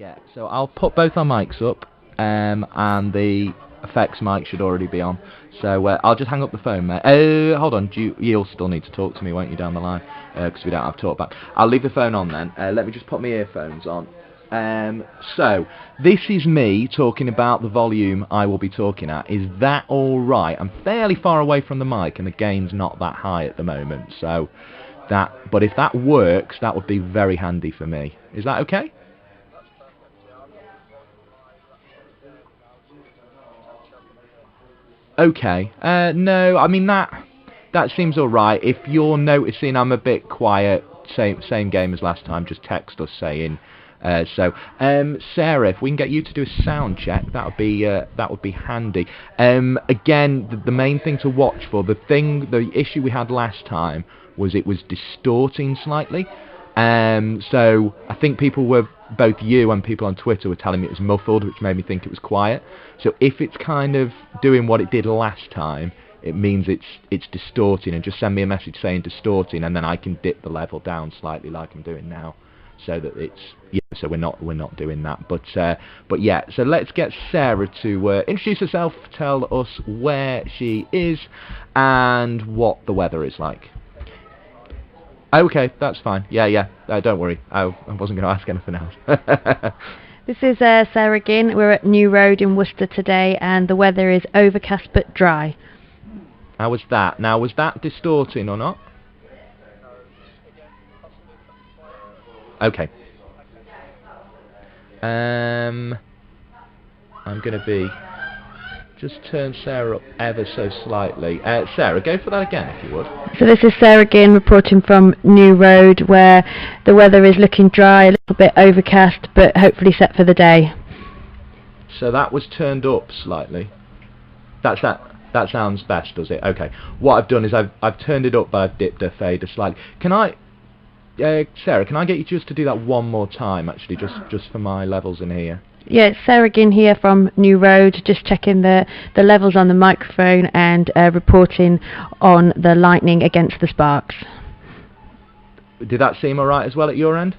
Yeah, so I'll put both our mics up, and the effects mic should already be on. So I'll just hang up the phone, mate. Hold on, you'll still need to talk to me, won't you, down the line? Because we don't have talkback. I'll leave the phone on then. Let me just put my earphones on. So, this is me talking about the volume I will be talking at. Is that alright? I'm fairly far away from the mic and the gain's not that high at the moment. So, but if that works, that would be very handy for me. Is that okay? Okay. No, I mean that seems alright. If you're noticing I'm a bit quiet, same game as last time, just text us saying. Sarah, if we can get you to do a sound check, that would be handy. Again, the main thing to watch for, the issue we had last time was it was distorting slightly. So I think both you and people on Twitter were telling me it was muffled, which made me think it was quiet. So if it's kind of doing what it did last time, it means it's distorting, and just send me a message saying distorting, and then I can dip the level down slightly like I'm doing now, so that so we're not doing that. But yeah, so let's get Sarah to introduce herself, tell us where she is, and what the weather is like. Okay, that's fine. Yeah. Don't worry. I wasn't going to ask anything else. This is Sarah again. We're at New Road in Worcester today, and the weather is overcast but dry. How was that? Now, was that distorting or not? Okay. I'm going to just turn Sarah up ever so slightly. Sarah, go for that again if you would. So this is Sarah again reporting from New Road, where the weather is looking dry, a little bit overcast, but hopefully set for the day. So that was turned up slightly. That sounds best, does it? Okay. What I've done is I've turned it up, but I've dipped her fader slightly. Can I, Sarah? Can I get you just to do that one more time, actually, just for my levels in here? Yeah, it's Sarah again here from New Road, just checking the levels on the microphone and reporting on the lightning against the sparks. Did that seem alright as well at your end?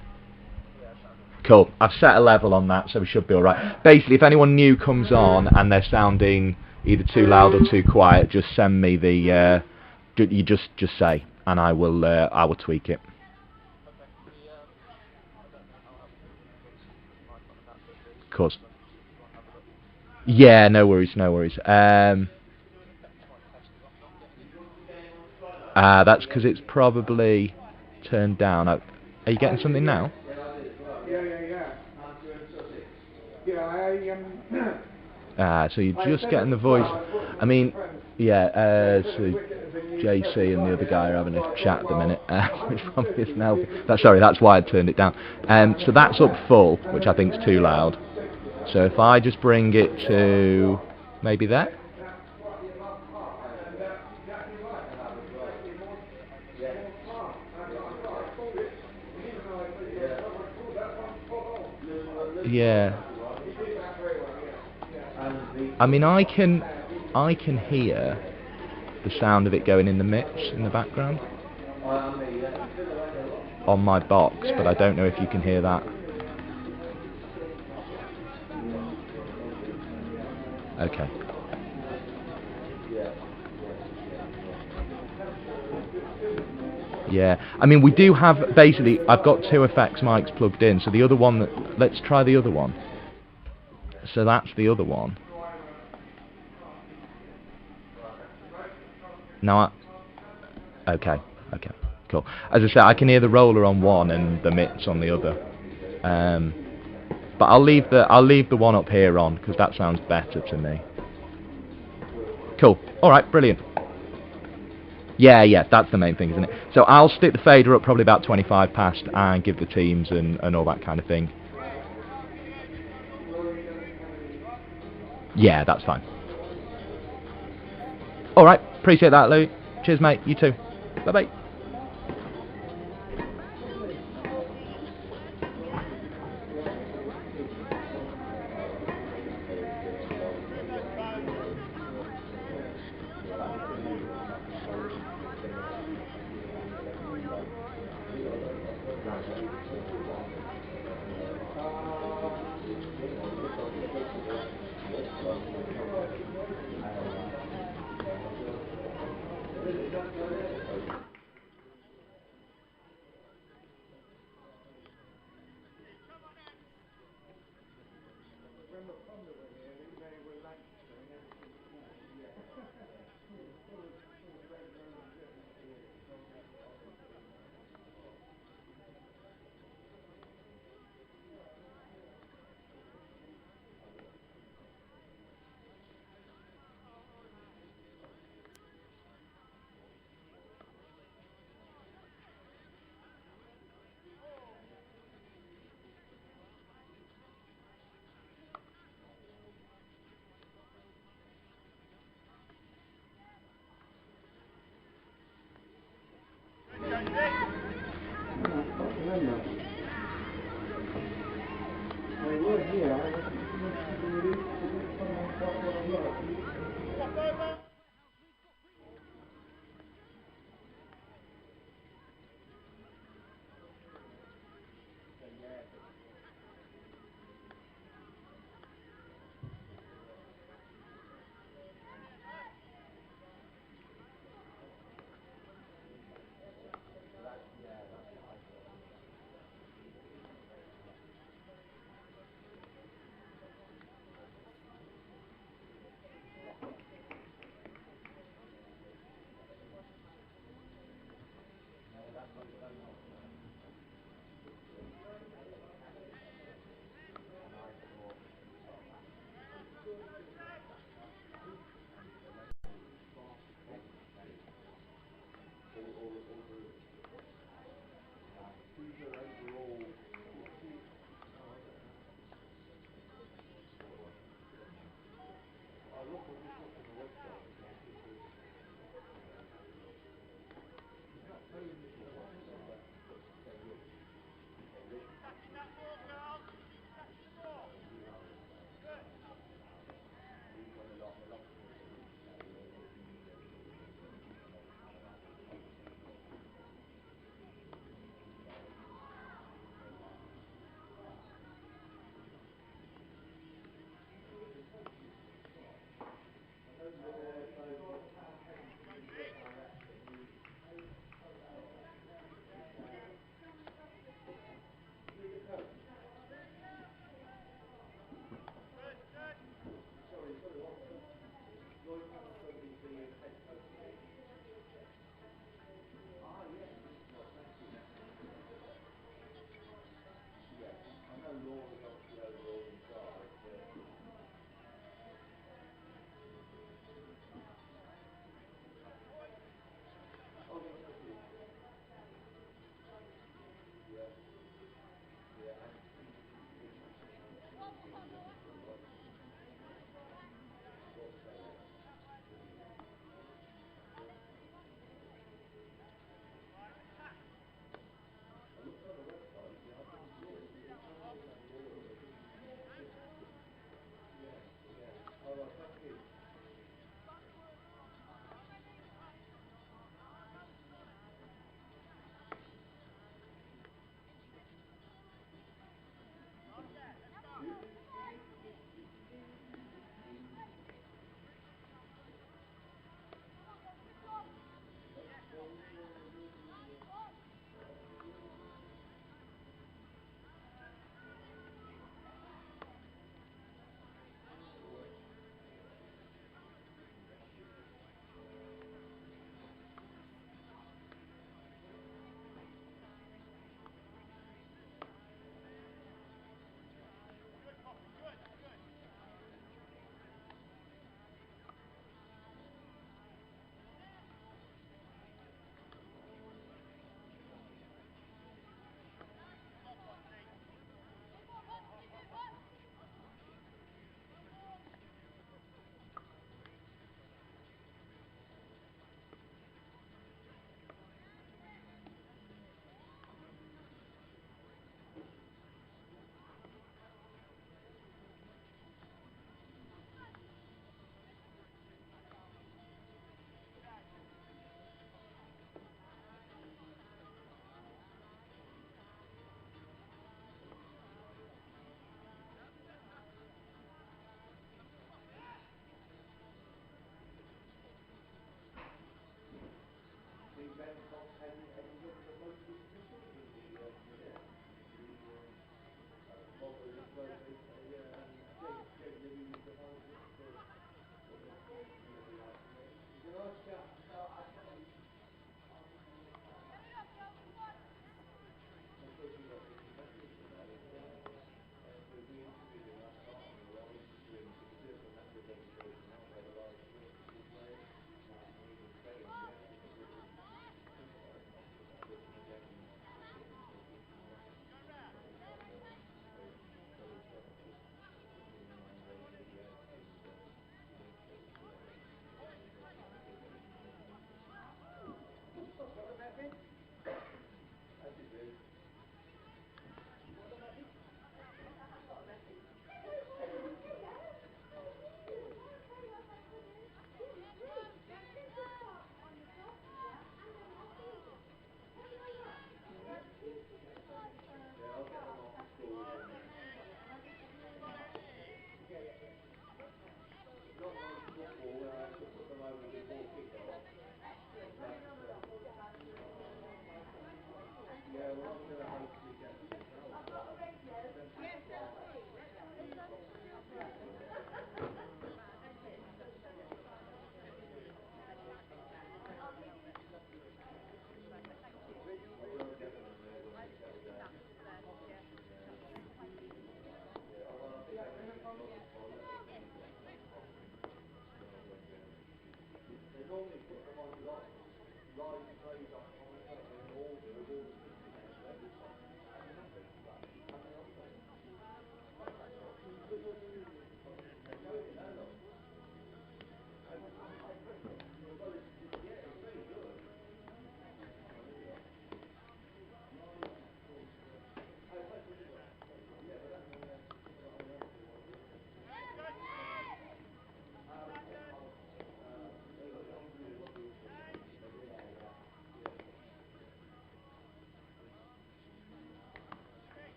Cool. I've set a level on that, so we should be alright. Basically, if anyone new comes on and they're sounding either too loud or too quiet, just send me the. You just say, and I will tweak it. Of course. Yeah, no worries. That's because it's probably turned down. Are you getting something now? So you're just getting the voice. I mean, yeah, so JC and the other guy are having a chat at the minute, which probably isn't helping. That's why I turned it down. So that's up full, which I think is too loud. So if I just bring it to maybe there. Yeah. I mean, I can hear the sound of it going in the mix in the background on my box, but I don't know if you can hear that. Okay. Yeah, I mean, we do have, basically, I've got two effects mics plugged in, so the other one, let's try the other one. So that's the other one. Now, okay, cool. As I said, I can hear the roller on one and the mitts on the other. But I'll leave the one up here on, because that sounds better to me. Cool. All right, brilliant. Yeah, that's the main thing, isn't it? So I'll stick the fader up probably about 25 past and give the teams and all that kind of thing. Yeah, that's fine. All right, appreciate that, Lou. Cheers, mate. You too. Bye-bye.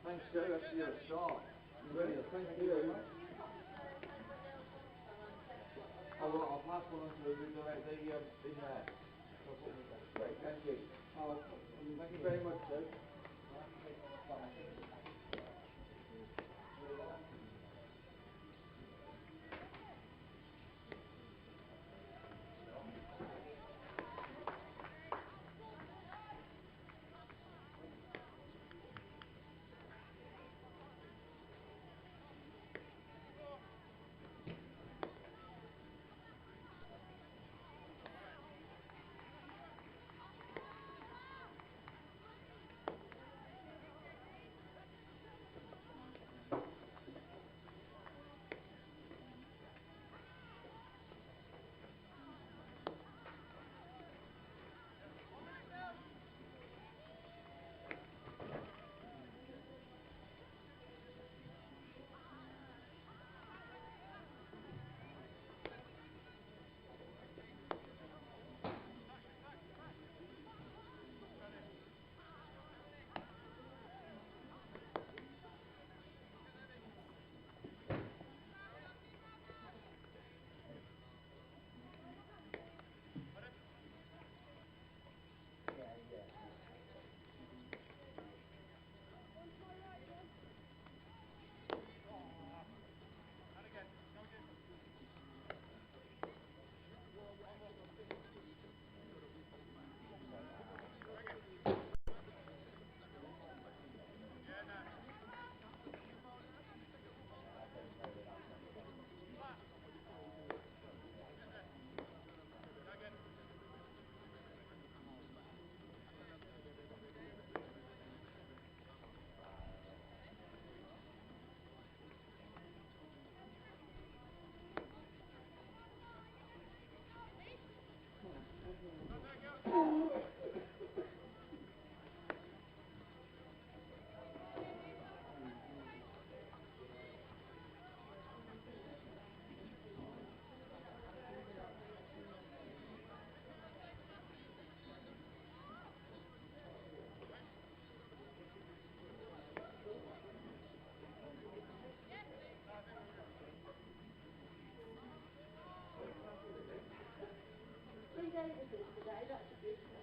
Thanks, Joe. That's your start. Brilliant. Thank you. I'll pass one on to the in there. Great. Thank you. Thank you very much, Joe.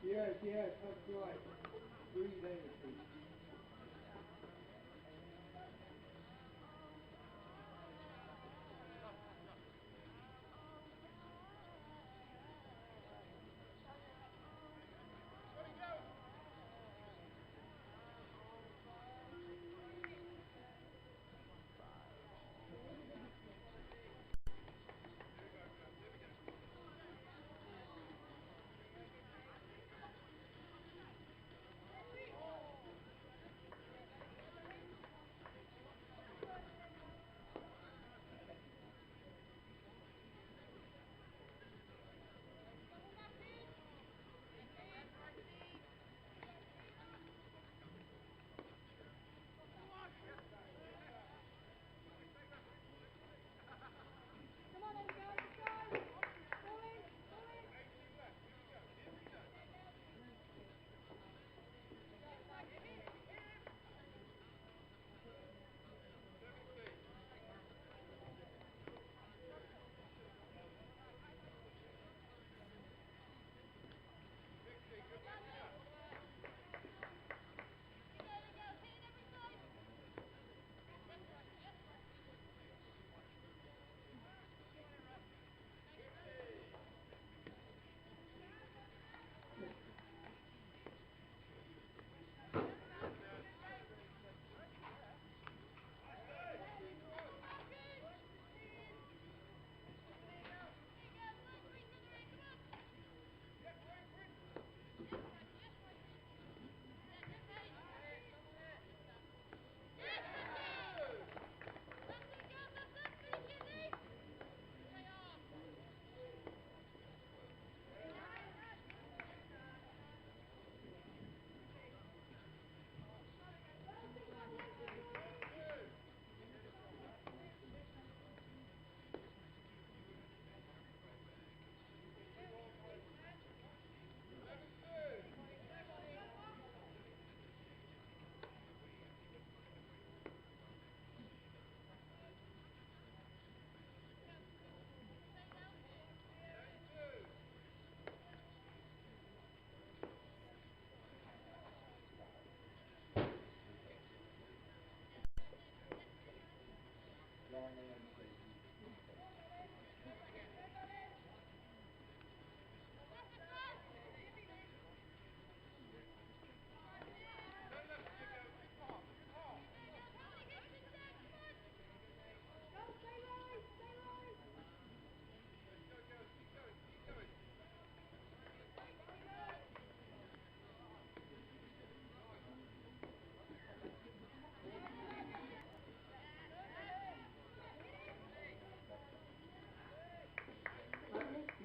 Yes, yes, that's right. Breathe in.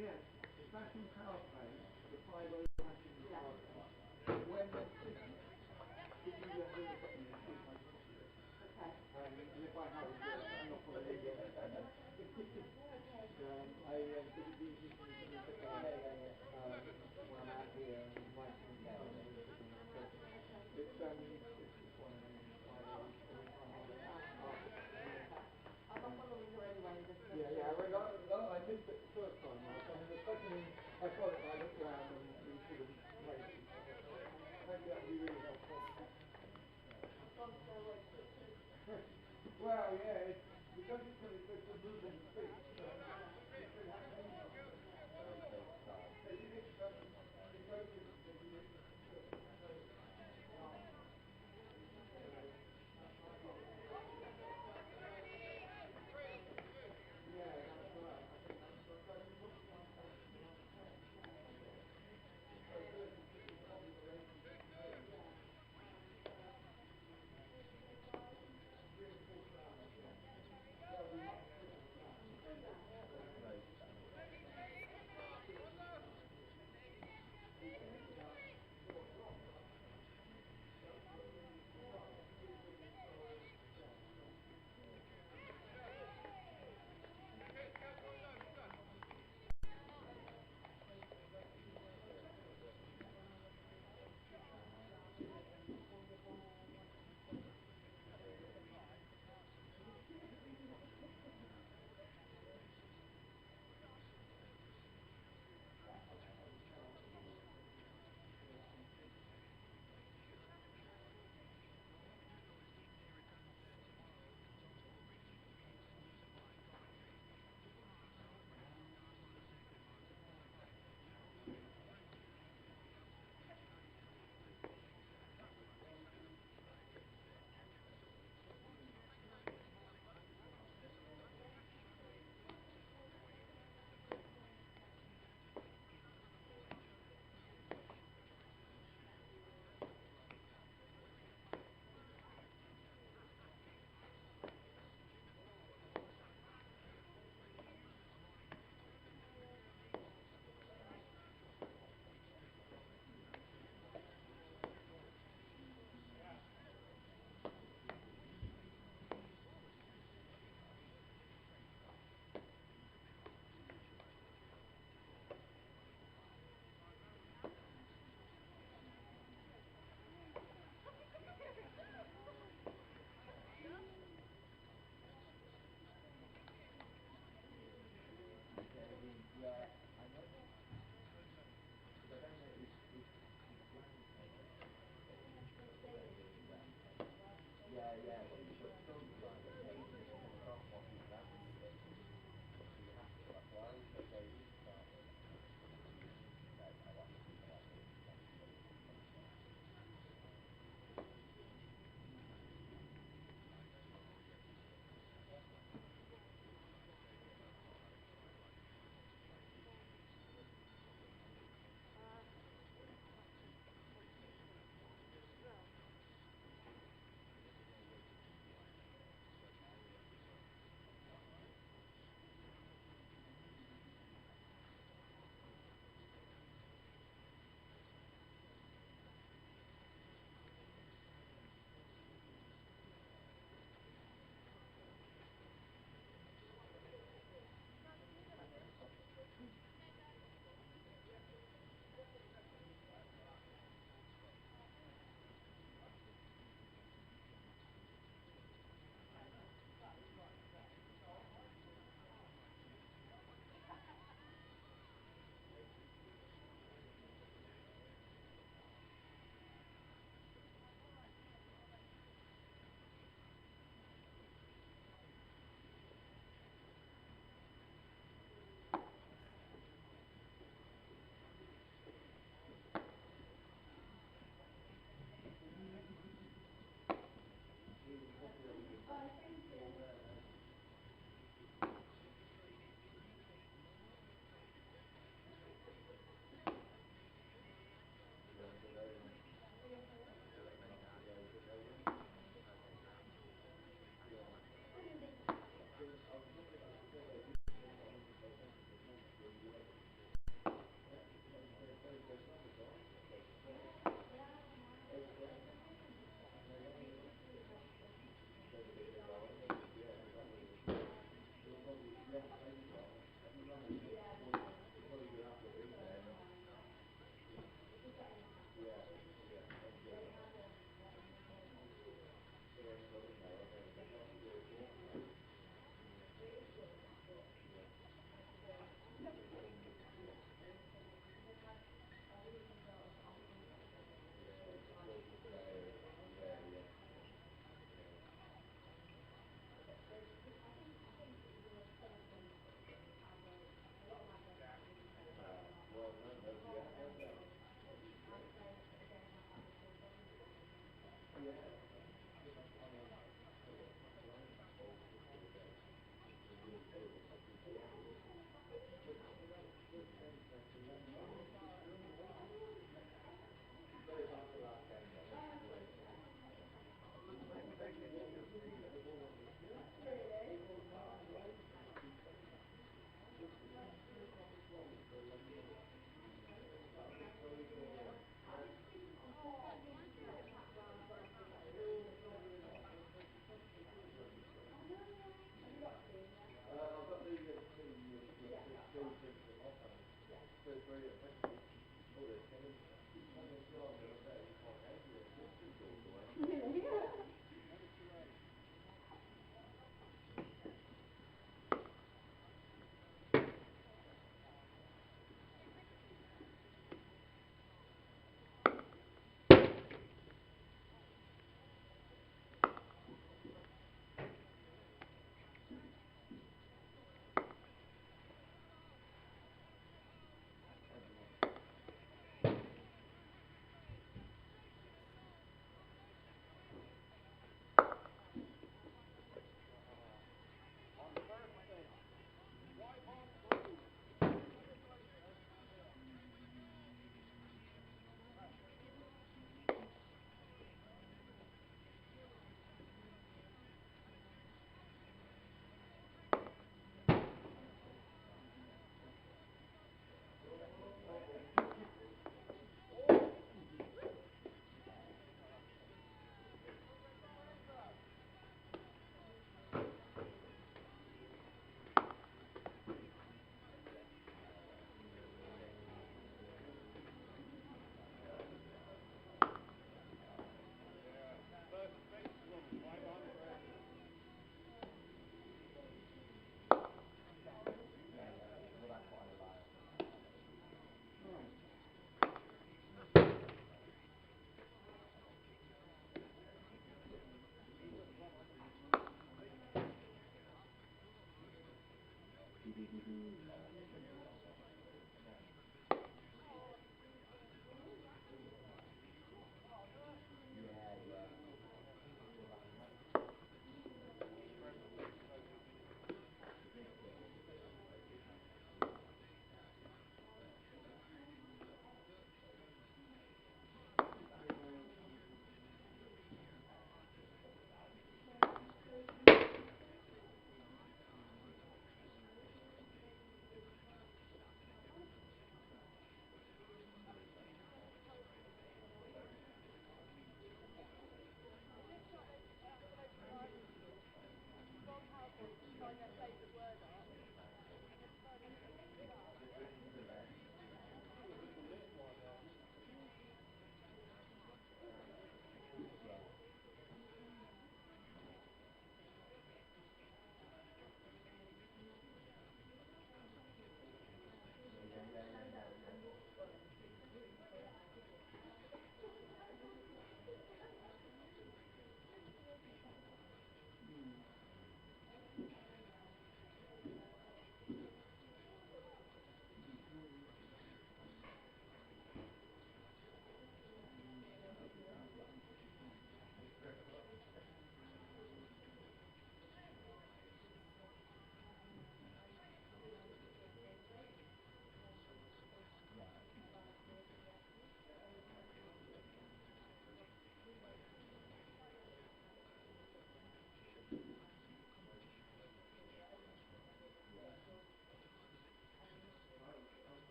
Yes, the backing power play, the 5-0 backing power play, when they're sitting, if you let them put in the seat, okay. And if I have a dress, I'm not going to leave it. I think it's easy for me to look at when I'm out here and writing it down and everything. So it's one of I'm not following you anyway. Yeah, I did the first time, right? I mean, the second, I thought I looked around and we sort of waited. Maybe that would be really helpful. Well, yeah, because it's going to move on the feet, so it could happen anywhere.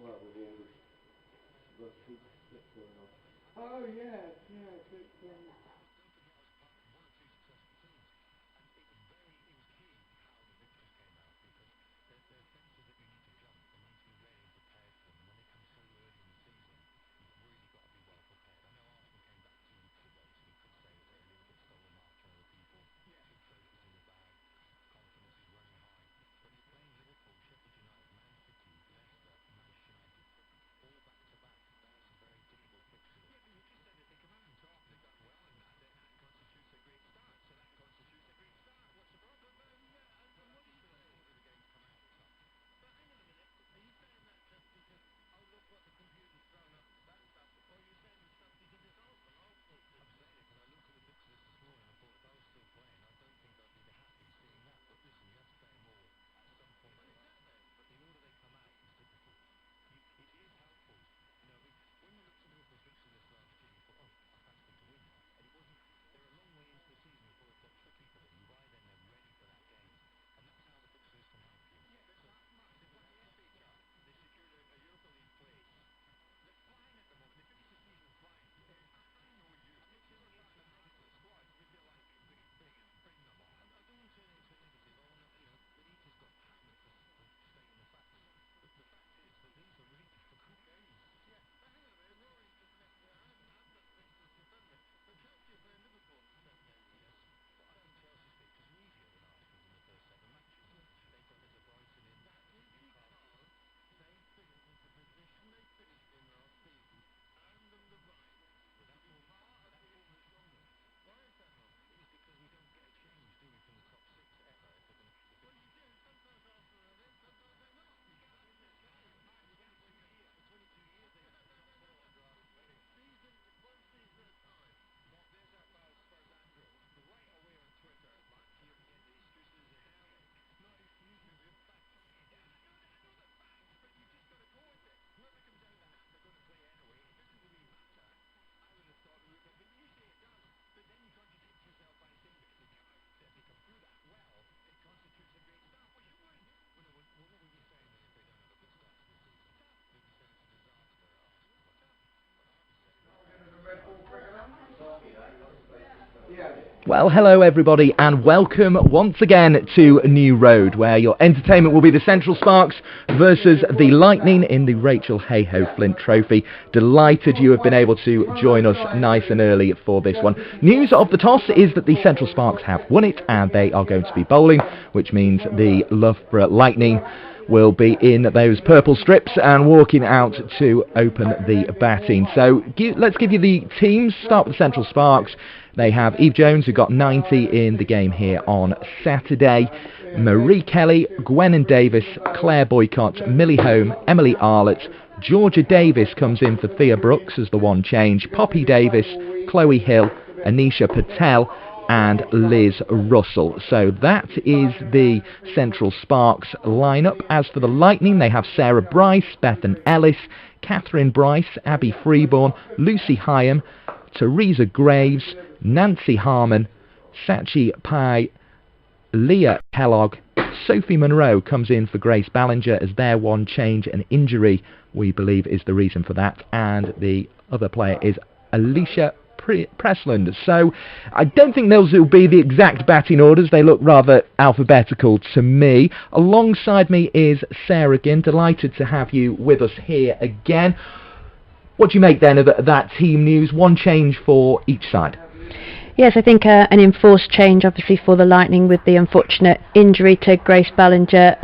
Well, with all the peak splits going on. Oh yes, yes, it's Well, hello everybody, and welcome once again to New Road, where your entertainment will be the Central Sparks versus the Lightning in the Rachael Heyhoe Flint Trophy. Delighted you have been able to join us nice and early for this one. News of the toss is that the Central Sparks have won it, and they are going to be bowling, which means the Loughborough Lightning will be in those purple strips and walking out to open the batting. So let's give you the teams. Start with the Central Sparks. They have Eve Jones, who got 90 in the game here on Saturday. Marie Kelly, Gwennon Davis, Claire Boycott, Millie Home, Emily Arlett. Georgia Davis comes in for Thea Brooks as the one change. Poppy Davis, Chloe Hill, Anisha Patel, and Liz Russell. So that is the Central Sparks lineup. As for the Lightning, they have Sarah Bryce, Bethan Ellis, Catherine Bryce, Abby Freeborn, Lucy Hyam, Teresa Graves, Nancy Harmon, Sachi Pai, Leah Kellogg. Sophie Monroe comes in for Grace Ballinger as their one change. An injury, we believe, is the reason for that. And the other player is Alicia Pressland. So I don't think those will be the exact batting orders. They look rather alphabetical to me. Alongside me is Sarah Ginn. Delighted to have you with us here again. What do you make then of that team news? One change for each side. Yes, I think an enforced change, obviously, for the Lightning with the unfortunate injury to Grace Ballinger.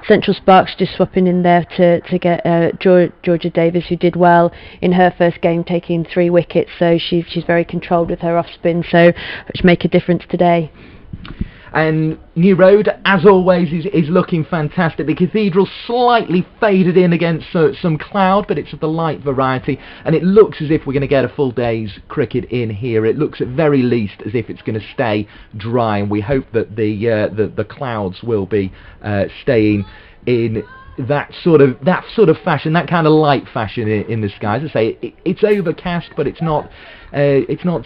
Central Sparks just swapping in there to get Georgia Davis, who did well in her first game, taking 3 wickets. So she's very controlled with her off spin, so which make a difference today. And New Road, as always, is looking fantastic. The Cathedral slightly faded in against some cloud, but it's of the light variety, and it looks as if we're going to get a full day's cricket in here. It looks at very least as if it's going to stay dry, and we hope that the clouds will be staying in that sort of fashion, that kind of light fashion in the skies. As I say, it's overcast, but it's not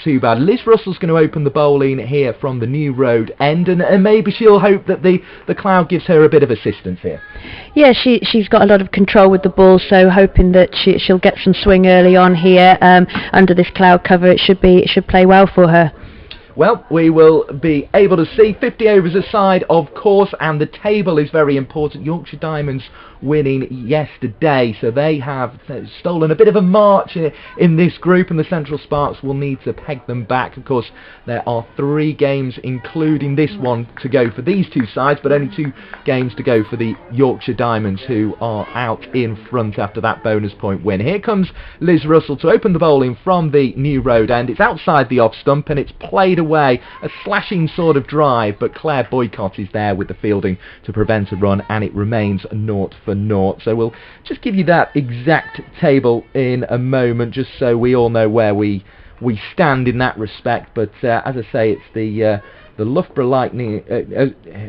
too bad. Liz Russell's going to open the bowling here from the New Road end, and maybe she'll hope that the cloud gives her a bit of assistance here. Yeah, she's got a lot of control with the ball, so hoping that she'll get some swing early on here under this cloud cover. It should play well for her. Well, we will be able to see 50 overs aside, of course, and the table is very important. Yorkshire Diamonds winning yesterday, so they have stolen a bit of a march in this group, and the Central Sparks will need to peg them back. Of course, there are 3 games, including this one, to go for these two sides, but only 2 games to go for the Yorkshire Diamonds, who are out in front after that bonus point win. Here comes Liz Russell to open the bowling from the New Road end. It's outside the off stump, and it's played away, a slashing sort of drive, but Claire Boycott is there with the fielding to prevent a run, and it remains 0 for 0. So we'll just give you that exact table in a moment, just so we all know where we stand in that respect. But as I say, it's the Loughborough Lightning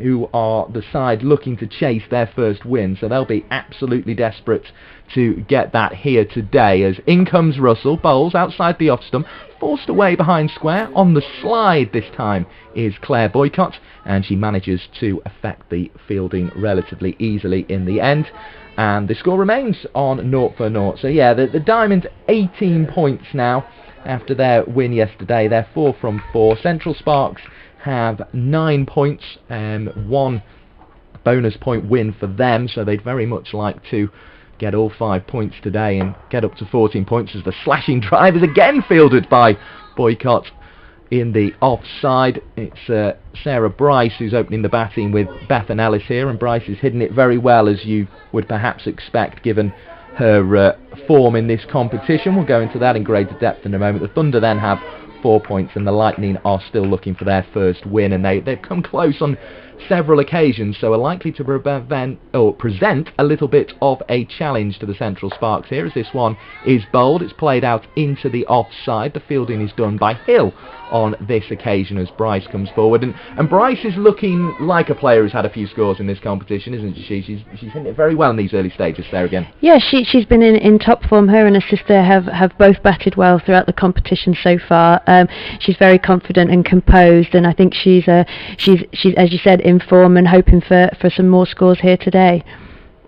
who are the side looking to chase their first win, so they'll be absolutely desperate to get that here today. As in comes Russell, bowls outside the off stump, forced away behind square. On the slide this time is Claire Boycott, and she manages to affect the fielding relatively easily in the end, and the score remains on 0 for 0. So yeah, the Diamonds 18 points now after their win yesterday. They're 4 from 4. Central Sparks have 9 points, 1 bonus point win for them, so they'd very much like to get all 5 points today and get up to 14 points, as the slashing drive is again fielded by Boycott in the offside. It's Sarah Bryce who's opening the batting with Bethan Ellis here, and Bryce is hitting it very well, as you would perhaps expect given her form in this competition. We'll go into that in greater depth in a moment. The Thunder then have 4 points, and the Lightning are still looking for their first win, and they've come close on several occasions, so are likely to present a little bit of a challenge to the Central Sparks here, as this one is bowled. It's played out into the offside. The fielding is done by Hill on this occasion as Bryce comes forward, and Bryce is looking like a player who's had a few scores in this competition, isn't she? She's hitting it very well in these early stages there again. Yeah, she's been in top form. Her and her sister have both batted well throughout the competition so far. She's very confident and composed, and I think she's as you said, in form and hoping for some more scores here today.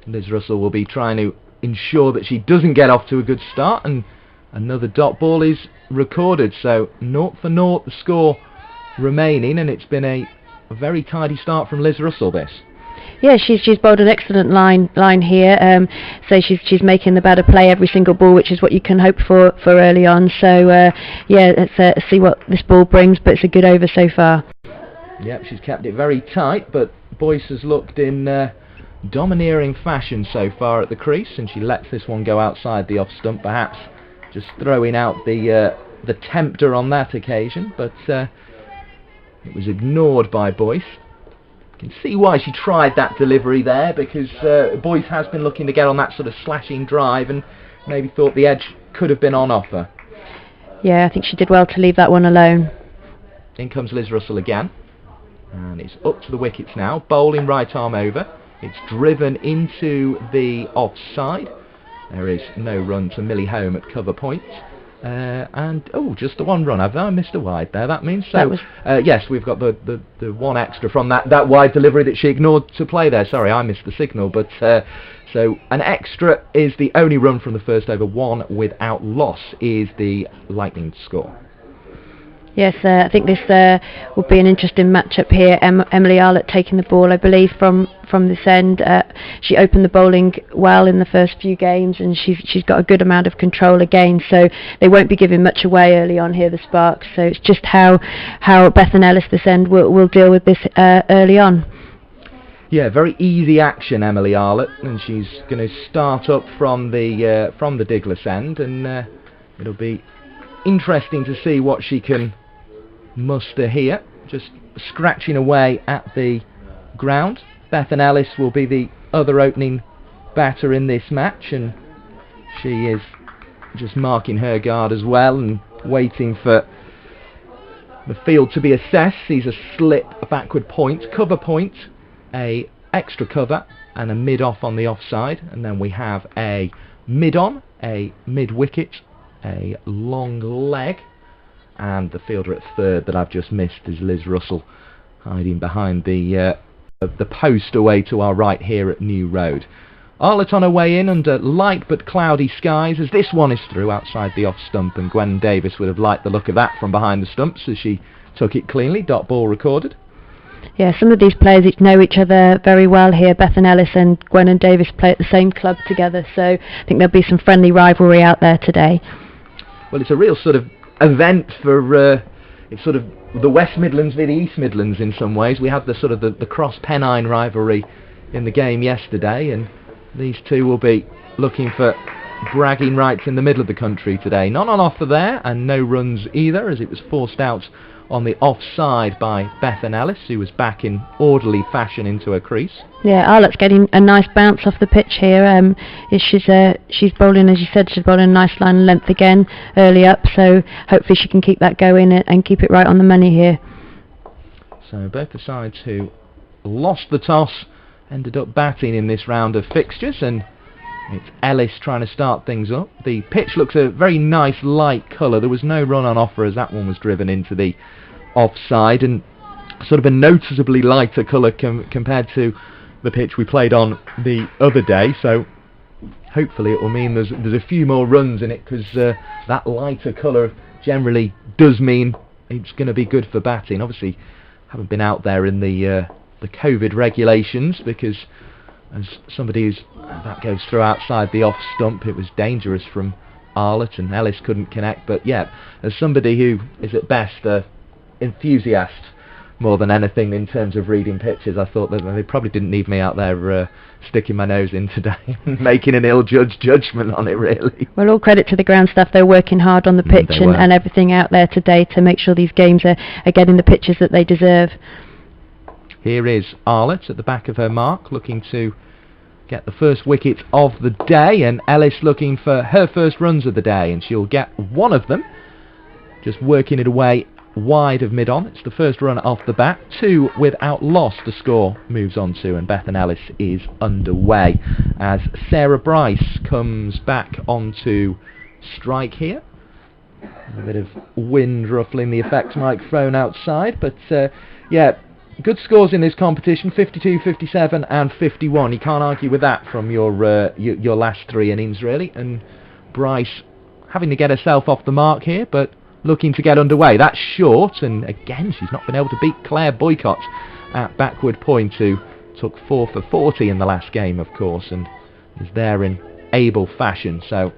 Liz Russell will be trying to ensure that she doesn't get off to a good start, and another dot ball is recorded, so 0 for 0 the score remaining, and it's been a very tidy start from Liz Russell, this. Yeah, she's bowled an excellent line here. So she's making the batter play every single ball, which is what you can hope for early on. So yeah, let's see what this ball brings, but it's a good over so far. Yep, she's kept it very tight, but Boyce has looked in domineering fashion so far at the crease, and she lets this one go outside the off stump, perhaps just throwing out the tempter on that occasion, but it was ignored by Boyce. You can see why she tried that delivery there, because Boyce has been looking to get on that sort of slashing drive and maybe thought the edge could have been on offer. Yeah, I think she did well to leave that one alone. In comes Liz Russell again, and it's up to the wickets now, bowling right arm over. It's driven into the offside. There is no run to Millie Home at cover point. And oh, just the one run. Have I missed a wide there? That means so. Yes, we've got the one extra from that wide delivery that she ignored to play there. Sorry, I missed the signal. But so an extra is the only run from the first over. One without loss is the Lightning score. Yes, I think this will be an interesting matchup here. Emily Arlott taking the ball, I believe, from this end. She opened the bowling well in the first few games, and she's got a good amount of control again. So they won't be giving much away early on here, the Sparks. So it's just how Bethan Ellis this end will deal with this early on. Yeah, very easy action, Emily Arlott, and she's going to start up from the Diglas end, and it'll be interesting to see what she can muster here, just scratching away at the ground. Bethan Ellis will be the other opening batter in this match, and she is just marking her guard as well and waiting for the field to be assessed. Sees a slip, a backward point, cover point, a extra cover and a mid off on the offside, and then we have a mid on, a mid wicket, a long leg, and the fielder at third that I've just missed is Liz Russell, hiding behind the post away to our right here at New Road. Arlott on her way in under light but cloudy skies as this one is through outside the off stump, and Gwen Davis would have liked the look of that from behind the stumps as she took it cleanly. Dot ball recorded. Yeah, some of these players know each other very well here. Bethan Ellis and Gwen Davis play at the same club together, so I think there'll be some friendly rivalry out there today. Well, it's a real sort of event for it's sort of the West Midlands v the East Midlands in some ways. We had the sort of the Cross Pennine rivalry in the game yesterday, and these two will be looking for bragging rights in the middle of the country today. None on offer there, and no runs either, as it was forced out on the offside by Bethan Ellis, who was back in orderly fashion into her crease. Yeah, Arlott's getting a nice bounce off the pitch here. She's bowling, as you said, she's bowling a nice line and length again early up, so hopefully she can keep that going and keep it right on the money here. So both the sides who lost the toss ended up batting in this round of fixtures, and it's Ellis trying to start things up. The pitch looks a very nice light colour. There was no run on offer as that one was driven into the offside, and sort of a noticeably lighter colour compared to the pitch we played on the other day. So hopefully it will mean there's a few more runs in it, because that lighter colour generally does mean it's going to be good for batting. Obviously haven't been out there in the COVID regulations, because as somebody that goes through outside the off stump, it was dangerous from Arlott, and Ellis couldn't connect. But yeah, as somebody who is at best an enthusiast more than anything in terms of reading pitches, I thought that they probably didn't need me out there sticking my nose in today and making an ill-judged judgment on it, really. Well, all credit to the ground staff. They're working hard on the pitch and everything out there today to make sure these games are getting the pitches that they deserve. Here is Arlott at the back of her mark, looking to get the first wicket of the day, and Ellis looking for her first runs of the day, and she'll get one of them, just working it away wide of mid-on. It's the first run off the bat. 2 without loss the score moves on to, and Bethan Ellis is underway as Sarah Bryce comes back onto strike here. A bit of wind ruffling the effects microphone outside, but yeah, good scores in this competition, 52, 57 and 51. You can't argue with that from your last 3 innings, really. And Bryce having to get herself off the mark here, but looking to get underway. That's short, and again, she's not been able to beat Claire Boycott at backward point, who took 4 for 40 in the last game, of course, and is there in able fashion. So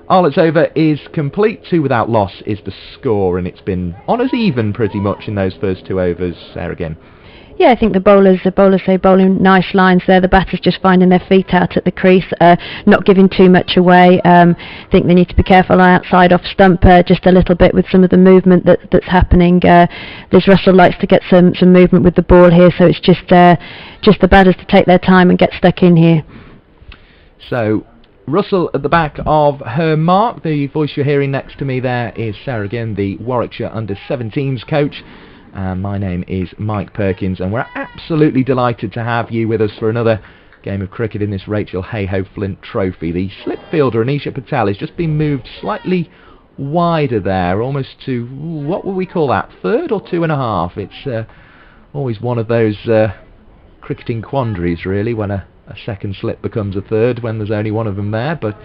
Arlett's over is complete. 2 without loss is the score, and it's been on as even pretty much in those first 2 overs. Sarah again. Yeah, I think the bowlers say bowling nice lines there. The batters just finding their feet out at the crease, not giving too much away. I think they need to be careful outside off stump just a little bit with some of the movement that's happening. Liz Russell likes to get some movement with the ball here, so it's just the batters to take their time and get stuck in here. So Russell at the back of her mark. The voice you're hearing next to me there is Sarah again, the Warwickshire under-17s coach. My name is Mike Perkins, and we're absolutely delighted to have you with us for another game of cricket in this Rachael Heyhoe Flint Trophy. The slip fielder Anisha Patel has just been moved slightly wider there, almost to, what would we call that, 3rd or 2.5? It's always one of those cricketing quandaries, really, when a second slip becomes a 3rd when there's only one of them there, but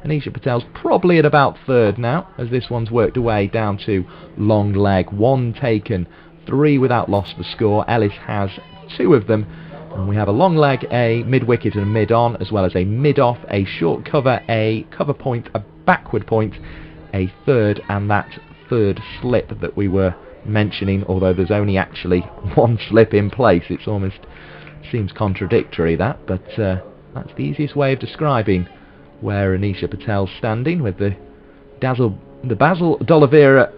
Anisha Patel's probably at about 3rd now, as this one's worked away down to long leg. 1 taken, 3 without loss for score. Ellis has 2 of them, and we have a long leg, a mid-wicket and a mid-on, as well as a mid-off, a short cover, a cover point, a backward point, a 3rd, and that 3rd slip that we were mentioning, although there's only actually 1 slip in place. It's almost seems contradictory, that, but that's the easiest way of describing where Anisha Patel's standing, with the Basil D'Oliveira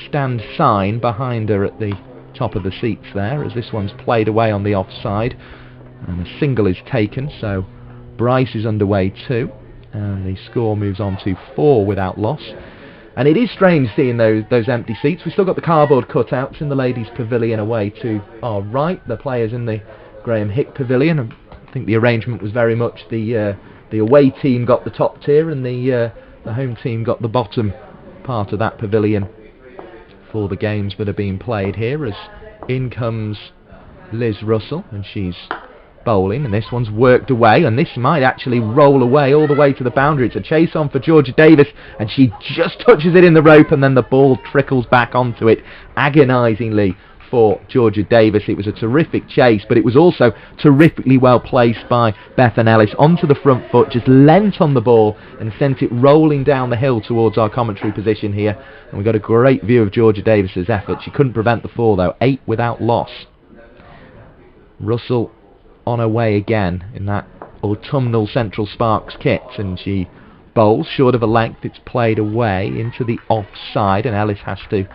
stand sign behind her at the top of the seats there, as this one's played away on the offside, and a single is taken. So Bryce is underway too, and the score moves on to 4 without loss. And it is strange seeing those empty seats. We've still got the cardboard cutouts in the ladies' pavilion away to our right, the players in the Graham Hick Pavilion. I think the arrangement was very much the away team got the top tier and the home team got the bottom part of that pavilion for the games that are being played here, as in comes Liz Russell, and she's bowling, and this one's worked away, and this might actually roll away all the way to the boundary. It's a chase on for Georgia Davis, and she just touches it in the rope, and then the ball trickles back onto it agonisingly for Georgia Davis. It was a terrific chase, but it was also terrifically well placed by Bethan Ellis onto the front foot, just leant on the ball and sent it rolling down the hill towards our commentary position here, and we got a great view of Georgia Davis's effort. She couldn't prevent the fall though. 8 without loss. Russell on her way again in that autumnal Central Sparks kit, and she bowls short of a length. It's played away into the offside, and Ellis has to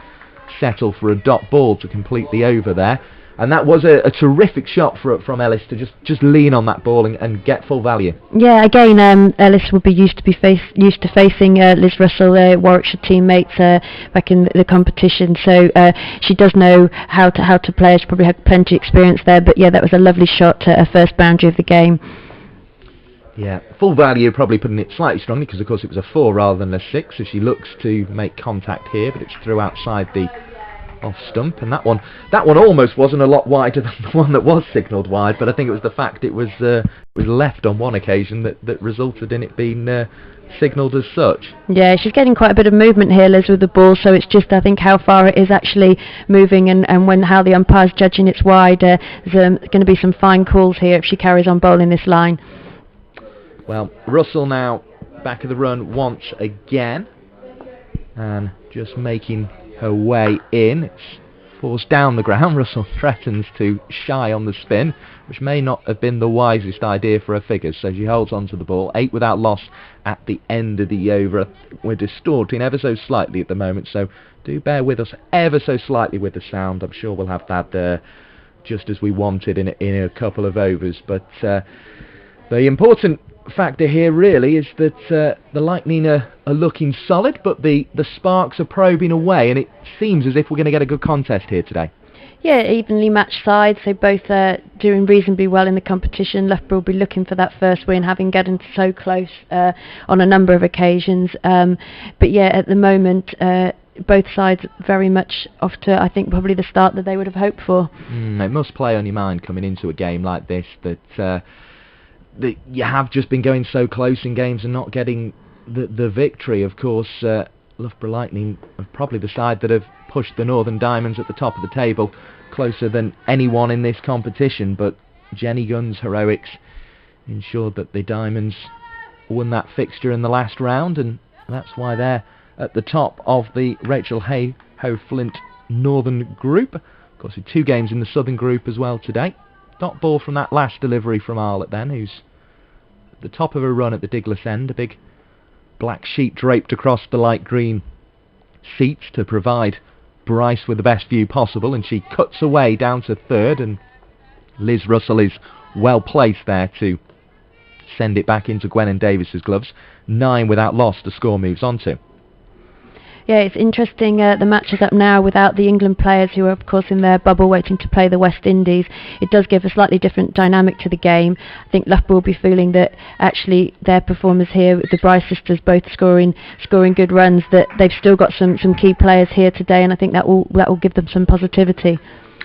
settle for a dot ball to complete the over there. And that was a terrific shot from Ellis to just lean on that ball and get full value. Yeah, again, Ellis would be used to facing Liz Russell, Warwickshire teammates back in the competition. So she does know how to play. She probably had plenty of experience there. But yeah, that was a lovely shot, her first boundary of the game. Yeah, full value, probably putting it slightly strongly, because of course it was a 4 rather than a 6, so she looks to make contact here, but it's through outside the off stump, and that one almost wasn't a lot wider than the one that was signalled wide, but I think it was the fact it was left on one occasion that resulted in it being signalled as such. Yeah, she's getting quite a bit of movement here, Liz, with the ball, so it's just, I think, how far it is actually moving and how the umpire's judging it's wide. There's going to be some fine calls here if she carries on bowling this line. Well, Russell now back of the run once again, and just making her way in. It's forced down the ground. Russell threatens to shy on the spin, which may not have been the wisest idea for her figures, so she holds on to the ball. 8 without loss at the end of the over. We're distorting ever so slightly at the moment, so do bear with us ever so slightly with the sound. I'm sure we'll have that just as we wanted in a couple of overs, but the important factor here really is that the Lightning are looking solid, but the Sparks are probing away, and it seems as if we're going to get a good contest here today. Yeah, evenly matched sides, so both doing reasonably well in the competition. Loughborough will be looking for that first win, having gotten so close on a number of occasions. But yeah, at the moment, both sides very much off to, I think, probably the start that they would have hoped for. It must play on your mind coming into a game like this that you have just been going so close in games and not getting the victory. Of course, Loughborough Lightning are probably the side that have pushed the Northern Diamonds at the top of the table closer than anyone in this competition, but Jenny Gunn's heroics ensured that the Diamonds won that fixture in the last round, and that's why they're at the top of the Rachael Heyhoe Flint Northern group. Of course, with 2 games in the Southern group as well today. Dot ball from that last delivery from Arlott then, who's at the top of her run at the Diglas end. A big black sheet draped across the light green seats to provide Bryce with the best view possible, and she cuts away down to third, and Liz Russell is well placed there to send it back into Gwen Davis's gloves. 9 without loss the score moves on to. Yeah, it's interesting, the match is up now without the England players, who are of course in their bubble waiting to play the West Indies. It does give a slightly different dynamic to the game. I think Loughborough will be feeling that actually their performers here, the Bryce sisters both scoring good runs, that they've still got some key players here today, and I think that will give them some positivity.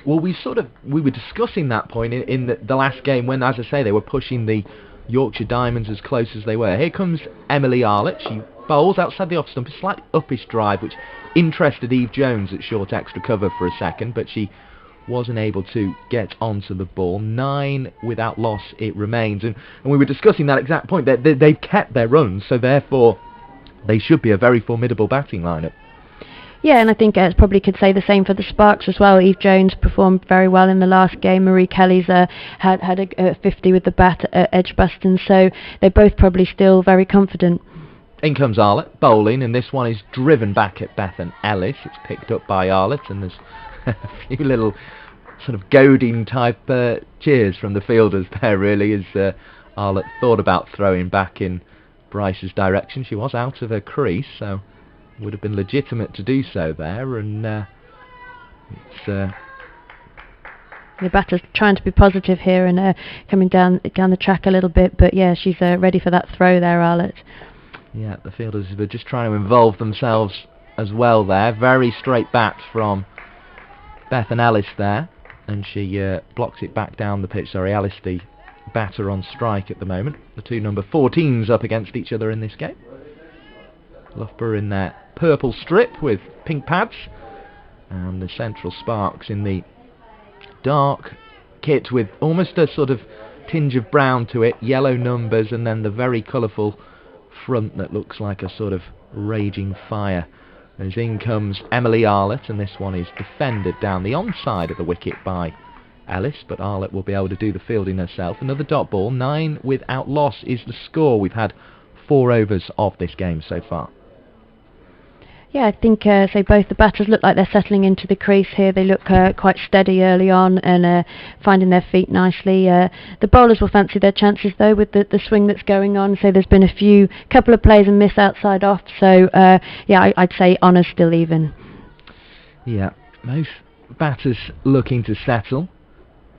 Well, we were discussing that point in the last game when, as I say, they were pushing the Yorkshire Diamonds as close as they were. Here comes Emily Arlott. She bowls outside the off stump, a slightly uppish drive, which interested Eve Jones at short extra cover for a second, but she wasn't able to get onto the ball. 9 without loss it remains, and we were discussing that exact point. They've kept their runs, so therefore they should be a very formidable batting lineup. Yeah, and I think probably could say the same for the Sparks as well. Eve Jones performed very well in the last game. Marie Kelly's had a 50 with the bat at Edgbaston, so they're both probably still very confident. In comes Arlott, bowling, and this one is driven back at Bethan Ellis. It's picked up by Arlott, and there's a few little sort of goading type cheers from the fielders there, really, as Arlott thought about throwing back in Bryce's direction. She was out of her crease, so it would have been legitimate to do so there, and it's... The batter's trying to be positive here and coming down the track a little bit, but yeah, she's ready for that throw there, Arlott. Yeah, the fielders were just trying to involve themselves as well there. Very straight bat from Bethan Ellis there, and she blocks it back down the pitch. Sorry, Ellis, the batter on strike at the moment. The two number 14s up against each other in this game. Loughborough in their purple strip with pink pads, and the Central Sparks in the dark kit with almost a sort of tinge of brown to it, yellow numbers, and then the very colourful front that looks like a sort of raging fire. As in comes Emily Arlott, and this one is defended down the onside of the wicket by Ellis, but Arlott will be able to do the fielding herself. Another dot ball. 9 without loss is the score. We've had 4 overs of this game so far. Yeah, I think so both the batters look like they're settling into the crease here. They look quite steady early on and finding their feet nicely. The bowlers will fancy their chances though with the swing that's going on. So there's been a couple of plays and miss outside off. So yeah, I'd say honours still even. Yeah, most batters looking to settle.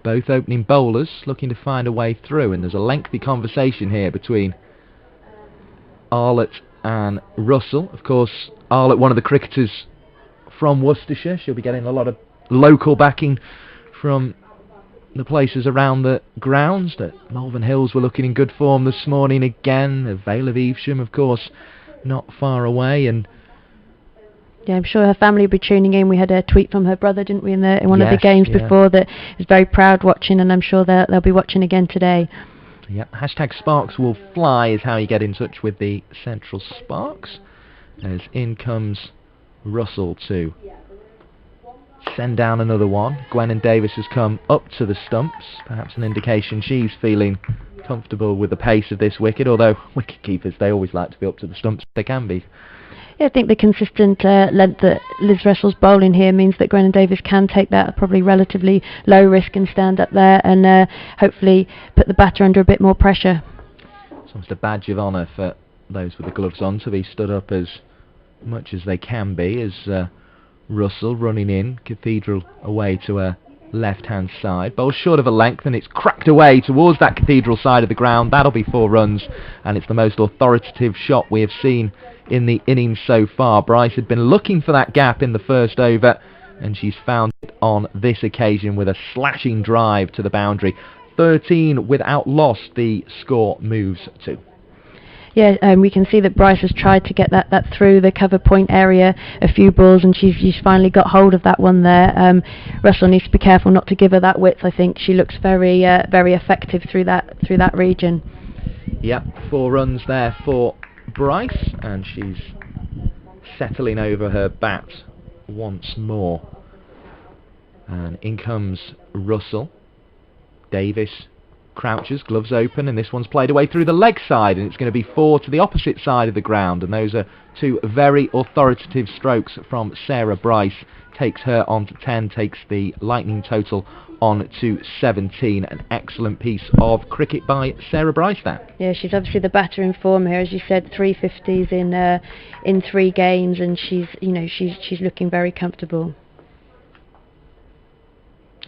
Both opening bowlers looking to find a way through, and there's a lengthy conversation here between Arlott and Russell. Of course, Arlott, one of the cricketers from Worcestershire. She'll be getting a lot of local backing from the places around the grounds. That Malvern Hills were looking in good form this morning again. The Vale of Evesham, of course, not far away, and yeah, I'm sure her family will be tuning in. We had a tweet from her brother, didn't we, in one of the games before, that is very proud watching, and I'm sure they'll be watching again today. Yep, hashtag Sparks will fly is how you get in touch with the Central Sparks. As in comes Russell to send down another one. Gwen Davis has come up to the stumps, perhaps an indication she's feeling comfortable with the pace of this wicket, although wicket keepers, they always like to be up to the stumps. They can be. Yeah, I think the consistent length that Liz Russell's bowling here means that Gwen Davis can take that probably relatively low risk and stand up there and hopefully put the batter under a bit more pressure. It's almost a badge of honour for those with the gloves on to be stood up as much as they can be, as Russell running in, Cathedral away to her left-hand side. Bowls short of a length, and it's cracked away towards that Cathedral side of the ground. That'll be 4 runs, and it's the most authoritative shot we have seen in the innings so far. Bryce had been looking for that gap in the first over, and she's found it on this occasion with a slashing drive to the boundary. 13 without loss the score moves to. Yeah, we can see that Bryce has tried to get that through the cover point area a few balls, and she's finally got hold of that one there. Russell needs to be careful not to give her that width. I think she looks very effective through that region. Yep, 4 runs there for Bryce, and she's settling over her bat once more. And in comes Russell. Davis crouches, gloves open, and this one's played away through the leg side, and it's going to be 4 to the opposite side of the ground, and those are 2 very authoritative strokes from Sarah Bryce. Takes her on to 10, takes the Lightning total on to 17. An excellent piece of cricket by Sarah Bryce there. Yeah, she's obviously the batter in form here, as you said, 350s in 3 games, and she's looking very comfortable.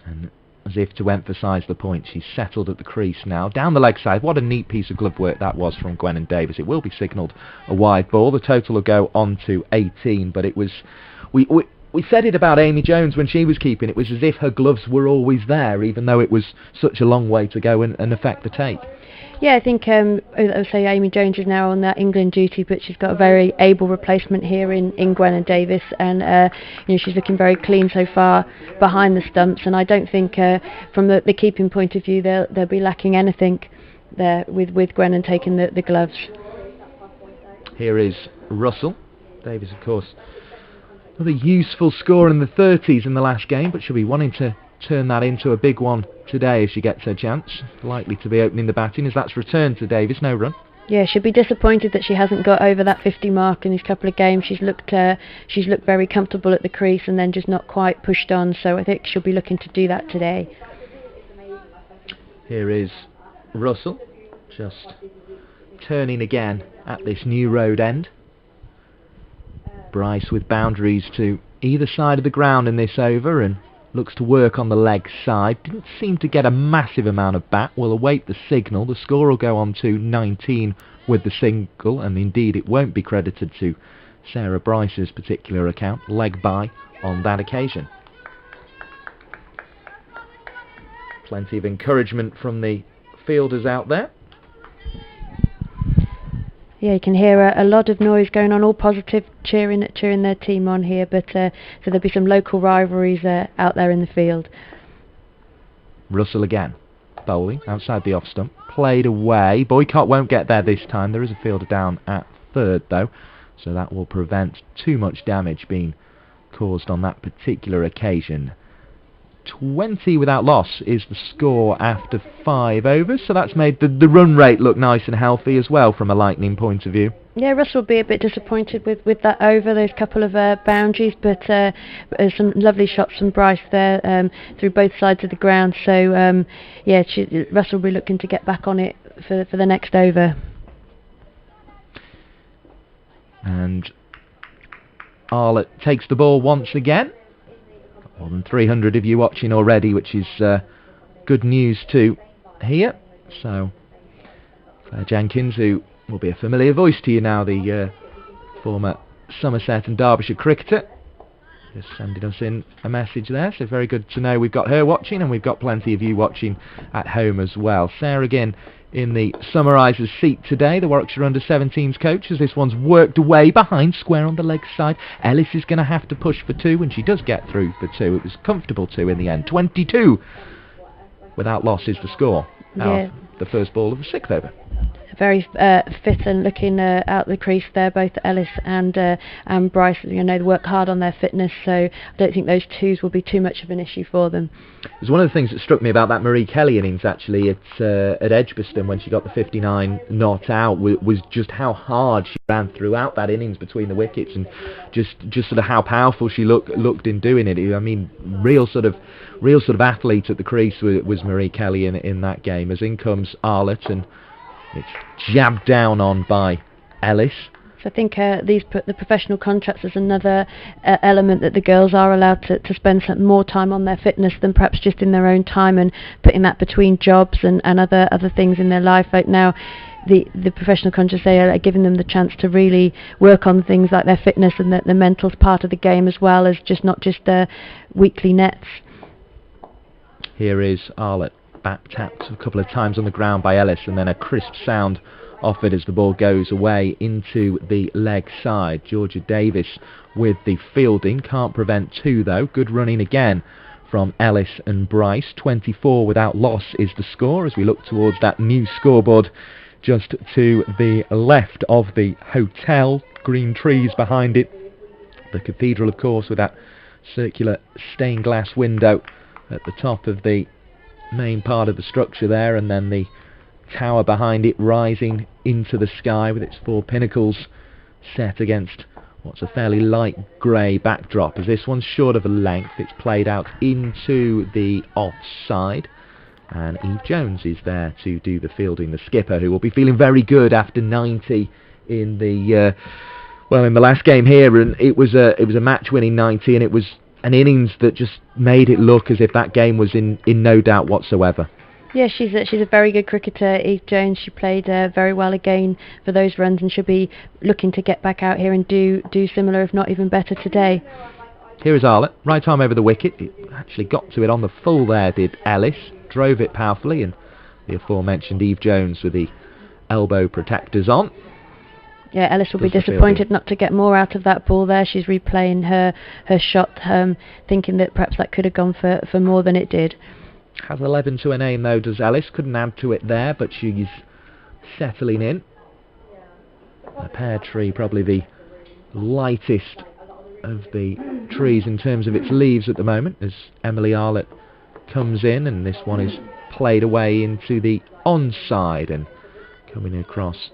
And as if to emphasise the point, she's settled at the crease now. Down the leg side, what a neat piece of glove work that was from Gwen and Davis. It will be signalled a wide ball. The total will go on to 18, but it was... We said it about Amy Jones when she was keeping. It was as if her gloves were always there, even though it was such a long way to go and affect the take. Yeah, I think I would say Amy Jones is now on that England duty, but she's got a very able replacement here in Gwen and Davis, and she's looking very clean so far behind the stumps. And I don't think, from the keeping point of view, they'll be lacking anything there with Gwen and taking the gloves. Here is Russell. Davis, of course, another useful score in the 30s in the last game, but she'll be wanting to turn that into a big one today if she gets her chance. Likely to be opening the batting as that's returned to Davis. No run. Yeah, she'll be disappointed that she hasn't got over that 50 mark in these couple of games. She's looked very comfortable at the crease and then just not quite pushed on, so I think she'll be looking to do that today. Here is Russell, just turning again at this new road end. Bryce with boundaries to either side of the ground in this over, and looks to work on the leg side. Didn't seem to get a massive amount of bat. We'll await the signal. The score will go on to 19 with the single, and indeed it won't be credited to Sarah Bryce's particular account. Leg by on that occasion. Plenty of encouragement from the fielders out there. Yeah, you can hear a lot of noise going on, all positive, cheering their team on here, but so there'll be some local rivalries out there in the field. Russell again, bowling outside the off stump, played away. Boycott won't get there this time. There is a fielder down at third though, so that will prevent too much damage being caused on that particular occasion. 20 without loss is the score after 5 overs, so that's made the run rate look nice and healthy as well from a Lightning point of view. Yeah, Russell will be a bit disappointed with that over, those couple of boundaries, but some lovely shots from Bryce there through both sides of the ground, so Russell will be looking to get back on it for the next over. And Arlott takes the ball once again. More than 300 of you watching already, which is good news to hear. So, Claire Jenkins, who will be a familiar voice to you now, the former Somerset and Derbyshire cricketer, just sending us in a message there. So very good to know we've got her watching, and we've got plenty of you watching at home as well. Sarah again in the summariser's seat today, the Warwickshire Under-17s coach, as this one's worked away behind square on the leg side. Ellis is going to have to push for 2, and she does get through for 2. It was comfortable 2 in the end. 22 without loss is the score out of the first ball of the 6th over. Very fit and looking out the crease there, both Ellis and Bryce. They work hard on their fitness, so I don't think those 2s will be too much of an issue for them. It was one of the things that struck me about that Marie Kelly innings actually at Edgbaston when she got the 59 not out was just how hard she ran throughout that innings between the wickets, and just sort of how powerful she looked in doing it. I mean, real sort of athlete at the crease was Marie Kelly in that game. As in comes Arlott, and it's jabbed down on by Ellis. So I think the professional contracts is another element that the girls are allowed to spend some more time on their fitness than perhaps just in their own time, and putting that between jobs and other things in their life. Right now, the professional contracts, they are giving them the chance to really work on things like their fitness and the mental part of the game, as well as not just the weekly nets. Here is Arlott. Back tapped a couple of times on the ground by Ellis, and then a crisp sound offered as the ball goes away into the leg side. Georgia Davis with the fielding, can't prevent two though. Good running again from Ellis and Bryce. 24 without loss is the score as we look towards that new scoreboard just to the left of the hotel. Green trees behind it. The cathedral, of course, with that circular stained glass window at the top of the main part of the structure there, and then the tower behind it rising into the sky with its four pinnacles set against what's a fairly light grey backdrop. As this one's short of a length, it's played out into the offside, and Eve Jones is there to do the fielding, the skipper, who will be feeling very good after 90 in the in the last game here. And it was a match-winning 90, and it was an innings that just made it look as if that game was in no doubt whatsoever. Yeah, she's a very good cricketer, Eve Jones. She played very well again for those runs, and she'll be looking to get back out here and do similar, if not even better, today. Here is Arlott, right arm over the wicket. It actually got to it on the full there, did Ellis. Drove it powerfully, and the aforementioned Eve Jones with the elbow protectors on. Yeah, Ellis will be disappointed not to get more out of that ball there. She's replaying her shot, thinking that perhaps that could have gone for more than it did. Has 11 to her name though, does Ellis. Couldn't add to it there, but she's settling in. A pear tree, probably the lightest of the trees in terms of its leaves at the moment, as Emily Arlott comes in, and this one is played away into the onside, and coming across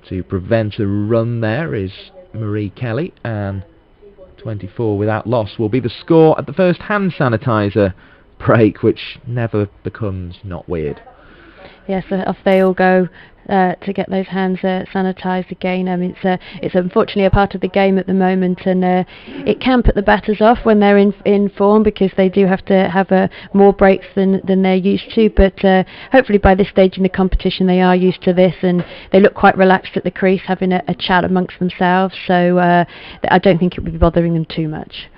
to prevent a run there is Marie Kelly, and 24 without loss will be the score at the first hand sanitizer break, which never becomes not weird. Yes, off they all go to get those hands sanitised again. I mean, it's unfortunately a part of the game at the moment, and it can put the batters off when they're in form, because they do have to have more breaks than they're used to. But hopefully by this stage in the competition they are used to this, and they look quite relaxed at the crease, having a chat amongst themselves. So I don't think it would be bothering them too much.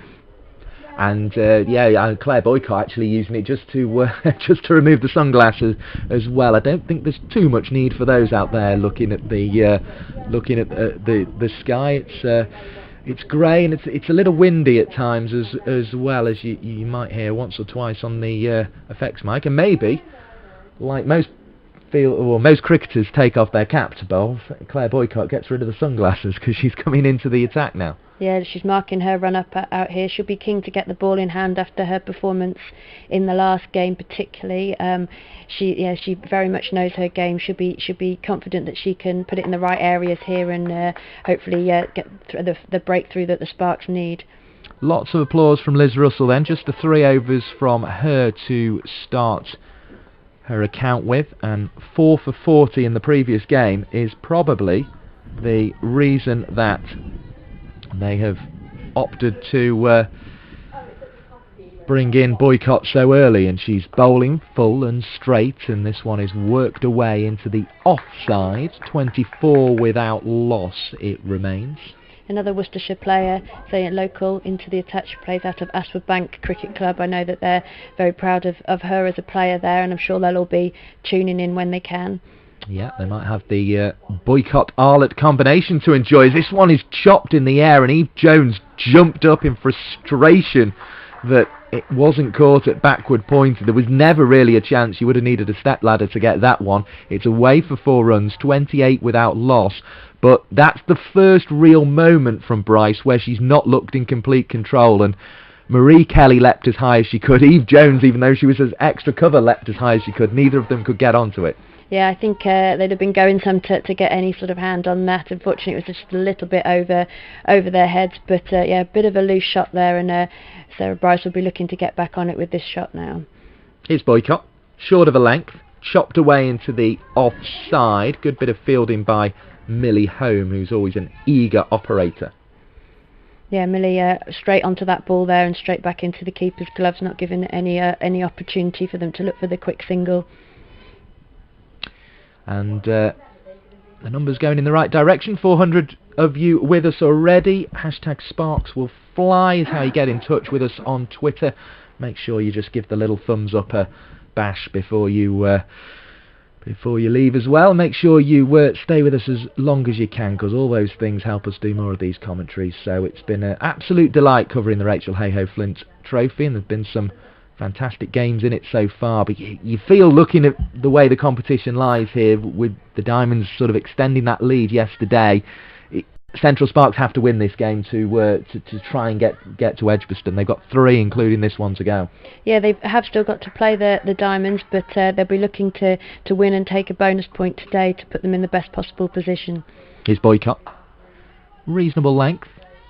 And Claire Boycott actually using it just to remove the sunglasses as well. I don't think there's too much need for those out there looking at the sky. It's grey, and it's a little windy at times as well, as you might hear once or twice on the effects mic. And maybe, like most cricketers take off their cap to bowl, Claire Boycott gets rid of the sunglasses because she's coming into the attack now. Yeah, she's marking her run-up out here. She'll be keen to get the ball in hand after her performance in the last game, particularly. She very much knows her game. She'll be confident that she can put it in the right areas here, and hopefully get the breakthrough that the Sparks need. Lots of applause from Liz Russell then. Just the 3 overs from her to start her account with, and 4 for 40 in the previous game is probably the reason that they have opted to bring in Boycott so early, and she's bowling full and straight, and this one is worked away into the offside. 24 without loss it remains. Another Worcestershire player, say local, into the attack. She plays out of Ashford Bank Cricket Club. I know that they're very proud of her as a player there, and I'm sure they'll all be tuning in when they can. Yeah, they might have the Boycott-Arlott combination to enjoy. This one is chopped in the air, and Eve Jones jumped up in frustration that it wasn't caught at backward point. There was never really a chance. You would have needed a step ladder to get that one. It's away for 4 runs, 28 without loss. But that's the first real moment from Bryce where she's not looked in complete control, and Marie Kelly leapt as high as she could. Eve Jones, even though she was as extra cover, leapt as high as she could. Neither of them could get onto it. Yeah, I think they'd have been going some to get any sort of hand on that. Unfortunately, it was just a little bit over their heads. But a bit of a loose shot there, and Sarah Bryce will be looking to get back on it with this shot now. Here's Boycott, short of a length, chopped away into the offside. Good bit of fielding by Millie Home, who's always an eager operator. Yeah, Millie straight onto that ball there and straight back into the keeper's gloves, not giving any opportunity for them to look for the quick single. And the numbers going in the right direction. 400 of you with us already. Hashtag Sparks will fly is how you get in touch with us on Twitter. Make sure you just give the little thumbs up a bash before you Before you leave as well, make sure you stay with us as long as you can, because all those things help us do more of these commentaries. So it's been an absolute delight covering the Rachael Heyhoe Flint Trophy, and there's been some fantastic games in it so far. But you feel, looking at the way the competition lies here, with the Diamonds sort of extending that lead yesterday, Central Sparks have to win this game to try and get to Edgbaston. They've got 3, including this one, to go. Yeah, they have still got to play the Diamonds, but they'll be looking to win and take a bonus point today to put them in the best possible position. Here's Boycott. Reasonable length.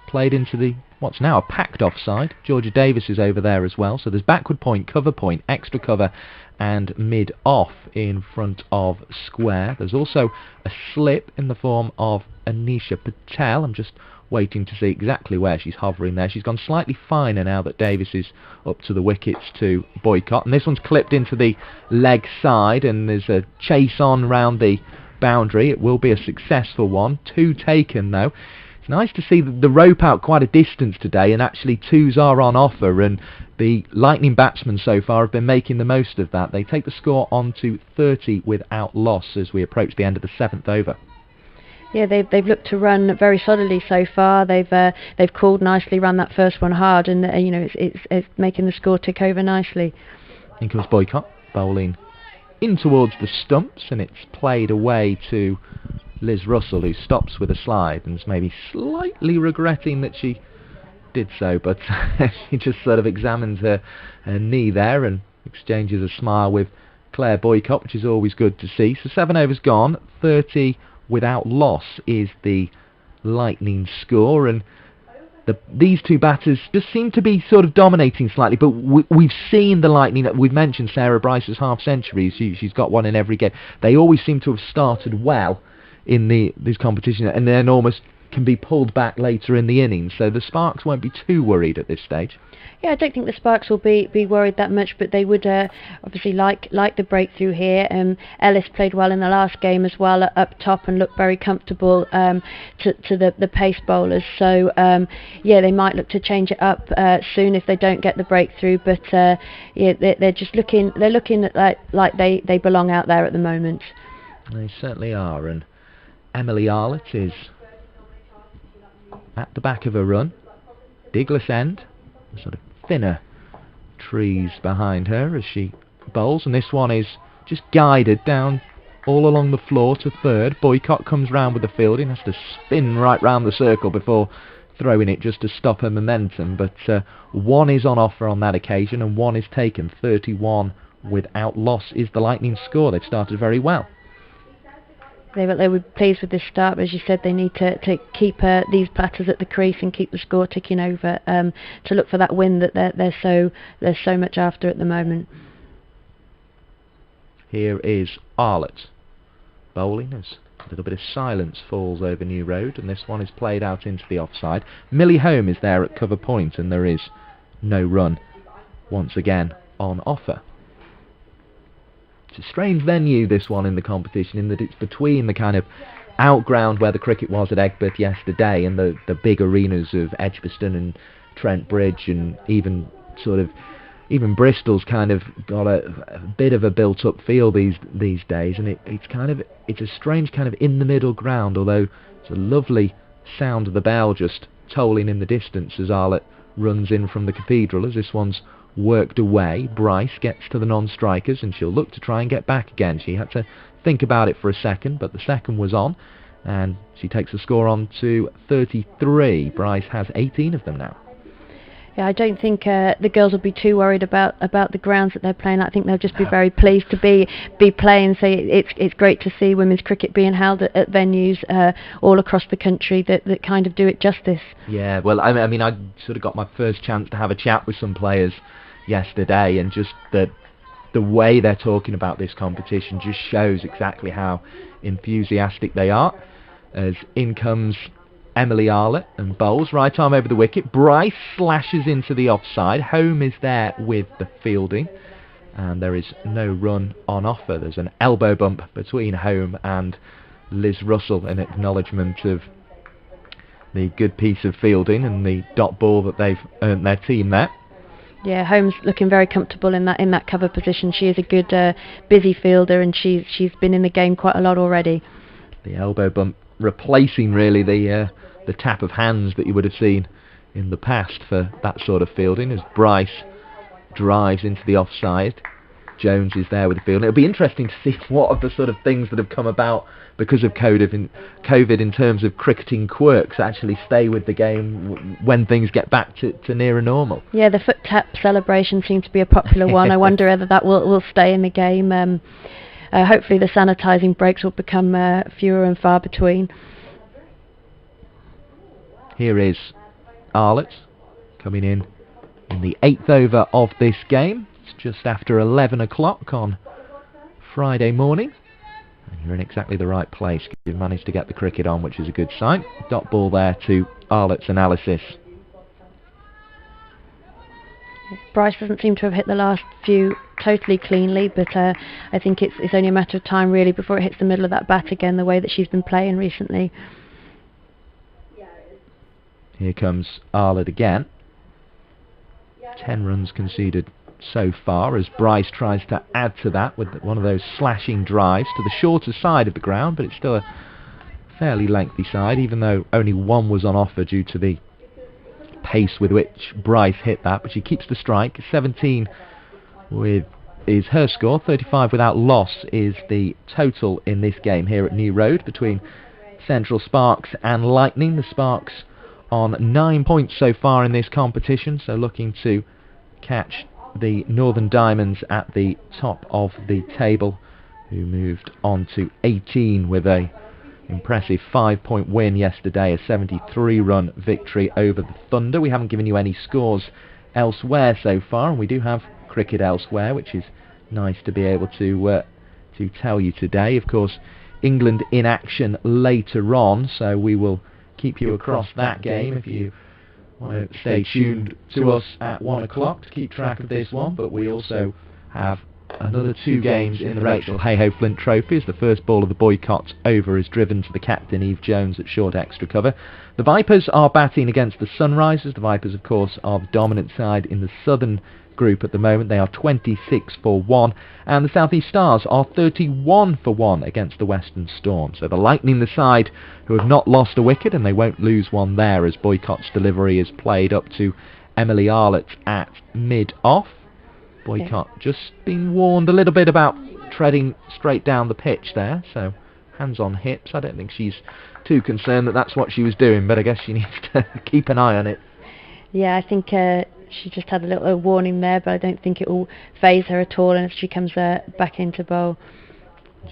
Played into the what's now a packed offside. Georgia Davis is over there as well. So there's backward point, cover point, extra cover, and mid-off in front of square. There's also a slip in the form of Anisha Patel. I'm just waiting to see exactly where she's hovering there. She's gone slightly finer now that Davis is up to the wickets to Boycott. And this one's clipped into the leg side, and there's a chase on round the boundary. It will be a successful one. 2 taken, though. It's nice to see the rope out quite a distance today, and actually 2s are on offer, and the Lightning batsmen so far have been making the most of that. They take the score on to 30 without loss as we approach the end of the 7th over. Yeah, they've looked to run very solidly so far. They've called nicely, run that first one hard, and it's making the score tick over nicely. In comes Boycott, bowling in towards the stumps, and it's played away to Liz Russell, who stops with a slide and is maybe slightly regretting that she did so, but she just sort of examines her knee there and exchanges a smile with Claire Boycott, which is always good to see. So 7 overs gone, 30 without loss is the Lightning score, and these 2 batters just seem to be sort of dominating slightly, but we've seen the Lightning. We've mentioned Sarah Bryce's half-centuries. She's got one in every game. They always seem to have started well in this competition, and then almost can be pulled back later in the innings, so the Sparks won't be too worried at this stage. Yeah, I don't think the Sparks will be worried that much, but they would obviously like the breakthrough here. Ellis played well in the last game as well up top and looked very comfortable to the pace bowlers. So yeah, they might look to change it up soon if they don't get the breakthrough. But yeah, they're just looking like they belong out there at the moment. They certainly are, and Emily Arlett is at the back of her run. Diglis End, sort of thinner trees behind her as she bowls, and this one is just guided down all along the floor to third. Boycott comes round with the fielding, has to spin right round the circle before throwing it just to stop her momentum, but 1 is on offer on that occasion and 1 is taken. 31 without loss is the Lightning score. They've started very well. They were pleased with this start, but as you said, they need to keep these batters at the crease and keep the score ticking over to look for that win that they're so much after at the moment. Here is Arlett bowling as a little bit of silence falls over New Road, and this one is played out into the offside. Millie Home is there at cover point, and there is no run once again on offer. It's a strange venue, this one, in the competition, in that it's between the kind of outground where the cricket was at Egbert yesterday and the big arenas of Edgbaston and Trent Bridge, and even Bristol's kind of got a bit of a built-up feel these days, and it's a strange kind of in the middle ground, although it's a lovely sound of the bell just tolling in the distance as Arlett runs in from the cathedral. As this one's worked away, Bryce gets to the non-strikers, and she'll look to try and get back again. She had to think about it for a second, but the second was on, and she takes the score on to 33. Bryce has 18 of them now. Yeah, I don't think the girls will be too worried about the grounds that they're playing. I think they'll just be very pleased to be playing. So it's great to see women's cricket being held at venues all across the country that kind of do it justice. Yeah, well, I mean, I sort of got my first chance to have a chat with some players yesterday, and just the way they're talking about this competition just shows exactly how enthusiastic they are. As in comes Emily Arlett and bowls, right arm over the wicket. Bryce slashes into the offside. Home is there with the fielding, and there is no run on offer. There's an elbow bump between Home and Liz Russell in acknowledgement of the good piece of fielding and the dot ball that they've earned their team there. Yeah, Holmes looking very comfortable in that cover position. She is a good busy fielder, and she's been in the game quite a lot already. The elbow bump replacing really the tap of hands that you would have seen in the past for that sort of fielding, as Bryce drives into the offside. Jones is there with the field. It'll be interesting to see what of the sort of things that have come about because of COVID in terms of cricketing quirks actually stay with the game when things get back to nearer normal. Yeah, the foot tap celebration seems to be a popular one. I wonder whether that will stay in the game. Hopefully the sanitising breaks will become fewer and far between. Here is Arlott coming in the 8th over of this game. It's just after 11 o'clock on Friday morning. And you're in exactly the right place. You've managed to get the cricket on, which is a good sign. Dot ball there to Arlott's analysis. Bryce doesn't seem to have hit the last few totally cleanly, but I think it's only a matter of time really before it hits the middle of that bat again, the way that she's been playing recently. Here comes Arlott again. 10 runs conceded so far, as Bryce tries to add to that with one of those slashing drives to the shorter side of the ground, but it's still a fairly lengthy side, even though only one was on offer due to the pace with which Bryce hit that. But she keeps the strike. 17 is her score. 35 without loss is the total in this game here at New Road between Central Sparks and Lightning. The Sparks on 9 points so far in this competition, so looking to catch the Northern Diamonds at the top of the table, who moved on to 18 with a impressive 5-point win yesterday, a 73-run victory over the Thunder. We haven't given you any scores elsewhere so far, and we do have cricket elsewhere, which is nice to be able to tell you today. Of course, England in action later on, so we will keep you across that game if you want to stay tuned to us at 1 o'clock to keep track of this one. But we also have another 2 games in the Rachael Heyhoe Flint Trophy, as the first ball of the boycott over is driven to the captain Eve Jones at short extra cover. The Vipers are batting against the Sunrisers. The Vipers, of course, are the dominant side in the southern group at the moment. They are 26 for 1, and the South East Stars are 31 for 1 against the Western Storm. So the Lightning, the side who have not lost a wicket, and they won't lose one there, as Boycott's delivery is played up to Emily Arlott at mid-off. Boycott just been warned a little bit about treading straight down the pitch there, so hands on hips. I don't think she's too concerned that that's what she was doing, but I guess she needs to keep an eye on it. Yeah, I think she just had a little warning there, but I don't think it will faze her at all, and if she comes back into bowl.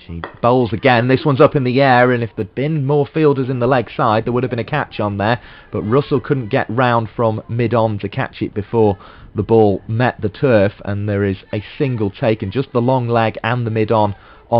She bowls again. This one's up in the air, and if there'd been more fielders in the leg side, there would have been a catch on there, but Russell couldn't get round from mid-on to catch it before the ball met the turf, and there is a single taken, just the long leg and the mid-on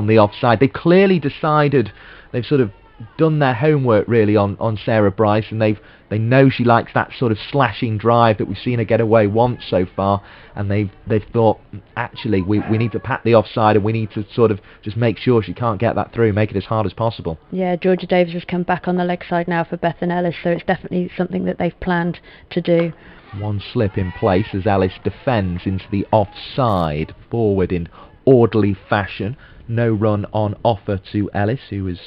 the offside. They clearly decided, they've sort of done their homework really on Sarah Bryce, and they know she likes that sort of slashing drive that we've seen her get away once so far, and they've thought, actually we need to pat the offside, and we need to sort of just make sure she can't get that through, make it as hard as possible. Yeah, Georgia Davis has come back on the leg side now for Bethan Ellis, so it's definitely something that they've planned to do. One slip in place as Ellis defends into the offside, forward in orderly fashion. No run on offer to Ellis, who has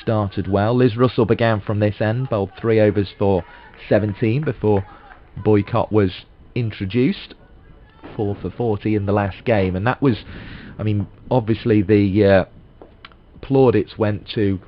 started well. Liz Russell began from this end, bowled 3 overs for 17 before Boycott was introduced. 4 for 40 in the last game, and that was, I mean, obviously the plaudits went to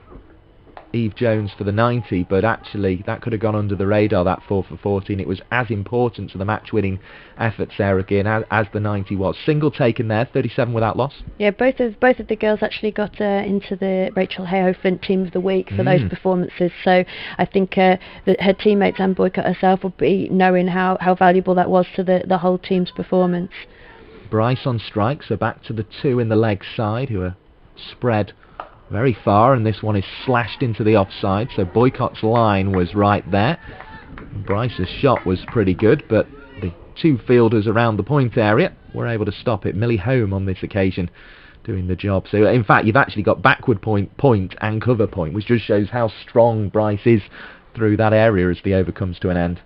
Eve Jones for the 90, but actually that could have gone under the radar, that 4 for 40, and it was as important to the match-winning effort, Sarah Gean, as the 90 was. Single taken there, 37 without loss. Yeah, both of the girls actually got into the Rachael Heyhoe Flint Team of the Week for those performances, so I think that her teammates and Boycott herself will be knowing how valuable that was to the whole team's performance. Bryce on strike, so back to the 2 in the leg side, who are spread very far, and this one is slashed into the offside, so Boycott's line was right there. Bryce's shot was pretty good, but the 2 fielders around the point area were able to stop it. Millie Home on this occasion doing the job. So in fact you've actually got backward point and cover point, which just shows how strong Bryce is through that area as the over comes to an end.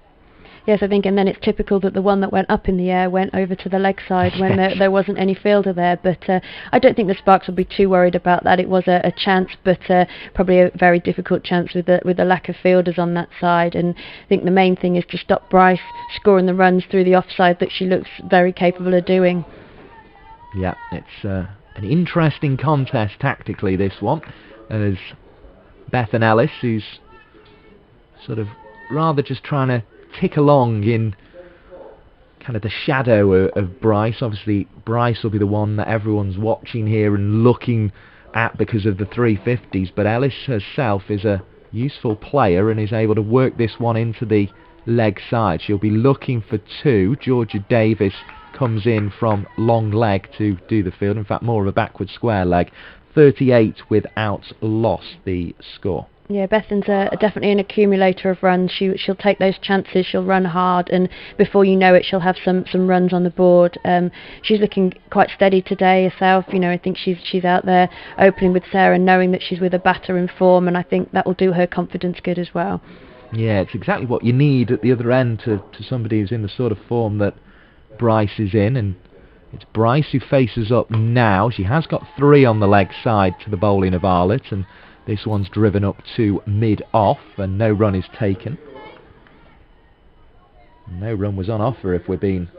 Yes, I think, and then it's typical that the one that went up in the air went over to the leg side when there wasn't any fielder there. But I don't think the Sparks will be too worried about that. It was a chance, but probably a very difficult chance with the lack of fielders on that side. And I think the main thing is to stop Bryce scoring the runs through the offside that she looks very capable of doing. Yeah, it's an interesting contest tactically, this one, as Beth and Ellis, who's sort of rather just trying to tick along in kind of the shadow of Bryce. Obviously, Bryce will be the one that everyone's watching here and looking at because of the 350s, but Ellis herself is a useful player and is able to work this one into the leg side. She'll be looking for two. Georgia Davis comes in from long leg to do the field, in fact more of a backward square leg. 38 without loss, the score. Yeah, Bethan's definitely an accumulator of runs. She'll take those chances, she'll run hard, and before you know it, she'll have some runs on the board. She's looking quite steady today herself. You know, I think she's out there opening with Sarah, knowing that she's with a batter in form, and I think that will do her confidence good as well. Yeah, it's exactly what you need at the other end to somebody who's in the sort of form that Bryce is in, and it's Bryce who faces up now. She has got 3 on the leg side to the bowling of Arlott, and this one's driven up to mid-off, and no run is taken. No run was on offer, if we're being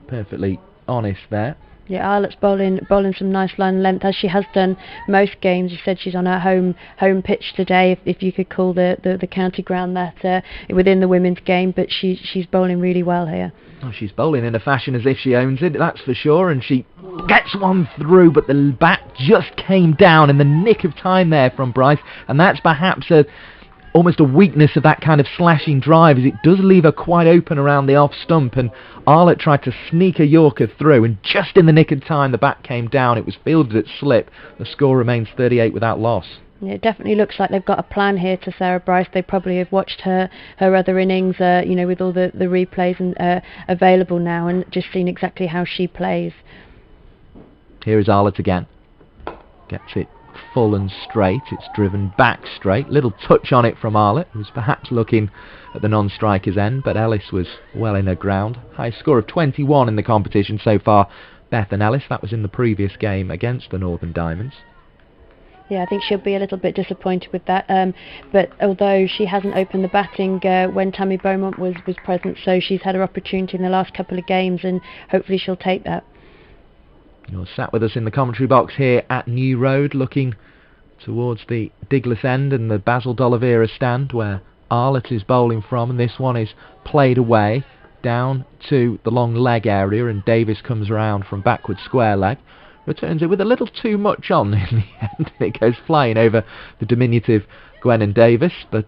perfectly honest there. Yeah, Arlott's bowling some nice line length, as she has done most games. You said she's on her home pitch today, if you could call the county ground that within the women's game, but she's bowling really well here. Oh, she's bowling in a fashion as if she owns it, that's for sure, and she gets one through, but the bat just came down in the nick of time there from Bryce, and that's perhaps almost a weakness of that kind of slashing drive, as it does leave her quite open around the off stump, and Arlott tried to sneak a Yorker through, and just in the nick of time the bat came down. It was fielded at slip. The score remains 38 without loss. Yeah, it definitely looks like they've got a plan here to Sarah Bryce. They probably have watched her other innings, you know, with all the replays and available now, and just seen exactly how she plays. Here is Arlott again. Gets it full and straight. It's driven back straight. Little touch on it from Arlott, who's perhaps looking at the non-striker's end, but Ellis was well in her ground. High score of 21 in the competition so far. Beth and Ellis, that was in the previous game against the Northern Diamonds. Yeah, I think she'll be a little bit disappointed with that. But although she hasn't opened the batting when Tammy Beaumont was present, so she's had her opportunity in the last couple of games, and hopefully she'll take that. You're sat with us in the commentary box here at New Road, looking towards the Diglas end and the Basil D'Oliveira stand where Arlott is bowling from, and this one is played away down to the long leg area, and Davis comes around from backward square leg, returns it with a little too much on in the end, and it goes flying over the diminutive Gwennon Davis, but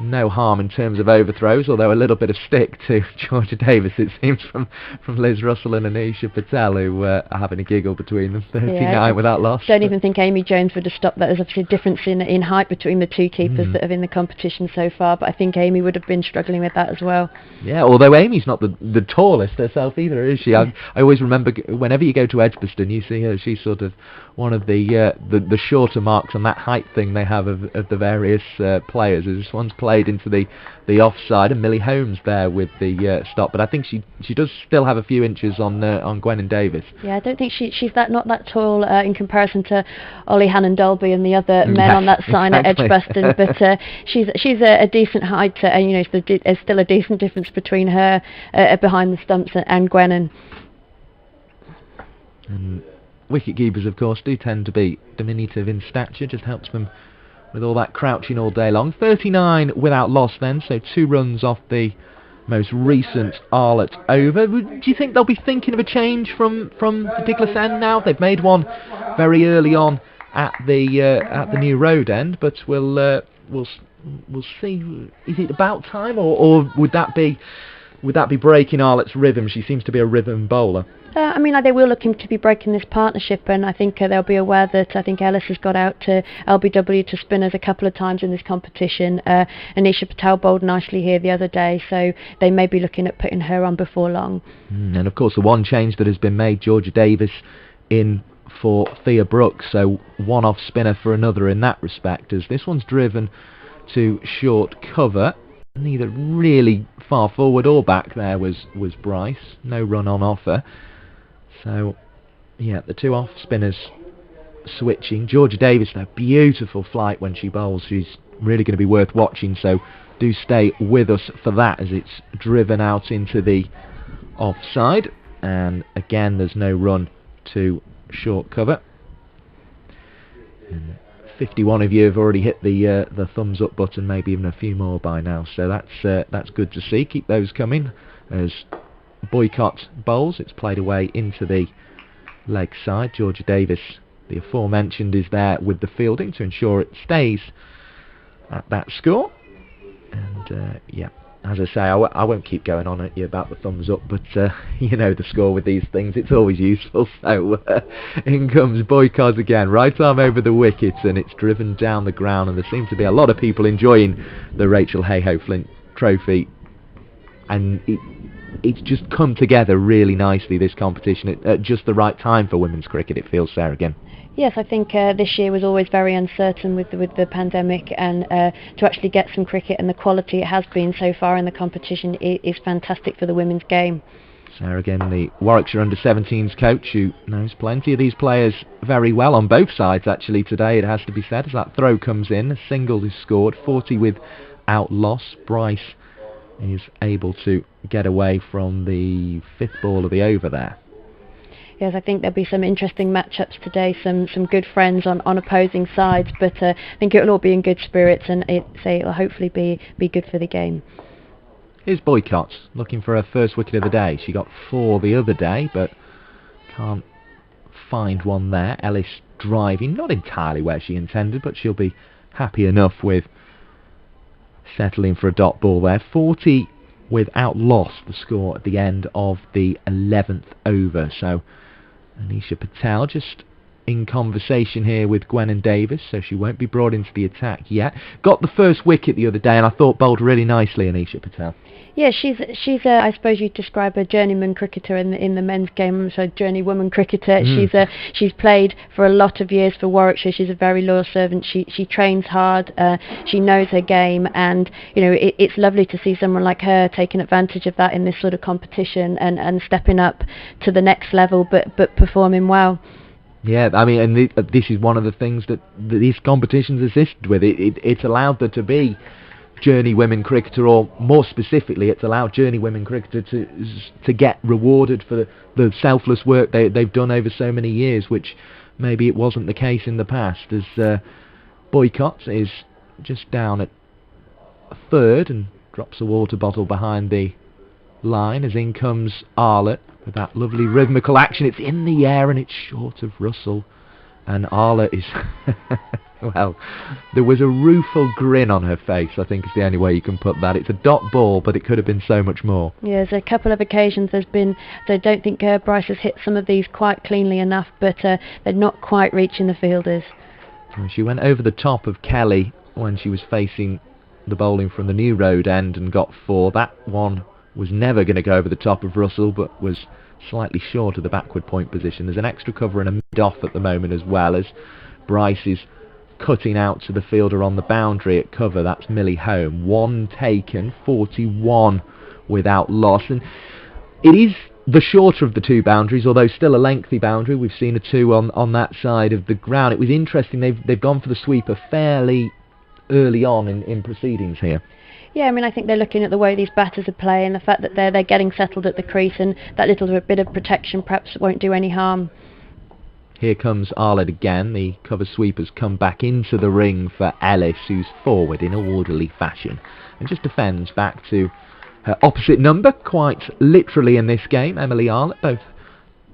no harm in terms of overthrows, although a little bit of stick to Georgia Davis, it seems, from Liz Russell and Anisha Patel, who are having a giggle between them. 39 without loss. Don't even think Amy Jones would have stopped that. There's obviously a difference in height between the two keepers that have in the competition so far, but I think Amy would have been struggling with that as well. Yeah, although Amy's not the tallest herself either, is she? I always remember whenever you go to Edgbaston, you see her, she's sort of one of the shorter marks on that height thing they have of the various players. This one's played into the offside, and Millie Holmes there with the stop, but I think she does still have a few inches on Gwennon Davis. Yeah, I don't think she's not that tall in comparison to Ollie Hannon-Dolby and the other men on that sign at Edgbaston, but she's a decent height, and you know, there's still a decent difference between her behind the stumps and Gwennon. And wicket keepers, of course, do tend to be diminutive in stature, just helps them with all that crouching all day long. 39 without loss then, so 2 runs off the most recent Arlott over. Do you think they'll be thinking of a change from the Diglas end now? They've made one very early on at the New Road end, but we'll see. Is it about time, or would that be breaking Arlott's rhythm? She seems to be a rhythm bowler. I mean, they will look to be breaking this partnership, and I think they'll be aware that I think Ellis has got out to LBW to spinners a couple of times in this competition. Anisha Patel bowled nicely here the other day, so they may be looking at putting her on before long. And of course the one change that has been made, Georgia Davis in for Thea Brooks, so one off spinner for another in that respect, as this one's driven to short cover. neither really far forward or back there was Bryce. No run on offer. So, yeah, the two off spinners switching. Georgia Davis, though, beautiful flight when she bowls. She's really going to be worth watching, so do stay with us for that as it's driven out into the offside. And again, there's no run to short cover. And 51 of you have already hit the thumbs up button, maybe even a few more by now, so that's good to see. Keep those coming as Boycott bowls. It's played away into the leg side. Georgia Davis, the aforementioned, is there with the fielding to ensure it stays at that score. And yeah, as I say, I won't keep going on at you about the thumbs up, but you know the score with these things, it's always useful. So in comes Boycott again, right arm over the wickets, and it's driven down the ground, and there seem to be a lot of people enjoying the Rachael Heyhoe Flint trophy, and it's just come together really nicely, this competition, at just the right time for women's cricket, it feels, Sarah, again. Yes, I think this year was always very uncertain with the pandemic, and to actually get some cricket and the quality it has been so far in the competition is fantastic for the women's game. Sarah, again, the Warwickshire under-17s coach, who knows plenty of these players very well on both sides actually today, it has to be said, as that throw comes in, a single is scored, 40 without loss. Bryce is able to get away from the fifth ball of the over there. Yes, I think there'll be some interesting matchups today, some good friends on opposing sides, but I think it will all be in good spirits, and it'll hopefully be good for the game. Here's Boycott looking for her first wicket of the day. She got 4 the other day, but can't find one there. Ellis driving, not entirely where she intended, but she'll be happy enough with settling for a dot ball there. 40 without loss, the score at the end of the 11th over. So Anisha Patel just in conversation here with Gwen Davis, so she won't be brought into the attack yet. Got the first wicket the other day, and I thought bowled really nicely, Anisha Patel. Yeah, she's I suppose you'd describe a journeyman cricketer in the men's game, so journeywoman cricketer. She's played for a lot of years for Warwickshire. She's a very loyal servant. She trains hard. She knows her game, and you know it's lovely to see someone like her taking advantage of that in this sort of competition and stepping up to the next level, but performing well. Yeah, I mean, and this is one of the things that these competitions assisted with. It's allowed there to be journey women cricketer, or more specifically, it's allowed journey women cricketer to get rewarded for the selfless work they've done over so many years, which maybe it wasn't the case in the past. As Boycott is just down at third and drops a water bottle behind the line, as in comes Arlott with that lovely rhythmical action. It's in the air and it's short of Russell, and Arlott is well, there was a rueful grin on her face, I think is the only way you can put that. It's a dot ball, but it could have been so much more. Yeah, there's a couple of occasions I don't think Bryce has hit some of these quite cleanly enough, but they're not quite reaching the fielders. She went over the top of Kelly when she was facing the bowling from the New Road end and got 4. That one was never going to go over the top of Russell, but was slightly short of the backward point position. There's an extra cover and a mid-off at the moment, as well as Bryce is cutting out to the fielder on the boundary at cover. That's Millie Home. 1 taken, 41 without loss, and it is the shorter of the 2 boundaries, although still a lengthy boundary. We've seen a 2 on that side of the ground. It was interesting, they've gone for the sweeper fairly early on in proceedings here. Yeah, I mean, I think they're looking at the way these batters are playing, the fact that they're getting settled at the crease, and that little bit of protection perhaps won't do any harm. Here comes Arlott again. The cover sweepers come back into the ring for Ellis, who's forward in a orderly fashion and just defends back to her opposite number, quite literally in this game, Emily Arlott. Both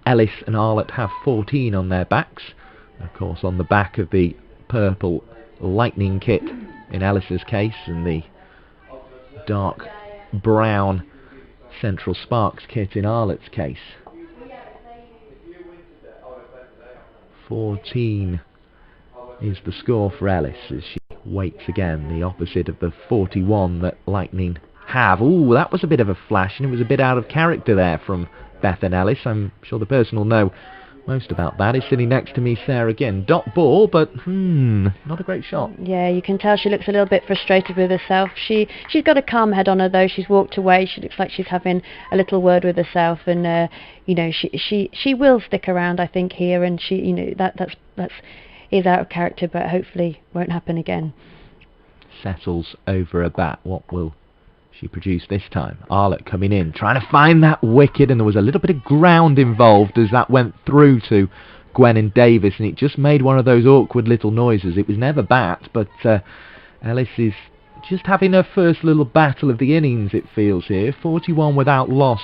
Ellis and Arlott have 14 on their backs. Of course, on the back of the purple lightning kit in Ellis's case, and the dark brown Central Sparks kit in Arlott's case. 14 is the score for Ellis as she waits again, the opposite of the 41 that Lightning have. Ooh, that was a bit of a flash, and it was a bit out of character there from Bethan Ellis. I'm sure the person will know most about that is sitting next to me, Sarah again. Dot ball, but not a great shot. Yeah, you can tell she looks a little bit frustrated with herself. She's got a calm head on her though. She's walked away. She looks like she's having a little word with herself, and she will stick around, I think, here, and that's is out of character, but hopefully won't happen again. Settles over a bat. What will she produce this time? Arlott coming in, trying to find that wicket, and there was a little bit of ground involved as that went through to Gwen and Davis, and it just made one of those awkward little noises. It was never bat, but Ellis is just having her first little battle of the innings, it feels here. 41 without loss,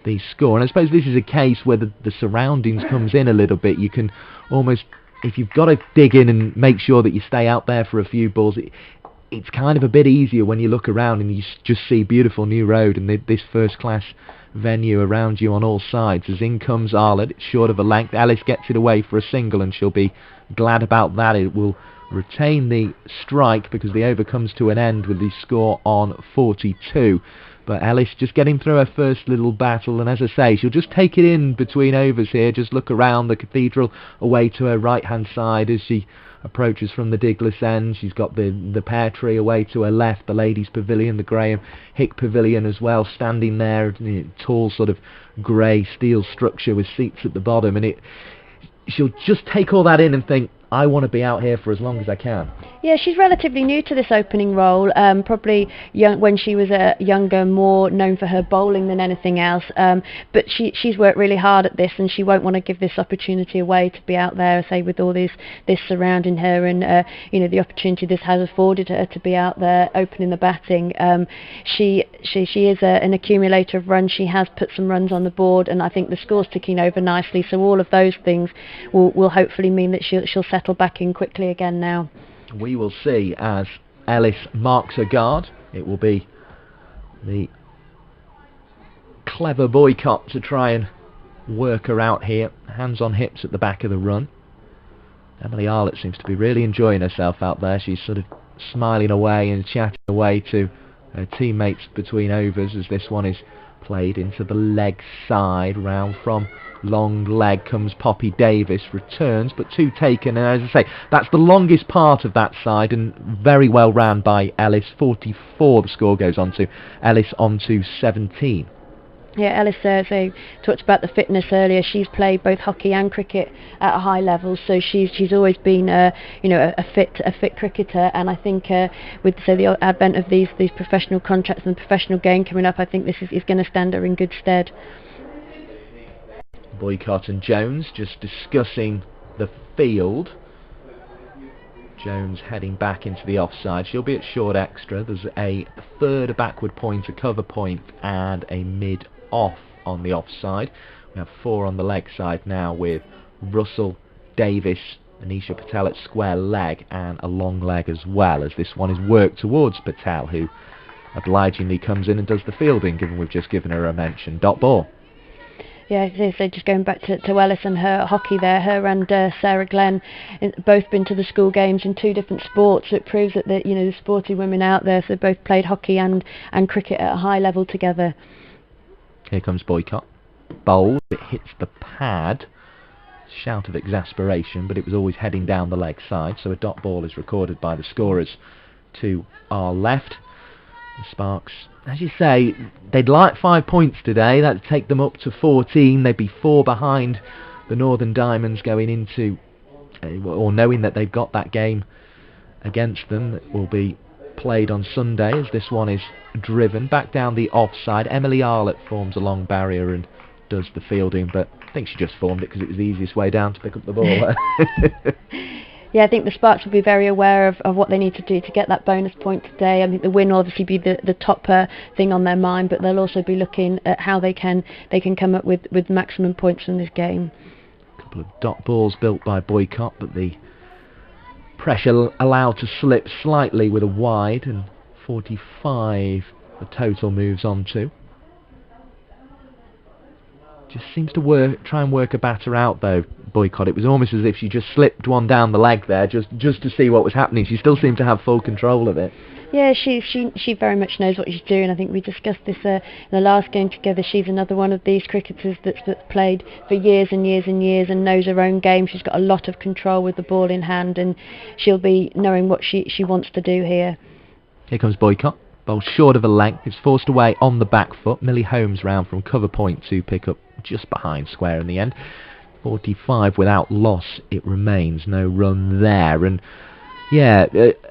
the score. And I suppose this is a case where the surroundings comes in a little bit. You can almost, if you've got to dig in and make sure that you stay out there for a few balls, it's kind of a bit easier when you look around and you just see beautiful New Road and this first-class venue around you on all sides. As in comes Arlott, it's short of a length. Ellis gets it away for a single, and she'll be glad about that. It will retain the strike because the over comes to an end with the score on 42. But Ellis just getting through her first little battle, and as I say, she'll just take it in between overs here, just look around the cathedral away to her right-hand side as she approaches from the Diglis end. She's got the pear tree away to her left, the ladies' pavilion, the Graham Hick pavilion as well, standing there, tall sort of grey steel structure with seats at the bottom, and she'll just take all that in and think, I want to be out here for as long as I can. Yeah, she's relatively new to this opening role, probably when she was younger, more known for her bowling than anything else, but she's worked really hard at this, and she won't want to give this opportunity away to be out there, say, with all this surrounding her, and the opportunity this has afforded her to be out there opening the batting. She is an accumulator of runs. She has put some runs on the board, and I think the score's ticking over nicely, so all of those things will hopefully mean that she'll settle back in quickly again now. We will see as Ellis marks her guard. It will be the clever boycott to try and work her out here. Hands on hips at the back of the run. Emily Arlott seems to be really enjoying herself out there. She's sort of smiling away and chatting away to her teammates between overs as this one is played into the leg side. Round from long leg comes Poppy Davis, returns, but two taken, and as I say, that's the longest part of that side, and very well ran by Ellis. 44 the score goes on to Ellis on to 17. Yeah, Ellis, they talked about the fitness earlier. She's played both hockey and cricket at a high level, so she's always been a fit cricketer. And I think with the advent of these professional contracts and the professional game coming up, I think this is going to stand her in good stead. Boycott and Jones just discussing the field. Jones heading back into the offside. She'll be at short extra. There's a third, a backward point, a cover point, and a mid-off on the offside. We have 4 on the leg side now with Russell, Davis, Anisha Patel at square leg, and a long leg as well, as this one is worked towards Patel, who obligingly comes in and does the fielding, given we've just given her a mention. Dot ball. Yeah, so just going back to Ellis and her hockey there, her and Sarah Glenn both been to the school games in 2 different sports. So it proves that the sporty women out there, so both played hockey and cricket at a high level together. Here comes Boycott. Bowls, it hits the pad. Shout of exasperation, but it was always heading down the leg side, so a dot ball is recorded by the scorers to our left. The Sparks, as you say, they'd like 5 points today. That'd take them up to 14. They'd be 4 behind the Northern Diamonds going into, or knowing that they've got that game against them that will be played on Sunday, as this one is driven back down the offside. Emily Arlott forms a long barrier and does the fielding, but I think she just formed it because it was the easiest way down to pick up the ball. Yeah, I think the Sparks will be very aware of what they need to do to get that bonus point today. I think the win will obviously be the top thing on their mind, but they'll also be looking at how they can come up with maximum points from this game. A couple of dot balls built by Boycott, but the pressure allowed to slip slightly with a wide, and 45 the total moves on to. Just seems to try and work a batter out though, Boycott. It was almost as if she just slipped one down the leg there just to see what was happening. She still seemed to have full control of it. Yeah, she very much knows what she's doing. I think we discussed this in the last game together. She's another one of these cricketers that's played for years and years and years and knows her own game. She's got a lot of control with the ball in hand, and she'll be knowing what she wants to do here. Here comes Boycott. Bowled short of a length. It's forced away on the back foot. Millie Holmes round from cover point to pick up just behind square in the end. 45 without loss it remains. No run there. And yeah,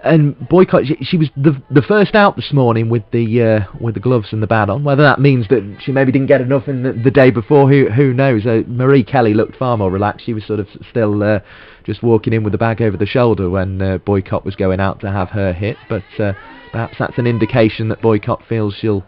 and Boycott, she was the first out this morning with the gloves and the bat on. Whether that means that she maybe didn't get enough in the day before, who knows? Marie Kelly looked far more relaxed. She was sort of still just walking in with the bag over the shoulder when Boycott was going out to have her hit. But perhaps that's an indication that Boycott feels she'll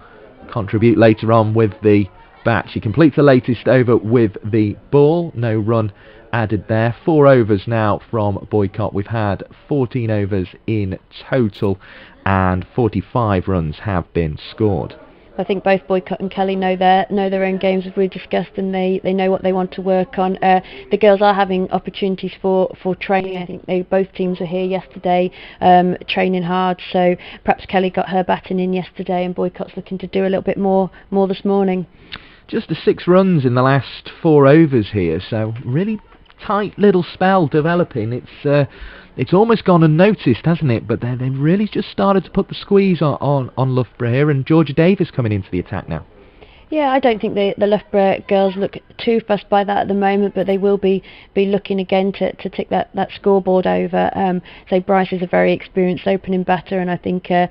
contribute later on with the bat. She completes the latest over with the ball. No run added there. 4 overs now from Boycott. We've had 14 overs in total and 45 runs have been scored. I think both Boycott and Kelly know their own games, as we've discussed, and they know what they want to work on. The girls are having opportunities for training. I think both teams were here yesterday training hard, so perhaps Kelly got her batting in yesterday and Boycott's looking to do a little bit more this morning. Just 6 runs in the last 4 overs here, so really tight little spell developing. It's almost gone unnoticed, hasn't it? But they've really just started to put the squeeze on Loughborough here, and Georgia Davis coming into the attack now. Yeah, I don't think the Loughborough girls look too fussed by that at the moment, but they will be looking again to tick that scoreboard over. So Bryce is a very experienced opening batter, and I think a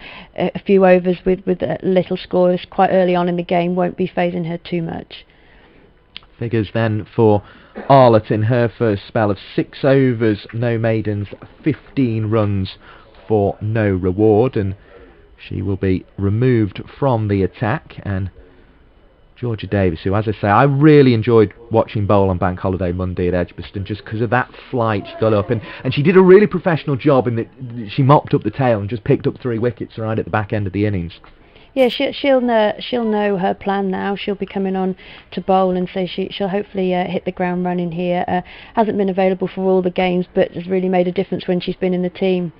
few overs with a little score quite early on in the game won't be phasing her too much. Figures then for Arlott in her first spell of 6 overs, no maidens, 15 runs for no reward, and she will be removed from the attack. And Georgia Davis, who, as I say, I really enjoyed watching bowl on Bank Holiday Monday at Edgbaston just because of that flight. She got up and she did a really professional job in that she mopped up the tail and just picked up 3 wickets right at the back end of the innings. Yeah, she'll know her plan now. She'll be coming on to bowl, and so she'll hopefully hit the ground running here. Hasn't been available for all the games, but has really made a difference when she's been in the team.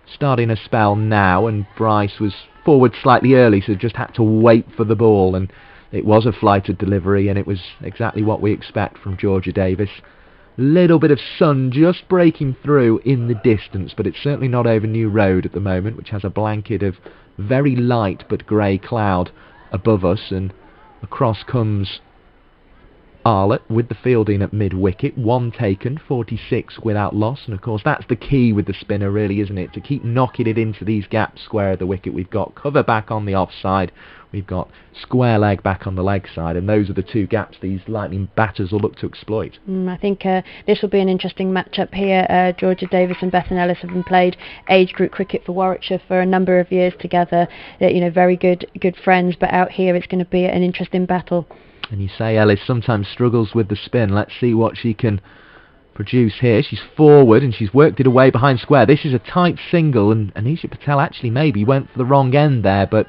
Starting a spell now, and Bryce was forward slightly early, so just had to wait for the ball, and it was a flighted delivery, and it was exactly what we expect from Georgia Davis. Little bit of sun just breaking through in the distance, but it's certainly not over New Road at the moment, which has a blanket of very light but grey cloud above us, and across comes Arlott with the fielding at mid-wicket. 1 taken, 46 without loss, and of course that's the key with the spinner really, isn't it? To keep knocking it into these gaps square of the wicket. We've got cover back on the offside, we've got square leg back on the leg side, and those are the 2 gaps these Lightning batters will look to exploit. I think this will be an interesting matchup here. Georgia Davis and Bethan Ellis have been played age group cricket for Warwickshire for a number of years together. Very good friends, but out here it's going to be an interesting battle. And you say Ellis sometimes struggles with the spin. Let's see what she can produce here. She's forward and she's worked it away behind square. This is a tight single, and Anisha Patel actually maybe went for the wrong end there, but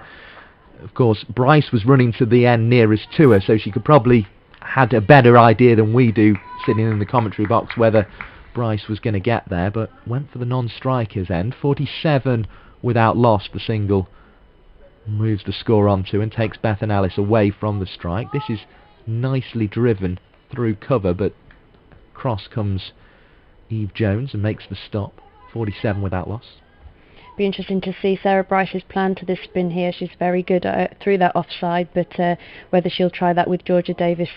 of course Bryce was running to the end nearest to her, so she could probably had a better idea than we do sitting in the commentary box whether Bryce was going to get there, but went for the non-striker's end. 47 without loss, the single moves the score onto and takes Bethan Ellis away from the strike. This is nicely driven through cover, but cross comes Eve Jones and makes the stop. 47 without loss. Be interesting to see Sarah Bryce's plan to this spin here. She's very good through that offside, but whether she'll try that with Georgia Davis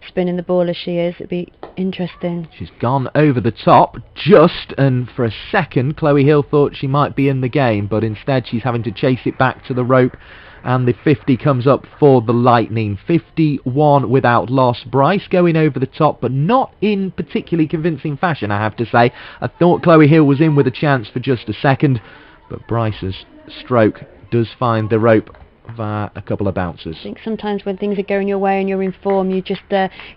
spinning the ball as she is, it'd be interesting. She's gone over the top just, and for a second Chloe Hill thought she might be in the game, but instead she's having to chase it back to the rope, and the 50 comes up for the Lightning. 51 without loss. Bryce going over the top, but not in particularly convincing fashion, I have to say. I thought Chloe Hill was in with a chance for just a second, but Bryce's stroke does find the rope via a couple of bounces. I think sometimes when things are going your way and you're in form, you just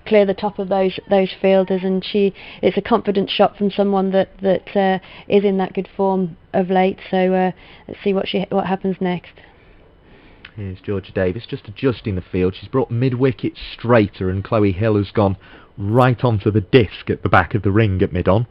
clear the top of those fielders, and it's a confident shot from someone that is in that good form of late. So let's see what happens next. Here's Georgia Davis just adjusting the field. She's brought mid-wicket straighter, and Chloe Hill has gone right onto the disc at the back of the ring at mid-on.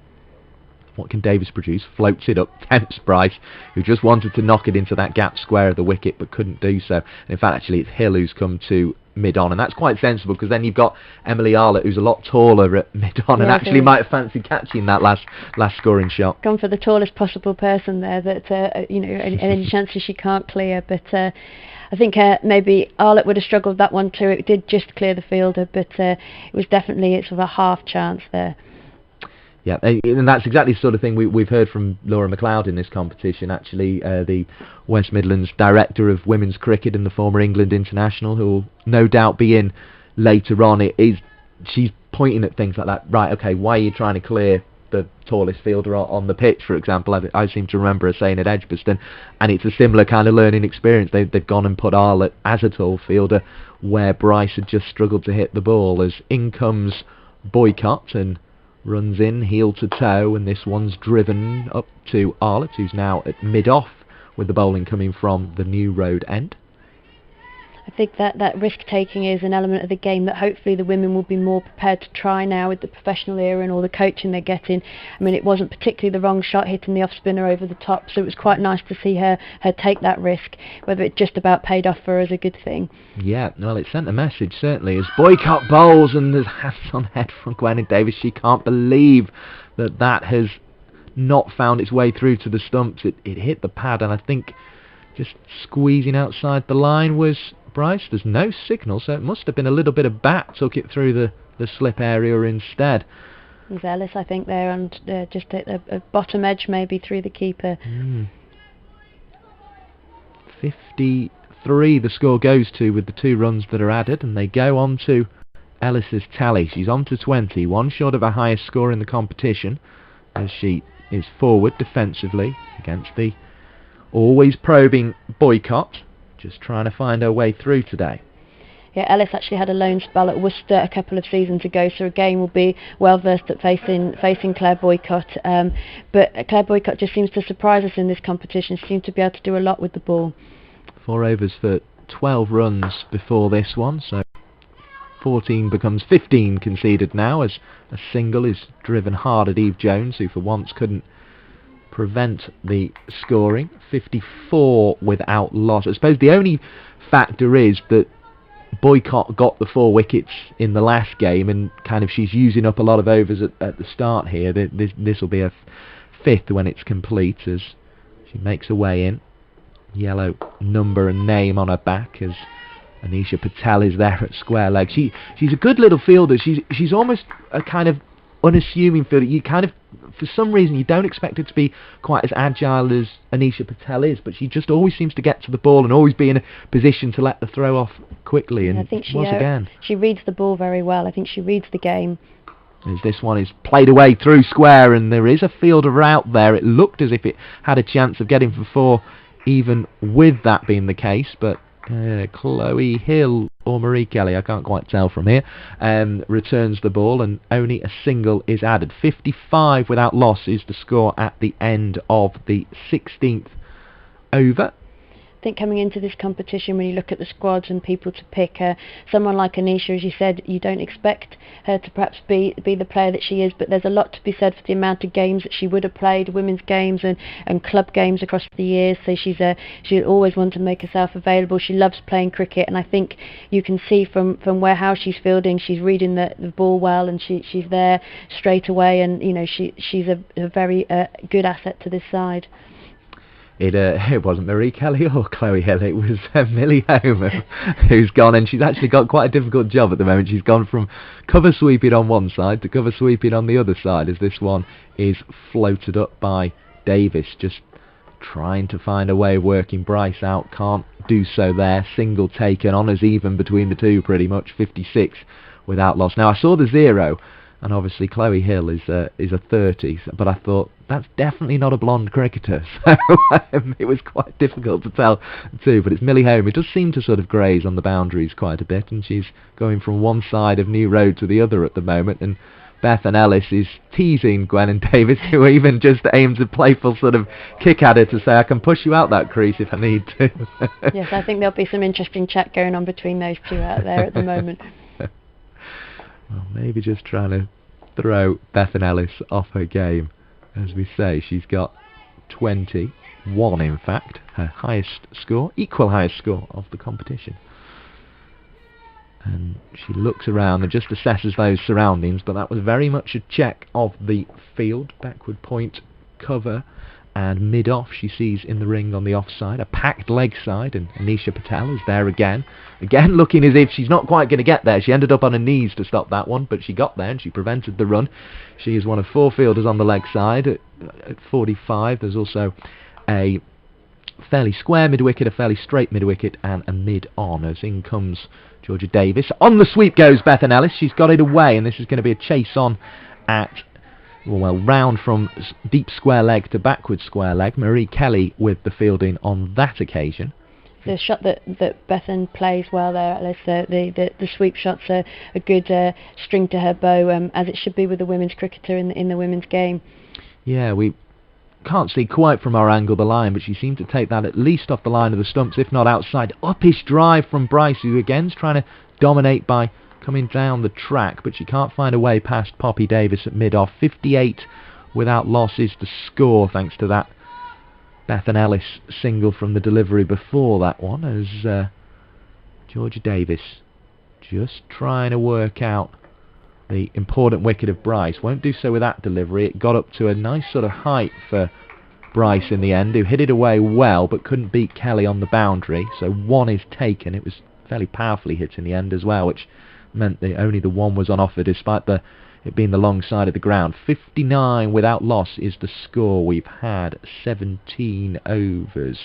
what can Davis produce? Floats it up, tempts Bryce, who just wanted to knock it into that gap square of the wicket but couldn't do so. And in fact, actually, it's Hill who's come to mid-on, and that's quite sensible, because then you've got Emily Arlett, who's a lot taller at mid-on, and actually might have fancied catching that last scoring shot. Gone for the tallest possible person there, that any chances she can't clear, but I think maybe Arlett would have struggled that one too. It did just clear the fielder, but it was definitely sort of a half chance there. Yeah, and that's exactly the sort of thing we've heard from Laura McLeod in this competition, actually, the West Midlands Director of Women's Cricket and the former England international, who will no doubt be in later on. She's pointing at things like that. Right, okay, why are you trying to clear the tallest fielder on the pitch, for example? I seem to remember her saying at Edgbaston, and it's a similar kind of learning experience. They've gone and put Arlett as a tall fielder where Bryce had just struggled to hit the ball, as in comes Boycott and runs in heel to toe, and this one's driven up to Arlett, who's now at mid-off with the bowling coming from the New Road end. I think that risk-taking is an element of the game that hopefully the women will be more prepared to try now with the professional era and all the coaching they're getting. I mean, it wasn't particularly the wrong shot hitting the off-spinner over the top, so it was quite nice to see her take that risk. Whether it just about paid off for her is a good thing. Yeah, well, it sent a message, certainly, as Boycott bowls and there's hands on head from Gwen Davis. She can't believe that has not found its way through to the stumps. It hit the pad, and I think just squeezing outside the line was Bryce. There's no signal, so it must have been a little bit of bat took it through the slip area instead. It was Ellis, I think, there, and just at a bottom edge maybe through the keeper. 53 the score goes to with the 2 runs that are added, and they go on to Ellis's tally. She's on to 20, one short of her highest score in the competition, as she is forward defensively against the always probing Boycott, just trying to find her way through today. Yeah, Ellis actually had a loan spell at Worcester a couple of seasons ago, so again will be well versed at facing Claire Boycott. But Claire Boycott just seems to surprise us in this competition. She seems to be able to do a lot with the ball. 4 overs for 12 runs before this one, so 14 becomes 15 conceded now, as a single is driven hard at Eve Jones, who for once couldn't prevent the scoring. 54 without loss. I suppose the only factor is that Boycott got the 4 wickets in the last game, and kind of she's using up a lot of overs at the start here. This will be a 5th when it's complete, as she makes her way in. Yellow number and name on her back, as Anisha Patel is there at square leg. She's a good little fielder. She's almost a kind of unassuming fielder. You kind of, for some reason, you don't expect her to be quite as agile as Anisha Patel is, but she just always seems to get to the ball and always be in a position to let the throw off quickly, and I think again. She reads the ball very well. I think she reads the game. As this one is played away through square, and there is a fielder out there. It looked as if it had a chance of getting for 4, even with that being the case, but Chloe Hill or Marie Kelly, I can't quite tell from here, returns the ball, and only a single is added. 55 without loss is the score at the end of the 16th over. I think coming into this competition, when you look at the squads and people to pick, someone like Anisha, as you said, you don't expect her to perhaps be the player that she is, but there's a lot to be said for the amount of games that she would have played, women's games and club games across the years, so she'll always want to make herself available. She loves playing cricket, and I think you can see from how she's fielding, she's reading the ball well, and she's there straight away, and she's a very good asset to this side. It wasn't Marie Kelly or Chloe Hill, it was Millie Heyhoe who's gone, and she's actually got quite a difficult job at the moment. She's gone from cover sweeping on one side to cover sweeping on the other side, as this one is floated up by Davis, just trying to find a way of working Bryce out. Can't do so there. Single taken, honours even between the two pretty much. 56 without loss. Now I saw the 0, and obviously Chloe Hill is a 30, but I thought that's definitely not a blonde cricketer, so it was quite difficult to tell the two. But it's Millie Heyhoe, who does seem to sort of graze on the boundaries quite a bit, and she's going from one side of New Road to the other at the moment, and Bethan Ellis is teasing Gwen Davis, who even just aims a playful sort of kick at her to say, I can push you out that crease if I need to. Yes, I think there'll be some interesting chat going on between those two out there at the moment. Well, maybe just trying to throw Bethan Ellis off her game As we say, she's got 21 in fact, her highest score, equal highest score of the competition. And she looks around and just assesses those surroundings, but that was very much a check of the field. Backward point, cover, and mid-off she sees in the ring on the offside, a packed leg side, and Anisha Patel is there again looking as if she's not quite going to get there. She ended up on her knees to stop that one, but she got there and she prevented the run. She is one of 4 fielders on the leg side at 45. There's also a fairly square mid-wicket, a fairly straight mid-wicket, and a mid-on, as in comes Georgia Davis. On the sweep goes Bethan Ellis. She's got it away, and this is going to be a chase on at, well, round from deep square leg to backward square leg. Marie Kelly with the fielding on that occasion. The shot that Bethan plays well there, Alice. The sweep shot's a good string to her bow, as it should be with a women's cricketer in the women's game. Yeah, we can't see quite from our angle the line, but she seemed to take that at least off the line of the stumps, if not outside. Uppish drive from Bryce, who again's trying to dominate by coming down the track, but she can't find a way past Poppy Davis at mid-off. 58 without loss is the score, thanks to that Bethan Ellis single from the delivery before that one, as Georgia Davis just trying to work out the important wicket of Bryce. Won't do so with that delivery. It got up to a nice sort of height for Bryce in the end, who hit it away well but couldn't beat Kelly on the boundary, so 1 is taken. It was fairly powerfully hit in the end as well, which meant that only the 1 was on offer despite it being the long side of the ground. 59 without loss is the score. We've had 16 overs.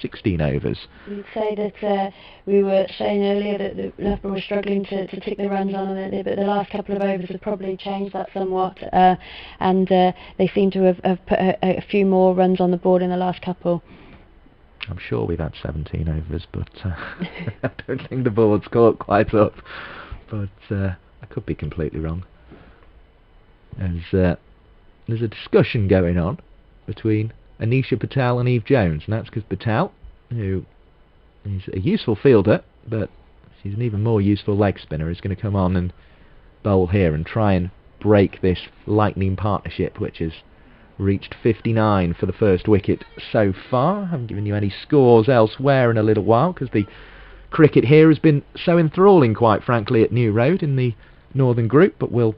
You'd say that we were saying earlier that Loughborough were struggling to tick the runs on, but the last couple of overs have probably changed that somewhat, and they seem to have put a few more runs on the board in the last couple. I'm sure we've had 17 overs, but I don't think the board's caught quite up. But I could be completely wrong. There's a discussion going on between Anisha Patel and Eve Jones, and that's because Patel, who is a useful fielder, but she's an even more useful leg spinner, is going to come on and bowl here and try and break this lightning partnership, which has reached 59 for the first wicket so far. I haven't given you any scores elsewhere in a little while, because the cricket here has been so enthralling, quite frankly, at New Road in the Northern Group, but we'll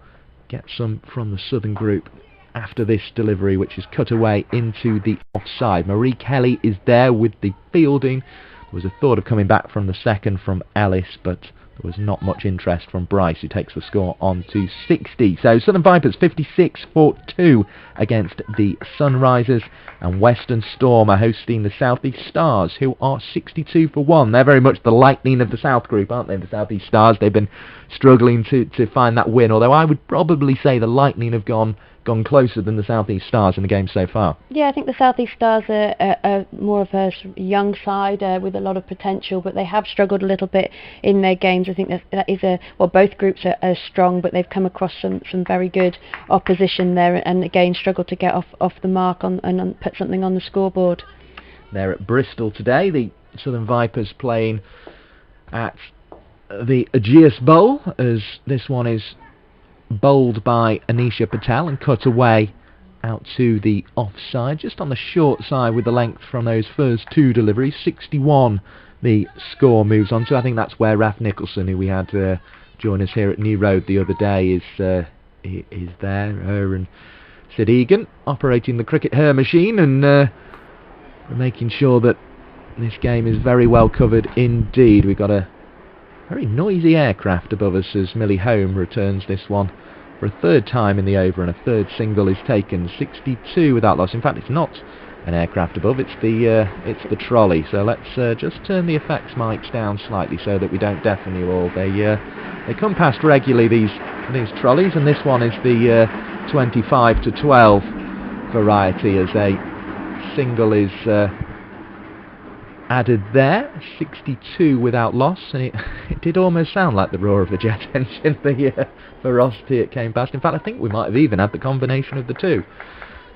get some from the Southern Group after this delivery, which is cut away into the offside. Marie Kelly is there with the fielding. There was a thought of coming back from the second from Ellis, but there was not much interest from Bryce, who takes the score on to 60. So Southern Vipers 56 for 2 against the Sunrisers, and Western Storm are hosting the South East Stars, who are 62 for 1. They're very much the lightning of the South Group, aren't they, the South East Stars? They've been struggling to find that win, although I would probably say the Lightning have gone closer than the South East Stars in the game so far. Yeah, I think the South East Stars are more of a young side with a lot of potential, but they have struggled a little bit in their games. I think that is both groups are strong, but they've come across some very good opposition there, and again struggled to get off the mark and put something on the scoreboard. They're at Bristol today, the Southern Vipers playing at the Aegeus Bowl, as this one is bowled by Anisha Patel and cut away out to the offside, just on the short side with the length from those first 2 deliveries. 61 the score moves on to. I think that's where Raf Nicholson, who we had join us here at New Road the other day, is there. Her and Sid Egan operating the Cricket Her machine, and we're making sure that this game is very well covered indeed. We've got a very noisy aircraft above us as Millie Home returns this one for a 3rd time in the over, and a 3rd single is taken. 62 without loss. In fact, it's not an aircraft above, it's the trolley. So let's just turn the effects mics down slightly so that we don't deafen you all. They come past regularly, these trolleys, and this one is the 25 to 12 variety, as a single is added there. 62 without loss, and it did almost sound like the roar of a jet engine, the ferocity it came past. In fact, I think we might have even had the combination of the two,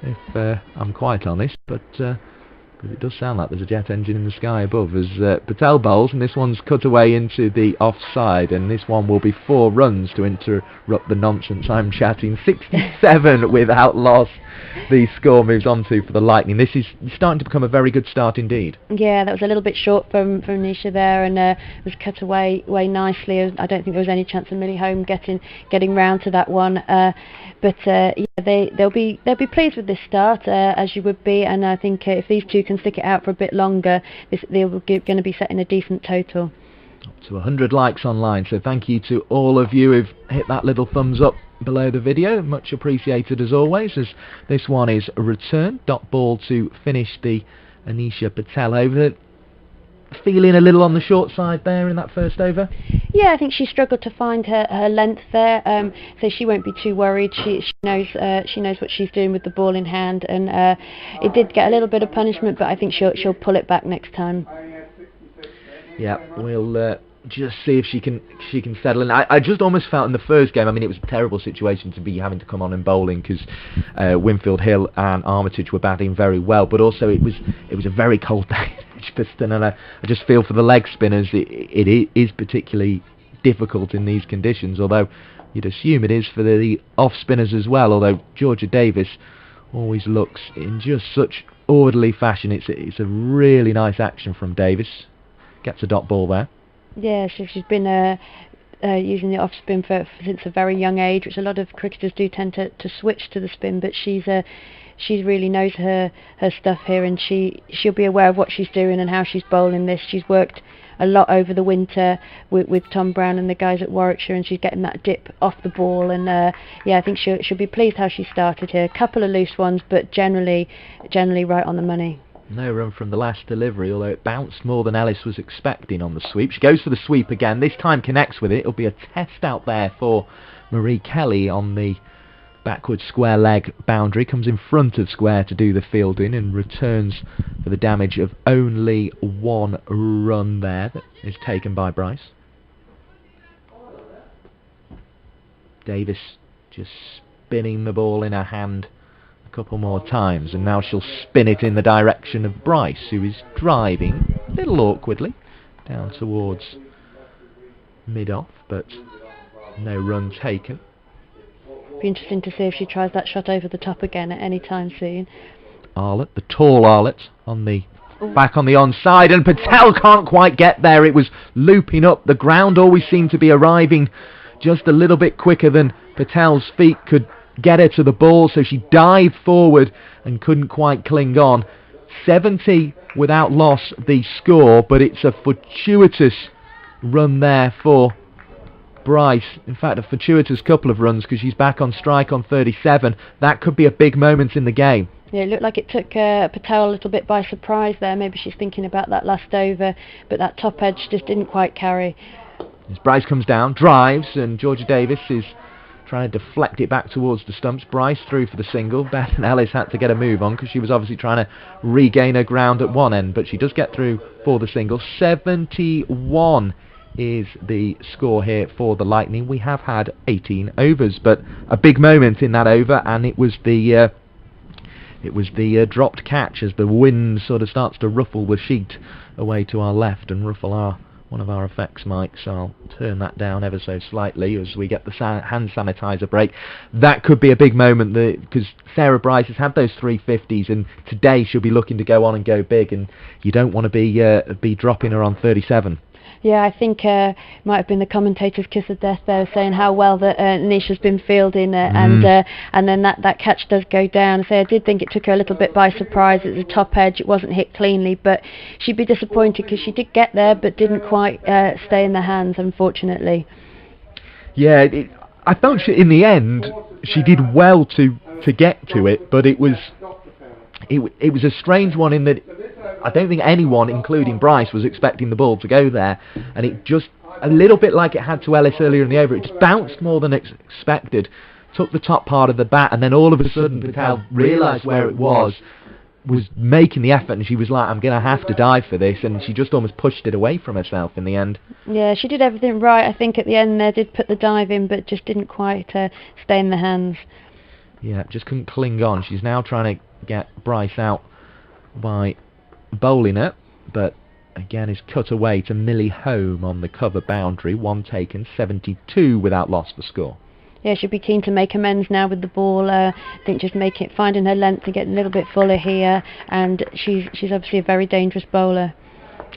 if I'm quite honest, but Because it does sound like there's a jet engine in the sky above as Patel bowls, and this one's cut away into the offside, and this one will be 4 runs to interrupt the nonsense I'm chatting. 67 without loss. The score moves on to for the Lightning. This is starting to become a very good start indeed. Yeah, that was a little bit short from Nisha there, and was cut away nicely. I don't think there was any chance of Millie Home getting round to that one. But yeah, they'll be pleased with this start, as you would be, and I think if these two can stick it out for a bit longer, they're going to be setting a decent total. Up to 100 likes online, so thank you to all of you who've hit that little thumbs up below the video, much appreciated as always, as this one is a return. Dot ball to finish the Anisha Patel over. Feeling a little on the short side there in that first over? Yeah, I think she struggled to find her length there, so she won't be too worried. She knows what she's doing with the ball in hand, and it did get a little bit of punishment, but I think she'll pull it back next time. Yeah, we'll just see if she can settle in. I just almost felt in the first game, I mean, it was a terrible situation to be having to come on and bowling because Winfield Hill and Armitage were batting very well, but also it was a very cold day in Edgbaston, and I just feel for the leg spinners it is particularly difficult in these conditions, although you'd assume it is for the off spinners as well, although Georgia Davis always looks in just such orderly fashion. It's a really nice action from Davis. Gets a dot ball there. Yeah, she's been using the off spin since a very young age, which a lot of cricketers do tend to switch to the spin, but she really knows her stuff here, and she'll be aware of what she's doing and how she's bowling this. She's worked a lot over the winter with Tom Brown and the guys at Warwickshire, and she's getting that dip off the ball, and yeah, I think she'll be pleased how she started here. A couple of loose ones, but generally right on the money. No run from the last delivery, although it bounced more than Ellis was expecting on the sweep. She goes for the sweep again, this time connects with it. It'll be a test out there for Marie Kelly on the backward square leg boundary. Comes in front of square to do the fielding and returns for the damage of only 1 run there that is taken by Bryce. Davis just spinning the ball in her hand a couple more times, and now she'll spin it in the direction of Bryce, who is driving a little awkwardly down towards mid-off, but no run taken. Be interesting to see if she tries that shot over the top again at any time soon. Arlett, the tall Arlett, on the back on the onside, and Patel can't quite get there. It was looping up. The ground always seemed to be arriving just a little bit quicker than Patel's feet could get her to the ball, so she dived forward and couldn't quite cling on. 70 without loss the score, but it's a fortuitous run there for Bryce. In fact, a fortuitous couple of runs, because she's back on strike on 37. That could be a big moment in the game. Yeah, it looked like it took Patel a little bit by surprise there. Maybe she's thinking about that last over, but that top edge just didn't quite carry. As Bryce comes down, drives, and Georgia Davis is trying to deflect it back towards the stumps. Bryce through for the single. Beth and Ellis had to get a move on because she was obviously trying to regain her ground at one end, but she does get through for the single. 71 is the score here for the Lightning. We have had 18 overs, but a big moment in that over, and it was the dropped catch as the wind sort of starts to ruffle the sheet away to our left and ruffle one of our effects mics. So I'll turn that down ever so slightly as we get the hand sanitizer break. That could be a big moment, because Sarah Bryce has had those 350s, and today she'll be looking to go on and go big, and you don't want to be dropping her on 37. Yeah, I think might have been the commentator's kiss of death there, saying how well that Nisha's been fielding, and then that catch does go down. So I did think it took her a little bit by surprise at the top edge. It wasn't hit cleanly, but she'd be disappointed because she did get there, but didn't quite stay in the hands, unfortunately. Yeah, I felt in the end she did well to get to it, but it was a strange one in that I don't think anyone, including Bryce, was expecting the ball to go there, and it just, a little bit like it had to Ellis earlier in the over, it just bounced more than expected, took the top part of the bat, and then all of a sudden Patel realised where it was making the effort, and she was like, I'm going to have to dive for this, and she just almost pushed it away from herself in the end. Yeah, she did everything right, I think, at the end there, did put the dive in, but just didn't quite stay in the hands. Yeah, just couldn't cling on. She's now trying to get Bryce out by bowling it, but again is cut away to Millie Home on the cover boundary. 1 taken, 72 without loss for score. Yeah, she'll be keen to make amends now with the ball. I think just finding her length and getting a little bit fuller here, and she's obviously a very dangerous bowler.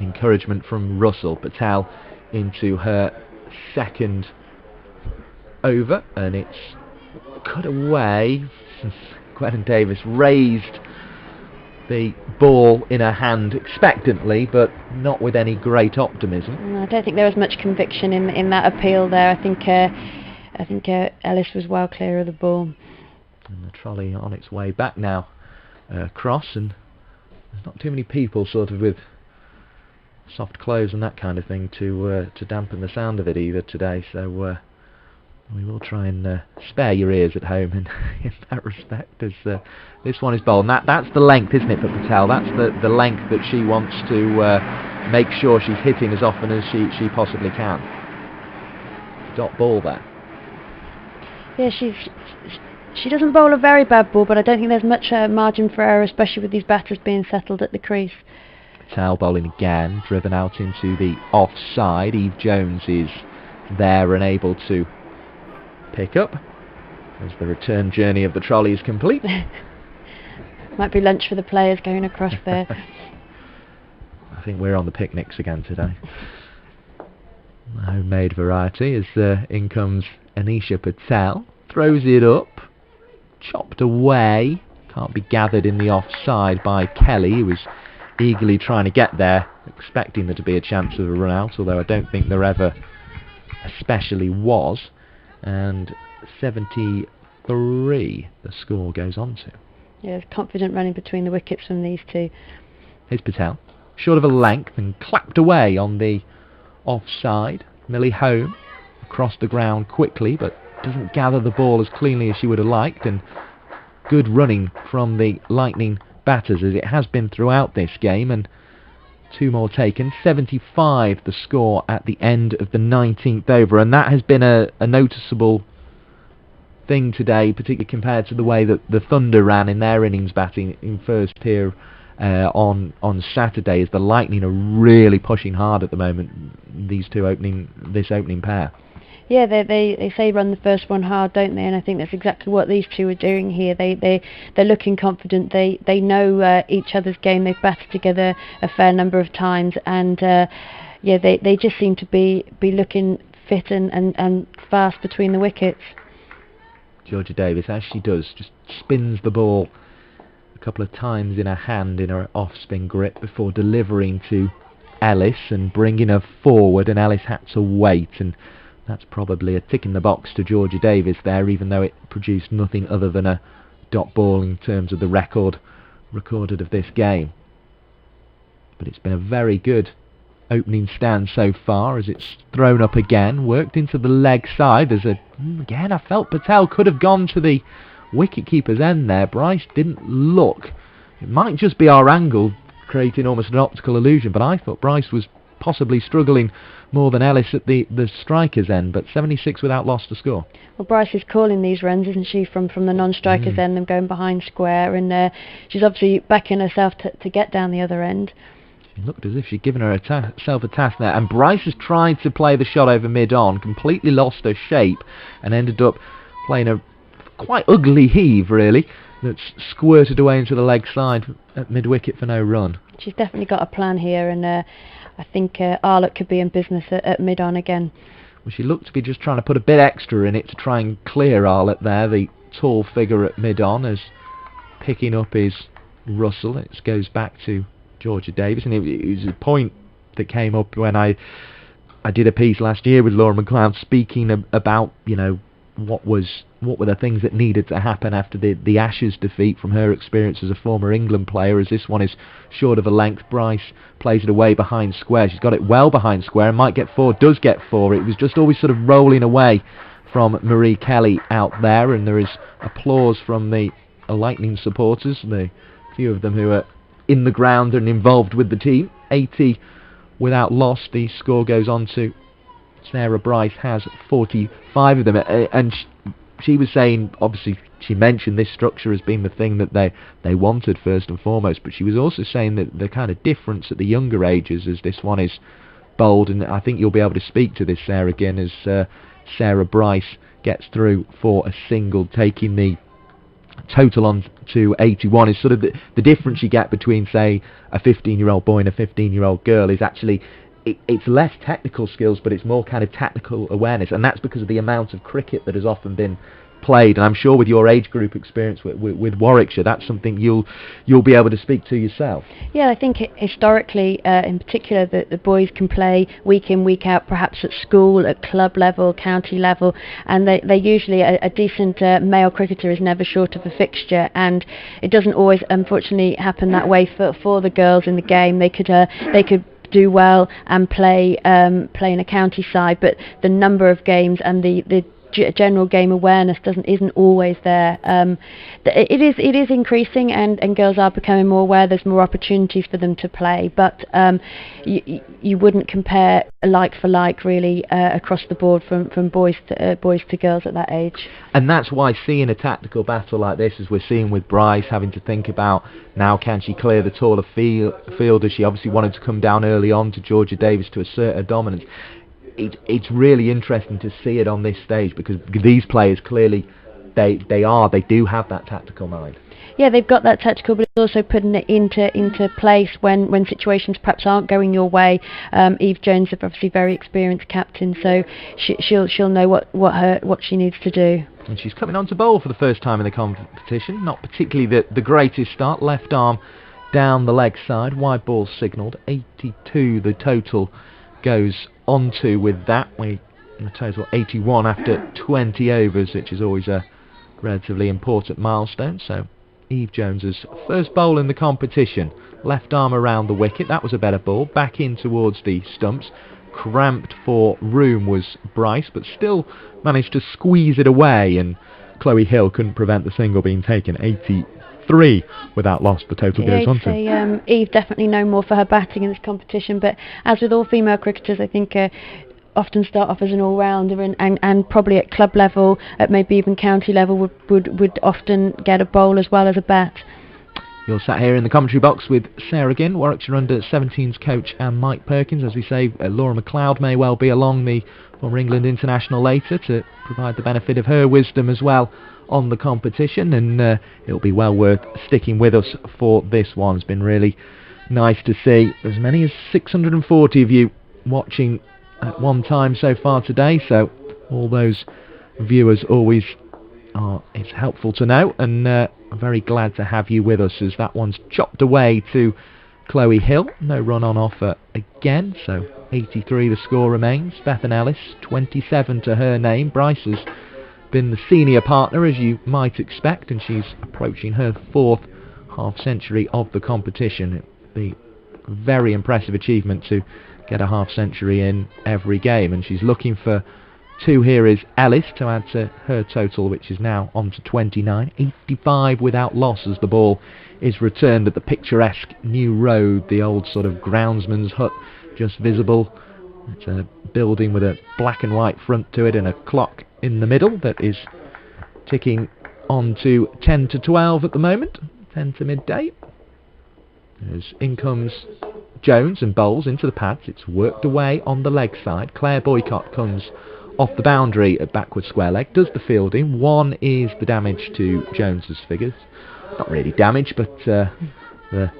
Encouragement from Russell. Patel into her second over, and it's cut away. Gwen Davis raised the ball in her hand expectantly, but not with any great optimism. I don't think there was much conviction in that appeal there. I think Ellis was well clear of the ball. And the trolley on its way back now across, and there's not too many people sort of with soft clothes and that kind of thing to dampen the sound of it either today, so we will try and spare your ears at home in that respect, as this one is bowled. And that's the length, isn't it, for Patel? That's the length that she wants to make sure she's hitting as often as she possibly can. Dot ball there. Yeah, she doesn't bowl a very bad ball, but I don't think there's much margin for error, especially with these batters being settled at the crease. Patel bowling again, driven out into the offside. Eve Jones is there and able to pick up as the return journey of the trolley is complete. Might be lunch for the players going across there. I think we're on the picnics again today. Homemade variety as in comes Anisha Patel, throws it up, chopped away, can't be gathered in the offside by Kelly, who was eagerly trying to get there, expecting there to be a chance of a run out, although I don't think there ever especially was. And 73 the score goes on to. Yeah, there's confident running between the wickets from these two. Here's Patel, short of a length and clapped away on the offside. Millie Home across the ground quickly, but doesn't gather the ball as cleanly as she would have liked, and good running from the Lightning batters as it has been throughout this game, and 2 more taken. 75 the score at the end of the 19th over, and that has been a noticeable thing today, particularly compared to the way that the Thunder ran in their innings batting in first tier on Saturday, as the Lightning are really pushing hard at the moment, this opening pair. Yeah, they say run the first one hard, don't they? And I think that's exactly what these two are doing here. They're looking confident. They know each other's game. They've batted together a fair number of times, and yeah, they just seem to be looking fit and fast between the wickets. Georgia Davis, as she does, just spins the ball a couple of times in her hand in her off-spin grip before delivering to Ellis and bringing her forward, and Ellis had to wait, and that's probably a tick in the box to Georgia Davis there, even though it produced nothing other than a dot ball in terms of the record recorded of this game. But it's been a very good opening stand so far, as it's thrown up again, worked into the leg side. Again, I felt Patel could have gone to the wicket-keeper's end there. Bryce didn't look. It might just be our angle creating almost an optical illusion, but I thought Bryce was possibly struggling more than Ellis at the striker's end, but 76 without loss to score. Well, Bryce is calling these runs, isn't she, from the non-striker's end, them going behind square, and she's obviously backing herself to get down the other end. She looked as if she'd given herself a task there, and Bryce has tried to play the shot over mid-on, completely lost her shape, and ended up playing a quite ugly heave, really, that's squirted away into the leg side at mid-wicket for no run. She's definitely got a plan here, and I think Arlott could be in business at mid-on again. Well, she looked to be just trying to put a bit extra in it to try and clear Arlott there, the tall figure at mid-on, as picking up is Russell. It goes back to Georgia Davis, and it was a point that came up when I did a piece last year with Laura McLeod speaking about, you know, what were the things that needed to happen after the Ashes defeat from her experience as a former England player, as this one is short of a length. Bryce plays it away behind square. She's got it well behind square and might get 4, does get 4. It was just always sort of rolling away from Marie Kelly out there, and there is applause from the Lightning supporters, the few of them who are in the ground and involved with the team. 80 without loss. The score goes on to Sarah Bryce has 45 of them, and she was saying, obviously, she mentioned this structure as being the thing that they wanted first and foremost, but she was also saying that the kind of difference at the younger ages as this one is bowled, and I think you'll be able to speak to this, Sarah, again, as Sarah Bryce gets through for a single, taking the total on to 81, is sort of the difference you get between, say, a 15-year-old boy and a 15-year-old girl is actually it's less technical skills, but it's more kind of tactical awareness, and that's because of the amount of cricket that has often been played. And I'm sure with your age group experience with Warwickshire, that's something you'll be able to speak to yourself. Yeah, I think historically, in particular, that the boys can play week in, week out, perhaps at school, at club level, county level, and they usually a decent male cricketer is never short of a fixture, and it doesn't always, unfortunately, happen that way for the girls in the game. They could do well and play in a county side, but the number of games and the general game awareness isn't always there. It is increasing, and girls are becoming more aware. There's more opportunities for them to play, but you wouldn't compare like for like really across the board from boys to girls at that age. And that's why seeing a tactical battle like this, as we're seeing with Bryce, having to think about now can she clear the taller fielder. She obviously wanted to come down early on to Georgia Davis to assert her dominance. It's really interesting to see it on this stage, because these players clearly they do have that tactical mind. Yeah, they've got that tactical, but also putting it into place when situations perhaps aren't going your way. Eve Jones is obviously very experienced captain, so she'll know what she needs to do. And she's coming on to bowl for the first time in the competition. Not particularly the greatest start. Left arm down the leg side. Wide ball signalled. 82 the total goes onto with that. A total 81 after 20 overs, which is always a relatively important milestone. So Eve Jones's first bowl in the competition. Left arm around the wicket. That was a better ball. Back in towards the stumps. Cramped for room was Bryce, but still managed to squeeze it away, and Chloe Hill couldn't prevent the single being taken. 83 without loss, the total goes on to. Eve definitely known more for her batting in this competition, but as with all female cricketers, I think often start off as an all-rounder, and probably at club level, at maybe even county level, would often get a bowl as well as a bat. You're sat here in the commentary box with Sarah Ginn, Warwickshire Under-17s coach, and Mike Perkins. As we say, Laura McLeod may well be along, the former England international, later to provide the benefit of her wisdom as well on the competition, and it'll be well worth sticking with us for this one. It's been really nice to see as many as 640 of you watching at one time so far today, so all those viewers always it's helpful to know, and I'm very glad to have you with us, as that one's chopped away to Chloe Hill. No run on offer again, so 83 the score remains. Bethan Ellis, 27 to her name. Bryce has been the senior partner, as you might expect, and she's approaching her fourth half-century of the competition. It'd be a very impressive achievement to get a half-century in every game, and she's looking for two here is Ellis to add to her total, which is now on to 29. 85 without loss as the ball is returned at the picturesque New Road, the old sort of groundsman's hut just visible. It's a building with a black and white front to it and a clock in the middle that is ticking on to 10 to 12 at the moment, 10 to midday. As in comes Jones and bowls into the pads. It's worked away on the leg side. Claire Boycott comes off the boundary at backward square leg, does the fielding. One is the damage to Jones's figures. Not really damage, but the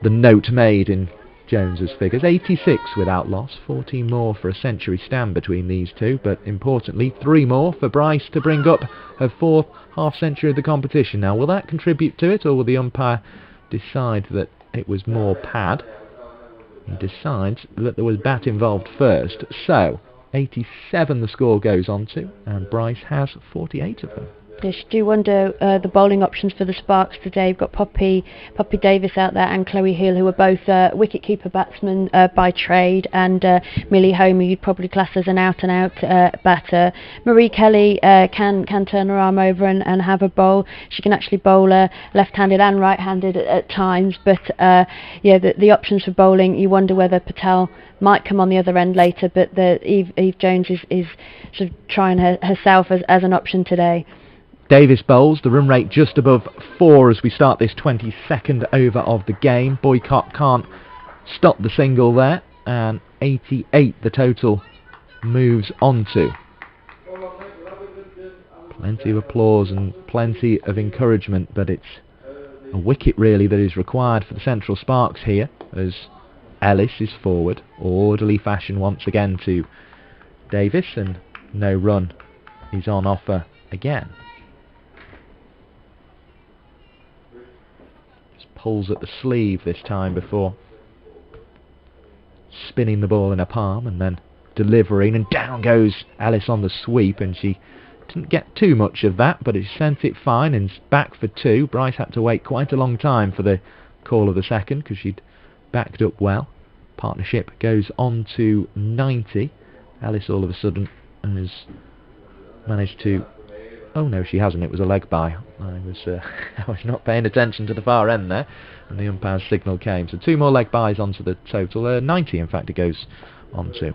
note made in Jones's figures. 86 without loss, 14 more for a century stand between these two, but importantly 3 more for Bryce to bring up her fourth half century of the competition. Now, will that contribute to it, or will the umpire decide that it was more pad? He decides that there was bat involved first, so 87 the score goes on to, and Bryce has 48 of them. Yes, you do wonder the bowling options for the Sparks today. You've got Poppy Davis out there and Chloe Hill, who are both wicket-keeper batsmen by trade, and Millie Homey, you'd probably class as an out-and-out batter. Marie Kelly can turn her arm over and have a bowl. She can actually bowl left-handed and right-handed at times, but yeah, the options for bowling, you wonder whether Patel might come on the other end later, but Eve Jones is sort of trying herself as an option today. Davis bowls, the run rate just above 4 as we start this 22nd over of the game. Boycott can't stop the single there, and 88 the total moves on to. Plenty of applause and plenty of encouragement, but it's a wicket really that is required for the Central Sparks here, as Ellis is forward, orderly fashion once again to Davis, and no run is on offer again. Pulls at the sleeve this time before spinning the ball in her palm and then delivering, and down goes Alice on the sweep, and she didn't get too much of that, but it sent it fine and back for 2. Bryce had to wait quite a long time for the call of the second because she'd backed up well. Partnership goes on to 90. Alice all of a sudden has managed to... Oh no, she hasn't. It was a leg by. I was not paying attention to the far end there, and the umpire's signal came. So 2 more leg bys onto the total. 90, in fact, it goes on to.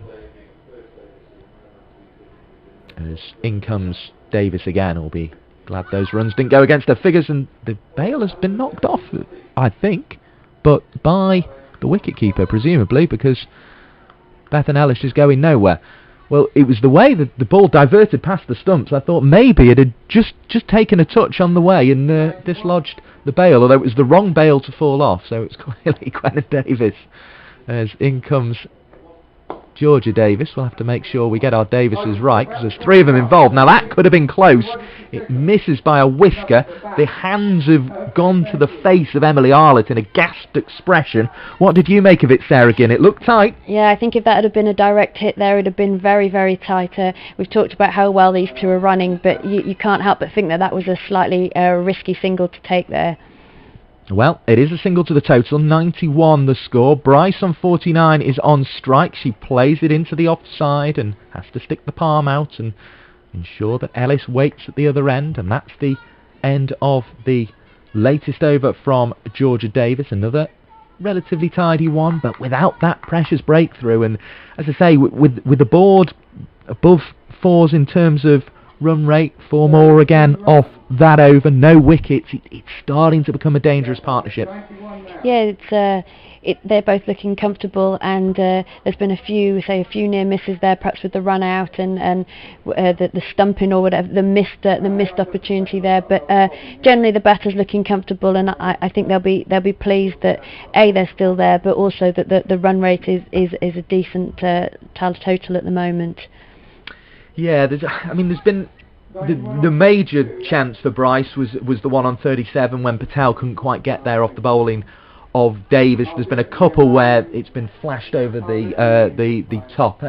As in comes Davis again. We'll be glad those runs didn't go against her figures, and the bail has been knocked off, I think, but by the wicket-keeper, presumably, because Bethan Ellis is going nowhere. Well, it was the way that the ball diverted past the stumps. I thought maybe it had just taken a touch on the way and dislodged the bail, although it was the wrong bail to fall off, so it's clearly Gwen Davis. As in comes Georgia Davis. We'll have to make sure we get our Davises right, because there's 3 of them involved. Now that could have been close. It misses by a whisker. The hands have gone to the face of Emily Arlett in a gasped expression. What did you make of it, Sarah Ginn? It looked tight. Yeah, I think if that had been a direct hit there, it would have been very, very tight. We've talked about how well these 2 are running, but you can't help but think that was a slightly risky single to take there. Well, it is a single to the total, 91 the score. Bryce on 49 is on strike. She plays it into the offside and has to stick the palm out and ensure that Ellis waits at the other end, and that's the end of the latest over from Georgia Davis. Another relatively tidy one, but without that precious breakthrough. And as I say, with the board above 4s in terms of run rate, 4 more again off that over, no wickets, it's starting to become a dangerous partnership. Yeah, they're both looking comfortable, and there's been a few near misses there, perhaps with the run out and the stumping or whatever, the missed opportunity there. But generally the batter's looking comfortable, and I think they'll be pleased that they're still there, but also that the run rate is a decent total at the moment. Yeah, there's been the major chance for Bryce was the one on 37 when Patel couldn't quite get there off the bowling of Davis. There's been a couple where it's been flashed over the top,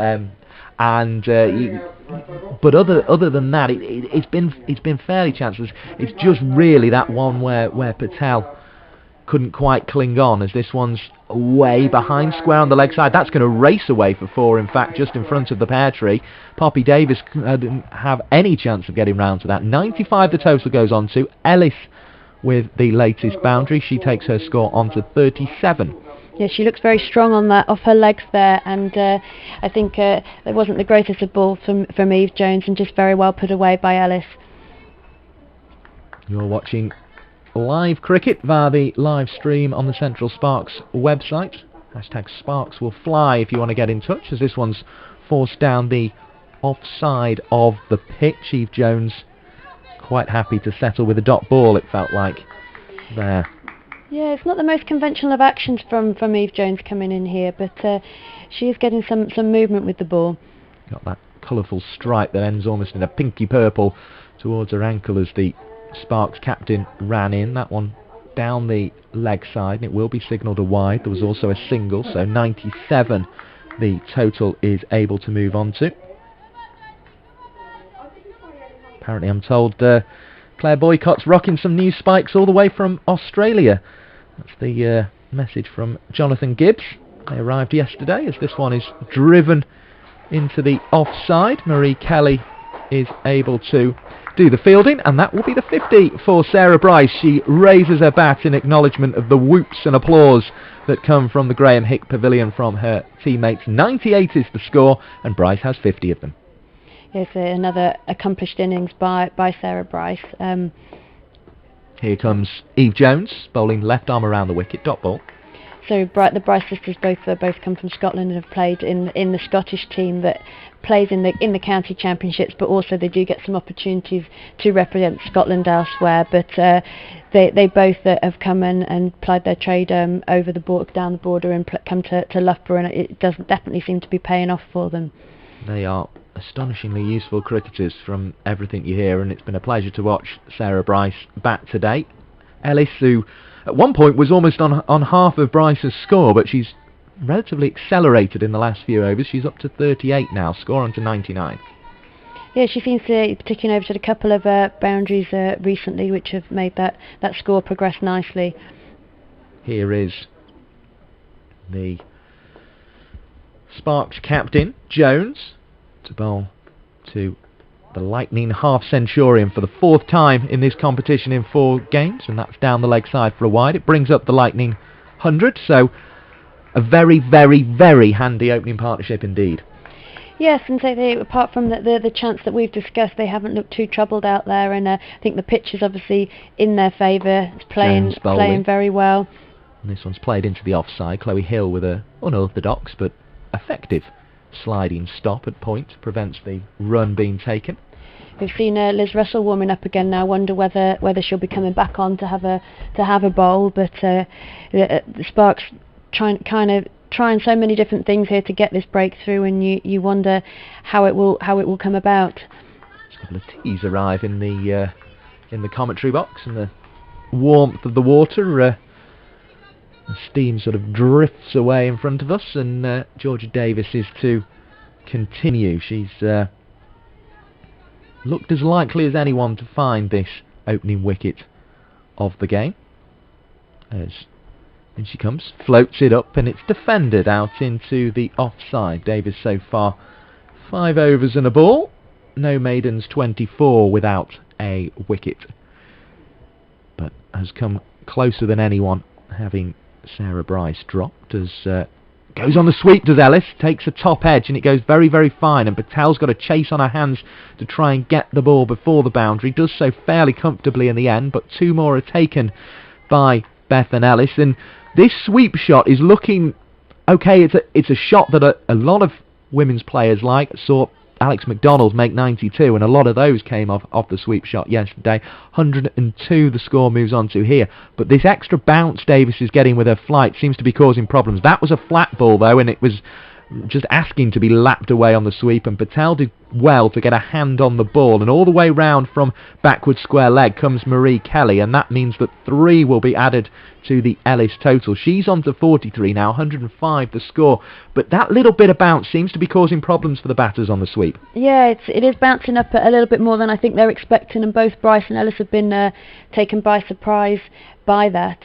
but other than that, it's been fairly chanceless. It's just really that one where Patel couldn't quite cling on, as this one's way behind square on the leg side. That's going to race away for 4, in fact, just in front of the pear tree. Poppy Davis didn't have any chance of getting round to that. 95 the total goes on to. Ellis with the latest boundary. She takes her score on to 37. Yeah, she looks very strong on that, off her legs there, and I think it wasn't the greatest of balls from Eve Jones, and just very well put away by Ellis. You're watching live cricket via the live stream on the Central Sparks website. #Sparks will fly if you want to get in touch, as this one's forced down the offside of the pitch. Eve Jones quite happy to settle with a dot ball, it felt like there. Yeah, it's not the most conventional of actions from Eve Jones coming in here, but she is getting some movement with the ball. Got that colourful stripe that ends almost in a pinky purple towards her ankle as the Sparks captain ran in. That one down the leg side, and it will be signalled a wide. There was also a single, so 97 the total is able to move on to. Apparently I'm told Claire Boycott's rocking some new spikes all the way from Australia. That's the message from Jonathan Gibbs. They arrived yesterday as this one is driven into the offside. Marie Kelly is able to do the fielding, and that will be the 50 for Sarah Bryce. She raises her bat in acknowledgement of the whoops and applause that come from the Graham Hick Pavilion from her teammates. 98 is the score, and Bryce has 50 of them. Yes, another accomplished innings by Sarah Bryce. Here comes Eve Jones, bowling left arm around the wicket, dot ball. So the Bryce sisters both come from Scotland and have played in the Scottish team that plays in the county championships, but also they do get some opportunities to represent Scotland elsewhere. But they both have come and plied their trade over the down the border and come to Loughborough, and it does definitely seem to be paying off for them. They are astonishingly useful cricketers from everything you hear, and it's been a pleasure to watch Sarah Bryce bat today. Ellis, who at one point was almost on half of Bryce's score, but she's relatively accelerated in the last few overs. She's up to 38 now, score on to 99. Yeah, she seems to be ticking over to a couple of boundaries recently, which have made that score progress nicely. Here is the Sparks captain, Jones, to bowl to the Lightning half-centurion for the 4th time in this competition in 4 games, and that's down the leg side for a wide. It brings up the Lightning 100, so a very, very, very handy opening partnership indeed. Yes, and so apart from the chance that we've discussed, they haven't looked too troubled out there, and I think the pitch is obviously in their favour. It's playing very well. And this one's played into the offside. Chloe Hill with a unorthodox but effective sliding stop at point prevents the run being taken. We've seen Liz Russell warming up again now. Wonder whether she'll be coming back on to have a bowl. But the Sparks trying so many different things here to get this breakthrough, and you wonder how it will come about. A couple of teas arrive in the commentary box, and the warmth of the water. The steam sort of drifts away in front of us, and Georgia Davis is to continue. She's looked as likely as anyone to find this opening wicket of the game. In she comes, floats it up, and it's defended out into the offside. Davis so far 5 overs and a ball. No maidens, 24 without a wicket. But has come closer than anyone, having Sarah Bryce dropped, as goes on the sweep, does Ellis, takes a top edge, and it goes very, very fine, and Patel's got a chase on her hands to try and get the ball before the boundary, does so fairly comfortably in the end, but 2 more are taken by Beth and Ellis, and this sweep shot is looking okay. It's a shot that a lot of women's players like. Saw Alex McDonald make 92, and a lot of those came off the sweep shot yesterday. 102 the score moves on to here, but this extra bounce Davis is getting with her flight seems to be causing problems. That was a flat ball though, and it was just asking to be lapped away on the sweep, and Patel did well to get a hand on the ball, and all the way round from backward square leg comes Marie Kelly, and that means that 3 will be added to the Ellis total. She's on to 43 now, 105 the score, but that little bit of bounce seems to be causing problems for the batters on the sweep. Yeah, it is bouncing up a little bit more than I think they're expecting, and both Bryce and Ellis have been taken by surprise by that,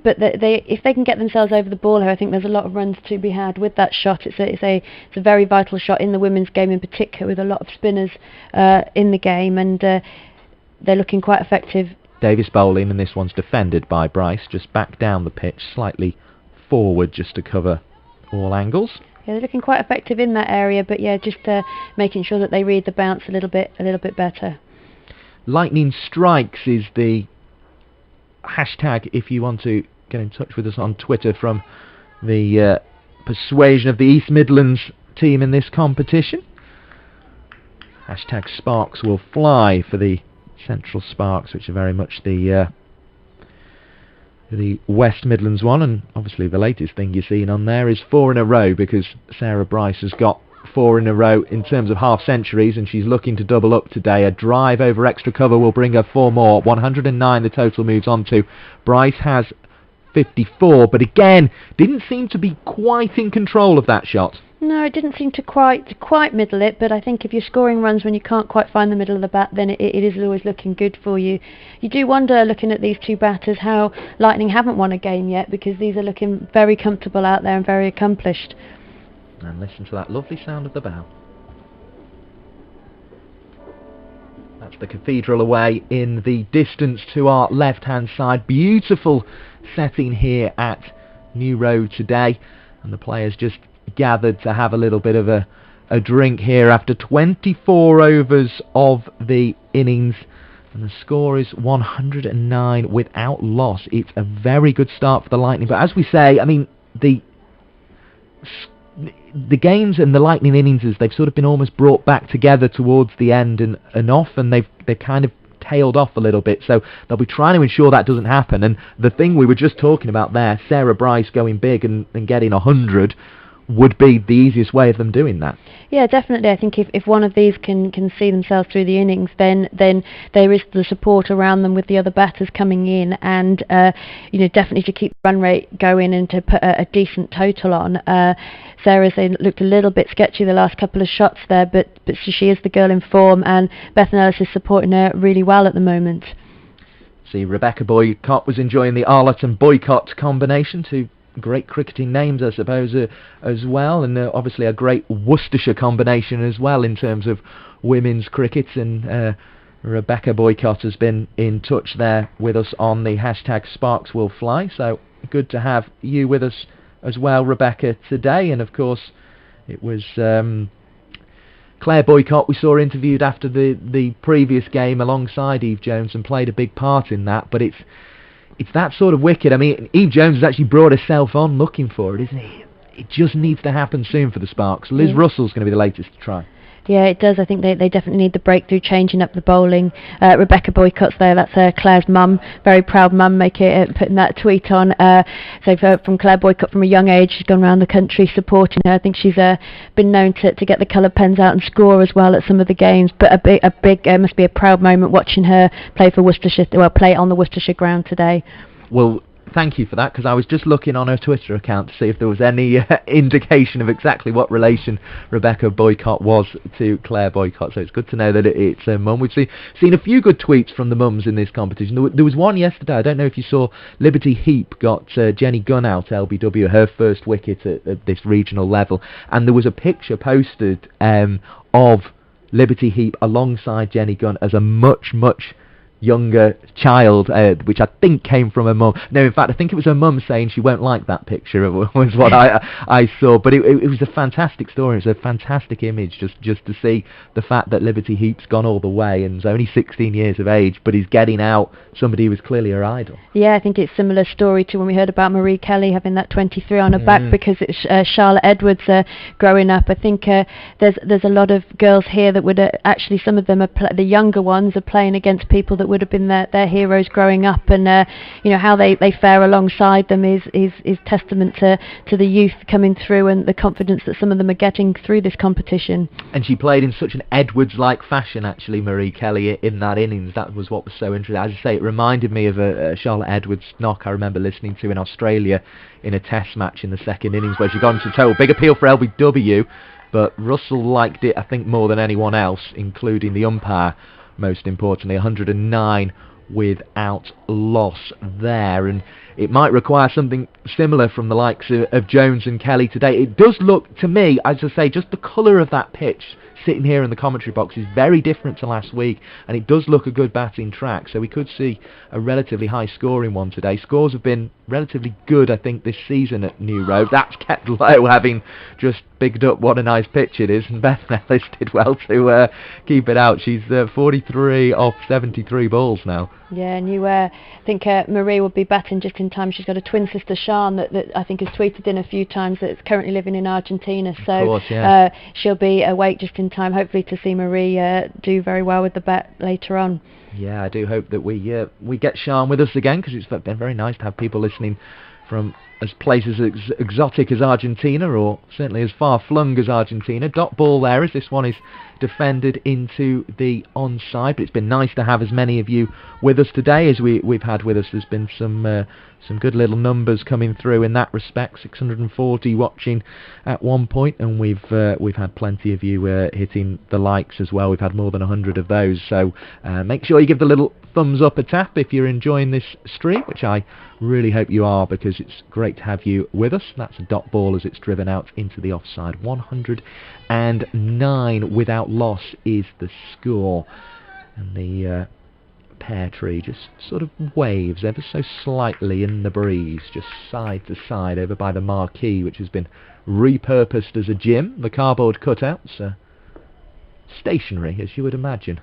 but if they can get themselves over the ball here, I think there's a lot of runs to be had with that shot. It's a very vital shot in the women's game in particular, with a lot of spinners in the game, and they're looking quite effective. Davis bowling, and this one's defended by Bryce, just back down the pitch, slightly forward just to cover all angles. Yeah, they're looking quite effective in that area, but yeah, just making sure that they read the bounce a little bit better. Lightning Strikes is the hashtag if you want to get in touch with us on Twitter from the persuasion of the East Midlands team in this competition. Hashtag Sparks will fly for the Central Sparks, which are very much the West Midlands one, and obviously the latest thing you're seeing on there is 4 in a row, because Sarah Bryce has got 4 in a row in terms of half centuries, and she's looking to double up today. A drive over extra cover will bring her 4 more. 109 the total moves on to. Bryce has 54, but again didn't seem to be quite in control of that shot. No, it didn't seem to quite middle it, but I think if you're scoring runs when you can't quite find the middle of the bat, then it is always looking good for you. You do wonder, looking at these two batters, how Lightning haven't won a game yet, because these are looking very comfortable out there and very accomplished. And listen to that lovely sound of the bow. That's the Cathedral away in the distance to our left-hand side. Beautiful setting here at New Road today, and the players just gathered to have a little bit of a drink here after 24 overs of the innings, and the score is 109 without loss. It's a very good start for the Lightning, but as we say, I mean, the games and the Lightning innings, they've sort of been almost brought back together towards the end, and often they've kind of tailed off a little bit, so they'll be trying to ensure that doesn't happen. And the thing we were just talking about there, Sarah Bryce going big and getting 100, would be the easiest way of them doing that. Yeah, definitely. I think if one of these can see themselves through the innings, then there is the support around them with the other batters coming in, and definitely to keep the run rate going and to put a decent total on. Sarah's looked a little bit sketchy the last couple of shots there, but she is the girl in form, and Beth Ellis is supporting her really well at the moment. See, Rebecca Boycott was enjoying the Arlott and Boycott combination, two great cricketing names, I suppose, as well, and obviously a great Worcestershire combination as well in terms of women's cricket, and Rebecca Boycott has been in touch there with us on the hashtag Sparks Will Fly, so good to have you with us as well, Rebecca, today. And of course it was Claire Boycott we saw interviewed after the previous game alongside Eve Jones and played a big part in that, but it's that sort of wicket. I mean, Eve Jones has actually brought herself on looking for it, isn't it? It just needs to happen soon for the Sparks. Liz Russell's going to be the latest to try. Yeah, it does. I think they definitely need the breakthrough, changing up the bowling. Rebecca Boycott's there. That's Claire's mum, very proud mum, putting that tweet on. So from Claire Boycott from a young age, she's gone around the country supporting her. I think she's been known to get the coloured pens out and score as well at some of the games. But a big must be a proud moment watching her play for Worcestershire. Well, play on the Worcestershire ground today. Well, thank you for that, because I was just looking on her Twitter account to see if there was any indication of exactly what relation Rebecca Boycott was to Claire Boycott, so it's good to know that it's her mum. We've seen a few good tweets from the mums in this competition. There was one yesterday, I don't know if you saw, Liberty Heap got Jenny Gunn out, LBW, her first wicket at this regional level, and there was a picture posted of Liberty Heap alongside Jenny Gunn as a much younger child, which I think came from her mum. No, in fact, I think it was her mum saying she won't like that picture, was what I saw. But it was a fantastic story. It was a fantastic image, just to see the fact that Liberty Heap's gone all the way and is only 16 years of age, but he's getting out somebody who was clearly her idol. Yeah, I think it's a similar story to when we heard about Marie Kelly having that 23 on her back, because it's Charlotte Edwards growing up. I think there's a lot of girls here that would actually, some of them are the younger ones are playing against people that would have been their heroes growing up, and how they fare alongside them is testament to the youth coming through and the confidence that some of them are getting through this competition. And she played in such an Edwards-like fashion, actually, Marie Kelly, in that innings. That was what was so interesting. As I say, it reminded me of a Charlotte Edwards knock I remember listening to in Australia in a test match in the second innings, where she got into total. Big appeal for LBW, but Russell liked it, I think, more than anyone else, including the umpire, most importantly. 109 without loss there, and it might require something similar from the likes of Jones and Kelly today. It does look to me, as I say, just the colour of that pitch sitting here in the commentary box is very different to last week, and it does look a good batting track, so we could see a relatively high scoring one today. Scores have been relatively good, I think, this season at New Road. That's kept low, having just bigged up what a nice pitch it is, and Beth Ellis did well to keep it out. She's 43 off 73 balls now. Yeah, and I think Marie will be batting just in time. She's got a twin sister, Sian, that I think has tweeted in a few times, that's currently living in Argentina, so of course, yeah. She'll be awake just in time, hopefully, to see Marie do very well with the bat later on. Yeah, I do hope that we get Sian with us again, because it's been very nice to have people listening from as places as exotic as Argentina, or certainly as far-flung as Argentina. Dot ball there as this one is defended into the onside, but it's been nice to have as many of you with us today as we've had with us. There's been some good little numbers coming through in that respect. 640 watching at one point, and we've had plenty of you hitting the likes as well. We've had more than 100 of those, so make sure you give the little thumbs up a tap if you're enjoying this stream, which I really hope you are, because it's great to have you with us. That's a dot ball as it's driven out into the offside. 109 without loss is the score, and the pear tree just sort of waves ever so slightly in the breeze, just side to side over by the marquee, which has been repurposed as a gym. The cardboard cutouts are stationary, as you would imagine,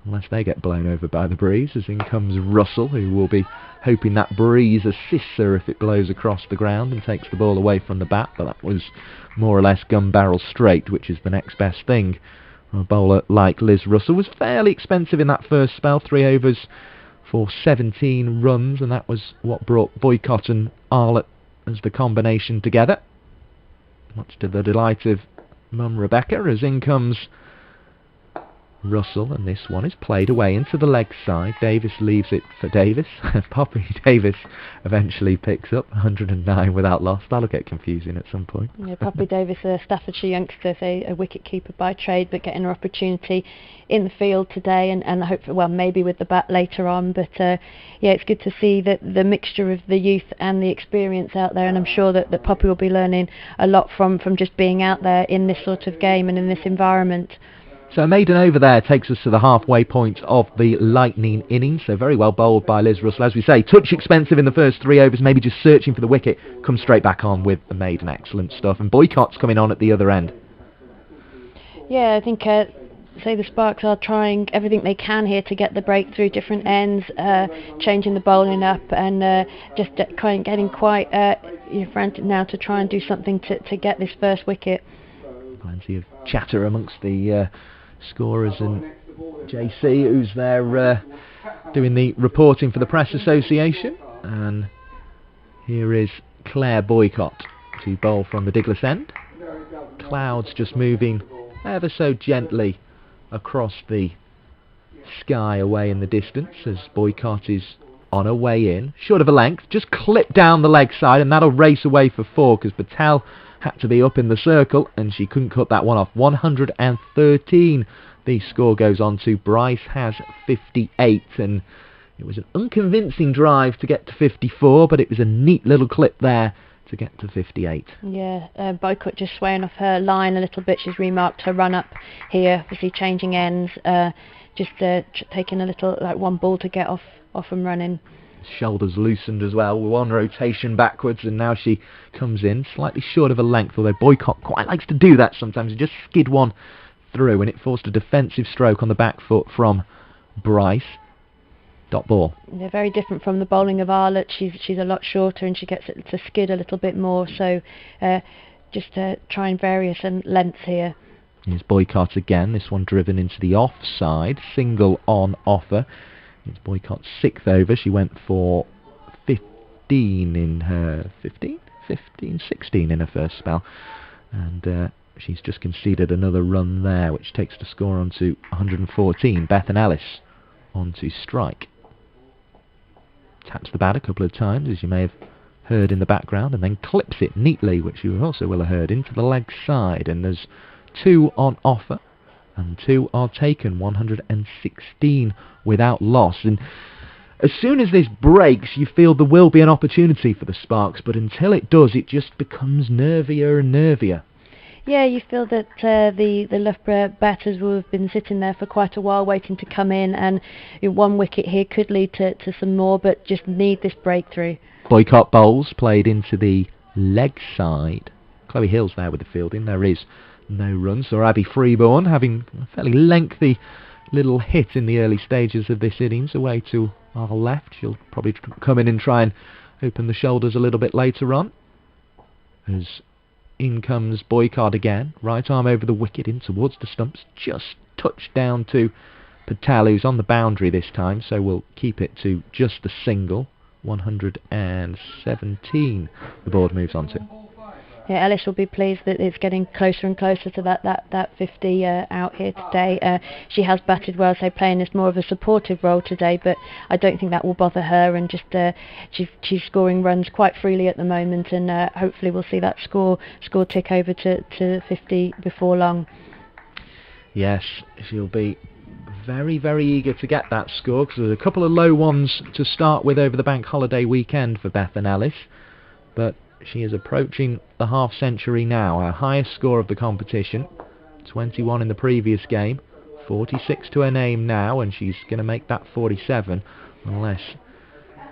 unless they get blown over by the breeze, as in comes Russell, who will be hoping that breeze assists her if it blows across the ground and takes the ball away from the bat. But that was more or less gun barrel straight, which is the next best thing. A bowler like Liz Russell was fairly expensive in that first spell, 3 overs for 17 runs, and that was what brought Boycott and Arlott as the combination together, much to the delight of Mum Rebecca, as in comes Russell, and this one is played away into the leg side. Davis leaves it for Davis. Poppy Davis eventually picks up 109 without loss. That'll get confusing at some point. Yeah, Poppy Davis, a Staffordshire youngster, a wicket keeper by trade, but getting her opportunity in the field today, and hopefully, well, maybe with the bat later on. But yeah, it's good to see that the mixture of the youth and the experience out there, and I'm sure that Poppy will be learning a lot from just being out there in this sort of game and in this environment. So a maiden over there takes us to the halfway point of the Lightning innings. So very well bowled by Liz Russell. As we say, touch expensive in the first 3 overs, maybe just searching for the wicket. Comes straight back on with the maiden. Excellent stuff. And Boycott's coming on at the other end. Yeah, I think say the Sparks are trying everything they can here to get the breakthrough, different ends, changing the bowling up, and just getting quite frantic now to try and do something to get this first wicket. Plenty of chatter amongst the scorers and JC, who's there doing the reporting for the Press Association. And here is Claire Boycott to bowl from the Diglas end. Clouds just moving ever so gently across the sky away in the distance as Boycott is on her way in, short of a length, just clip down the leg side, and that'll race away for 4 because Patel had to be up in the circle and she couldn't cut that one off. 113 the score goes on to. Bryce has 58, and it was an unconvincing drive to get to 54, but it was a neat little clip there to get to 58. Yeah, Boycott just swaying off her line a little bit. She's remarked her run up here, obviously changing ends, just taking a little, like, one ball to get off and running. Shoulders loosened as well, with one rotation backwards, and now she comes in slightly short of a length, although Boycott quite likes to do that sometimes. He just skid one through, and it forced a defensive stroke on the back foot from Bryce. Dot ball. They're very different from the bowling of Arlott. She's a lot shorter, and she gets it to skid a little bit more, so just trying various lengths here. Here's Boycott again, this one driven into the offside, single on offer. It's Boycott's 6th over. She went for 16 in her first spell, and she's just conceded another run there, which takes the score on to 114. Bethan Ellis on to strike. Taps the bat a couple of times, as you may have heard in the background, and then clips it neatly, which you also will have heard, into the leg side, and there's 2 on offer and 2 are taken. 116 without loss, and as soon as this breaks you feel there will be an opportunity for the Sparks, but until it does it just becomes nervier and nervier. Yeah, you feel that the Loughborough batters will have been sitting there for quite a while waiting to come in, and one wicket here could lead to some more, but just need this breakthrough. Boycott bowls played into the leg side. Chloe Hill's there with the fielding. There is no run, so Abby Freeborn having a fairly lengthy little hit in the early stages of this innings away to our left. She'll probably come in and try and open the shoulders a little bit later on. As in comes Boycott again, right arm over the wicket in towards the stumps, just touched down to Patel, who's on the boundary this time, so we'll keep it to just the single. 117 the board moves on to. Yeah, Ellis will be pleased that it's getting closer and closer to that 50 out here today. She has batted well, so playing as more of a supportive role today, but I don't think that will bother her, and just she's scoring runs quite freely at the moment, and hopefully we'll see that score tick over to 50 before long. Yes, she'll be very, very eager to get that score, because there's a couple of low ones to start with over the bank holiday weekend for Bethan Ellis, but she is approaching the half century now, her highest score of the competition, 21 in the previous game, 46 to her name now, and she's going to make that 47 unless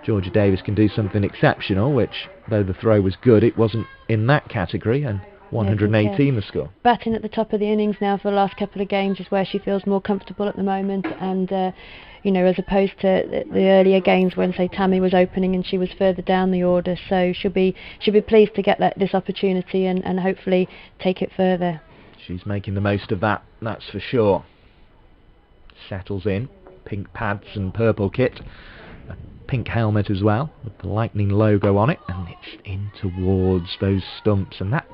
Georgia Davis can do something exceptional, which, though the throw was good, it wasn't in that category, and 118 the score. Batting at the top of the innings now for the last couple of games is where she feels more comfortable at the moment, and as opposed to the earlier games when, say, Tammy was opening and she was further down the order, so she'll be pleased to get this opportunity and hopefully take it further. She's making the most of that, that's for sure. Settles in, pink pads and purple kit, a pink helmet as well with the Lightning logo on it, and it's in towards those stumps, and that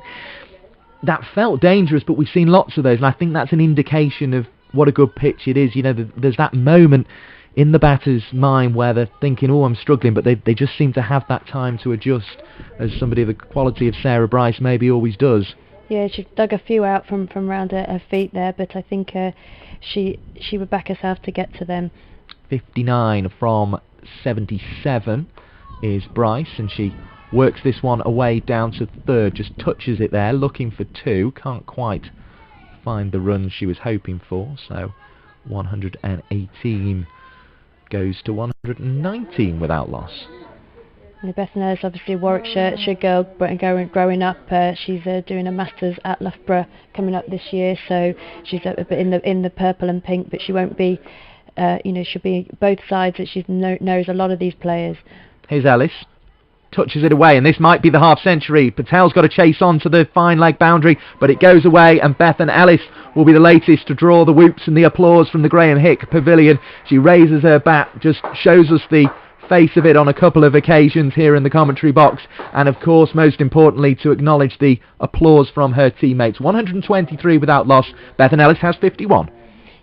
felt dangerous, but we've seen lots of those, and I think that's an indication of what a good pitch it is. There's that moment in the batter's mind where they're thinking, oh, I'm struggling, but they just seem to have that time to adjust, as somebody of the quality of Sarah Bryce maybe always does. Yeah, she dug a few out from round her feet there, but I think she would back herself to get to them. 59 from 77 is Bryce, and she works this one away down to third, just touches it there, looking for two, can't quite find the run she was hoping for, so 118 goes to 119 without loss. Bethan Ellis, obviously a Warwickshire girl, growing up. She's doing a Masters at Loughborough coming up this year, so she's a bit in the purple and pink, but she won't be, she'll be both sides, that she knows a lot of these players. Here's Ellis. Touches it away, and this might be the half century. Patel's got to chase on to the fine leg boundary, but it goes away, and Bethan Ellis will be the latest to draw the whoops and the applause from the Graham Hick Pavilion. She raises her bat, just shows us the face of it on a couple of occasions here in the commentary box, and of course, most importantly, to acknowledge the applause from her teammates. 123 without loss. Bethan Ellis has 51.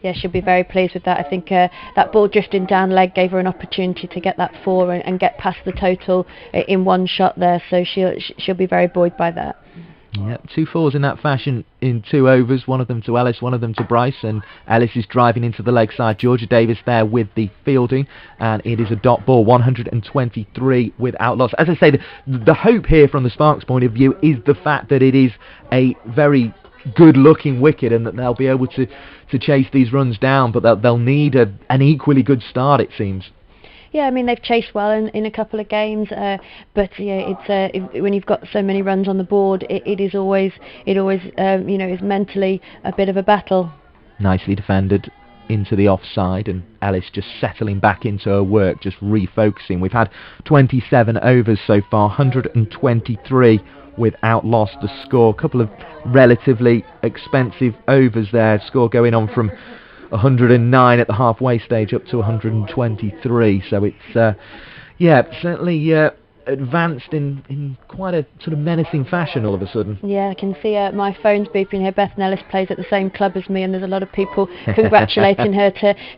Yeah, she'll be very pleased with that. I think that ball drifting down leg gave her an opportunity to get that four and get past the total in one shot there, so she'll be very buoyed by that. Yeah, 2 fours in that fashion in 2 overs, one of them to Ellis, one of them to Bryce, and Ellis is driving into the leg side. Georgia Davis there with the fielding, and it is a dot ball, 123 without loss. As I say, the hope here from the Sparks point of view is the fact that it is a very good looking wicket, and that they'll be able to chase these runs down, but they'll need an equally good start, it seems. Yeah, I mean, they've chased well in a couple of games, but yeah, it's when you've got so many runs on the board, it always is mentally a bit of a battle. Nicely defended into the offside, and Ellis just settling back into her work, just refocusing. We've had 27 overs so far, 123 without loss the score. A couple of relatively expensive overs there, score going on from 109 at the halfway stage up to 123, so it's certainly advanced in quite a sort of menacing fashion all of a sudden. Yeah, I can see my phone's beeping here. Bethan Ellis plays at the same club as me, and there's a lot of people congratulating her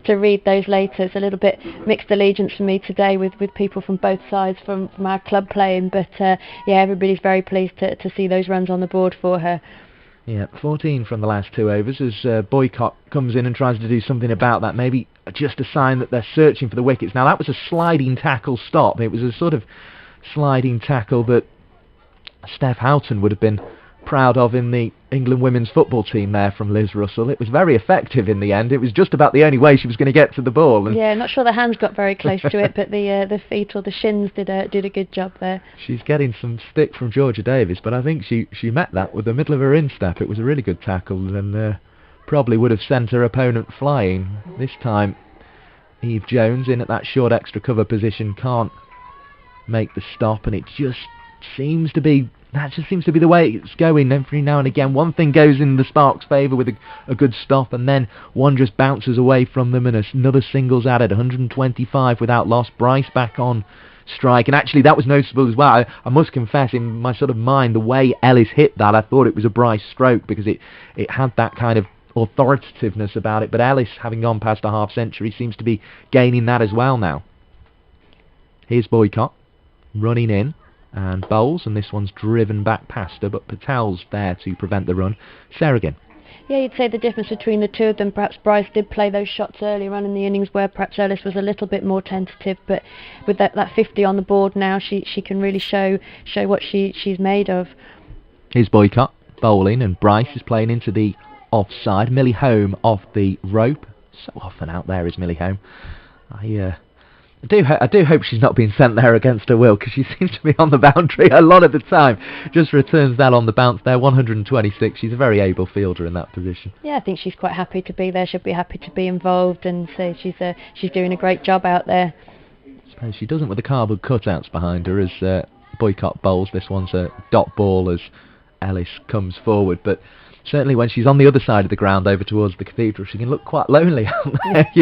to read those later. It's a little bit mixed allegiance for me today with people from both sides from our club playing, but everybody's very pleased to see those runs on the board for her. Yeah, 14 from the last 2 overs as Boycott comes in and tries to do something about that. Maybe just a sign that they're searching for the wickets. Now, that was a sliding tackle stop. It was a sort of sliding tackle that Steph Houghton would have been proud of in the England women's football team there from Liz Russell. It was very effective in the end. It was just about the only way she was going to get to the ball. And yeah, not sure the hands got very close to it, but the feet or the shins did a good job there. She's getting some stick from Georgia Davis, but I think she met that with the middle of her instep. It was a really good tackle, and probably would have sent her opponent flying. This time, Eve Jones in at that short extra cover position can't make the stop, and it just seems to be the way it's going every now and again. One thing goes in the Sparks' favour with a good stop, and then one just bounces away from them, and another single's added. 125 without loss. Bryce back on strike, and actually that was noticeable as well. I must confess, in my sort of mind, the way Ellis hit that, I thought it was a Bryce stroke, because it had that kind of authoritativeness about it, but Ellis, having gone past a half century, seems to be gaining that as well now. Here's Boycott running in and bowls, and this one's driven back past her, but Patel's there to prevent the run. Saragin. Yeah, you'd say the difference between the two of them, perhaps Bryce did play those shots earlier on in the innings where perhaps Ellis was a little bit more tentative, but with that 50 on the board now, she can really show what she's made of. Here's Boycott bowling, and Bryce is playing into the offside. Millie Home off the rope. So often out there is Millie Home. I do hope she's not being sent there against her will, because she seems to be on the boundary a lot of the time. Just returns that on the bounce there, 126. She's a very able fielder in that position. Yeah, I think she's quite happy to be there. She'll be happy to be involved, and so she's doing a great job out there. I suppose she doesn't with the cardboard cutouts behind her as Boycott bowls. This one's a dot ball as Ellis comes forward, but certainly when she's on the other side of the ground over towards the cathedral, she can look quite lonely out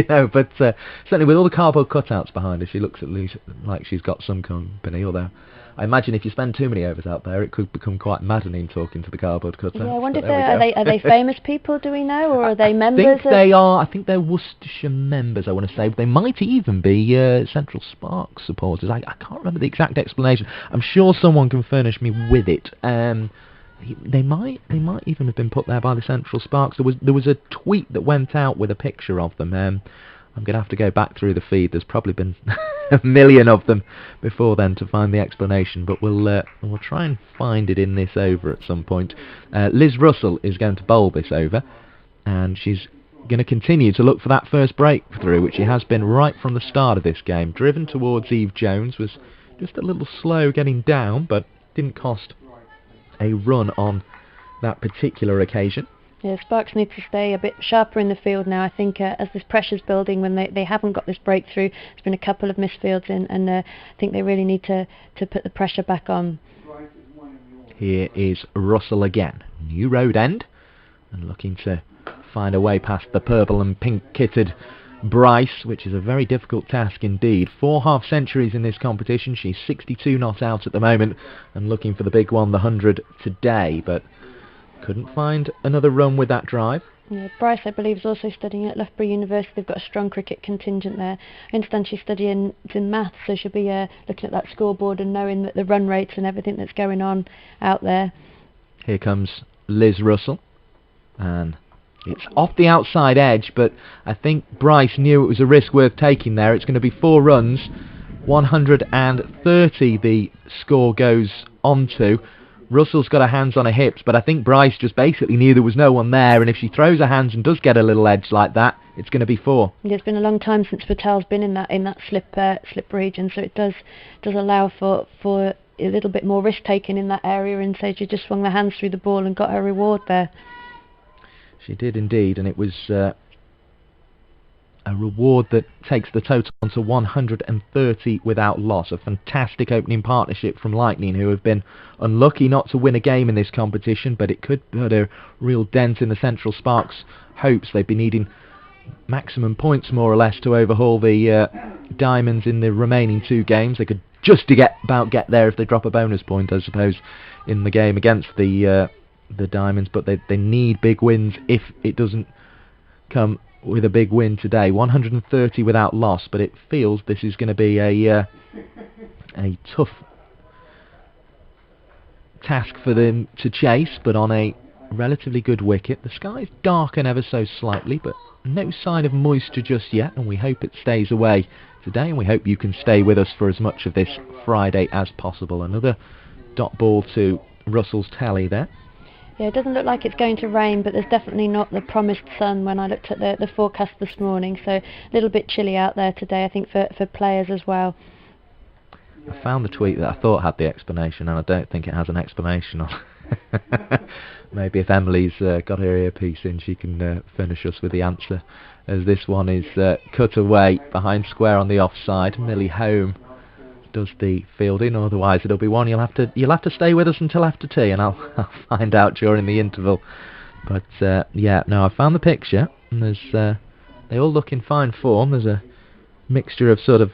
there, but certainly with all the cardboard cutouts behind her, she looks at least like she's got some company, although I imagine if you spend too many overs out there, it could become quite maddening talking to the cardboard cutouts. Yeah, I wonder if are they famous people, do we know, or are they members? I think they're Worcestershire members, I want to say. They might even be Central Sparks supporters. I can't remember the exact explanation. I'm sure someone can furnish me with it. They might even have been put there by the Central Sparks. There was a tweet that went out with a picture of them. I'm going to have to go back through the feed. There's probably been a million of them before then to find the explanation, but we'll try and find it in this over at some point. Liz Russell is going to bowl this over, and she's going to continue to look for that first breakthrough, which she has been right from the start of this game. Driven towards Eve Jones, was just a little slow getting down, but didn't cost a run on that particular occasion. Yeah, Sparks need to stay a bit sharper in the field now. I think as this pressure's building, when they haven't got this breakthrough, there's been a couple of missed fields in, and I think they really need to put the pressure back on. Here is Russell again, New Road End, and looking to find a way past the purple and pink kitted Bryce, which is a very difficult task indeed. 4 half centuries in this competition. She's 62 not out at the moment and looking for the big one, the 100 today, but couldn't find another run with that drive. Yeah, Bryce, I believe, is also studying at Loughborough University. They've got a strong cricket contingent there. I understand she's studying in maths, so she'll be looking at that scoreboard and knowing that the run rates and everything that's going on out there. Here comes Liz Russell, and it's off the outside edge, but I think Bryce knew it was a risk worth taking there. It's going to be 4 runs, 130 the score goes on to. Russell's got her hands on her hips, but I think Bryce just basically knew there was no one there, and if she throws her hands and does get a little edge like that, it's going to be 4. Yeah, it's been a long time since Patel's been in that slip region, so it does allow for a little bit more risk taking in that area, and so she just swung the hands through the ball and got her reward there. She did indeed, and it was a reward that takes the total on to 130 without loss. A fantastic opening partnership from Lightning, who have been unlucky not to win a game in this competition, but it could put a real dent in the Central Sparks' hopes. They've been needing maximum points, more or less, to overhaul the Diamonds in the remaining 2 games. They could just get there if they drop a bonus point, I suppose, in the game against the Diamonds, but they need big wins if it doesn't come with a big win today. 130 without loss, but it feels this is going to be a tough task for them to chase, but on a relatively good wicket. The skies darken ever so slightly, but no sign of moisture just yet, and we hope it stays away today, and we hope you can stay with us for as much of this Friday as possible. Another dot ball to Russell's tally there. Yeah, it doesn't look like it's going to rain, but there's definitely not the promised sun when I looked at the forecast this morning, so a little bit chilly out there today, I think, for players as well. I found the tweet that I thought had the explanation, and I don't think it has an explanation on. Maybe if Emily's got her earpiece in, she can furnish us with the answer, as this one is cut away behind square on the offside. Millie Home does the fielding, otherwise it'll be one you'll have to stay with us until after tea, and I'll find out during the interval. But yeah, no, I found the picture, and there's they all look in fine form. There's a mixture of sort of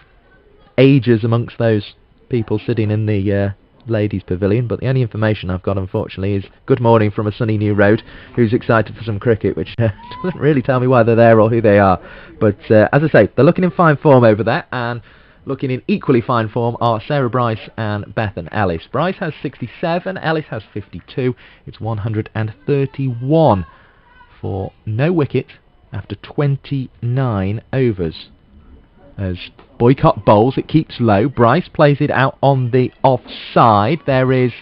ages amongst those people sitting in the ladies' pavilion, but the only information I've got, unfortunately, is good morning from a sunny new road, who's excited for some cricket, which doesn't really tell me why they're there or who they are. But as I say, they're looking in fine form over there, and looking in equally fine form are Sarah Bryce and Bethan Ellis. Bryce has 67, Ellis has 52. It's 131 for no wicket after 29 overs. As Boycott bowls, it keeps low. Bryce plays it out on the offside. There is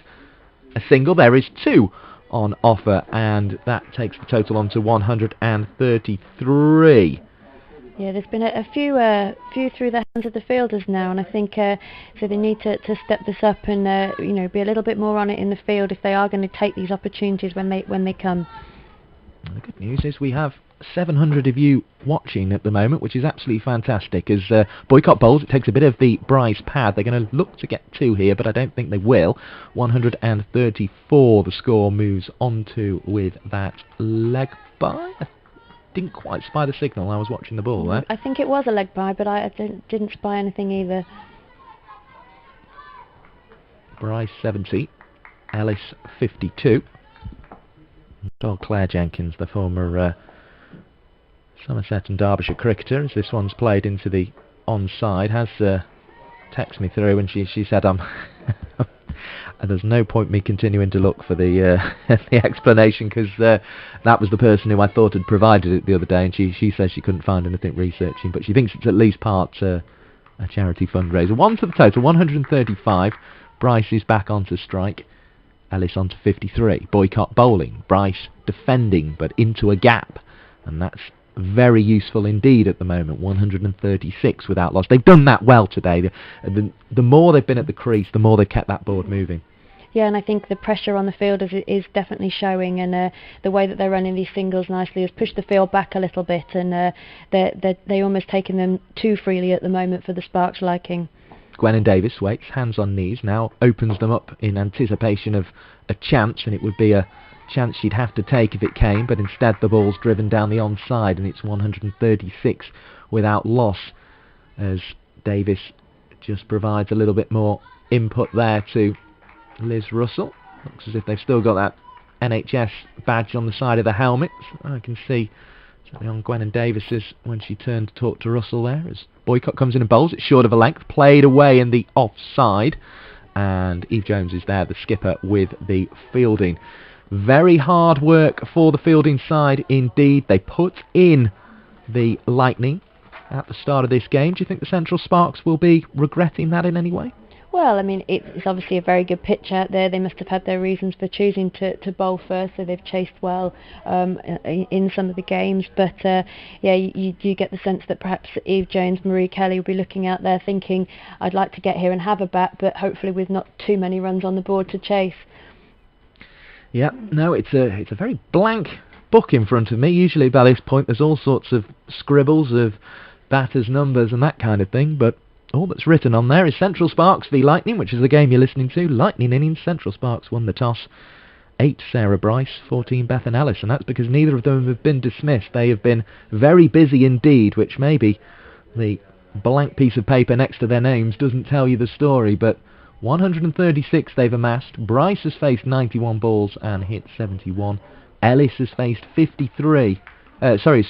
a single, there is two on offer, and that takes the total on to 133. Yeah, there's been a few through the hands of the fielders now, and I think so they need to step this up and be a little bit more on it in the field if they are going to take these opportunities when they come. And the good news is we have 700 of you watching at the moment, which is absolutely fantastic. As Boycott bowls, it takes a bit of the Bryce pad. They're going to look to get two here, but I don't think they will. 134 the score moves on to with that leg bye. I didn't quite spy the signal. I was watching the ball there. I think it was a leg bye, but I didn't spy anything either. Bryce 70, Ellis 52. Old Claire Jenkins, the former Somerset and Derbyshire cricketer, as this one's played into the onside, has texted me through, and she said there's no point me continuing to look for the the explanation, because that was the person who I thought had provided it the other day, and she says she couldn't find anything researching, but she thinks it's at least part a charity fundraiser. One to the total, 135. Bryce is back onto strike. Ellis onto 53. Boycott bowling. Bryce defending, but into a gap, and that's very useful indeed at the moment. 136 without loss. They've done that well today. The more they've been at the crease, the more they've kept that board moving. Yeah, and I think the pressure on the field is definitely showing, and the way that they're running these singles nicely has pushed the field back a little bit, and they're almost taking them too freely at the moment for the Sparks' liking. Gwennon Davis waits, hands on knees, now opens them up in anticipation of a chance, and it would be a chance she'd have to take if it came, but instead the ball's driven down the onside, and it's 136 without loss, as Davis just provides a little bit more input there to Liz Russell. Looks as if they've still got that NHS badge on the side of the helmet. I can see on Gwennon Davis's when she turned to talk to Russell there, as Boycott comes in and bowls. It's short of a length, played away in the offside, and Eve Jones is there, the skipper, with the fielding. Very hard work for the fielding side indeed. They put in the lightning at the start of this game. Do you think the Central Sparks will be regretting that in any way? Well, I mean, it's obviously a very good pitch out there. They must have had their reasons for choosing to bowl first, so they've chased well in some of the games. But yeah, you do get the sense that perhaps Eve Jones, Marie Kelly will be looking out there thinking, I'd like to get here and have a bat, but hopefully with not too many runs on the board to chase. Yeah, no, it's a very blank book in front of me. Usually by this point there's all sorts of scribbles of batters' numbers and that kind of thing, but all that's written on there is Central Sparks v Lightning, which is the game you're listening to. Lightning innings, Central Sparks won the toss. 8 Sarah Bryce, 14 Bethan Ellis, and that's because neither of them have been dismissed. They have been very busy indeed, which maybe the blank piece of paper next to their names doesn't tell you the story, but 136 they've amassed. Bryce has faced 91 balls and hit 71. Ellis has faced 53.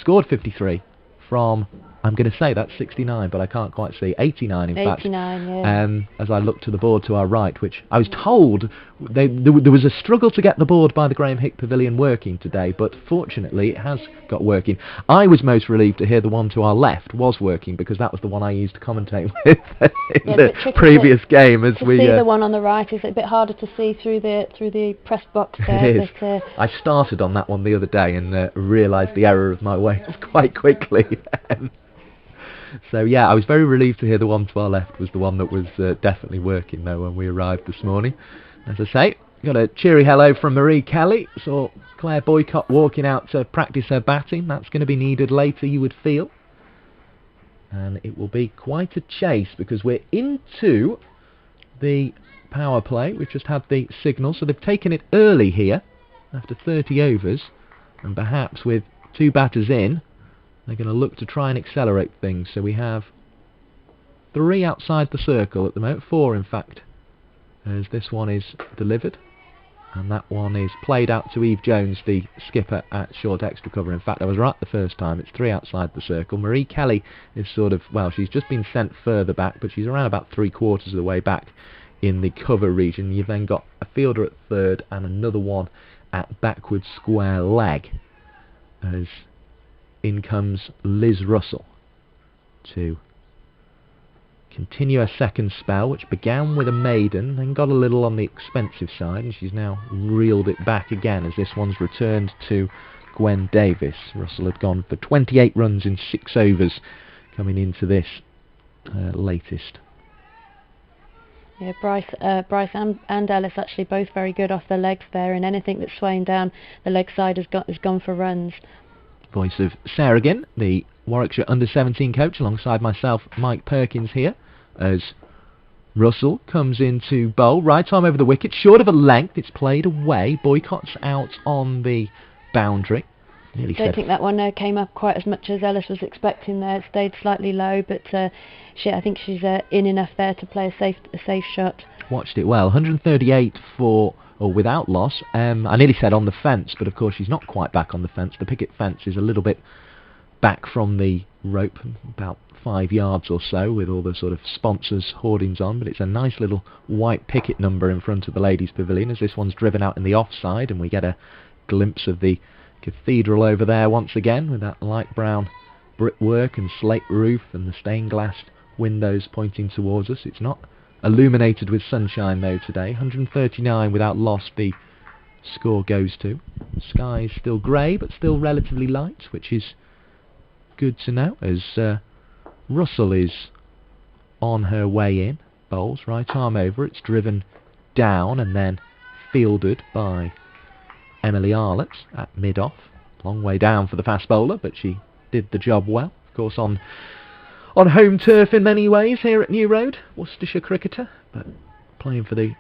Scored 53 from, I'm going to say that's 69, but I can't quite see. 89 in fact. 89, yeah. As I look to the board to our right, which I was told there was a struggle to get the board by the Graham Hick Pavilion working today, but fortunately it has got working. I was most relieved to hear the one to our left was working, because that was the one I used to commentate with in the previous game. As we see the one on the right is a bit harder to see through the press box there. It is. But, I started on that one the other day and realised the error of my ways quite quickly. So yeah, I was very relieved to hear the one to our left was the one that was definitely working though when we arrived this morning. As I say, got a cheery hello from Marie Kelly. Saw Claire Boycott walking out to practice her batting. That's going to be needed later, you would feel. And it will be quite a chase, because we're into the power play. We've just had the signal, so they've taken it early here after 30 overs, and perhaps with 2 batters in they're going to look to try and accelerate things. So we have 3 outside the circle at the moment, 4 in fact, as this one is delivered. And that one is played out to Eve Jones, the skipper at short extra cover. In fact, I was right the first time. It's 3 outside the circle. Marie Kelly is sort of, well, she's just been sent further back, but she's around about 3/4 of the way back in the cover region. You've then got a fielder at third and another one at backward square leg. As in comes Liz Russell to continue her second spell, which began with a maiden, then got a little on the expensive side, and she's now reeled it back again as this one's returned to Gwen Davis. Russell had gone for 28 runs in 6 overs coming into this latest. Yeah, Bryce and Ellis actually both very good off their legs there, and anything that's swaying down the leg side has gone for runs. Voice of Sarah Ginn, the Warwickshire under-17 coach, alongside myself, Mike Perkins here, as Russell comes into bowl. Right arm over the wicket, short of a length, it's played away. Boycott's out on the boundary. I don't think that one came up quite as much as Ellis was expecting there. It stayed slightly low, but I think she's in enough there to play a safe shot. Watched it well. 138 for, or without loss. I nearly said on the fence, but of course she's not quite back on the fence. The picket fence is a little bit back from the rope, about 5 yards or so, with all the sort of sponsors' hoardings on, but it's a nice little white picket number in front of the ladies' pavilion as this one's driven out in the offside, and we get a glimpse of the cathedral over there once again with that light brown brickwork and slate roof and the stained glass windows pointing towards us. It's not illuminated with sunshine though today. 139 without loss the score goes to. Sky is still grey but still relatively light, which is good to know, as Russell is on her way in. Bowls right arm over, it's driven down and then fielded by Emily Arlett at mid-off. Long way down for the fast bowler, but she did the job well. Of course on home turf in many ways here at New Road, Worcestershire cricketer, but playing for the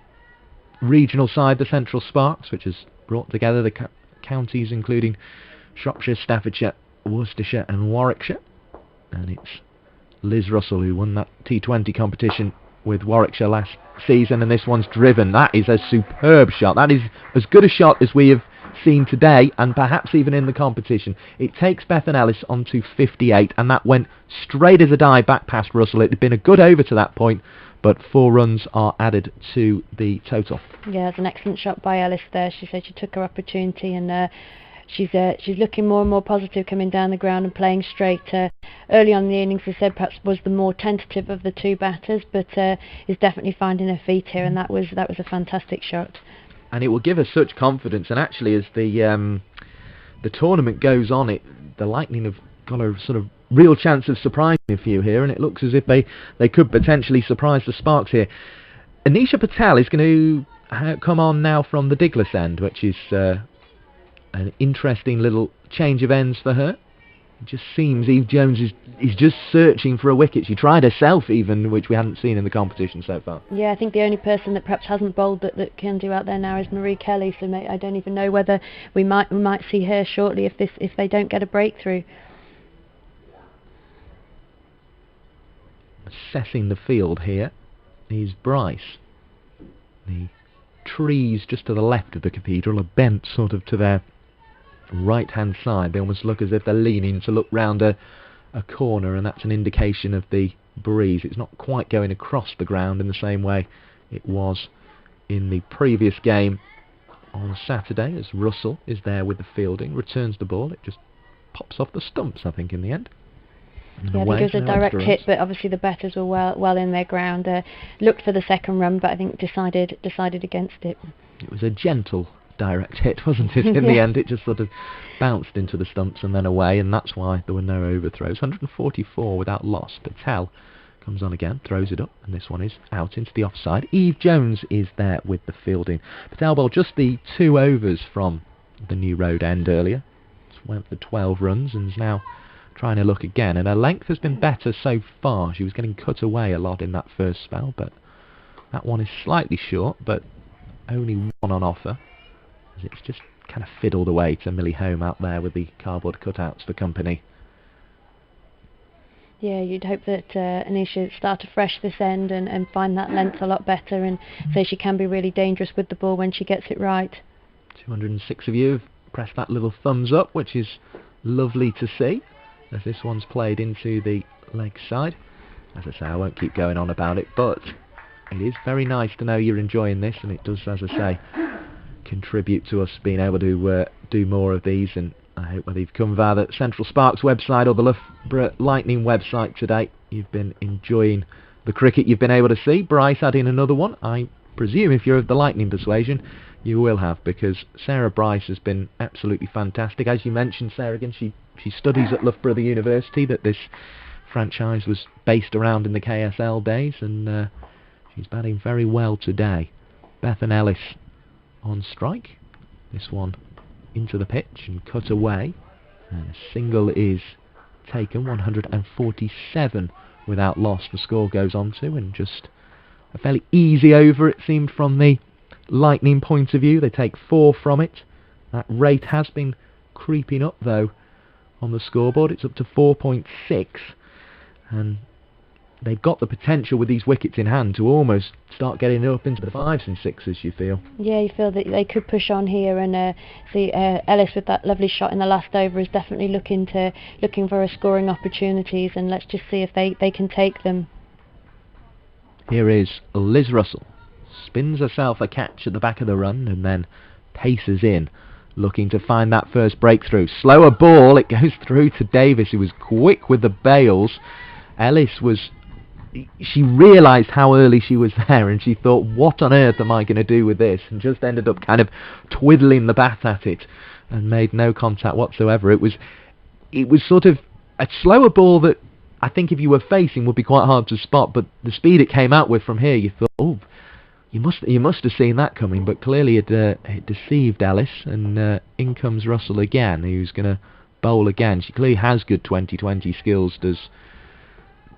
regional side, the Central Sparks, which has brought together the counties including Shropshire, Staffordshire, Worcestershire and Warwickshire. And it's Liz Russell who won that T20 competition with Warwickshire last season, and this one's driven. That is a superb shot. That is as good a shot as we have seen today, and perhaps even in the competition. It takes Bethan Ellis onto 58, and that went straight as a die back past Russell. It had been a good over to that point, but 4 runs are added to the total. Yeah, it's an excellent shot by Ellis there. She said she took her opportunity, and she's looking more and more positive coming down the ground and playing straight. Early on in the innings, I said, perhaps was the more tentative of the 2 batters, but is definitely finding her feet here, and that was a fantastic shot. And it will give us such confidence. And actually, as the tournament goes on, the Lightning have got a sort of real chance of surprising a few here, and it looks as if they could potentially surprise the Sparks here. Anisha Patel is going to come on now from the Diglas end, which is an interesting little change of ends for her. It just seems Eve Jones is just searching for a wicket. She tried herself even, which we hadn't seen in the competition so far. Yeah, I think the only person that perhaps hasn't bowled that can do out there now is Marie Kelly, so I don't even know whether we might see her shortly if they don't get a breakthrough. Assessing the field here is Bryce. The trees just to the left of the cathedral are bent sort of to their right hand side. They almost look as if they're leaning to look round a corner, and that's an indication of the breeze. It's not quite going across the ground in the same way it was in the previous game on Saturday, as Russell is there with the fielding, returns the ball. It just pops off the stumps, I think, in the end. Yeah, I think it was a direct hit, but obviously the batters were well in their ground. Looked for the second run, but I think decided against it. It was a gentle direct hit, wasn't it? In the end, it just sort of bounced into the stumps and then away, and that's why there were no overthrows. 144 without loss. Patel comes on again, throws it up, and this one is out into the offside. Eve Jones is there with the fielding. Patel bowled just the 2 overs from the New Road end earlier. Just went for 12 runs and is now trying to look again, and her length has been better so far. She was getting cut away a lot in that first spell, but that one is slightly short, but only 1 on offer. It's just kind of fiddled away to Millie Home out there with the cardboard cutouts for company. Yeah, you'd hope that Anisha start afresh this end and find that length a lot better, and so she can be really dangerous with the ball when she gets it right. 206 of you have pressed that little thumbs up, which is lovely to see, as this one's played into the leg side. As I say, I won't keep going on about it, but it is very nice to know you're enjoying this, and it does, as I say, contribute to us being able to do more of these. And I hope whether you've come via the Central Sparks website or the Loughborough Lightning website today, you've been enjoying the cricket you've been able to see. Bryce adding another one. I presume if you're of the Lightning persuasion, you will have, because Sarah Bryce has been absolutely fantastic. As you mentioned, Sarah, again, she studies at Loughborough University that this franchise was based around in the KSL days, and she's batting very well today. Bethan Ellis on strike. This one into the pitch and cut away, and a single is taken. 147 without loss the score goes on to, and just a fairly easy over it seemed from the Lightning point of view. They take 4 from it. That rate has been creeping up though on the scoreboard. It's up to 4.6, and they've got the potential with these wickets in hand to almost start getting up into the 5s and 6s, you feel. Yeah, you feel that they could push on here, and see Ellis with that lovely shot in the last over is definitely looking for a scoring opportunities, and let's just see if they can take them. Here is Liz Russell. Spins herself a catch at the back of the run and then paces in, looking to find that first breakthrough. Slower ball, it goes through to Davis, who was quick with the bails. Ellis she realised how early she was there, and she thought, what on earth am I going to do with this, and just ended up kind of twiddling the bat at it and made no contact whatsoever. It was sort of a slower ball that I think if you were facing would be quite hard to spot, but the speed it came out with from here, you thought, oh, you must have seen that coming. But clearly it deceived Ellis, and in comes Russell again, who's going to bowl again. She clearly has good 2020 skills, does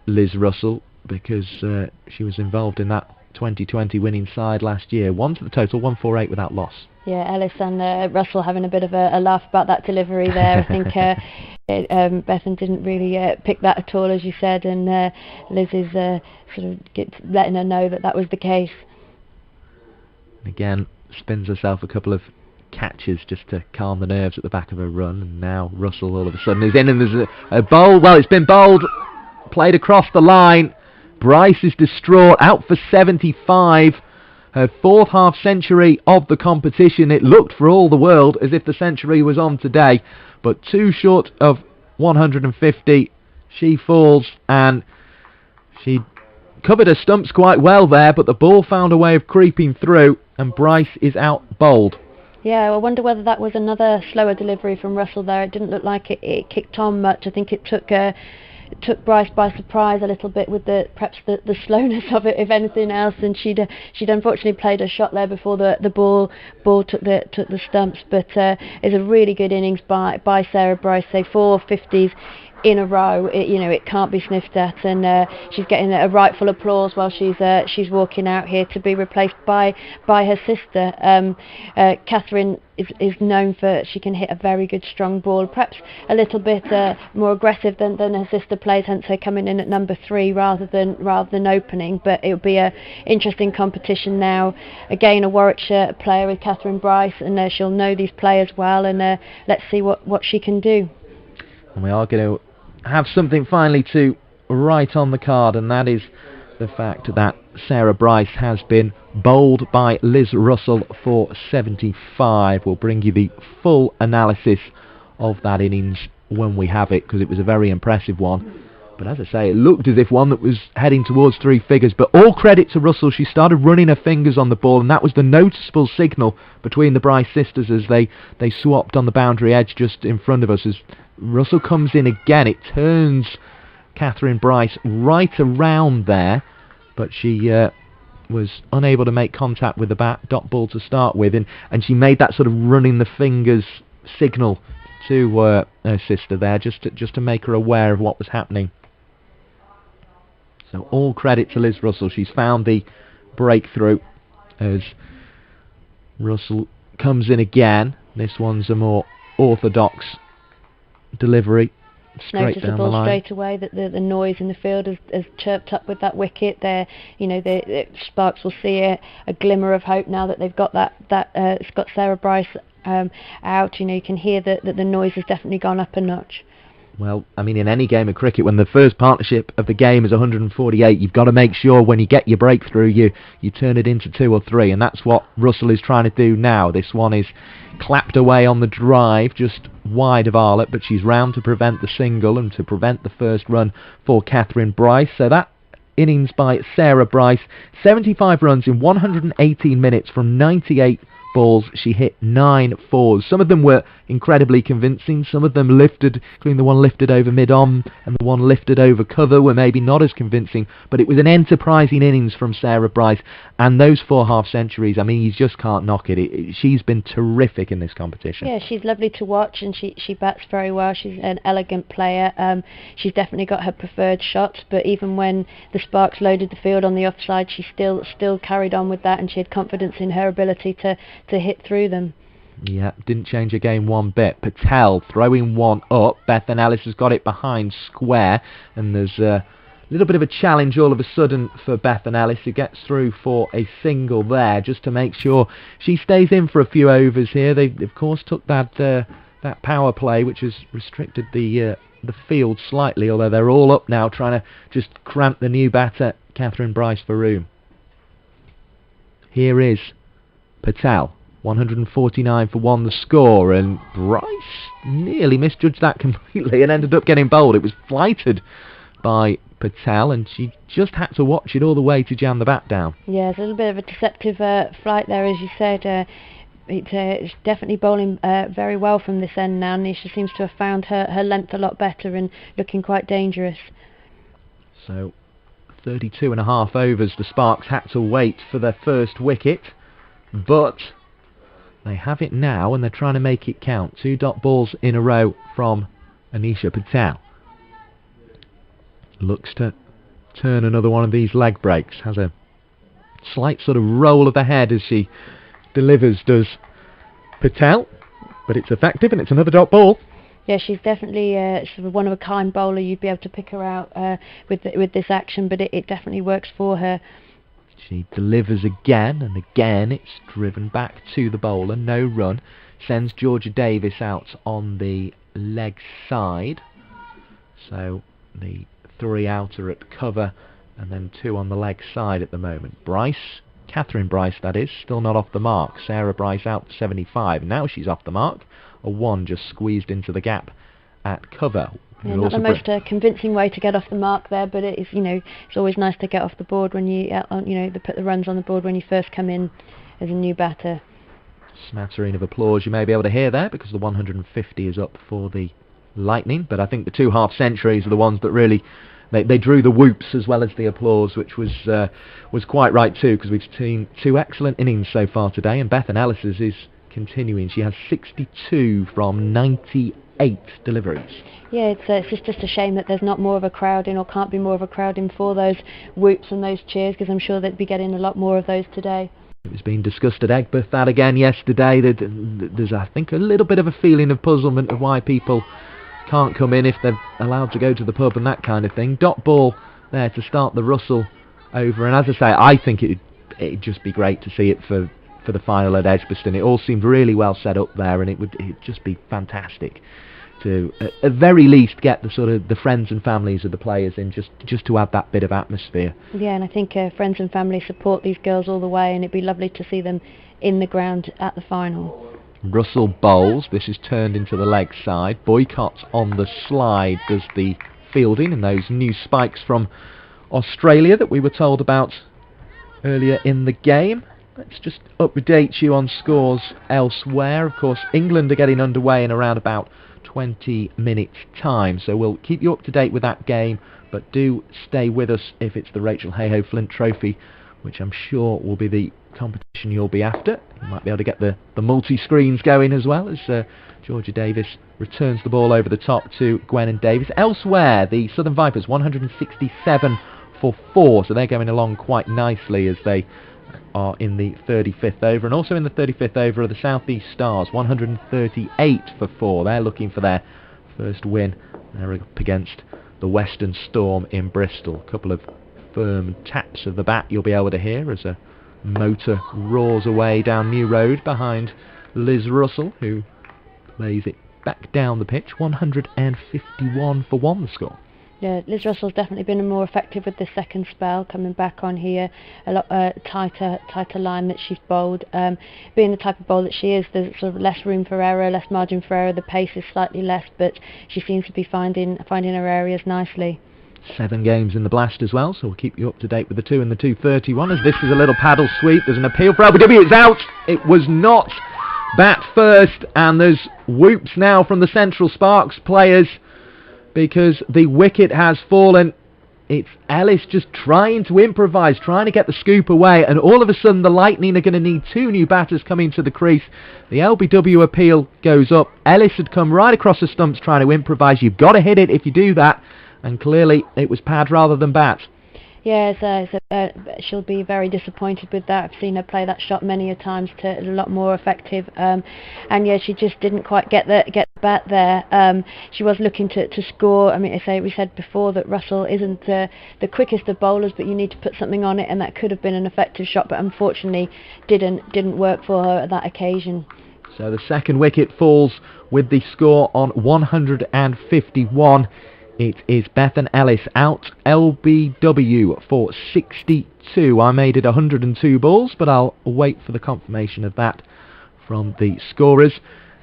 Liz Russell, because she was involved in that 2020 winning side last year. 1 to the total, 148 without loss. Yeah, Ellis and Russell having a bit of a laugh about that delivery there. I think Bethan didn't really pick that at all, as you said, and Liz is sort of letting her know that was the case. Again, spins herself a couple of catches just to calm the nerves at the back of her run, and now Russell all of a sudden is in, and there's a bowl. Well, it's been bowled, played across the line. Bryce is distraught, out for 75. Her 4th half century of the competition. It looked for all the world as if the century was on today, but 2 short of 150. She falls, and she covered her stumps quite well there, but the ball found a way of creeping through, and Bryce is out bowled. Yeah, I wonder whether that was another slower delivery from Russell there. It didn't look like it kicked on much. I think it took Bryce by surprise a little bit with perhaps the slowness of it, if anything else, and she'd unfortunately played her shot there before the ball took the stumps. But it's a really good innings by Sarah Bryce. Say 4 50s in a row. It can't be sniffed at, and she's getting a rightful applause while she's walking out here to be replaced by her sister. Catherine is known for, she can hit a very good strong ball, perhaps a little bit more aggressive than her sister plays, hence her coming in at number 3 rather than opening. But it'll be a interesting competition now. Again, a Warwickshire player with Catherine Bryce, and she'll know these players well, and let's see what she can do. And we are going to have something finally to write on the card, and that is the fact that Sarah Bryce has been bowled by Liz Russell for 75. We'll bring you the full analysis of that innings when we have it, because it was a very impressive one. But as I say, it looked as if one that was heading towards 3 figures. But all credit to Russell, she started running her fingers on the ball, and that was the noticeable signal between the Bryce sisters as they swapped on the boundary edge just in front of us. As Russell comes in again, it turns Catherine Bryce right around there, but she was unable to make contact with the dot ball to start with, and she made that sort of running the fingers signal to her sister there, just to make her aware of what was happening. So all credit to Liz Russell. She's found the breakthrough as Russell comes in again. This one's a more orthodox delivery Straight down the noticeable line. straight away that the noise in the field has chirped up with that wicket. There, the Sparks will see a glimmer of hope now that they've got it's got Sarah Bryce out. You can hear that the noise has definitely gone up a notch. Well, I mean, in any game of cricket, when the first partnership of the game is 148, you've got to make sure when you get your breakthrough, you turn it into 2 or 3, and that's what Russell is trying to do now. This one is clapped away on the drive, just wide of Arlott, but she's round to prevent the single and to prevent the first run for Catherine Bryce. So that innings by Sarah Bryce, 75 runs in 118 minutes from 98 balls. She hit 9 fours. Some of them were incredibly convincing. Some of them lifted, including the one lifted over mid-on and the one lifted over cover, were maybe not as convincing, but it was an enterprising innings from Sarah Bryce, and those 4 half-centuries, I mean, you just can't knock it. She's been terrific in this competition. Yeah, she's lovely to watch, and she bats very well. She's an elegant player. She's definitely got her preferred shots, but even when the Sparks loaded the field on the offside, she still carried on with that, and she had confidence in her ability to hit through them. Yeah, didn't change her game one bit. Patel throwing one up. Bethan Ellis has got it behind square, and there's a little bit of a challenge all of a sudden for Bethan Ellis, who gets through for a single there, just to make sure she stays in for a few overs here. They of course took that power play, which has restricted the field slightly, although they're all up now trying to just cramp the new batter Catherine Bryce for room. Here is Patel, 149 for 1 the score, and Bryce nearly misjudged that completely and ended up getting bowled. It was flighted by Patel, and she just had to watch it all the way to jam the bat down. Yeah, it's a little bit of a deceptive flight there, as you said. It's definitely bowling very well from this end now. Nisha seems to have found her length a lot better and looking quite dangerous. So 32.5 overs the Sparks had to wait for their first wicket, but they have it now and they're trying to make it count. 2 dot balls in a row from Anisha Patel. Looks to turn another one of these leg breaks. Has a slight sort of roll of the head as she delivers, does Patel, but it's effective and it's another dot ball. Yeah, she's definitely sort of one of a kind bowler. You'd be able to pick her out with this action, but it definitely works for her. She delivers again, and again it's driven back to the bowler. No run. Sends Georgia Davis out on the leg side. So the 3 outer at cover, and then 2 on the leg side at the moment. Bryce, Catherine Bryce that is, still not off the mark. Sarah Bryce out for 75. Now she's off the mark. A 1 just squeezed into the gap at cover. Yeah, not the most convincing way to get off the mark there, but it is, it's always nice to get off the board when you, put the runs on the board when you first come in as a new batter. Smattering of applause you may be able to hear there, because the 150 is up for the Lightning, but I think the 2 half-centuries are the ones that really they drew the whoops as well as the applause, which was quite right too, because we've seen 2 excellent innings so far today, and Bethan Ellis's is continuing. She has 62 from 98 deliveries. Yeah, it's just a shame that there's not more of a crowd in, or can't be more of a crowd in, for those whoops and those cheers, because I'm sure they'd be getting a lot more of those today. It was being discussed at Egbert that again yesterday. There's, I think, a little bit of a feeling of puzzlement of why people can't come in if they're allowed to go to the pub and that kind of thing. Dot ball there to start the Russell over, and as I say, I think it'd just be great to see it for the final at Edgbaston. It all seemed really well set up there, and it'd just be fantastic to at very least get the sort of the friends and families of the players in, just to add that bit of atmosphere. Yeah, and I think friends and family support these girls all the way, and it'd be lovely to see them in the ground at the final. Russell bowls. This is turned into the leg side. Boycott on the slide does the fielding, and those new spikes from Australia that we were told about earlier in the game. Let's just update you on scores elsewhere. Of course, England are getting underway in around about 20 minutes time, so we'll keep you up to date with that game, but do stay with us if it's the Rachael Heyhoe Flint Trophy, which I'm sure will be the competition you'll be after. You might be able to get the multi-screens going as well, as Georgia Davis returns the ball over the top to Gwen Davis. Elsewhere, the Southern Vipers 167 for 4, so they're going along quite nicely as they are in the 35th over, and also in the 35th over are the South East Stars, 138 for 4. They're looking for their first win They're up against the Western Storm in Bristol. A couple of firm taps of the bat you'll be able to hear as a motor roars away down New Road behind Liz Russell, who lays it back down the pitch. 151 for 1 the score. Yeah, Liz Russell's definitely been more effective with the second spell, coming back on here, a lot tighter line that she's bowled. Being the type of bowl that she is, there's sort of less room for error, less margin for error. The pace is slightly less, but she seems to be finding her areas nicely. 7 games in the Blast as well, so we'll keep you up to date with the 2 and the 231 as this is a little paddle sweep. There's an appeal for LBW, it's out! It was not. Bat first, and there's whoops now from the Central Sparks players because the wicket has fallen. It's Ellis just trying to improvise, trying to get the scoop away, and all of a sudden the Lightning are going to need 2 new batters coming to the crease. The LBW appeal goes up. Ellis had come right across the stumps trying to improvise. You've got to hit it if you do that, and clearly it was pad rather than bat. Yeah, she'll be very disappointed with that. I've seen her play that shot many a times to a lot more effective, and yeah, she just didn't quite get the bat there. She was looking to score. I mean, we said before that Russell isn't the quickest of bowlers, but you need to put something on it, and that could have been an effective shot, but unfortunately didn't work for her at that occasion. So the second wicket falls with the score on 151. It is Bethan Ellis out, LBW for 62. I made it 102 balls, but I'll wait for the confirmation of that from the scorers.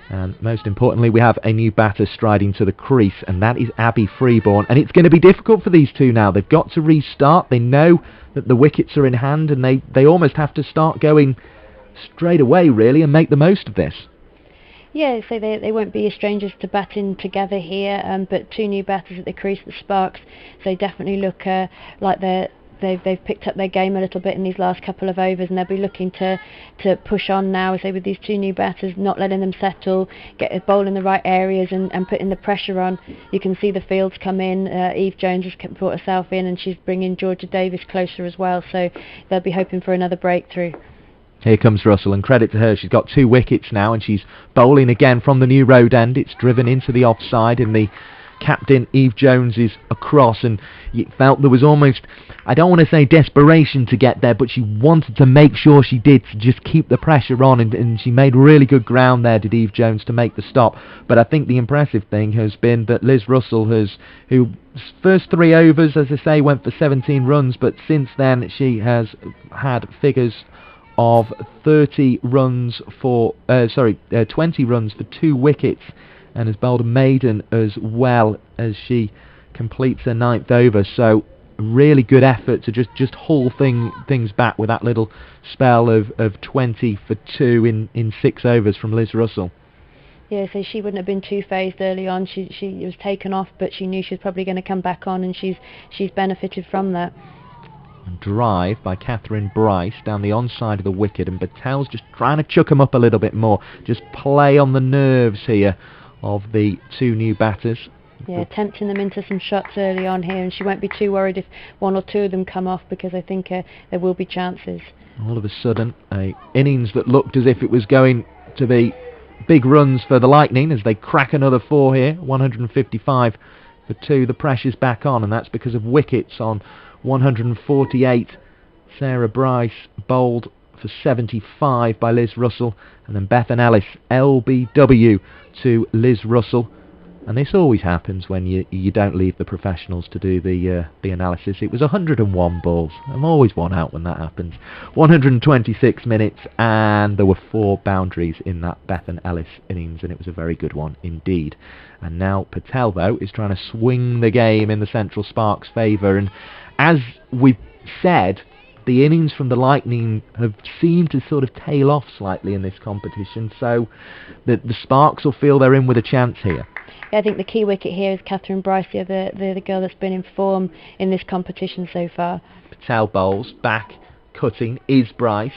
And most importantly, we have a new batter striding to the crease, and that is Abby Freeborn. And it's going to be difficult for these two now. They've got to restart. They know that the wickets are in hand, and they almost have to start going straight away, really, and make the most of this. Yeah, so they won't be strangers to batting together here, but 2 new batters at the crease, the Sparks. So they definitely look like they've picked up their game a little bit in these last couple of overs, and they'll be looking to push on now, with these 2 new batters, not letting them settle, get a bowl in the right areas and putting the pressure on. You can see the fields come in. Eve Jones has brought herself in, and she's bringing Georgia Davis closer as well, so they'll be hoping for another breakthrough. Here comes Russell, and credit to her, she's got 2 wickets now, and she's bowling again from the New Road end. It's driven into the offside, and the captain, Eve Jones, is across, and you felt there was almost, I don't want to say desperation to get there, but she wanted to make sure she did, to just keep the pressure on, and she made really good ground there, did Eve Jones, to make the stop. But I think the impressive thing has been that Liz Russell who first 3 overs, as I say, went for 17 runs, but since then she has had figures of 20 runs for 2 wickets, and has bowled a maiden as well as she completes her 9th over. So really good effort to just haul things back with that little spell of 20 for 2 in 6 overs from Liz Russell. Yeah, so she wouldn't have been too phased early on. She was taken off, but she knew she was probably going to come back on, and she's benefited from that. Drive by Catherine Bryce down the onside of the wicket, and Patel's just trying to chuck him up a little bit more, just play on the nerves here of the 2 new batters. Yeah, tempting them into some shots early on here, and she won't be too worried if 1 or 2 of them come off, because I think there will be chances. All of a sudden, a innings that looked as if it was going to be big runs for the Lightning as they crack another 4 here, 155 for 2. The pressure's back on, and that's because of wickets on 148. Sarah Bryce bowled for 75 by Liz Russell, and then Bethan Ellis, LBW to Liz Russell. And this always happens when you don't leave the professionals to do the analysis. It was 101 balls. I'm always one out when that happens. 126 minutes, and there were 4 boundaries in that Bethan Ellis innings, and it was a very good one indeed. And now Patel, though, is trying to swing the game in the Central Sparks' favour, and as we've said, the innings from the Lightning have seemed to sort of tail off slightly in this competition, so the Sparks will feel they're in with a chance here. Yeah, I think the key wicket here is Catherine Bryce, the girl that's been in form in this competition so far. Patel bowls, back, cutting, is Bryce,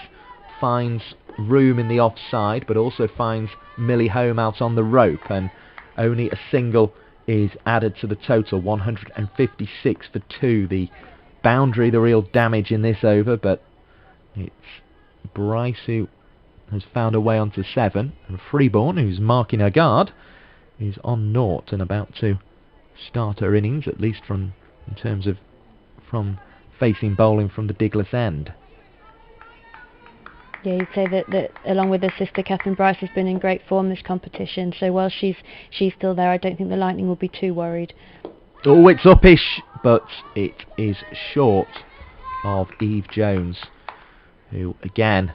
finds room in the offside, but also finds Millie Home out on the rope, and only a single is added to the total, 156 for 2. The boundary, the real damage in this over, but it's Bryce who has found a way onto 7, and Freeborn, who's marking her guard, is on 0 and about to starter innings, at least in terms of from facing bowling from the Diglas end. Yeah, you'd say that along with her sister Catherine Bryce has been in great form this competition. So while she's still there, I don't think the Lightning will be too worried. Oh, it's uppish, but it is short of Eve Jones, who again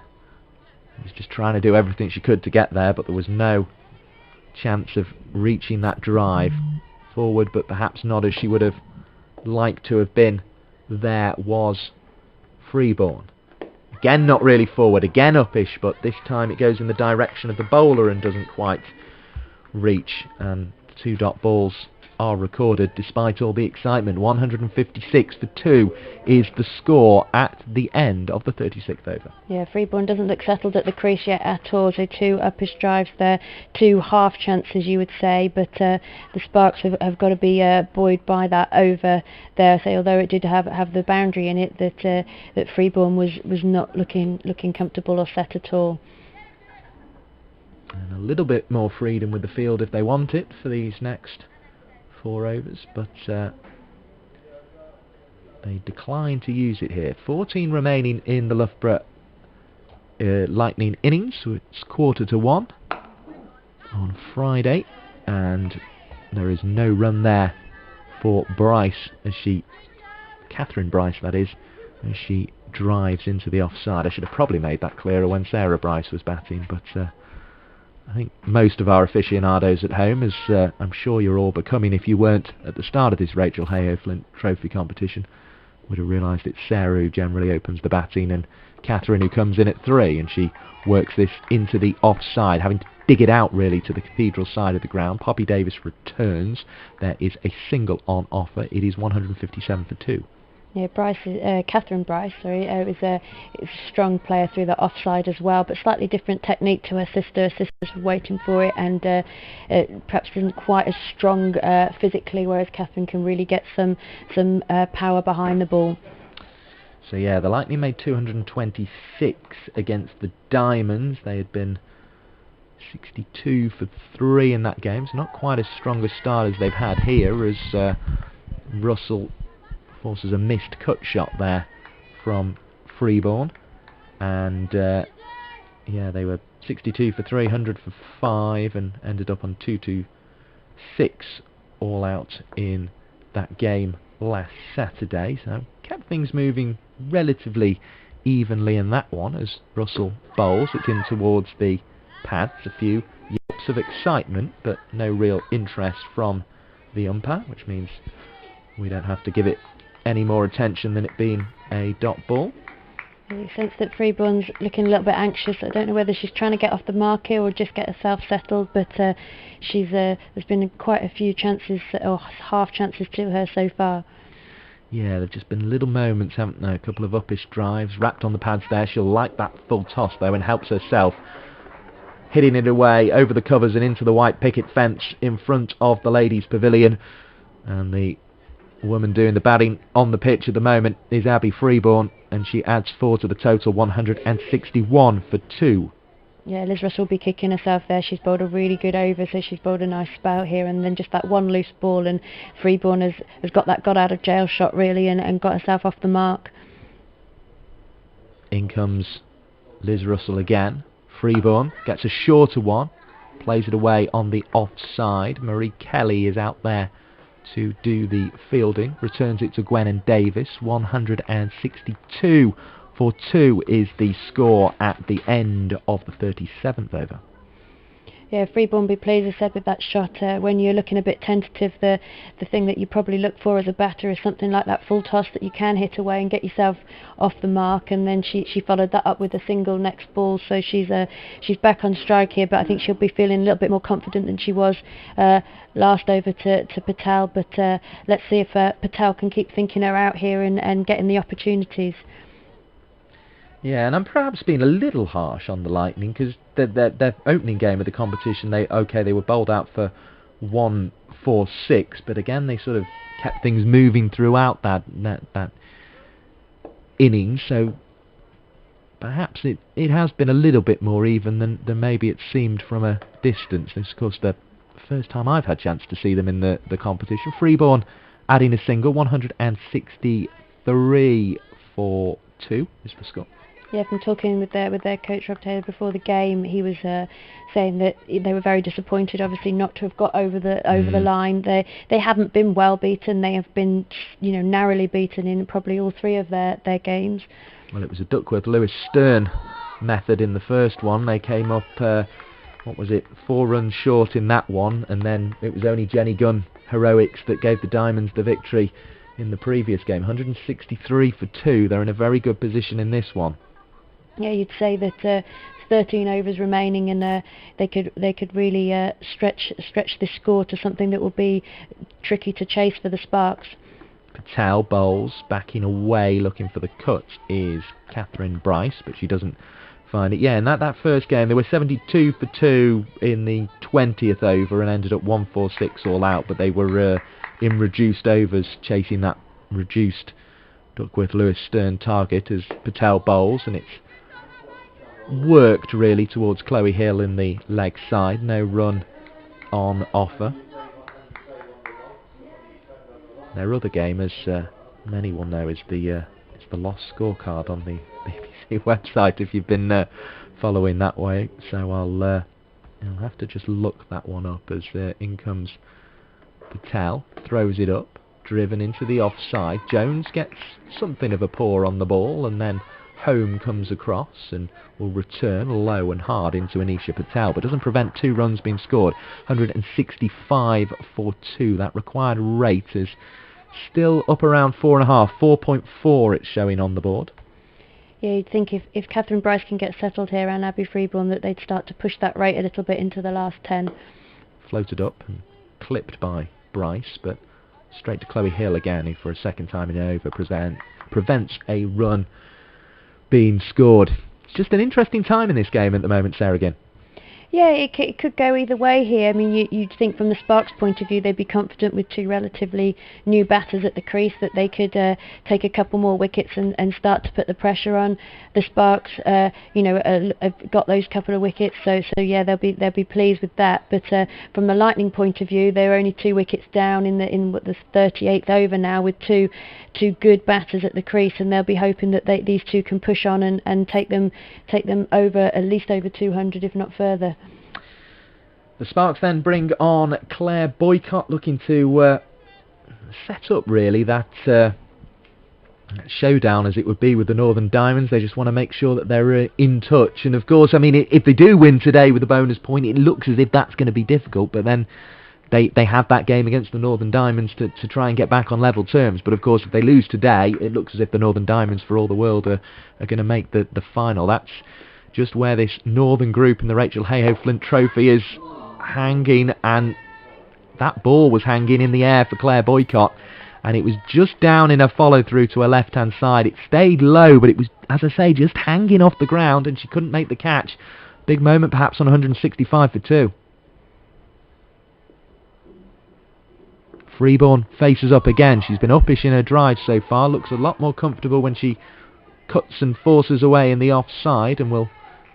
was just trying to do everything she could to get there, but there was no chance of reaching that drive forward, but perhaps not as she would have liked to have been. There was Freeborn. Again, not really forward, again uppish, but this time it goes in the direction of the bowler and doesn't quite reach, and 2-dot balls are recorded despite all the excitement. 156 for 2 is the score at the end of the 36th over. Yeah, Freeborn doesn't look settled at the crease yet at all, so 2 uppish drives there, 2 half chances you would say, but the Sparks have got to be buoyed by that over there. So although it did have the boundary in it, that Freeborn was not looking comfortable or set at all. And a little bit more freedom with the field if they want it for these next 4 overs, but they decline to use it here. 14 remaining in the Loughborough Lightning innings, so it's 1:15 on Friday, and there is no run there for Bryce, Catherine Bryce that is, as she drives into the offside. I should have probably made that clearer when Sarah Bryce was batting, but I think most of our aficionados at home, as I'm sure you're all becoming if you weren't at the start of this Rachael Heyhoe Flint Trophy competition, would have realised it's Sarah who generally opens the batting and Catherine who comes in at 3, and she works this into the offside, having to dig it out really to the cathedral side of the ground. Poppy Davis returns. There is a single on offer. It is 157 for 2. Yeah, Catherine Bryce, is a strong player through the offside as well, but slightly different technique to her sister. Her sister's waiting for it and perhaps isn't quite as strong physically, whereas Catherine can really get some power behind the ball. So yeah, the Lightning made 226 against the Diamonds. They had been 62 for 3 in that game, so not quite as strong a start as they've had here, as Russell forces a missed cut shot there from Freeborn, and yeah, they were 62 for 300 for 5 and ended up on 226 all out in that game last Saturday, so kept things moving relatively evenly in that one as Russell bowls. It's in towards the pads, a few yelps of excitement but no real interest from the umpire, which means we don't have to give it any more attention than it being a dot ball. You sense that Freeborn's looking a little bit anxious. I don't know whether she's trying to get off the mark here or just get herself settled, but there's been quite a few chances, or half chances to her so far. Yeah, there've just been little moments, haven't there? A couple of uppish drives, wrapped on the pads there. She'll like that full toss though and helps herself, hitting it away over the covers and into the white picket fence in front of the ladies' pavilion. And the woman doing the batting on the pitch at the moment is Abby Freeborn, and she adds 4 to the total, 161 for 2. Yeah, Liz Russell will be kicking herself there. She's bowled a really good over, so she's bowled a nice spout here, and then just that one loose ball, and Freeborn has got that got out of jail shot really, and got herself off the mark. In comes Liz Russell again. Freeborn gets a shorter one, plays it away on the offside. Marie Kelly is out there to do the fielding, returns it to Gwen and Davis. 162 for 2 is the score at the end of the 37th over. Yeah, Freeborn will be pleased, as I said, with that shot. When you're looking a bit tentative, the thing that you probably look for as a batter is something like that full toss that you can hit away and get yourself off the mark. And then she followed that up with a single next ball, so she's back on strike here. But I think she'll be feeling a little bit more confident than she was last over to Patel. But let's see if Patel can keep thinking her out here and getting the opportunities. Yeah, and I'm perhaps being a little harsh on the Lightning, because their opening game of the competition, they were bowled out for 146, but again they sort of kept things moving throughout that innings, so perhaps it has been a little bit more even than maybe it seemed from a distance. Of course, the first time I've had a chance to see them in the competition. Freeborn adding a single, 163 for 2 is the score. Yeah, from talking with their coach Rob Taylor before the game, he was saying that they were very disappointed, obviously, not to have got over the line. They haven't been well beaten. They have been, narrowly beaten in probably all 3 of their games. Well, it was a Duckworth-Lewis Stern method in the first one. They came up, 4 runs short in that one, and then it was only Jenny Gunn heroics that gave the Diamonds the victory in the previous game. 163 for 2. They're in a very good position in this one. Yeah, you'd say that 13 overs remaining, and they could really stretch this score to something that will be tricky to chase for the Sparks. Patel bowls, backing away, looking for the cut is Catherine Bryce, but she doesn't find it. Yeah, in that first game, they were 72 for 2 in the 20th over and ended up 146 all out, but they were in reduced overs, chasing that reduced Duckworth-Lewis Stern target as Patel bowls, and it's worked really towards Chloe Hill in the leg side. No run on offer. Their other game, as many will know, is the lost scorecard on the BBC website if you've been following that way. So I'll have to just look that one up as in comes Patel, throws it up, driven into the offside. Jones gets something of a paw on the ball, and then home comes across and will return low and hard into Anisha Patel, but doesn't prevent 2 runs being scored. 165 for 2. That required rate is still up around 4.5, 4.4 it's showing on the board. Yeah, you'd think if Catherine Bryce can get settled here and Abby Freeborn, that they'd start to push that rate a little bit into the last 10. Floated up and clipped by Bryce, but straight to Chloe Hill again, who for a second time in over prevents a run being scored. It's just an interesting time in this game at the moment, Sarah Ginn. Yeah, it could go either way here. I mean, you'd think from the Sparks' point of view they'd be confident with 2 relatively new batters at the crease that they could take a couple more wickets and start to put the pressure on. The Sparks, have got those couple of wickets, so yeah, they'll be pleased with that. But from the Lightning point of view, they're only 2 wickets down in the 38th over now, with two good batters at the crease, and they'll be hoping that these 2 can push on and take them over, at least over 200, if not further. The Sparks then bring on Claire Boycott, looking to set up really that showdown as it would be with the Northern Diamonds. They just want to make sure that they're in touch, and of course, I mean, if they do win today with a bonus point, it looks as if that's going to be difficult, but then they have that game against the Northern Diamonds to try and get back on level terms. But of course, if they lose today, it looks as if the Northern Diamonds, for all the world, are going to make the final. That's just where this Northern group in the Rachael Heyhoe Flint Trophy is hanging, and that ball was hanging in the air for Claire Boycott, and it was just down in her follow through to her left hand side. It stayed low, but it was, as I say, just hanging off the ground, and she couldn't make the catch. Big moment perhaps on 165 for 2. Freeborn faces up again. She's been uppish in her drive so far, looks a lot more comfortable when she cuts and forces away in the offside, and will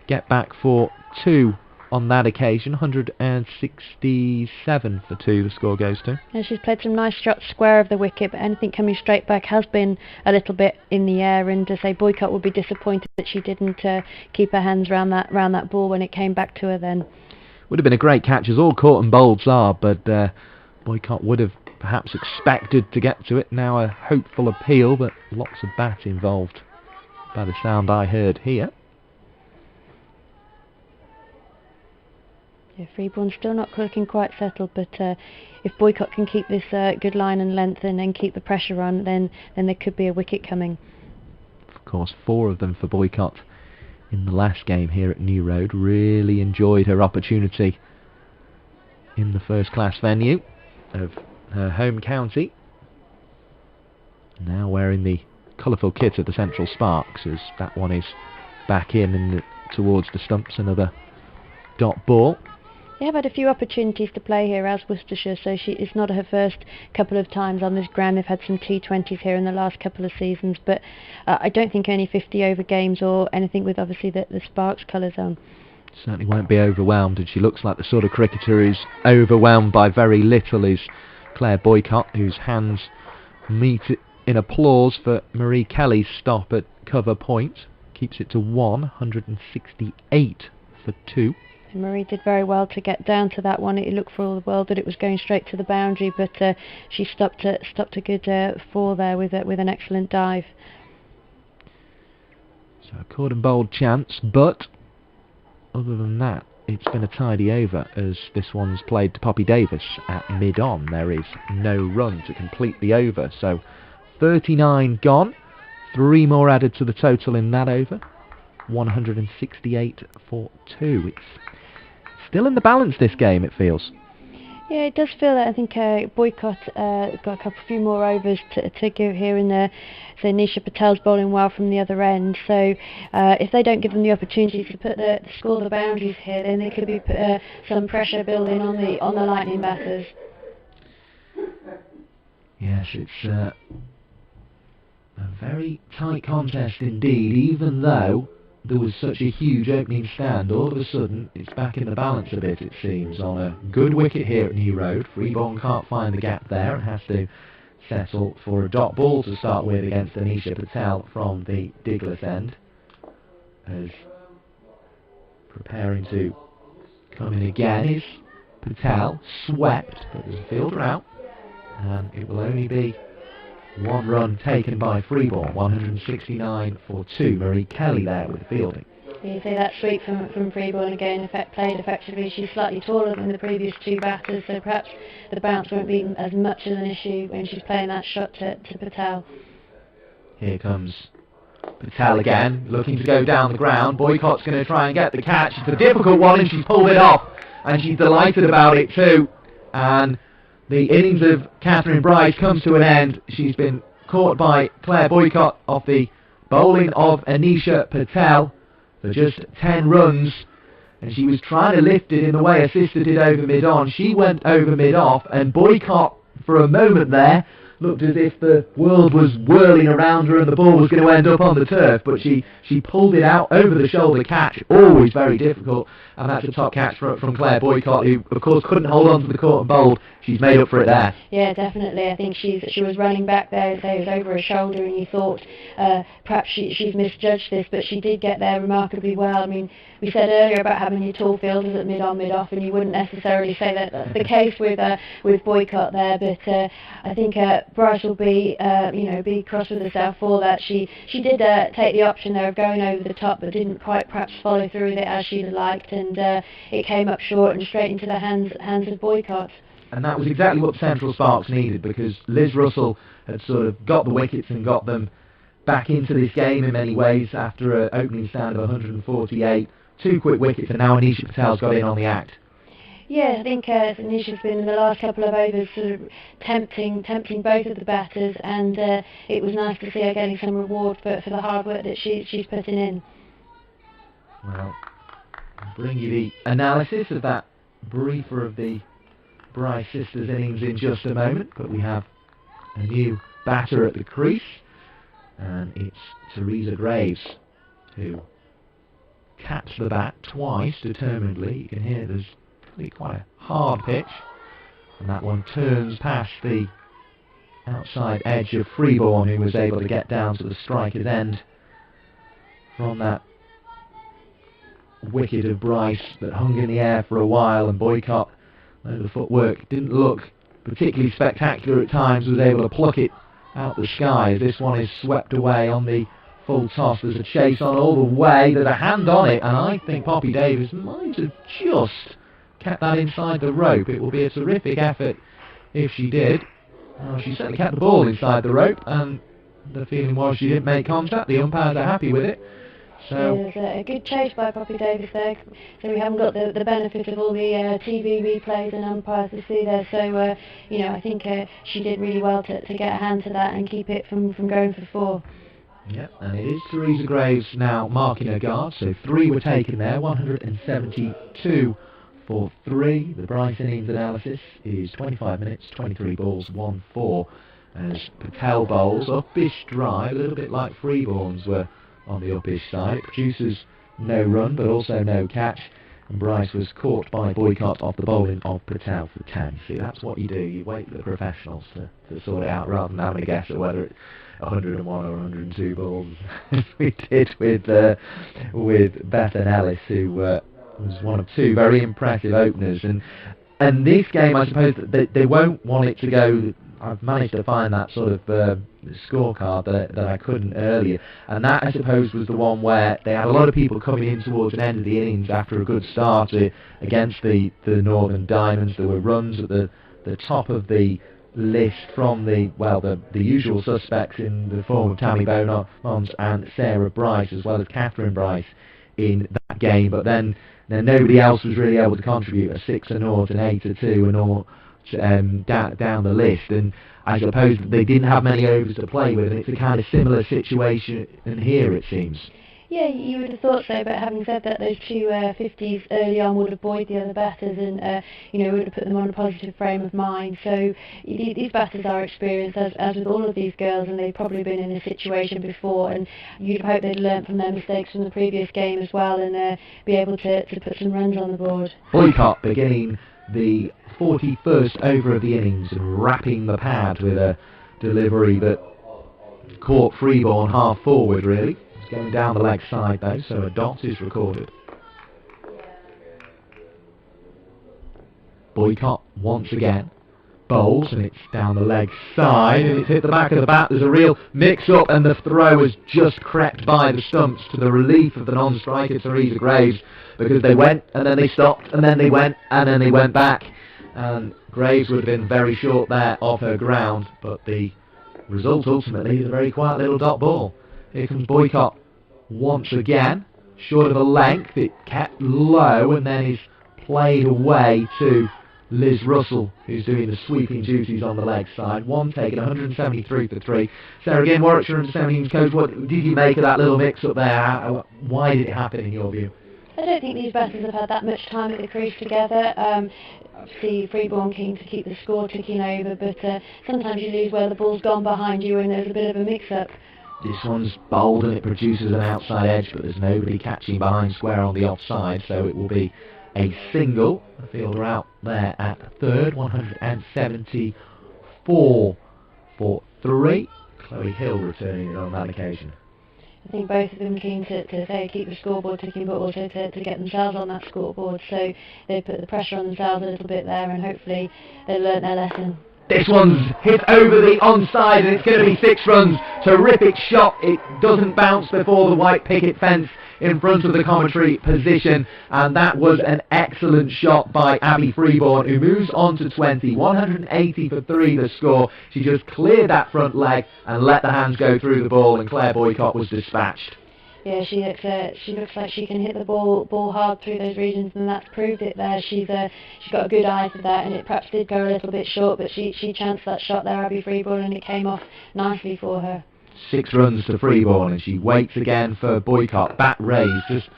get back for 2 on that occasion. 167 for 2 the score goes to. And she's played some nice shots square of the wicket, but anything coming straight back has been a little bit in the air, and to say Boycott would be disappointed that she didn't keep her hands round that ball when it came back to her then. Would have been a great catch, as all caught and bowls are, but Boycott would have perhaps expected to get to it. Now a hopeful appeal, but lots of bat involved by the sound I heard here. Yeah, Freeborn's still not looking quite settled, but if Boycott can keep this good line and length and then keep the pressure on, then there could be a wicket coming. Of course, 4 of them for Boycott in the last game here at New Road. Really enjoyed her opportunity in the first-class venue of her home county. Now wearing the colourful kit of the Central Sparks, as that one is back in towards the stumps. Another dot ball. Yeah, I've had a few opportunities to play here as Worcestershire, so it's not her first couple of times on this ground. They've had some T20s here in the last couple of seasons, but I don't think any 50 over games or anything with obviously the Sparks colours on. certainly won't be overwhelmed, and she looks like the sort of cricketer who's overwhelmed by very little is Claire Boycott, whose hands meet in applause for Marie Kelly's stop at cover point. Keeps it to 168 for 2. Marie did very well to get down to that one. It looked for all the world that it was going straight to the boundary, but she stopped a good 4 there with an excellent dive. So a caught and bowled chance, but other than that, it's been a tidy over as this one's played to Poppy Davis at mid-on. There is no run to complete the over, so 39 gone, 3 more added to the total in that over, 168 for 2. It's still in the balance, this game, it feels. Yeah, it does feel that. I think Boycott got a few more overs to give here in there. So Nisha Patel's bowling well from the other end. So if they don't give them the opportunity to put score the boundaries here, then there could be some pressure building on the Lightning batters. Yes, it's a very tight contest indeed, even though there was such a huge opening stand. All of a sudden, it's back in the balance a bit, it seems, on a good wicket here at New Road. Freeborn can't find the gap there and has to settle for a dot ball to start with against Anisha Patel from the Diglis end. As preparing to come in again is Patel, swept, but there's a fielder out, and it will only be 1 run taken by Freeborn, 169 for 2. Marie Kelly there with the fielding. You see that sweep from Freeborn again, played effectively. She's slightly taller than the previous 2 batters, so perhaps the bounce won't be as much of an issue when she's playing that shot to Patel. Here comes Patel again, looking to go down the ground. Boycott's going to try and get the catch. It's a difficult one, and she's pulled it off, and she's delighted about it too. And the innings of Catherine Bryce comes to an end. She's been caught by Claire Boycott off the bowling of Anisha Patel for just 10 runs, and she was trying to lift it in the way a sister did over mid-on. She went over mid-off, and Boycott, for a moment there, looked as if the world was whirling around her and the ball was going to end up on the turf, but she pulled it out over the shoulder catch, always very difficult, and that's a top catch from Claire Boycott, who of course couldn't hold on to the caught and bowled. She's made up for it there. Yeah, definitely. I think she was running back there, so it was over her shoulder, and you thought perhaps she's misjudged this, but she did get there remarkably well. I mean, we said earlier about having your tall fielders at mid-on, mid-off, and you wouldn't necessarily say that that's the case with Boycott there, but I think Bryce will be cross with herself for that. She did take the option there of going over the top, but didn't quite perhaps follow through with it as she'd have liked, and it came up short and straight into the hands of Boycott. And that was exactly what Central Sparks needed, because Liz Russell had sort of got the wickets and got them back into this game in many ways after an opening stand of 148. 2 quick wickets, and now Anisha Patel's got in on the act. Yeah, I think Anisha's been in the last couple of overs sort of tempting both of the batters, and it was nice to see her getting some reward for the hard work that she's putting in. Well, I'll bring you the analysis of that briefer of the Bryce sisters innings in just a moment, but we have a new batter at the crease, and it's Teresa Graves who taps the bat twice determinedly. You can hear there's really quite a hard pitch, and that one turns past the outside edge of Freeborn, who was able to get down to the striker's end from that wicket of Bryce that hung in the air for a while, and Boycott, though the footwork didn't look particularly spectacular at times, was able to pluck it out the sky. This one is swept away on the full toss. There's a chase on all the way. There's a hand on it, and I think Poppy Davis might have just kept that inside the rope. It will be a terrific effort if she did. She certainly kept the ball inside the rope, and the feeling was she didn't make contact. The umpires are happy with it. So there's a good chase by Poppy Davis there, so we haven't got the benefit of all the TV replays and umpires to see there, so I think she did really well to get a hand to that and keep it from going for 4. Yep, and it is Teresa Graves now marking her guard, so 3 were taken there, 172 for 3. The Bryce innings analysis is 25 minutes, 23 balls, 1-4, as Patel bowls uppish drive, a little bit like Freeborn's were on the uppish side. It produces no run, but also no catch. And Bryce was caught by Boycott off the bowling of Patel for 10. See, that's what you do. You wait for the professionals to sort it out rather than having a guess at whether it's 101 or 102 balls, as we did with Beth and Ellis, who was one of two very impressive openers. And this game, I suppose, they won't want it to go. I've managed to find that sort of scorecard that I couldn't earlier, and that, I suppose, was the one where they had a lot of people coming in towards the end of the innings after a good start against the Northern Diamonds. There were runs at the top of the list from the usual suspects in the form of Tammy Beaumont and Sarah Bryce, as well as Catherine Bryce in that game, but then nobody else was really able to contribute. A 6 a 0, an 8 a 2, and all down the list. And I suppose they didn't have many overs to play with, and it's a kind of similar situation in here, it seems. Yeah, you would have thought so, but having said that, those two 50s early on would have buoyed the other batters and would have put them on a positive frame of mind. So these batters are experienced, as with all of these girls, and they've probably been in this situation before, and you'd hope they'd learnt from their mistakes from the previous game as well, and be able to put some runs on the board. Boycott beginning the 41st over of the innings and wrapping the pad with a delivery that caught Freeborn half forward, really. It's going down the leg side though, so a dot is recorded. Boycott once again bowls, and it's down the leg side, and it's hit the back of the bat. There's a real mix-up, and the throw has just crept by the stumps, to the relief of the non-striker Theresa Graves, because they went and then they stopped and then they went and then they went back, and Graves would have been very short there off her ground, but the result ultimately is a very quiet little dot ball. Here comes Boycott once again, short of a length. It kept low and then is played away to Liz Russell, who's doing the sweeping duties on the leg side. One taken, 173 for 3. Sarah again, Warwickshire under 17s coach, what did you make of that little mix-up there? Why did it happen in your view? I don't think these batters have had that much time at the crease together. Obviously, Freeborn keen to keep the score ticking over, but sometimes you lose where the ball's gone behind you and there's a bit of a mix-up. This one's bowled and it produces an outside edge, but there's nobody catching behind square on the offside, so it will be a single. The fielder out there at third, 174 for 3. Chloe Hill returning it on that occasion. I think both of them keen to say keep the scoreboard ticking, but also to get themselves on that scoreboard, so they put the pressure on themselves a little bit there, and hopefully they learnt their lesson. This one's hit over the onside, and it's going to be 6 runs. Terrific shot. It doesn't bounce before the white picket fence in front of the commentary position, and that was an excellent shot by Abby Freeborn, who moves on to 20. 180 for 3 the score. She just cleared that front leg and let the hands go through the ball, and Claire Boycott was dispatched. Yeah, she looks like she can hit the ball hard through those regions, and that's proved it there. She's got a good eye for that, and it perhaps did go a little bit short, but she chanced that shot there, Abby Freeborn, and it came off nicely for her. 6 runs to Freeborn, and she waits again for Boycott. Bat raised, just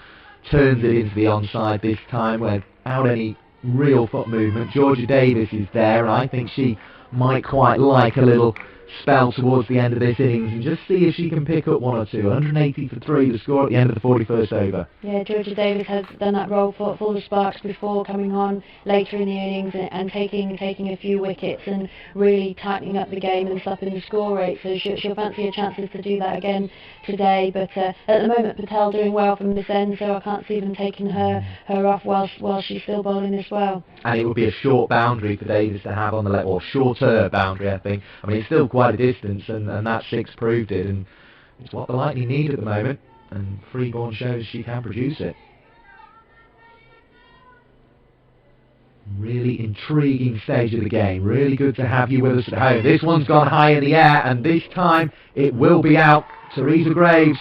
turns it into the onside this time without any real foot movement. Georgia Davis is there, and I think she might quite like a little spell towards the end of this innings and just see if she can pick up 1 or 2. 180 for 3 the score at the end of the 41st over. Yeah, Georgia Davis has done that role for the Sparks before, coming on later in the innings and taking a few wickets and really tightening up the game and stopping the score rate, so she'll fancy her chances to do that again today, but at the moment Patel doing well from this end, so I can't see them taking her off while she's still bowling as well. And it would be a short boundary for Davis to have on the left, or shorter boundary, I think. I mean, it's still quite a distance, and that 6 proved it, and it's what the Lightning need at the moment, and Freeborn shows she can produce it. Really intriguing stage of the game. Really good to have you with us at home. This one's gone high in the air, and this time it will be out. Theresa Graves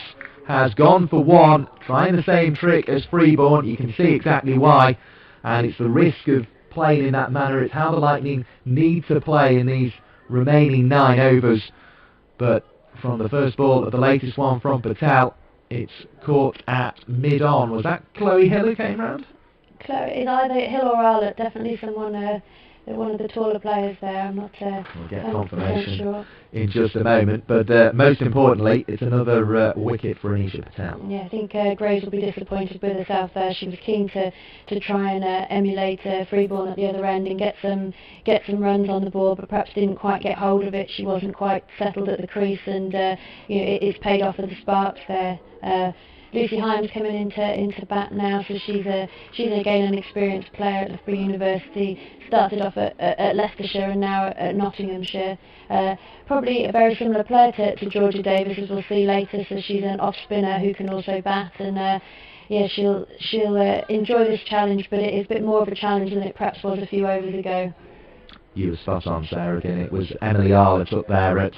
has gone for 1, trying the same trick as Freeborn. You can see exactly why, and it's the risk of playing in that manner. It's how the Lightning need to play in these remaining 9 overs, but from the first ball of the latest one from Patel, it's caught at mid-on. Was that Chloe Hill who came round? Chloe, it's either Hill or Arlott, definitely someone one of the taller players there. I'm not We'll get 100% confirmation sure. in just a moment, but most importantly, it's another wicket for Anisha Patel. Yeah, I think Graves will be disappointed with herself there. She was keen to try and emulate Freeborn at the other end and get some runs on the ball, but perhaps didn't quite get hold of it. She wasn't quite settled at the crease, and it's paid off with the sparks there. Lucy Himes coming into bat now, so she's again an experienced player at Loughborough University. Started off at Leicestershire and now at Nottinghamshire. Probably a very similar player to Georgia Davis, as we'll see later. So she's an off spinner who can also bat, and she'll enjoy this challenge. But it is a bit more of a challenge than it perhaps was a few overs ago. You were spot on, Sarah. Again, it was Emily Arlett up there at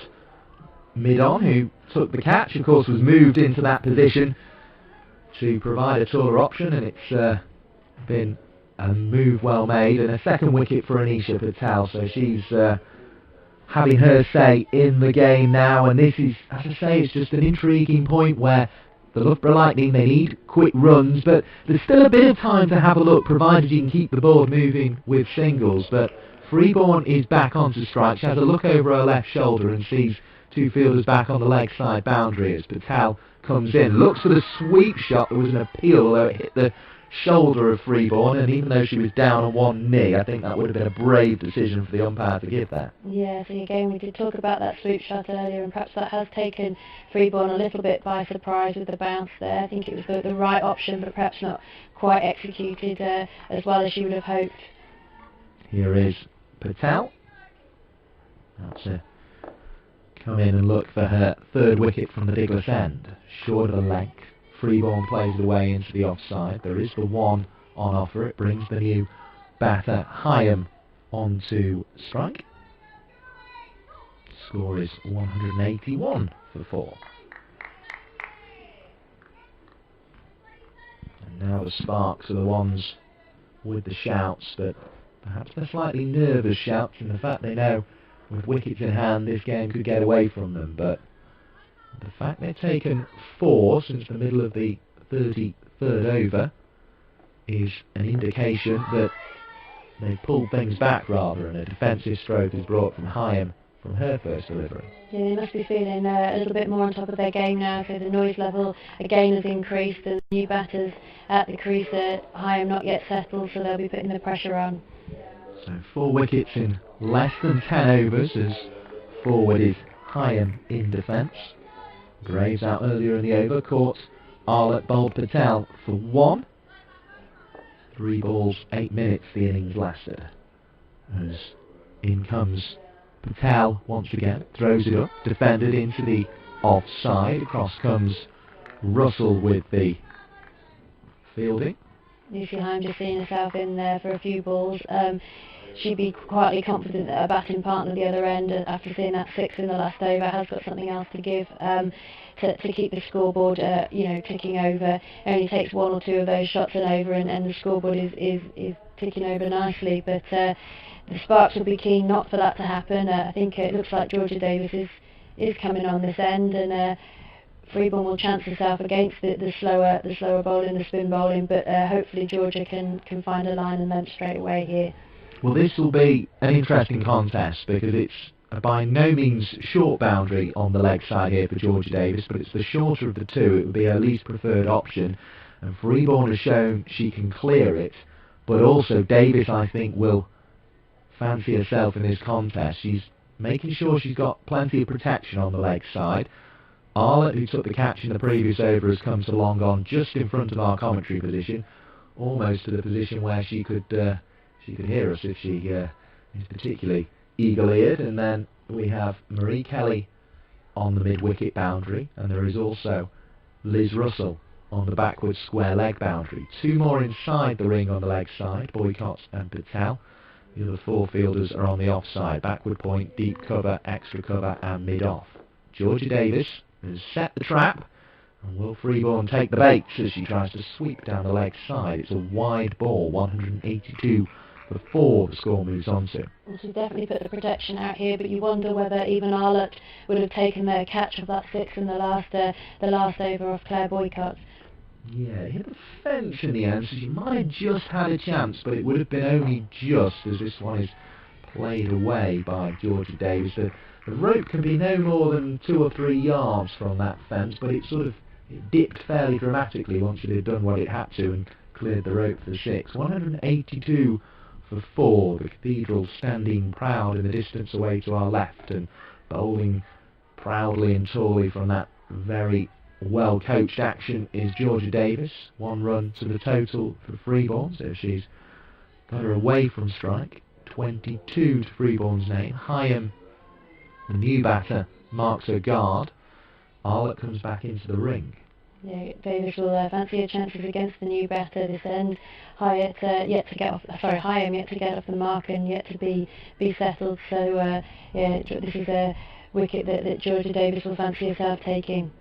mid-on who took the catch. Of course, was moved into that position to provide a taller option, and it's been a move well made, and a second wicket for Anisha Patel, so she's having her say in the game now. And this is, as I say, it's just an intriguing point where the Loughborough Lightning, they need quick runs, but there's still a bit of time to have a look, provided you can keep the board moving with singles. But Freeborn is back onto strike. She has a look over her left shoulder and sees two fielders back on the leg side boundary as Patel comes in. Looks for the sweep shot. There was an appeal, although it hit the shoulder of Freeborn, and even though she was down on one knee, I think that would have been a brave decision for the umpire to give that. Yeah, so again, we did talk about that sweep shot earlier, and perhaps that has taken Freeborn a little bit by surprise with the bounce there. I think it was the right option, but perhaps not quite executed as well as she would have hoped. Here is Patel. That's to come in and look for her third wicket from the Diglis end. Short of the leg. Freeborn plays it away into the offside. There is the one on offer. It brings the new batter Heyhoe onto strike. Score is 181 for 4. And now the Sparks are the ones with the shouts, but perhaps they're slightly nervous shouts in the fact they know with wickets in hand this game could get away from them. But the fact they've taken 4 since the middle of the 33rd over is an indication that they've pulled things back rather, and a defensive stroke is brought from Heyhoe from her first delivery. Yeah, they must be feeling a little bit more on top of their game now, so the noise level again has increased, and new batters at the crease at Heyhoe not yet settled, so they'll be putting the pressure on. So 4 wickets in less than 10 overs as forward is Heyhoe in defence. Graves out earlier in the over, caught Arlett bowled Patel for 1. 3 balls, 8 minutes the innings lasted. As in comes Patel once again, throws it up, defended into the offside. Across comes Russell with the fielding. Lucy Himes just seeing herself in there for a few balls. She'd be quietly confident that her batting partner at the other end, after seeing that 6 in the last over, has got something else to give to keep the scoreboard ticking over. It only takes 1 or 2 of those shots and over, and the scoreboard is ticking over nicely. But the Sparks will be keen not for that to happen. I think it looks like Georgia Davis is coming on this end, and Freeborn will chance herself against the slower bowling, the spin bowling, but hopefully Georgia can find a line and length straight away here. Well, this will be an interesting contest because it's by no means short boundary on the leg side here for Georgia Davis, but it's the shorter of the two. It would be her least preferred option, and Freeborn has shown she can clear it, but also Davis, I think, will fancy herself in this contest. She's making sure she's got plenty of protection on the leg side. Arlett, who took the catch in the previous over, has come to long on just in front of our commentary position, almost to the position where she could hear us if she is particularly eagle-eared. And then we have Marie Kelly on the mid-wicket boundary, and there is also Liz Russell on the backward square leg boundary. 2 more inside the ring on the leg side, Boycott and Patel. The other 4 fielders are on the offside, backward point, deep cover, extra cover and mid-off. Georgia Davis has set the trap, and will Freeborn take the baits as she tries to sweep down the leg side? It's a wide ball, 182 for 4 the score moves on to. Well, she's definitely put the protection out here, but you wonder whether even Arlett would have taken their catch of that 6 in the last over off Claire Boycott. Yeah, it hit the fence in the end, so she might have just had a chance, but it would have been only just, as this one is played away by Georgia Davis. The rope can be no more than 2 or 3 yards from that fence, but it dipped fairly dramatically once it had done what it had to and cleared the rope for 6. 182 for 4. The Cathedral standing proud in the distance away to our left and bowling proudly and tallly from that very well coached action is Georgia Davis. 1 run to the total for Freeborn, so she's got her away from strike. 22 to Freeborn's name. Heyhoe, the new batter, marks her guard. Arlott comes back into the ring. Yeah, Davis will fancy her chances against the new batter this end. Heyhoe yet to get off the mark and yet to be settled. So yeah, this is a wicket that Georgia Davis will fancy herself taking.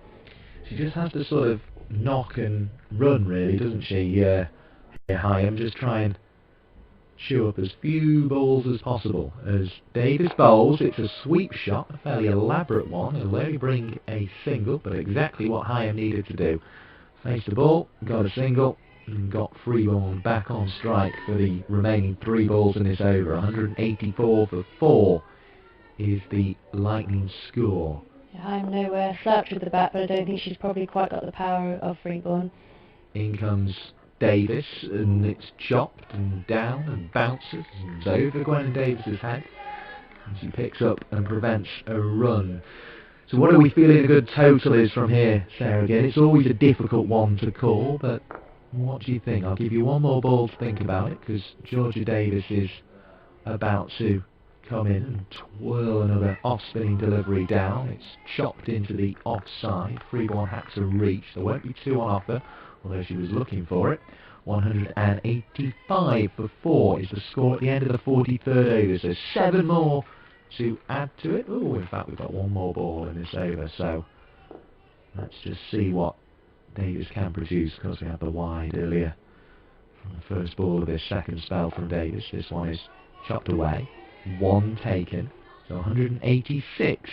She just has to sort of knock and run, really, doesn't she? Heyhoe, just try and chew up as few balls as possible. As Davis bowls, it's a sweep shot, a fairly elaborate one. It'll only bring a single, but exactly what Heyhoe needed to do. Faced the ball, got a single, and got Freeborn back on strike for the remaining 3 balls in this over. 184 for 4 is the Lightning score. I'm no slouch with the bat, but I don't think she's probably quite got the power of Freeborn. In comes Davis, and it's chopped and down and bounces and over Gwen Davis's head, and she picks up and prevents a run. So what are we feeling a good total is from here, Sarah? Again, it's always a difficult one to call, but what do you think? I'll give you 1 more ball to think about it, because Georgia Davis is about to come in and twirl another off-spinning delivery down. It's chopped into the offside. Freeborn had to reach. There won't be 2 on offer, although she was looking for it. 185 for 4 is the score at the end of the 43rd over. So 7 more to add to it. Oh, in fact, we've got 1 more ball in this over. So let's just see what Davis can produce, because we had the wide earlier from the first ball of this second spell from Davis. This one is chopped away. 1 taken. So 186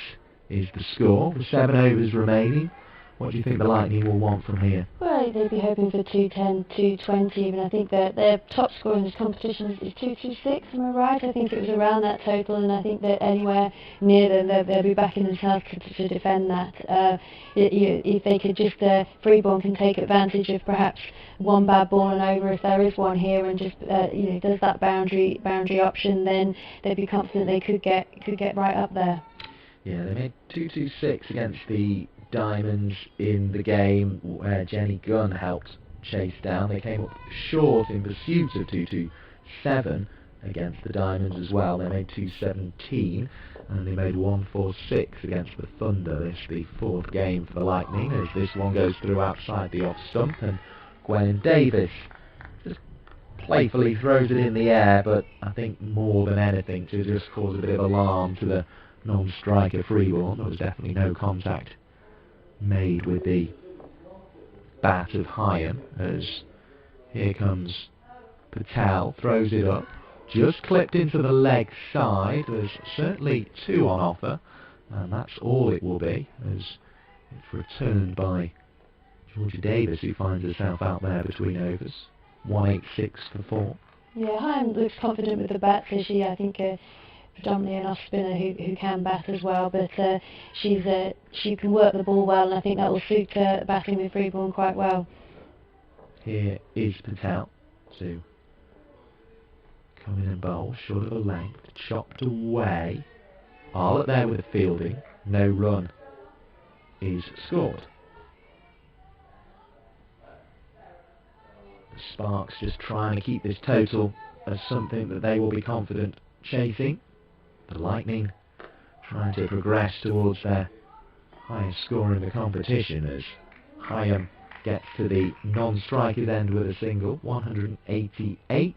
is the score with 7 overs remaining. What do you think the Lightning will want from here? Well, they'd be hoping for 210, 220 even. I think that their top score in this competition is 226, am I right? I think it was around that total, and I think that anywhere near them, they'll be backing themselves to defend that. If they could just, Freeborn can take advantage of perhaps 1 bad ball and over, if there is one here, and just, does that boundary option, then they'd be confident they could get right up there. Yeah, they made 226 against the Diamonds in the game where Jenny Gunn helped chase down. They came up short in pursuit of 227 against the Diamonds as well. They made 217 and they made 146 against the Thunder. This is the 4th game for the Lightning, as this one goes through outside the off stump, and Gwen Davis just playfully throws it in the air, but I think more than anything to just cause a bit of alarm to the non-striker Freeborn. There was definitely no contact made with the bat of Heyhoe, as here comes Patel, throws it up, just clipped into the leg side. There's certainly 2 on offer, and that's all it will be, as it's returned by Georgia Davis, who finds herself out there between overs. 186 for 4. Yeah, Heyhoe looks confident with the bat, so she, I think, predominantly an off-spinner who can bat as well, but she can work the ball well, and I think that will suit batting with Freeborn quite well. Here is Patel to come in and bowl, short of a length, chopped away. Arlott there with the fielding, no run is scored. The Sparks just trying to keep this total as something that they will be confident chasing. The Lightning trying to progress towards their highest score in the competition, as Heyhoe gets to the non-striker's end with a single. 188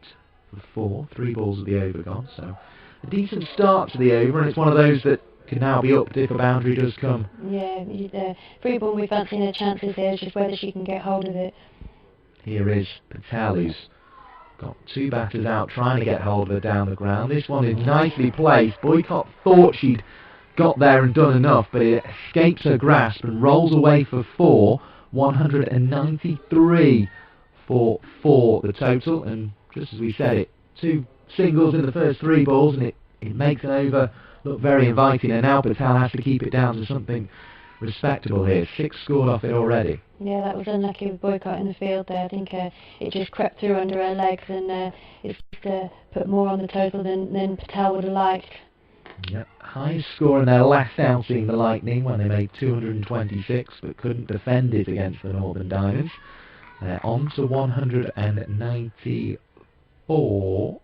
for 4, 3 balls at the over gone, so a decent start to the over, and it's one of those that can now be upped if a boundary does come. Yeah, Freeborn, we fancy her chances here, it's just whether she can get hold of it. Here is Patel, who's got 2 batters out trying to get hold of her down the ground. This one is nicely placed. Boycott thought she'd got there and done enough, but it escapes her grasp and rolls away for 4. 193 for 4 the total, and just as we said it, 2 singles in the first 3 balls, and it makes an over look very inviting, and now Patel has to keep it down to something respectable here. 6 scored off it already. Yeah, that was unlucky with Boycott in the field there. I think it just crept through under her legs, and it's put more on the total than Patel would have liked. Yep, highest score in their last outing, the Lightning, when they made 226, but couldn't defend it against the Northern Diamond. They're on to 194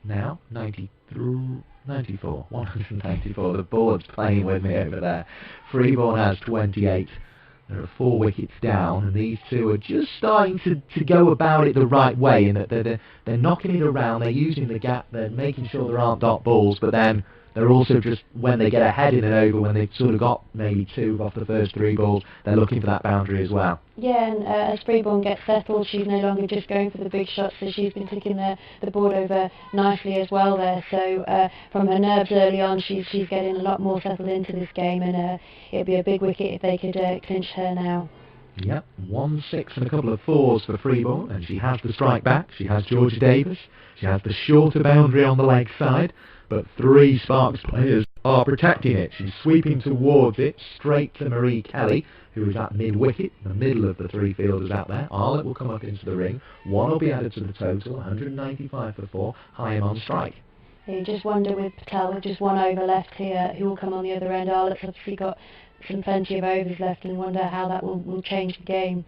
now, 94, 194. The board's playing with me over there. Freeborn has 28. There are 4 wickets down, and these two are just starting to go about it the right way, in that they're knocking it around, they're using the gap, they're making sure there aren't dot balls, but then they're also just, when they get ahead in an over, when they've sort of got maybe 2 off the first 3 balls, they're looking for that boundary as well. Yeah, and as Freeborn gets settled, she's no longer just going for the big shots, so she's been ticking the board over nicely as well there. So from her nerves early on, she's getting a lot more settled into this game, and it'd be a big wicket if they could clinch her now. Yep, 1 6 and a couple of 4s for Freeborn, and she has the strike back. She has Georgia Davis. She has the shorter boundary on the leg side, but 3 Sparks players are protecting it. She's sweeping towards it, straight to Marie Kelly, who is at mid-wicket, the middle of the 3 fielders out there. Arlott will come up into the ring. 1 will be added to the total, 195 for 4. Heyhoe on strike. You just wonder, with Patel with just 1 over left here, who will come on the other end. Arlott's obviously got plenty of overs left, and wonder how that will change the game.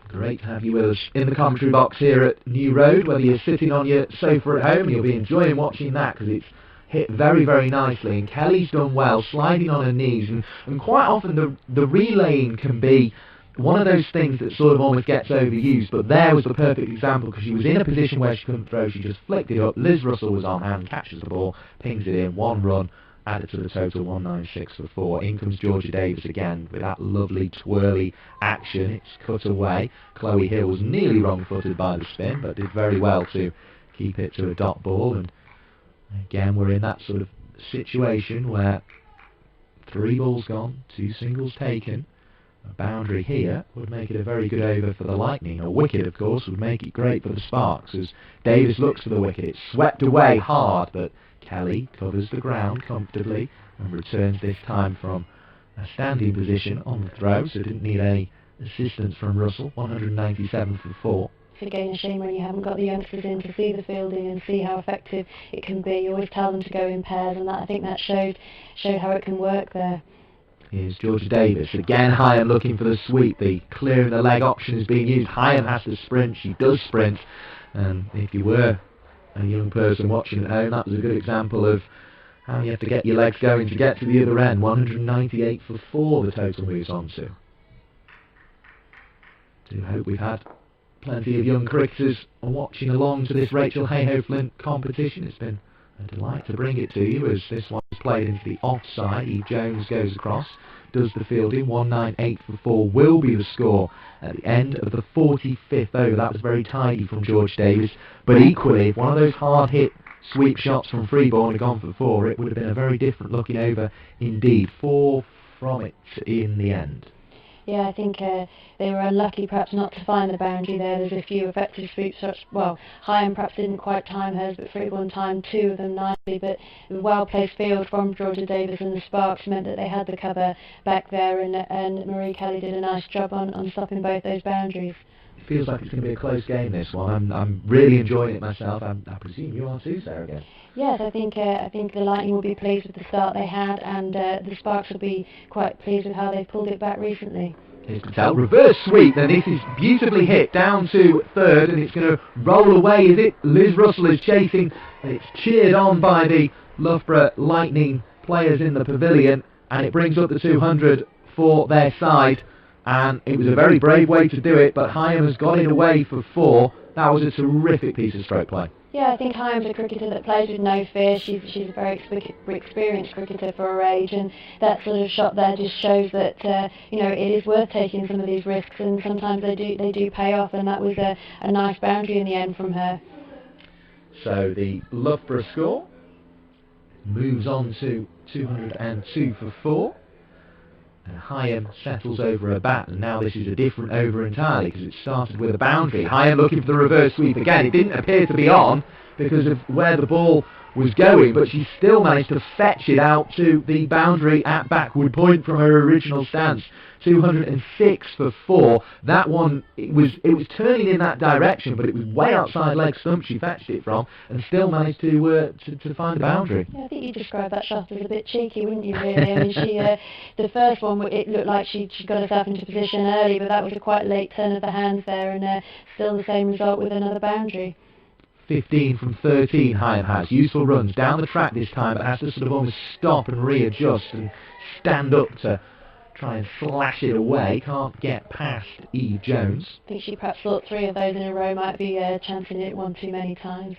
Great to have you with us in the commentary box here at New Road, whether you're sitting on your sofa at home, you'll be enjoying watching that, because it's hit very, very nicely, and Kelly's done well, sliding on her knees, and quite often the relaying can be one of those things that sort of almost gets overused, but there was the perfect example, because she was in a position where she couldn't throw, she just flicked it up, Liz Russell was on hand, catches the ball, pings it in, 1 run, added to the total, 196 for 4. In comes Georgia Davis again with that lovely twirly action. It's cut away. Chloe Hill was nearly wrong-footed by the spin, but did very well to keep it to a dot ball, and again we're in that sort of situation where 3 balls gone, 2 singles taken. A boundary here would make it a very good over for the Lightning. A wicket, of course, would make it great for the Sparks, as Davis looks for the wicket. It's swept away hard, but Kelly covers the ground comfortably and returns this time from a standing position on the throw, so didn't need any assistance from Russell. 197 for 4. It's again a shame when you haven't got the youngsters in to see the fielding and see how effective it can be. You always tell them to go in pairs, and I think that showed how it can work there. Here's Georgia Davis. Again, Heyhoe looking for the sweep. The clearing the leg option is being used. Heyhoe has to sprint. She does sprint. And if you were a young person watching at home, that was a good example of how you have to get your legs going to get to the other end. 198 for 4 the total moves on to. Do hope we've had plenty of young cricketers watching along to this Rachael Heyhoe Flint competition. It's been a delight to bring it to you, as this one is played into the offside. Eve Jones goes across, does the fielding. 198 for 4 will be the score at the end of the 45th over. That was very tidy from George Davis, but equally, if one of those hard hit sweep shots from Freeborn had gone for 4, it would have been a very different looking over indeed. 4 from it in the end. Yeah, I think they were unlucky perhaps not to find the boundary there. There's a few effective sweep shots. Well, Heyhoe perhaps didn't quite time hers, but Freeborn timed 2 of them nicely. But a well-placed field from Georgia Davis and the Sparks meant that they had the cover back there, and Marie Kelly did a nice job on stopping both those boundaries. It feels like it's going to be a close game, this one. I'm really enjoying it myself. I presume you are too, Sarah, again. Yes, I think the Lightning will be pleased with the start they had, and the Sparks will be quite pleased with how they've pulled it back recently. Here's Patel, reverse sweep, and this is beautifully hit down to third, and it's going to roll away, is it? Liz Russell is chasing, and it's cheered on by the Loughborough Lightning players in the pavilion, and it brings up the 200 for their side, and it was a very brave way to do it, but Heyhoe has got it away for 4. That was a terrific piece of stroke play. Yeah, I think Heyhoe's a cricketer that plays with no fear. She's a very experienced cricketer for her age, and that sort of shot there just shows that it is worth taking some of these risks, and sometimes they do pay off, and that was a nice boundary in the end from her. So the Loughborough score moves on to 202 for 4. And Heyhoe settles over her bat, and now this is a different over entirely because it started with a boundary. Heyhoe looking for the reverse sweep again. It didn't appear to be on because of where the ball was going, but she still managed to fetch it out to the boundary at backward point from her original stance. 206 for 4. That one, it was turning in that direction, but it was way outside leg stump she fetched it from, and still managed to find a boundary. Yeah, I think you described that shot as a bit cheeky, wouldn't you, really? I mean, the first one, it looked like she got herself into position early, but that was a quite late turn of the hands there, and still the same result with another boundary. 15 from 13 Heyhoe has. Useful runs down the track this time, but has to sort of almost stop and readjust and stand up to try and slash it away. Can't get past Eve Jones. I think she perhaps thought 3 of those in a row might be chancing it one too many times.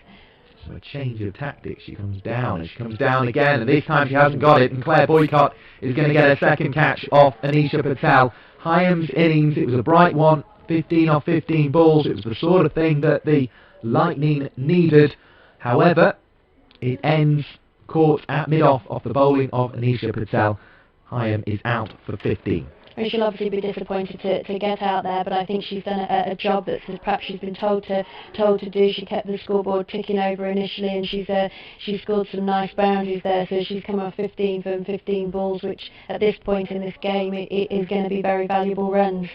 So a change of tactics. She comes down, and she comes down again, and this time she hasn't got it, and Claire Boycott is going to get a second catch off Anisha Patel. Heyhoe's innings, it was a bright one, 15 off 15 balls. It was the sort of thing that the Lightning needed. However, it ends caught at mid-off off the bowling of Anisha Patel. Heyhoe is out for 15. I mean, she'll obviously be disappointed to get out there, but I think she's done a job that perhaps she's been told to do. She kept the scoreboard ticking over initially, and she's scored some nice boundaries there. So she's come off 15 from 15 balls, which at this point in this game it is going to be very valuable runs.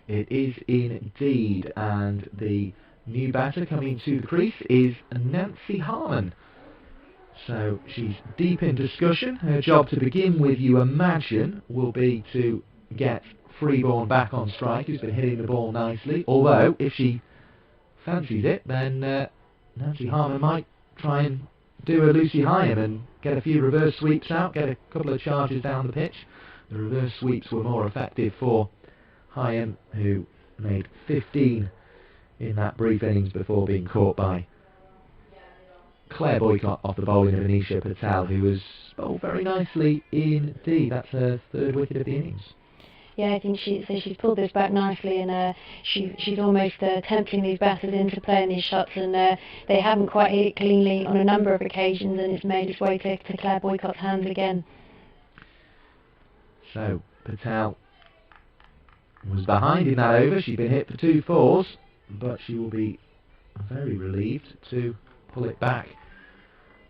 It is indeed, and the new batter coming to the crease is Nancy Harmon. So she's deep in discussion. Her job to begin with, you imagine, will be to get Freeborn back on strike, who's been hitting the ball nicely. Although, if she fancies it, then Nancy Harmon might try and do a Lucy Heyhoe and get a few reverse sweeps out, get a couple of charges down the pitch. The reverse sweeps were more effective for Heyhoe, who made 15 in that brief innings before being caught by Claire Boycott off the bowling of Anisha Patel, who has bowled very nicely indeed. That's her 3rd wicket of the innings. Yeah, I think she's pulled this back nicely, and she's almost tempting these batters into playing these shots, and they haven't quite hit it cleanly on a number of occasions, and it's made its way to Claire Boycott's hands again. So Patel was behind in that over. She'd been hit for 2 fours, but she will be very relieved to pull it back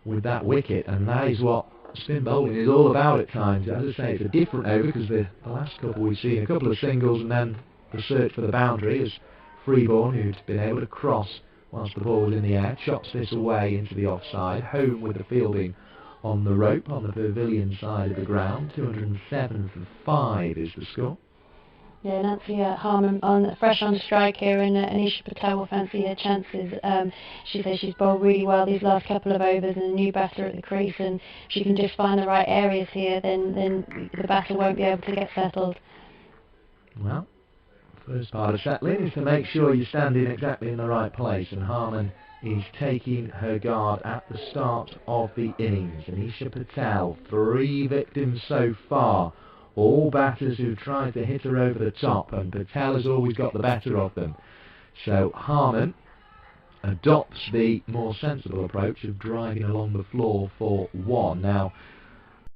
with that wicket, and that is what spin bowling is all about at times. As I say, it's a different over because the last couple we've seen a couple of singles and then the search for the boundary as Freeborn, who'd been able to cross whilst the ball was in the air, chops this away into the offside. Home with the fielding on the rope on the pavilion side of the ground. 207 for 5 is the score. Yeah, Nancy Harmon fresh on strike here, and Anisha Patel will fancy her chances. She says she's bowled really well these last couple of overs, and a new batter at the crease, and if she can just find the right areas here, then the batter won't be able to get settled. Well, first part of settling is to make sure you're standing exactly in the right place, and Harmon is taking her guard at the start of the innings. Anisha Patel, 3 victims so far. All batters who tried to hit her over the top, and Patel has always got the better of them. So Harmon adopts the more sensible approach of driving along the floor for 1. Now,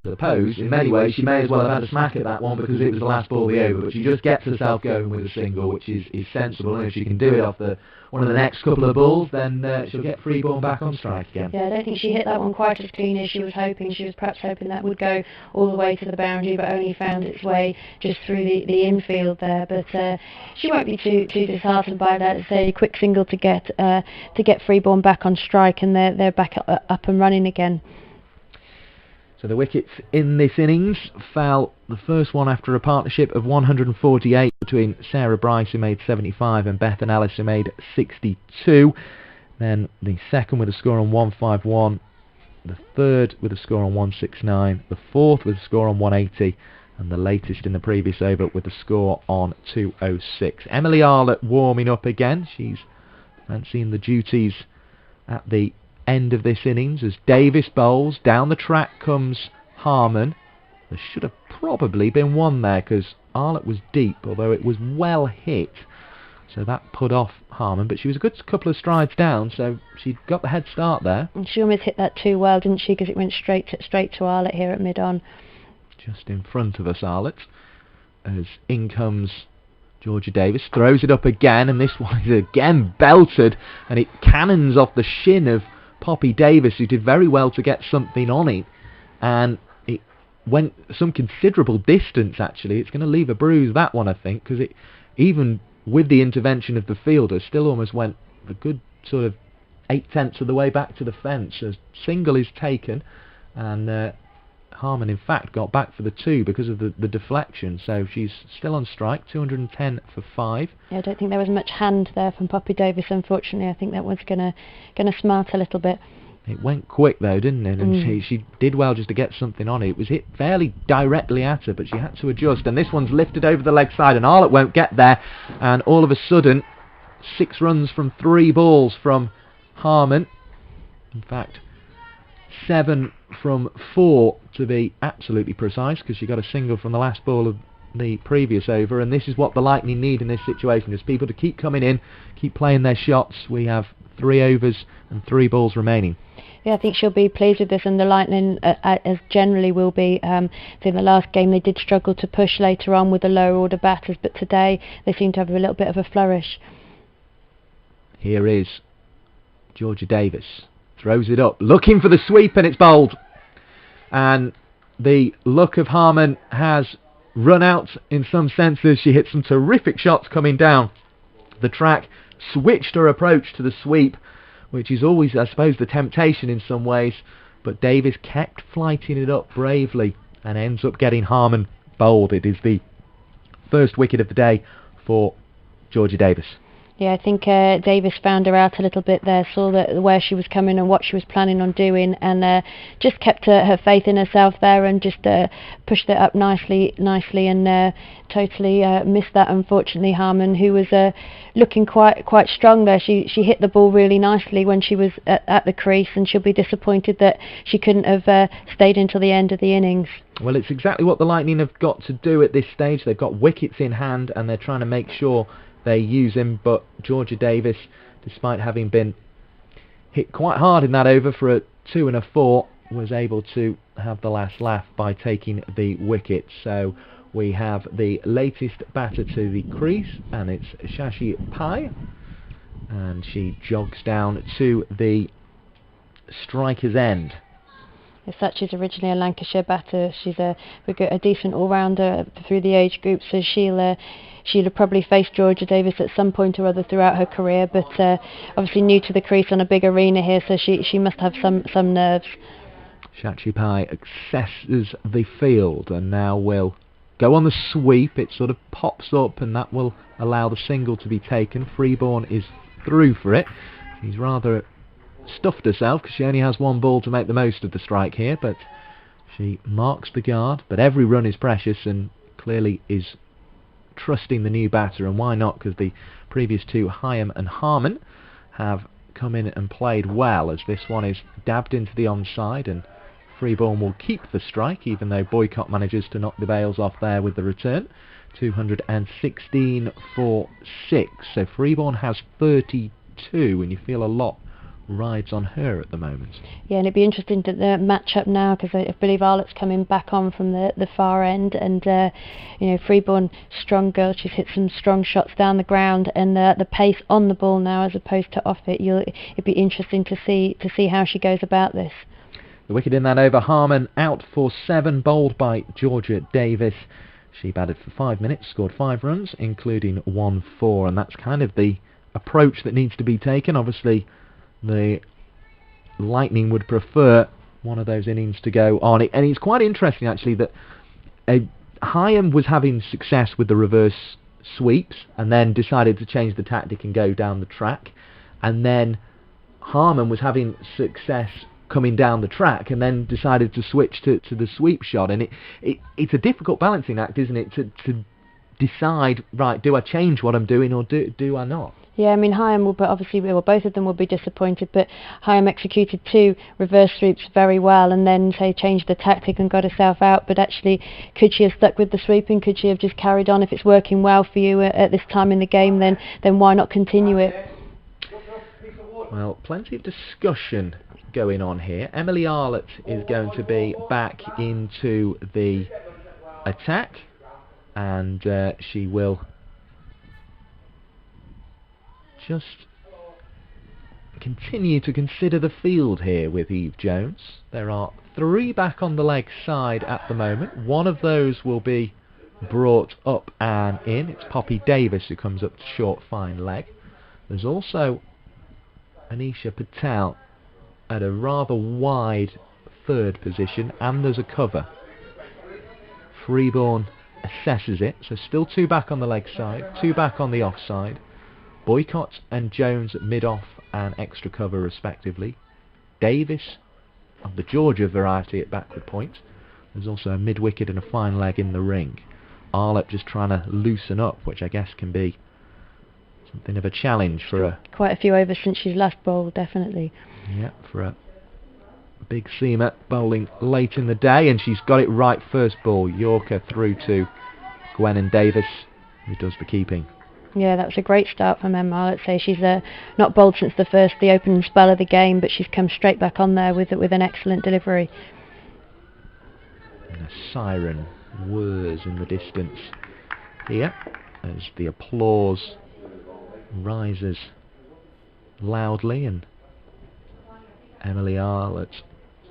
I suppose, in many ways, she may as well have had a smack at that one because it was the last ball of the over, but she just gets herself going with a single, which is sensible, and if she can do it off one of the next couple of balls, then she'll get Freeborn back on strike again. Yeah, I don't think she hit that one quite as clean as she was hoping. She was perhaps hoping that would go all the way to the boundary, but only found its way just through the infield there. But she won't be too disheartened by that. It's a quick single to get Freeborn back on strike, and they're back up and running again. So the wickets in this innings fell, the first one after a partnership of 148 between Sarah Bryce, who made 75, and Bethan Ellis, who made 62. Then the second with a score on 151, the third with a score on 169, the fourth with a score on 180, and the latest in the previous over with a score on 206. Emily Arlett warming up again. She's fancying the duties at the end of this innings as Davis bowls. Down the track comes Harmon. There should have probably been 1 there because Arlett was deep, although it was well hit, so that put off Harmon, but she was a good couple of strides down, so she got the head start there. And she almost hit that too well, didn't she, because it went straight to Arlett here at mid-on. Just in front of us, Arlett. as in comes Georgia Davis, throws it up again, and this one is again belted, and it cannons off the shin of Poppy Davis, who did very well to get something on it, and it went some considerable distance actually. It's going to leave a bruise, that one, I think, because it, even with the intervention of the fielder, still almost went a good sort of 8/10 of the way back to the fence. A single is taken, and Harman in fact got back for the 2 because of the deflection, so she's still on strike. 210 for 5. Yeah, I don't think there was much hand there from Poppy Davis, unfortunately. I think that was gonna smart a little bit. It went quick though, didn't it? And she did well just to get something on it. It was hit fairly directly at her, but she had to adjust, and this one's lifted over the leg side, and Arlott won't get there, and all of a sudden 6 runs from 3 balls from Harman. In fact, 7 from 4 to be absolutely precise, because she got a single from the last ball of the previous over, and this is what the Lightning need in this situation, is people to keep coming in, keep playing their shots. We have 3 overs and 3 balls remaining. Yeah, I think she'll be pleased with this, and the Lightning, as generally will be. I think the last game they did struggle to push later on with the lower order batters, but today they seem to have a little bit of a flourish. Here is Georgia Davis, throws it up, looking for the sweep, and it's bowled. And the luck of Harman has run out in some senses. She hit some terrific shots coming down the track, switched her approach to the sweep, which is always, I suppose, the temptation in some ways, but Davis kept flighting it up bravely and ends up getting Harman bowled. It is the first wicket of the day for Georgia Davis. Yeah, I think Davis found her out a little bit there, saw where she was coming and what she was planning on doing, and just kept her faith in herself there, and just pushed it up nicely, and totally missed that, unfortunately, Harman, who was looking quite strong there. She hit the ball really nicely when she was at the crease, and she'll be disappointed that she couldn't have stayed until the end of the innings. Well, it's exactly what the Lightning have got to do at this stage. They've got wickets in hand, and they're trying to make sure they use him, but Georgia Davis, despite having been hit quite hard in that over for a 2 and a 4, was able to have the last laugh by taking the wicket. So we have the latest batter to the crease, and it's Shashi Pai, and she jogs down to the striker's end. Such is originally a Lancashire batter. She's a decent all-rounder through the age group, so she'll have probably faced Georgia Davis at some point or other throughout her career, but obviously new to the crease on a big arena here, so she must have some nerves. Shachi Pai accesses the field and now will go on the sweep. It sort of pops up, and that will allow the single to be taken. Freeborn is through for it. She's rather stuffed herself because she only has 1 ball to make the most of the strike here, but she marks the guard. But every run is precious, and clearly is trusting the new batter, and why not, because the previous 2, Heyhoe and Harman, have come in and played well, as this one is dabbed into the onside, and Freeborn will keep the strike, even though Boycott manages to knock the bails off there with the return. 216 for 6, so Freeborn has 32, and you feel a lot rides on her at the moment. Yeah, and it'd be interesting to the match up now, because I believe Arlott's coming back on from the far end, and Freeborn, strong girl, she's hit some strong shots down the ground, and the pace on the ball now as opposed to off it. It'd be interesting to see how she goes about this. The wicket in that over, Harman out for 7, bowled by Georgia Davis. She batted for 5 minutes, scored 5 runs, including 1 4, and that's kind of the approach that needs to be taken. Obviously, the Lightning would prefer one of those innings to go on. And it's quite interesting, actually, that Heyhoe was having success with the reverse sweeps, and then decided to change the tactic and go down the track. And then Harman was having success coming down the track, and then decided to switch to the sweep shot. And it's a difficult balancing act, isn't it, to decide, right, do I change what I'm doing, or do I not? Yeah, I mean, Heyhoe will, but obviously, both of them will be disappointed, but Heyhoe executed 2 reverse sweeps very well, and then, say, changed the tactic and got herself out. But actually, could she have stuck with the sweeping? Could she have just carried on? If it's working well for you at this time in the game, then why not continue it? Well, plenty of discussion going on here. Emily Arlott is going to be back into the attack, and she will just continue to consider the field here with Eve Jones. There are 3 back on the leg side at the moment. One of those will be brought up and in. It's Poppy Davis who comes up to short fine leg. There's also Anisha Patel at a rather wide third position, and there's a cover. Freeborn assesses it, so still 2 back on the leg side, 2 back on the off side. Boycott and Jones at mid-off and extra cover respectively. Davis of the Georgia variety at backward point. There's also a mid-wicket and a fine leg in the ring. Arlott just trying to loosen up, which I guess can be something of a challenge for a... Quite a few overs since she's last bowled, definitely. Yeah, for a big seamer bowling late in the day, and she's got it right first ball. Yorker through to Gwen Davis, who does the keeping. Yeah, that was a great start from Emma. Let's say she's not bowled since the opening spell of the game, but she's come straight back on there with an excellent delivery. And a siren whirs in the distance here as the applause rises loudly, and Emily Arlott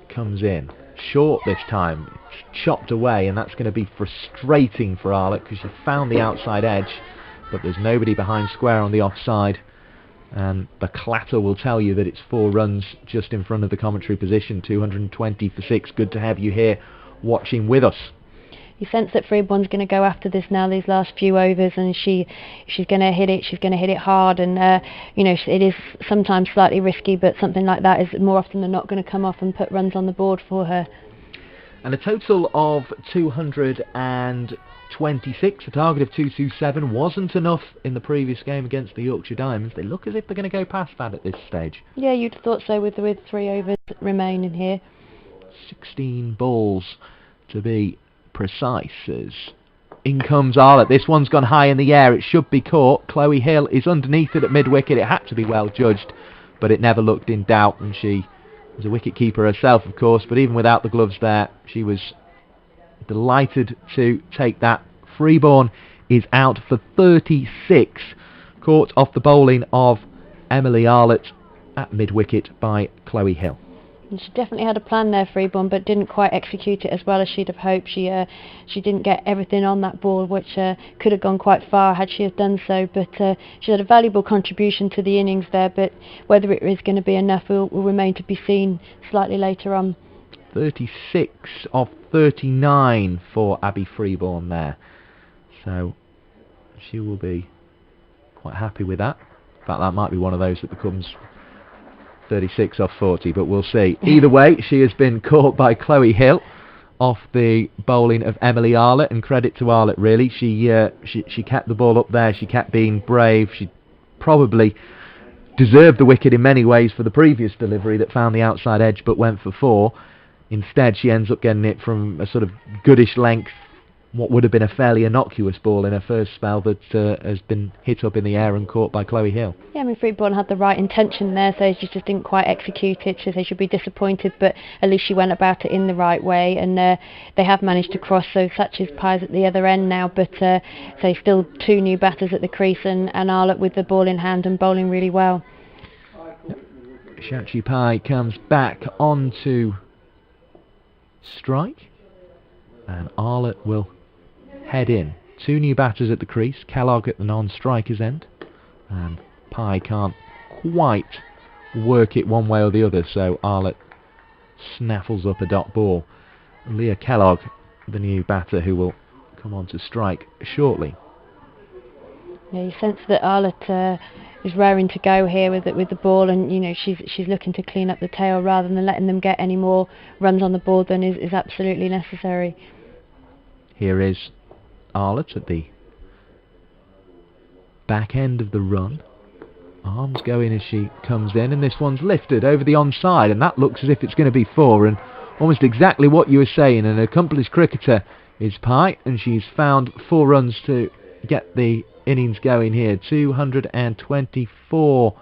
comes in. Short this time, it's chopped away, and that's going to be frustrating for Arlott because she found the outside edge, but there's nobody behind square on the offside, and the clatter will tell you that it's 4 runs just in front of the commentary position. 220 for 6. Good to have you here watching with us. You sense that Freeborn's going to go after this now, these last few overs, and she's going to hit it. She's going to hit it hard, and it is sometimes slightly risky, but something like that is more often than not going to come off and put runs on the board for her. And a total of 226, a target of 227, wasn't enough in the previous game against the Yorkshire Diamonds. They look as if they're going to go past that at this stage. Yeah, you'd have thought so with 3 overs remaining here. 16 balls to be precise as in comes Arlott. This one's gone high in the air. It should be caught. Chloe Hill is underneath it at mid-wicket. It had to be well judged, but it never looked in doubt, and she was a wicket keeper herself, of course, but even without the gloves there, she was delighted to take that. Freeborn is out for 36, caught off the bowling of Emily Arlott at mid-wicket by Chloe Hill. And she definitely had a plan there, Freeborn, but didn't quite execute it as well as she'd have hoped. She didn't get everything on that ball, which could have gone quite far had she have done so. But she had a valuable contribution to the innings there, but whether it is going to be enough will remain to be seen slightly later on. 36 of 39 for Abby Freeborn there. So she will be quite happy with that. In fact, that might be one of those that becomes 36 off 40, but we'll see. Either way, she has been caught by Chloe Hill off the bowling of Emily Arlott, and credit to Arlott really. She kept the ball up there. She kept being brave. She probably deserved the wicket in many ways for the previous delivery that found the outside edge but went for 4. Instead, she ends up getting it from a sort of goodish length, what would have been a fairly innocuous ball in her first spell that has been hit up in the air and caught by Chloe Hill. Yeah, I mean, Freeborn had the right intention there, so she just didn't quite execute it, so they should be disappointed, but at least she went about it in the right way, and they have managed to cross, so such is Pies at the other end now, but so still 2 new batters at the crease, and Arlott with the ball in hand and bowling really well. Shachi Pai comes back onto strike, and Arlott will head in. 2 new batters at the crease, Kellogg at the non-striker's end, and Pai can't quite work it one way or the other, so Arlott snaffles up a dot ball. Leah Kellogg, the new batter, who will come on to strike shortly. Yeah, you sense that Arlott is raring to go here with the ball, and she's looking to clean up the tail rather than letting them get any more runs on the board than is absolutely necessary. Here is Arlott at the back end of the run. Arms going as she comes in, and this one's lifted over the onside, and that looks as if it's going to be 4, and almost exactly what you were saying. An accomplished cricketer is Pai, and she's found 4 runs to get the innings going here. 224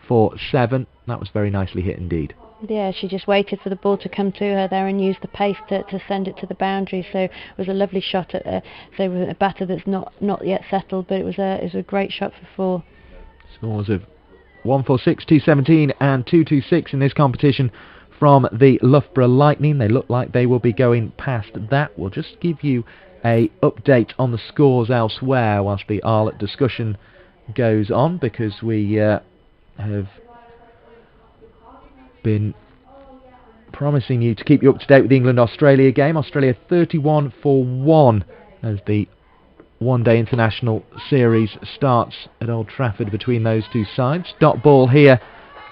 for 7. That was very nicely hit indeed. Yeah, she just waited for the ball to come to her there and used the pace to send it to the boundary. So it was a lovely shot at a batter that's not yet settled, but it was a great shot for 4. Scores of 146, 217 and 226 in this competition from the Loughborough Lightning. They look like they will be going past that. We'll just give you a update on the scores elsewhere whilst the Arlott discussion goes on, because we have been promising you to keep you up to date with the England-Australia game. Australia 31 for 1 as the one-day international series starts at Old Trafford between those two sides. Dot ball here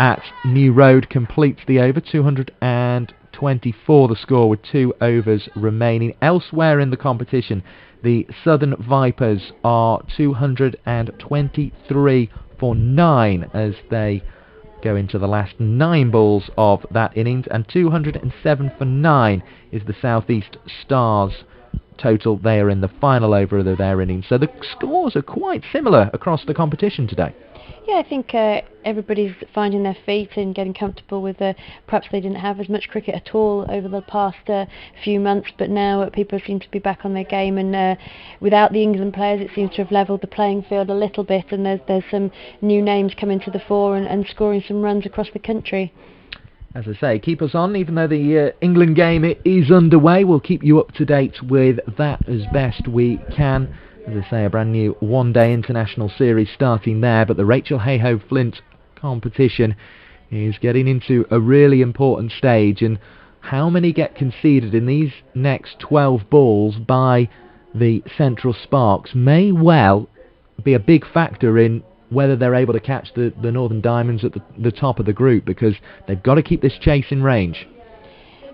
at New Road completes the over. 224 the score with 2 overs remaining. Elsewhere in the competition, the Southern Vipers are 223 for 9 as they go into the last 9 balls of that innings, and 207 for 9 is the South East Stars total. They are in the final over of their innings, so the scores are quite similar across the competition today. Yeah, I think everybody's finding their feet and getting comfortable with perhaps they didn't have as much cricket at all over the past few months, but now people seem to be back on their game, and without the England players it seems to have levelled the playing field a little bit, and there's some new names coming to the fore and scoring some runs across the country. As I say, keep us on, even though the England game is underway. We'll keep you up to date with that as best we can. As I say, a brand new one-day international series starting there, but the Rachael Heyhoe Flint competition is getting into a really important stage, and how many get conceded in these next 12 balls by the Central Sparks may well be a big factor in whether they're able to catch the Northern Diamonds at the top of the group, because they've got to keep this chase in range.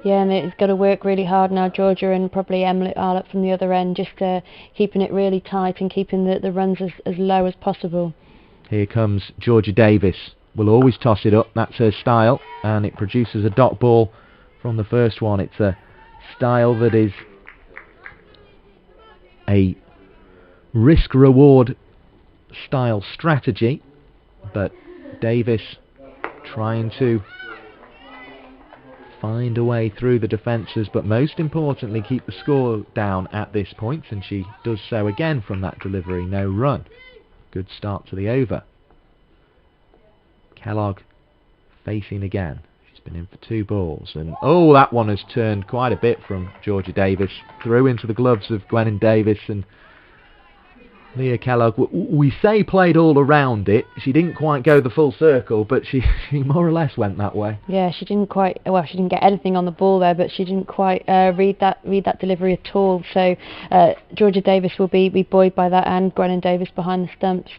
Yeah, and it's got to work really hard now, Georgia, and probably Emily Arlott from the other end, just keeping it really tight and keeping the runs as low as possible. Here comes Georgia Davis. Will always toss it up, that's her style, and it produces a dot ball from the first one. It's a style that is a risk-reward style strategy, but Davis trying to find a way through the defences, but most importantly keep the score down at this point, and she does so again from that delivery. No run. Good start to the over. Kellogg facing again. She's been in for 2 balls, and oh, that one has turned quite a bit from Georgia Davis, through into the gloves of Gwennon Davis, and Leah Kellogg, we say played all around it. She didn't quite go the full circle, but she more or less went that way. Yeah, she didn't quite. Well, she didn't get anything on the ball there, but she didn't quite read that delivery at all. So Georgia Davis will be buoyed by that, and Gwennon Davis behind the stumps.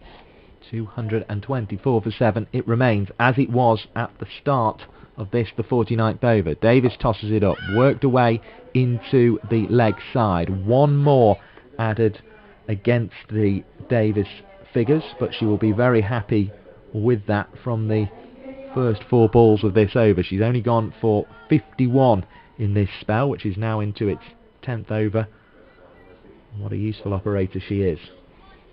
224 for 7. It remains as it was at the start of this, the 49th over. Davis tosses it up, worked away into the leg side. One more added against the Davis figures, but she will be very happy with that from the first 4 balls of this over. She's only gone for 51 in this spell, which is now into its 10th over. What a useful operator she is.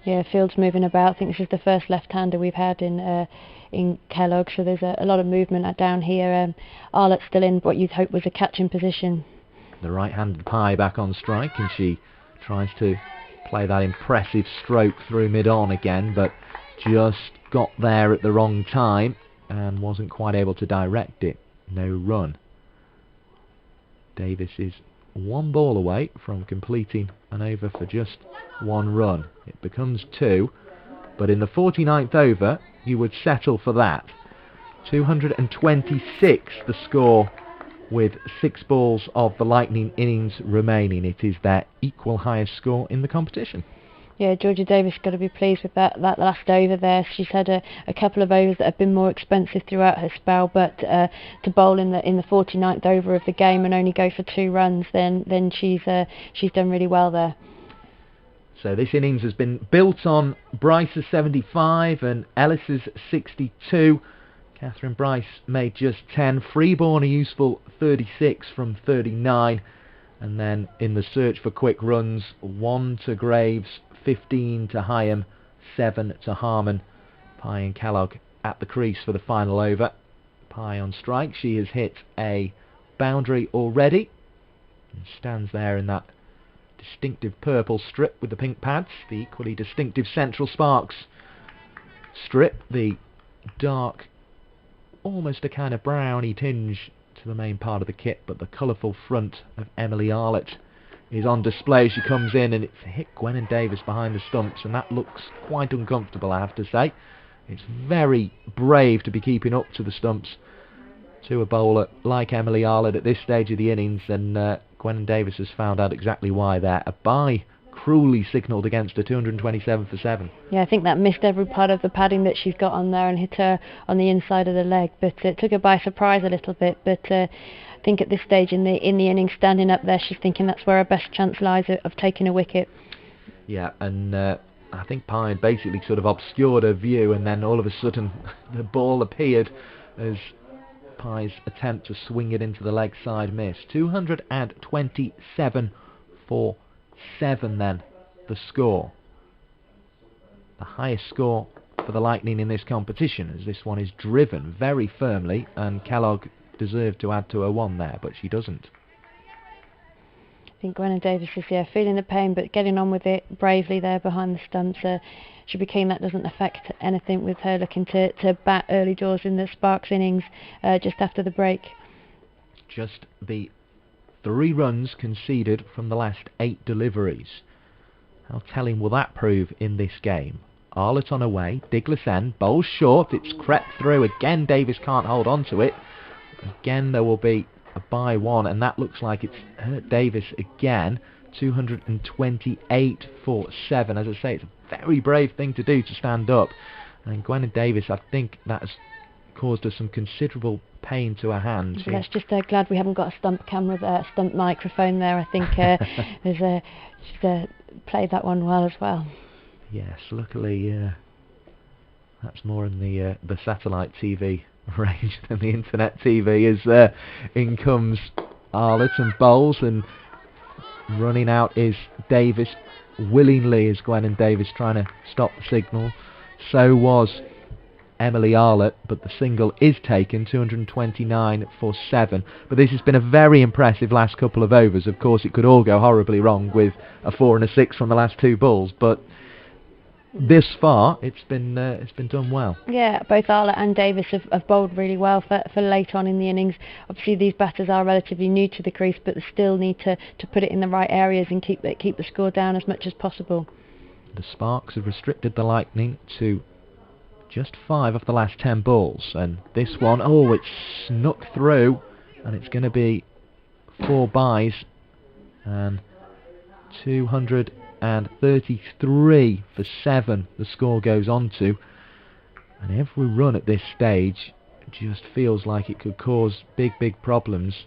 Yeah, field's moving about. I think this is the first left-hander we've had in Kellogg, so there's a lot of movement down here. Arlott's still in what you'd hope was a catching position. The right-handed pie back on strike, and she tries to play that impressive stroke through mid-on again, but just got there at the wrong time and wasn't quite able to direct it. No run. Davis is 1 ball away from completing an over for just 1 run. It becomes 2, but in the 49th over you would settle for that. 226 the score with 6 balls of the Lightning innings remaining. It is their equal highest score in the competition. Yeah, Georgia Davis got to be pleased with that last over there. She's had a couple of overs that have been more expensive throughout her spell, but to bowl in the 49th over of the game and only go for 2 runs, then she's done really well there. So this innings has been built on Bryce's 75 and Ellis's 62. Catherine Bryce made just 10. Freeborn a useful 36 from 39. And then in the search for quick runs, 1 to Graves, 15 to Hyam, 7 to Harmon. Pye and Kellogg at the crease for the final over. Pye on strike. She has hit a boundary already and stands there in that distinctive purple strip with the pink pads, the equally distinctive Central Sparks strip, the dark, almost a kind of browny tinge to the main part of the kit, but the colourful front of Emily Arlett is on display. She comes in and it's hit Gwennon Davis behind the stumps, and that looks quite uncomfortable, I have to say. It's very brave to be keeping up to the stumps to a bowler like Emily Arlett at this stage of the innings, and Gwennon Davis has found out exactly why there. A bye cruelly signalled against her, 227 for 7. Yeah, I think that missed every part of the padding that she's got on there and hit her on the inside of the leg, but it took her by surprise a little bit. But I think at this stage in the innings, standing up there, she's thinking that's where her best chance lies of taking a wicket. Yeah, and I think Pye had basically sort of obscured her view, and then all of a sudden the ball appeared as Pye's attempt to swing it into the leg side missed. 227 for 7 then, the score. The highest score for the Lightning in this competition, as this one is driven very firmly, and Kellogg deserved to add to her 1 there, but she doesn't. I think Gwennon Davis is feeling the pain but getting on with it bravely there behind the stumps. Should be keen that doesn't affect anything with her looking to bat early doors in the Sparks innings just after the break. Just the 3 runs conceded from the last 8 deliveries. How telling will that prove in this game? Arlett on her way, Diglis end, bowls short, it's crept through, again Davis can't hold on to it. Again there will be a bye 1, and that looks like it's hurt Davis again. 228 for 7. As I say, it's a very brave thing to do, to stand up, and Gwennon Davis, I think that has caused her some considerable pain to her hand. Let's just glad we haven't got a stump camera there, stump microphone there. I think she's played that one well as well. Yes, luckily that's more in the satellite TV range than the internet TV. As in comes Arlett and bowls, and running out is Davis willingly, as Gwennon Davis trying to stop the signal. So was Emily Arlett, but the single is taken, 229 for 7. But this has been a very impressive last couple of overs. Of course, it could all go horribly wrong with a 4 and a 6 from the last 2 balls, but this far it's been done well. Yeah, both Arlett and Davis have bowled really well for late on in the innings. Obviously these batters are relatively new to the crease, but they still need to put it in the right areas and keep the score down as much as possible. The Sparks have restricted the Lightning to just 5 of the last 10 balls, and this one, it's snuck through, and it's going to be 4 byes, and 233 for 7 the score goes on to, and every run at this stage just feels like it could cause big problems.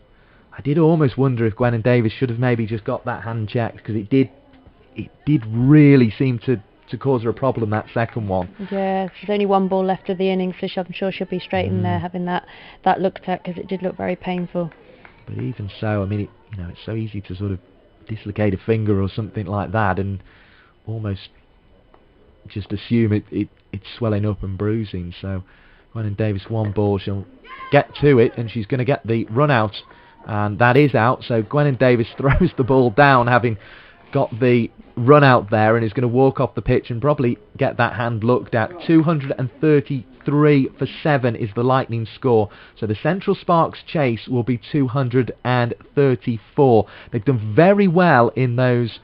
I did almost wonder if Gwennon Davis should have maybe just got that hand checked, because it did really seem to cause her a problem, that second one. Yeah, there's only 1 ball left of the innings, so I'm sure she'll be straight in there having that looked at, because it did look very painful. But even so, I mean, it's so easy to sort of dislocate a finger or something like that and almost just assume it's swelling up and bruising. So Gwennon Davis, 1 ball, she'll get to it, and she's going to get the run out, and that is out. So Gwennon Davis throws the ball down, having got the run out there, and is going to walk off the pitch and probably get that hand looked at. 233 for 7 is the Lightning score. So the Central Sparks chase will be 234. They've done very well in those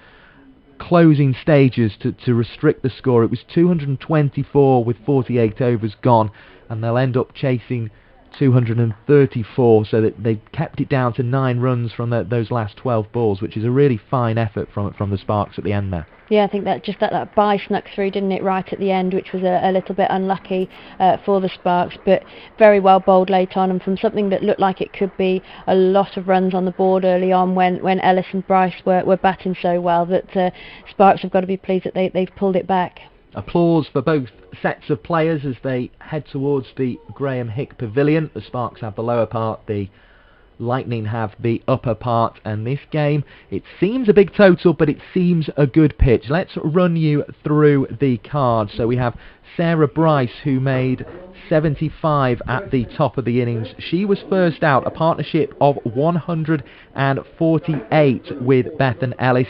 closing stages to restrict the score. It was 224 with 48 overs gone, and they'll end up chasing 234, so that they kept it down to 9 runs from those last 12 balls, which is a really fine effort from the Sparks at the end there. Yeah, I think that bye snuck through, didn't it, right at the end, which was a little bit unlucky for the Sparks, but very well bowled late on, and from something that looked like it could be a lot of runs on the board early on when Ellis and Bryce were batting so well, that Sparks have got to be pleased that they've pulled it back. Applause for both sets of players as they head towards the Graham Hick Pavilion. The Sparks have the lower part, the Lightning have the upper part, and this game, it seems a big total, but it seems a good pitch. Let's run you through the card. So we have Sarah Bryce, who made 75 at the top of the innings. She was first out, a partnership of 148 with Bethan Ellis.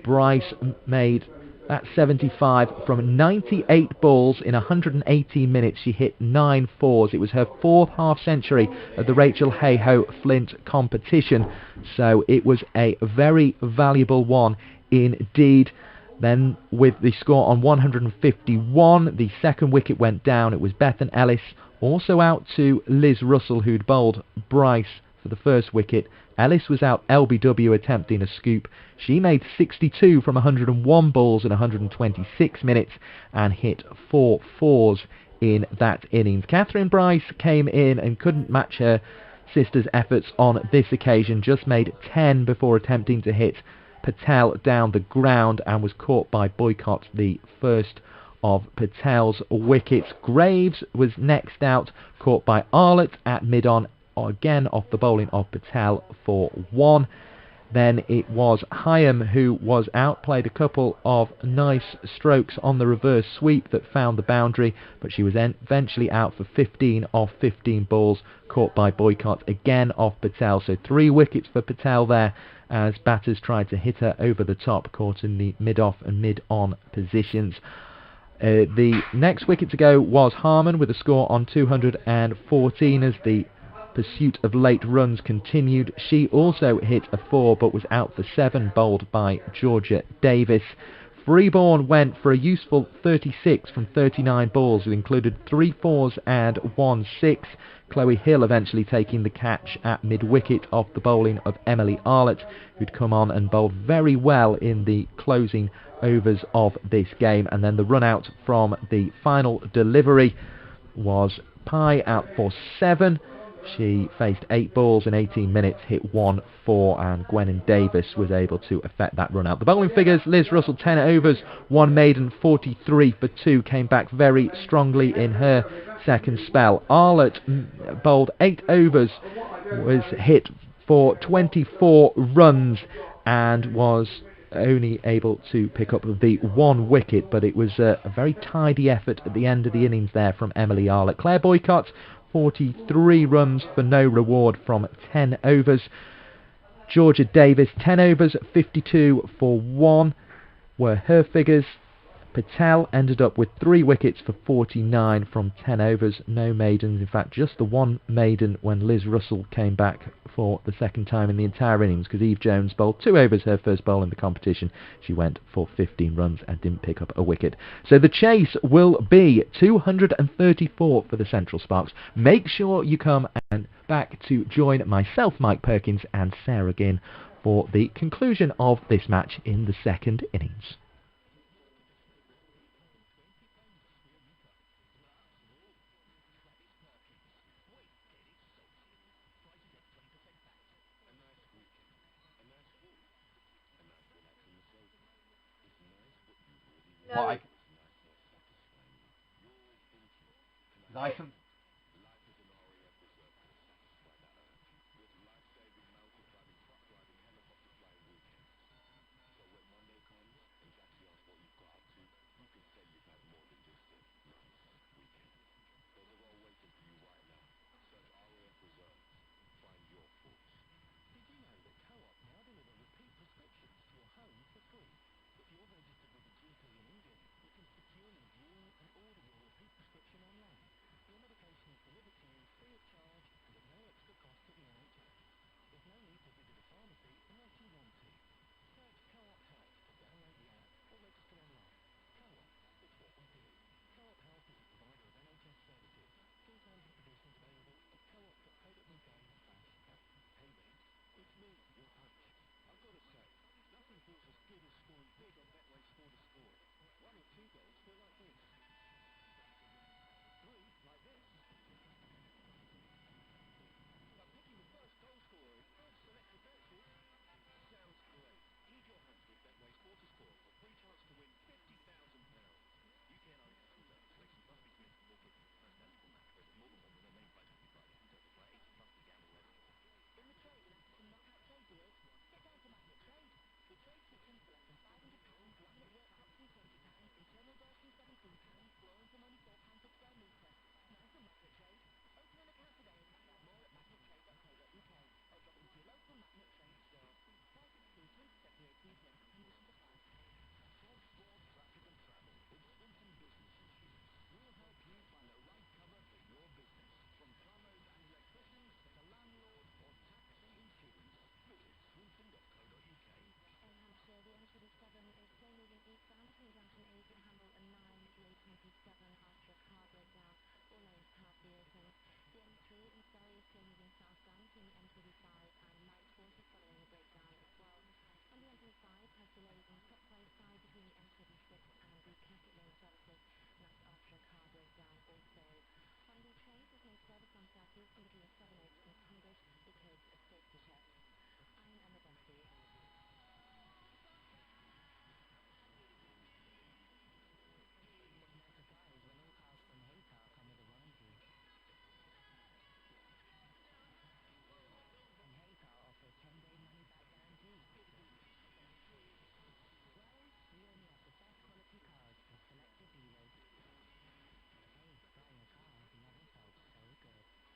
Bryce made that 75 from 98 balls in 118 minutes. She hit 9 fours. It was her 4th half century of the Rachael Heyhoe Flint competition, so it was a very valuable one indeed. Then with the score on 151, the second wicket went down. It was Bethan Ellis, also out to Liz Russell, who'd bowled Bryce for the first wicket. Ellis was out LBW attempting a scoop. She made 62 from 101 balls in 126 minutes and hit 4 fours in that innings. Catherine Bryce came in and couldn't match her sister's efforts on this occasion, just made 10 before attempting to hit Patel down the ground and was caught by Boycott, the first of Patel's wickets. Graves was next out, caught by Arlott at mid-on, again off the bowling of Patel for 1. Then it was Heyhoe who was out, played a couple of nice strokes on the reverse sweep that found the boundary, but she was eventually out for 15 off 15 balls, caught by Boycott, again off Patel. So 3 wickets for Patel there as batters tried to hit her over the top, caught in the mid-off and mid-on positions. The next wicket to go was Harmon with a score on 214 as the pursuit of late runs continued. She also hit a 4 but was out for 7, bowled by Georgia Davis. Freeborn went for a useful 36 from 39 balls. It included 3 fours and 1 6. Chloe Hill eventually taking the catch at mid-wicket off the bowling of Emily Arlott, who'd come on and bowled very well in the closing overs of this game. And then the run out from the final delivery was Pye out for 7. She faced 8 balls in 18 minutes, hit 1 4, and Gwennon Davis was able to effect that run out. The bowling figures: Liz Russell 10 overs, 1 maiden, 43 for 2, came back very strongly in her second spell. Arlott bowled 8 overs, was hit for 24 runs, and was only able to pick up the 1 wicket, but it was a very tidy effort at the end of the innings there from Emily Arlott. Claire Boycott, 43 runs for no reward from 10 overs. Georgia Davis, 10 overs, 52 for 1 were her figures. Patel ended up with 3 wickets for 49 from 10 overs. No maidens, in fact just the 1 maiden when Liz Russell came back for the second time in the entire innings, because Eve Jones bowled 2 overs her first bowl in the competition. She went for 15 runs and didn't pick up a wicket. So the chase will be 234 for the Central Sparks. Make sure you come and back to join myself, Mike Perkins, and Sarah Ginn for the conclusion of this match in the second innings. Why? Nice and delay in top place side between the M26 and the Connecticut Lane services, and that's after a car broke down also. On the train, there's no service on Southeastern between Seven Oaks and Tunbridge because of safety checks. I'm Emma Dempsey. No surprise when all cars from Heyhoe come with a warranty. And Heyhoe offers 10-day money-back guarantee. Well, we only have the best quality cars from selected dealers. Hey, buying a car never felt so good.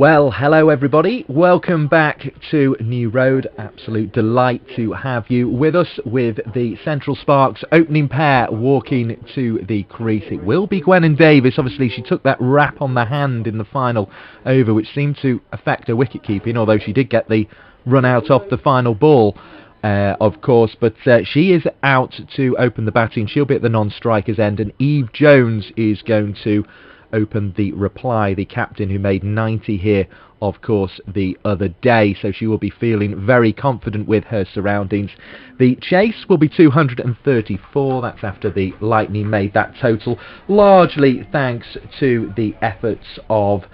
Well, hello everybody, welcome back to New Road. Absolute delight to have you with us with the Central Sparks opening pair walking to the crease. It will be Gwennon Davis. Obviously she took that rap on the hand in the final over, which seemed to affect her wicket keeping, although she did get the run out off the final ball, of course. But she is out to open the batting. She'll be at the non-strikers end, and Eve Jones is going to open the reply, the captain who made 90 here, of course, the other day, so she will be feeling very confident with her surroundings. The chase will be 234, that's after the Lightning made that total, largely thanks to the efforts of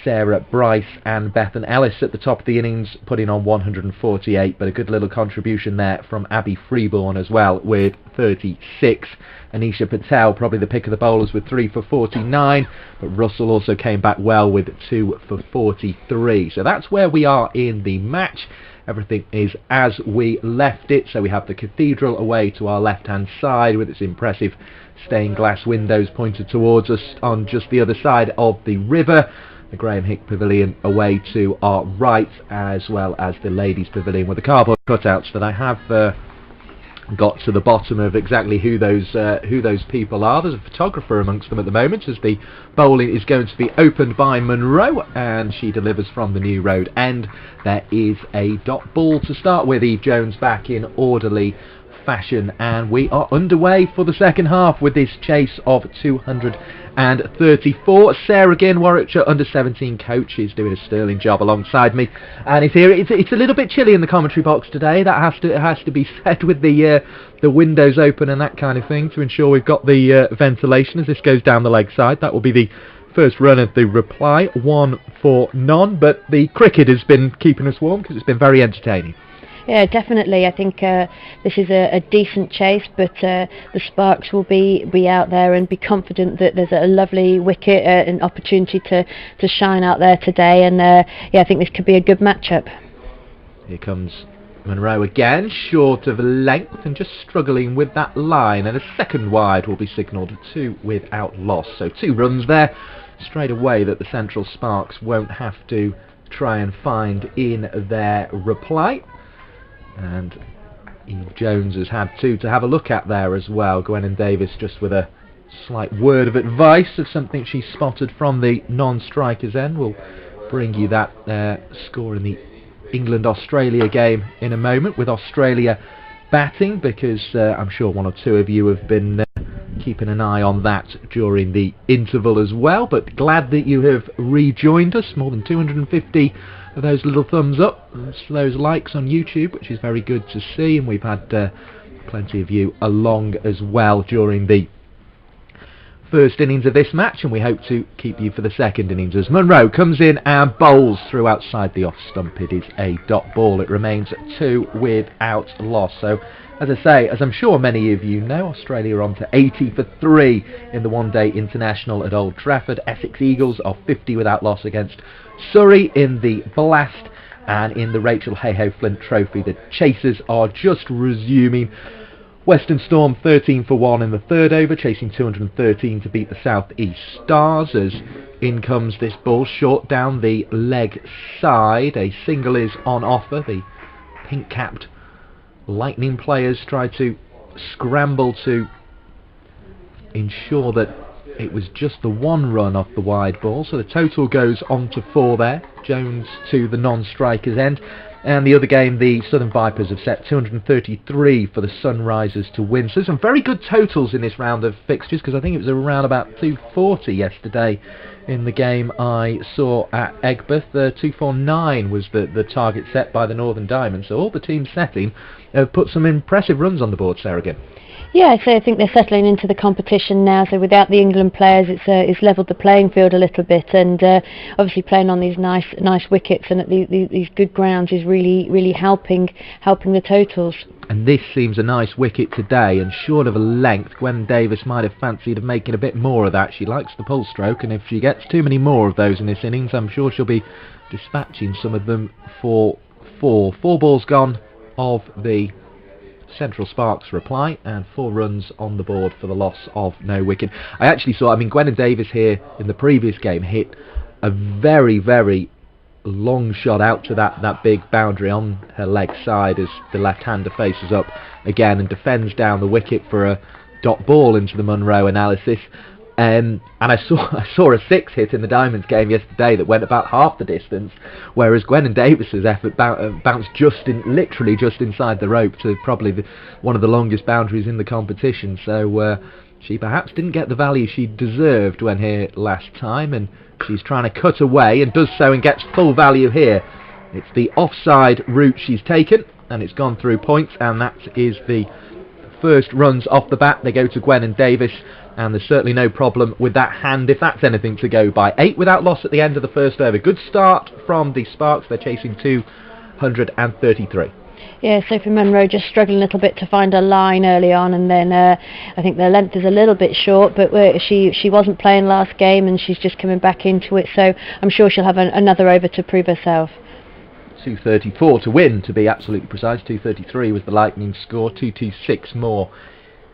Sarah Bryce and Bethan Ellis at the top of the innings, putting on 148, but a good little contribution there from Abby Freeborn as well with 36. Anisha Patel, probably the pick of the bowlers, with 3 for 49, but Russell also came back well with 2 for 43. So that's where we are in the match. Everything is as we left it, so we have the Cathedral away to our left-hand side with its impressive stained glass windows pointed towards us on just the other side of the river. The Graham Hick Pavilion away to our right, as well as the Ladies Pavilion with the cardboard cutouts that I have got to the bottom of exactly who those people are. There's a photographer amongst them at the moment, as the bowling is going to be opened by Monroe, and she delivers from the New Road end. There is a dot ball to start with. Eve Jones back in orderly fashion, and we are underway for the second half with this chase of 234. Sarah Ginn, Warwickshire under-17 coach, is doing a sterling job alongside me, and it's here. It's a little bit chilly in the commentary box today. That has to be said, with the windows open and that kind of thing, to ensure we've got the ventilation as this goes down the leg side. That will be the first run of the reply, 1 for none, but the cricket has been keeping us warm because it's been very entertaining. Yeah, definitely. I think this is a decent chase, but the Sparks will be out there and be confident that there's a lovely wicket, an opportunity to shine out there today, and yeah, I think this could be a good matchup. Here comes Monroe again, short of length and just struggling with that line, and a second wide will be signalled, 2 without loss. So 2 runs there straight away that the Central Sparks won't have to try and find in their reply. And Eve Jones has had 2 to have a look at there as well. Gwennon Davis just with a slight word of advice of something she spotted from the non-strikers end. We'll bring you that score in the England-Australia game in a moment, with Australia batting, because I'm sure 1 or 2 of you have been keeping an eye on that during the interval as well. But glad that you have rejoined us. More than 250 of those little thumbs up, those likes on YouTube, which is very good to see, and we've had plenty of you along as well during the first innings of this match, and we hope to keep you for the second innings as Monroe comes in and bowls through outside the off stump. It is a dot ball. It remains 2 without loss. So, as I say, as I'm sure many of you know, Australia are on to 80 for 3 in the one-day international at Old Trafford. Essex Eagles are 50 without loss against Surrey in the Blast, and in the Rachael Heyhoe Flint Trophy the chasers are just resuming. Western Storm 13 for 1 in the third over, chasing 213 to beat the South East Stars, as in comes this ball short down the leg side. A single is on offer. The pink-capped Lightning players try to scramble to ensure that it was just the 1 run off the wide ball, so the total goes on to 4 there. Jones to the non-strikers end, and the other game, the Southern Vipers have set 233 for the Sunrisers to win. So some very good totals in this round of fixtures, because I think it was around about 240 yesterday in the game I saw at Egbert. 249 was the target set by the Northern Diamonds, so all the teams setting have put some impressive runs on the board, Sarah Ginn. Yeah, so I think they're settling into the competition now. So without the England players, it's levelled the playing field a little bit, and obviously playing on these nice wickets and at these good grounds is really helping the totals. And this seems a nice wicket today, and short of a length, Gwen Davis might have fancied of making a bit more of that. She likes the pull stroke, and if she gets too many more of those in this innings, I'm sure she'll be dispatching some of them for 4. 4 balls gone of the Central Sparks reply, and 4 runs on the board for the loss of no wicket. I actually saw, Gwen Davis here in the previous game hit a very long shot out to that big boundary on her leg side as the left-hander faces up again and defends down the wicket for a dot ball into the Munro analysis. And I saw a 6 hit in the Diamonds game yesterday that went about half the distance, whereas Gwen Davis's effort bounced literally just inside the rope to probably one of the longest boundaries in the competition. So she perhaps didn't get the value she deserved when here last time, and she's trying to cut away and does so and gets full value here. It's the offside route she's taken, and it's gone through points, and that is the first runs off the bat. They go to Gwen Davis, and there's certainly no problem with that hand if that's anything to go by. 8 without loss at the end of the first over. Good start from the Sparks. They're chasing 233. Yeah, Sophie Munro just struggling a little bit to find a line early on, and then I think the length is a little bit short, but she wasn't playing last game and she's just coming back into it, so I'm sure she'll have another over to prove herself. 234 to win, to be absolutely precise. 233 was the Lightning score. 226 more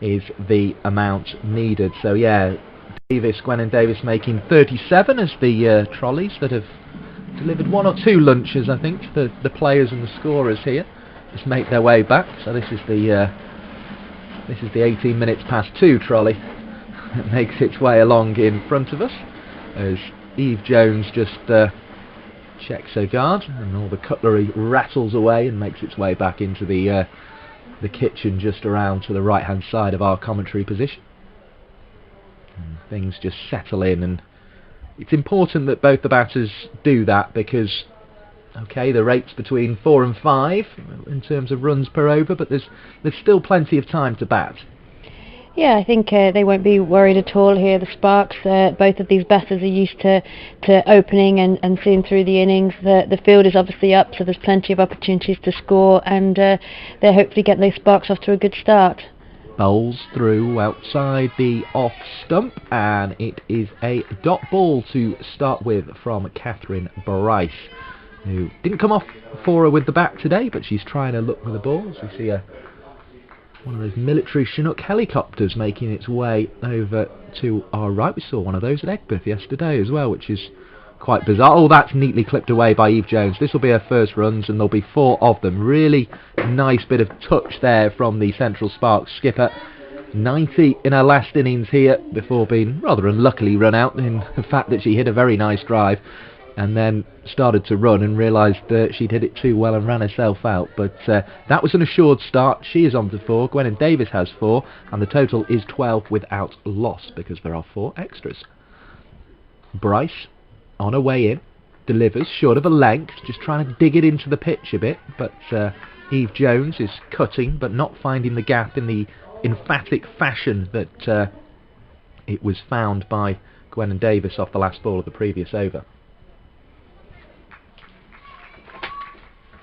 is the amount needed. So yeah, Gwen Davis making 37 as the trolleys that have delivered 1 or 2 lunches, I think, the players and the scorers here just make their way back. So this is the 18 minutes past 2 trolley that makes its way along in front of us as Eve Jones just checks her guard and all the cutlery rattles away and makes its way back into the kitchen just around to the right hand side of our commentary position. And things just settle in, and it's important that both the batters do that because okay, the rate's between 4 and 5 in terms of runs per over, but there's still plenty of time to bat. Yeah, I think they won't be worried at all here, the Sparks. Both of these batters are used to opening and seeing through the innings. The field is obviously up, so there's plenty of opportunities to score, and they'll hopefully get those Sparks off to a good start. Bowls through outside the off stump, and it is a dot ball to start with from Catherine Bryce, who didn't come off for her with the bat today, but she's trying to look with the balls. We see one of those military Chinook helicopters making its way over to our right. We saw one of those at Egbert yesterday as well, which is quite bizarre. Oh, that's neatly clipped away by Eve Jones. This will be her first runs, and there'll be 4 of them. Really nice bit of touch there from the Central Sparks skipper. 90 in her last innings here before being rather unluckily run out in the fact that she hit a very nice drive and then started to run and realised that she'd hit it too well and ran herself out. But that was an assured start. She is on to 4. Gwen Davis has 4, and the total is 12 without loss because there are 4 extras. Bryce, on her way in, delivers short of a length, just trying to dig it into the pitch a bit, but Eve Jones is cutting but not finding the gap in the emphatic fashion that it was found by Gwen Davis off the last ball of the previous over.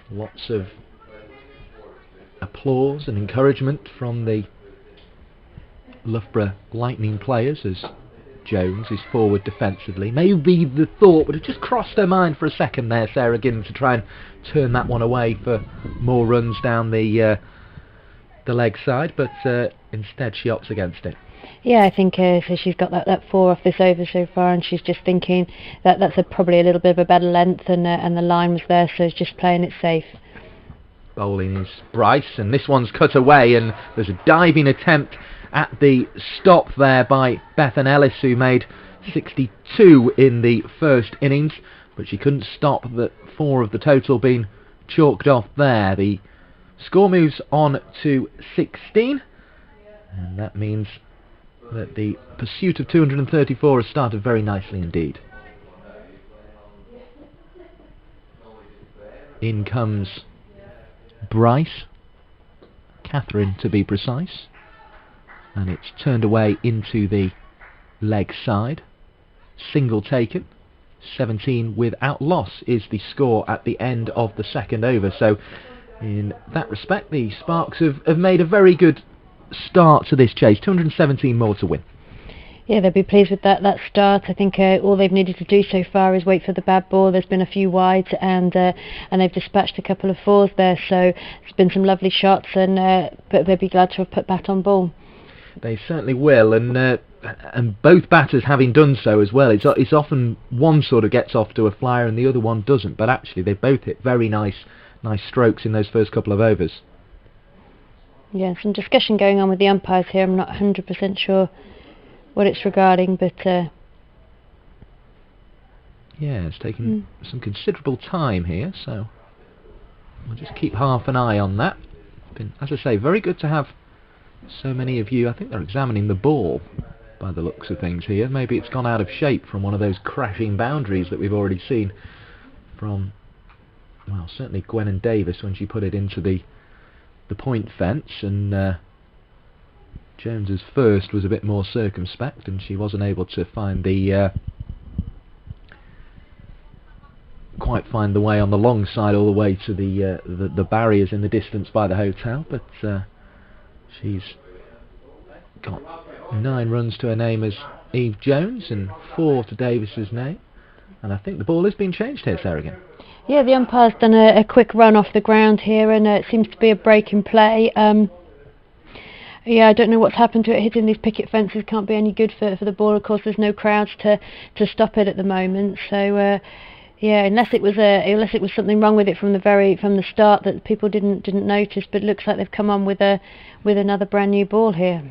Lots of applause and encouragement from the Loughborough Lightning players as Jones is forward defensively. Maybe the thought would have just crossed her mind for a second there, Sarah Ginnen, to try and turn that one away for more runs down the leg side, but instead she opts against it. Yeah, I think so she's got that 4 off this over so far, and she's just thinking that that's probably a little bit of a better length, and the line was there, so it's just playing it safe. Bowling is Bryce, and this one's cut away, and there's a diving attempt at the stop there by Bethan Ellis, who made 62 in the first innings, but she couldn't stop the 4 of the total being chalked off there. The score moves on to 16, and that means that the pursuit of 234 has started very nicely indeed. In comes Bryce, Catherine to be precise, and it's turned away into the leg side. Single taken. 17 without loss is the score at the end of the second over. So in that respect, the Sparks have made a very good start to this chase. 217 more to win. Yeah, they'll be pleased with that start. I think all they've needed to do so far is wait for the bad ball. There's been a few wides, and they've dispatched a couple of 4s there, so it's been some lovely shots, and but they'll be glad to have put bat on ball. They certainly will, and both batters having done so as well. It's often one sort of gets off to a flyer and the other one doesn't, but actually they both hit very nice strokes in those first couple of overs. Yeah, some discussion going on with the umpires here. I'm not 100% sure what it's regarding, but yeah, it's taken some considerable time here, so we'll just keep half an eye on that. Been, as I say, very good to have so many of you. I think they're examining the ball by the looks of things here. Maybe it's gone out of shape from one of those crashing boundaries that we've already seen from, well, certainly Gwen and Davis when she put it into the point fence, and Jones's first was a bit more circumspect and she wasn't able to find the quite find the way on the long side all the way to the barriers in the distance by the hotel, but she's got 9 runs to her name as Eve Jones and 4 to Davis's name, and I think the ball has been changed here, Sarah. yeah, the umpire's done a quick run off the ground here, and it seems to be a break in play. Yeah, I don't know what's happened to it. Hitting these picket fences can't be any good for the ball. Of course, there's no crowds to stop it at the moment. So yeah, unless it was something wrong with it from the start that people didn't notice. But it looks like they've come on with another brand new ball here.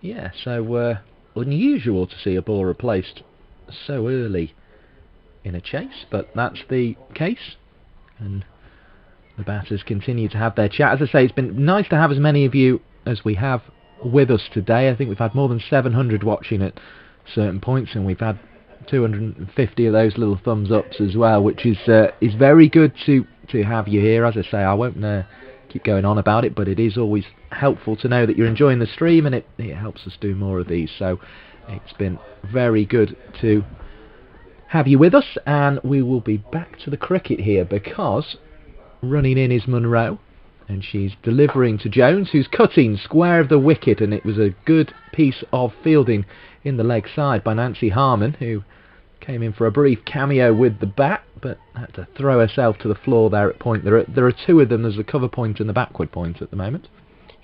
Yeah, so unusual to see a ball replaced so early in a chase, but that's the case, and the batters continue to have their chat. As I say, it's been nice to have as many of you as we have with us today. I think we've had more than 700 watching at certain points, and we've had 250 of those little thumbs ups as well, which is very good to have you here. As I say, I won't keep going on about it, but it is always helpful to know that you're enjoying the stream, and it helps us do more of these. So it's been very good to have you with us, and we will be back to the cricket here, because running in is Munro, and she's delivering to Jones, who's cutting square of the wicket, and it was a good piece of fielding in the leg side by Nancy Harmon, who came in for a brief cameo with the bat, but had to throw herself to the floor there at point. There are 2 of them. There's a cover point and the backward point at the moment.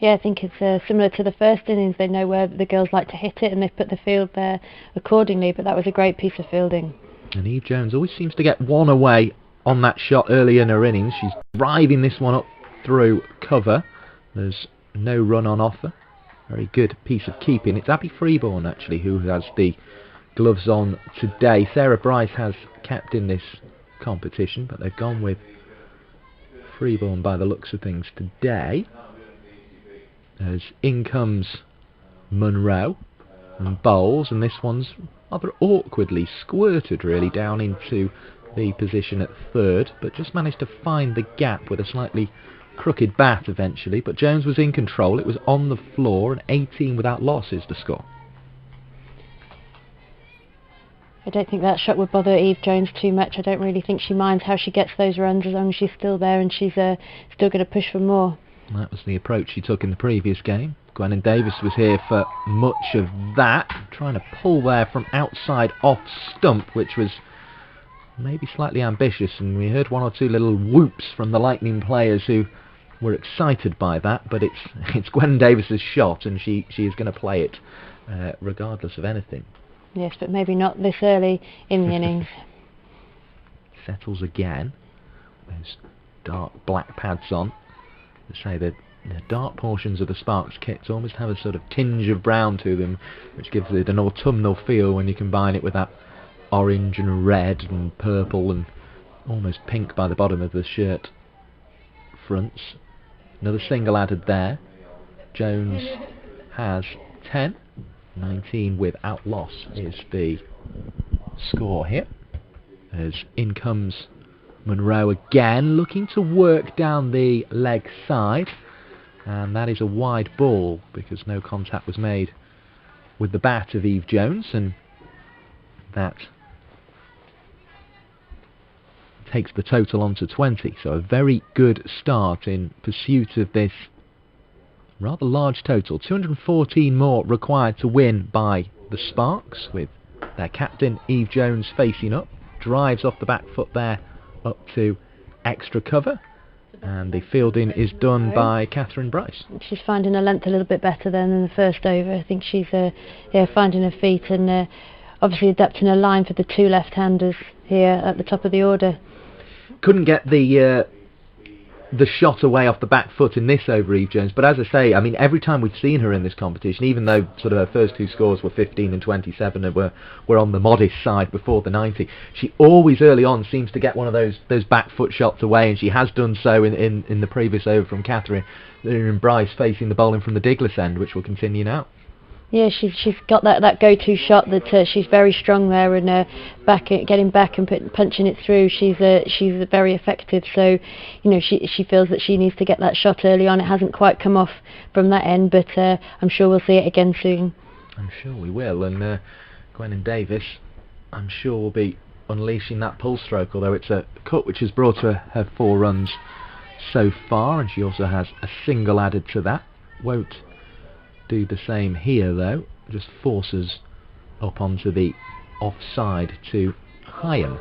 Yeah, I think it's similar to the first innings. They know where the girls like to hit it, and they've put the field there accordingly, but that was a great piece of fielding. And Eve Jones always seems to get one away on that shot early in her innings. She's driving this one up through cover. There's no run on offer. Very good piece of keeping. It's Abby Freeborn, actually, who has the gloves on today. Sarah Bryce has captained this competition, but they've gone with Freeborn by the looks of things today. As in comes Munro and bowls, and this one's rather awkwardly squirted really down into the position at third, but just managed to find the gap with a slightly crooked bat eventually. But Jones was in control. It was on the floor, and 18 without loss is the score. I don't think that shot would bother Eve Jones too much. I don't really think she minds how she gets those runs, as long as she's still there and she's still going to push for more. That was the approach she took in the previous game. Gwen Davis was here for much of that, trying to pull there from outside off stump, which was maybe slightly ambitious, and we heard 1 or 2 little whoops from the Lightning players who were excited by that, but it's Gwen Davis's shot, and she is going to play it regardless of anything. Yes, but maybe not this early in the innings. Settles again. Those dark black pads on. To say that the dark portions of the Sparks kits almost have a sort of tinge of brown to them, which gives it an autumnal feel when you combine it with that orange and red and purple and almost pink by the bottom of the shirt fronts. Another single added there. Jones has 10. 19 without loss is the score here. As in comes Munro again, looking to work down the leg side, and that is a wide ball because no contact was made with the bat of Eve Jones, and that takes the total on to 20. So a very good start in pursuit of this rather large total. 214 more required to win by the Sparks, with their captain Eve Jones facing up. Drives off the back foot there up to extra cover. And the fielding is done by Catherine Bryce. She's finding her length a little bit better than the first over. I think she's finding her feet and obviously adapting her line for the two left-handers here at the top of the order. Couldn't get the shot away off the back foot in this over, Eve Jones, but as I say, I mean, every time we've seen her in this competition, even though sort of her first two scores were 15 and 27 and were on the modest side before the 90, she always early on seems to get one of those back foot shots away, and she has done so in the previous over from Catherine Bryce, facing the bowling from the Diglis end, which will continue now. Yeah, she's got that go-to shot that she's very strong there, and getting back and punching it through. She's very effective. So, you know, she feels that she needs to get that shot early on. It hasn't quite come off from that end, but I'm sure we'll see it again soon. I'm sure we will, and Gwennon Davis, I'm sure, will be unleashing that pull stroke. Although it's a cut which has brought her 4 runs so far, and she also has a single added to that. Won't do the same here though, just forces up onto the offside to Heyhoe,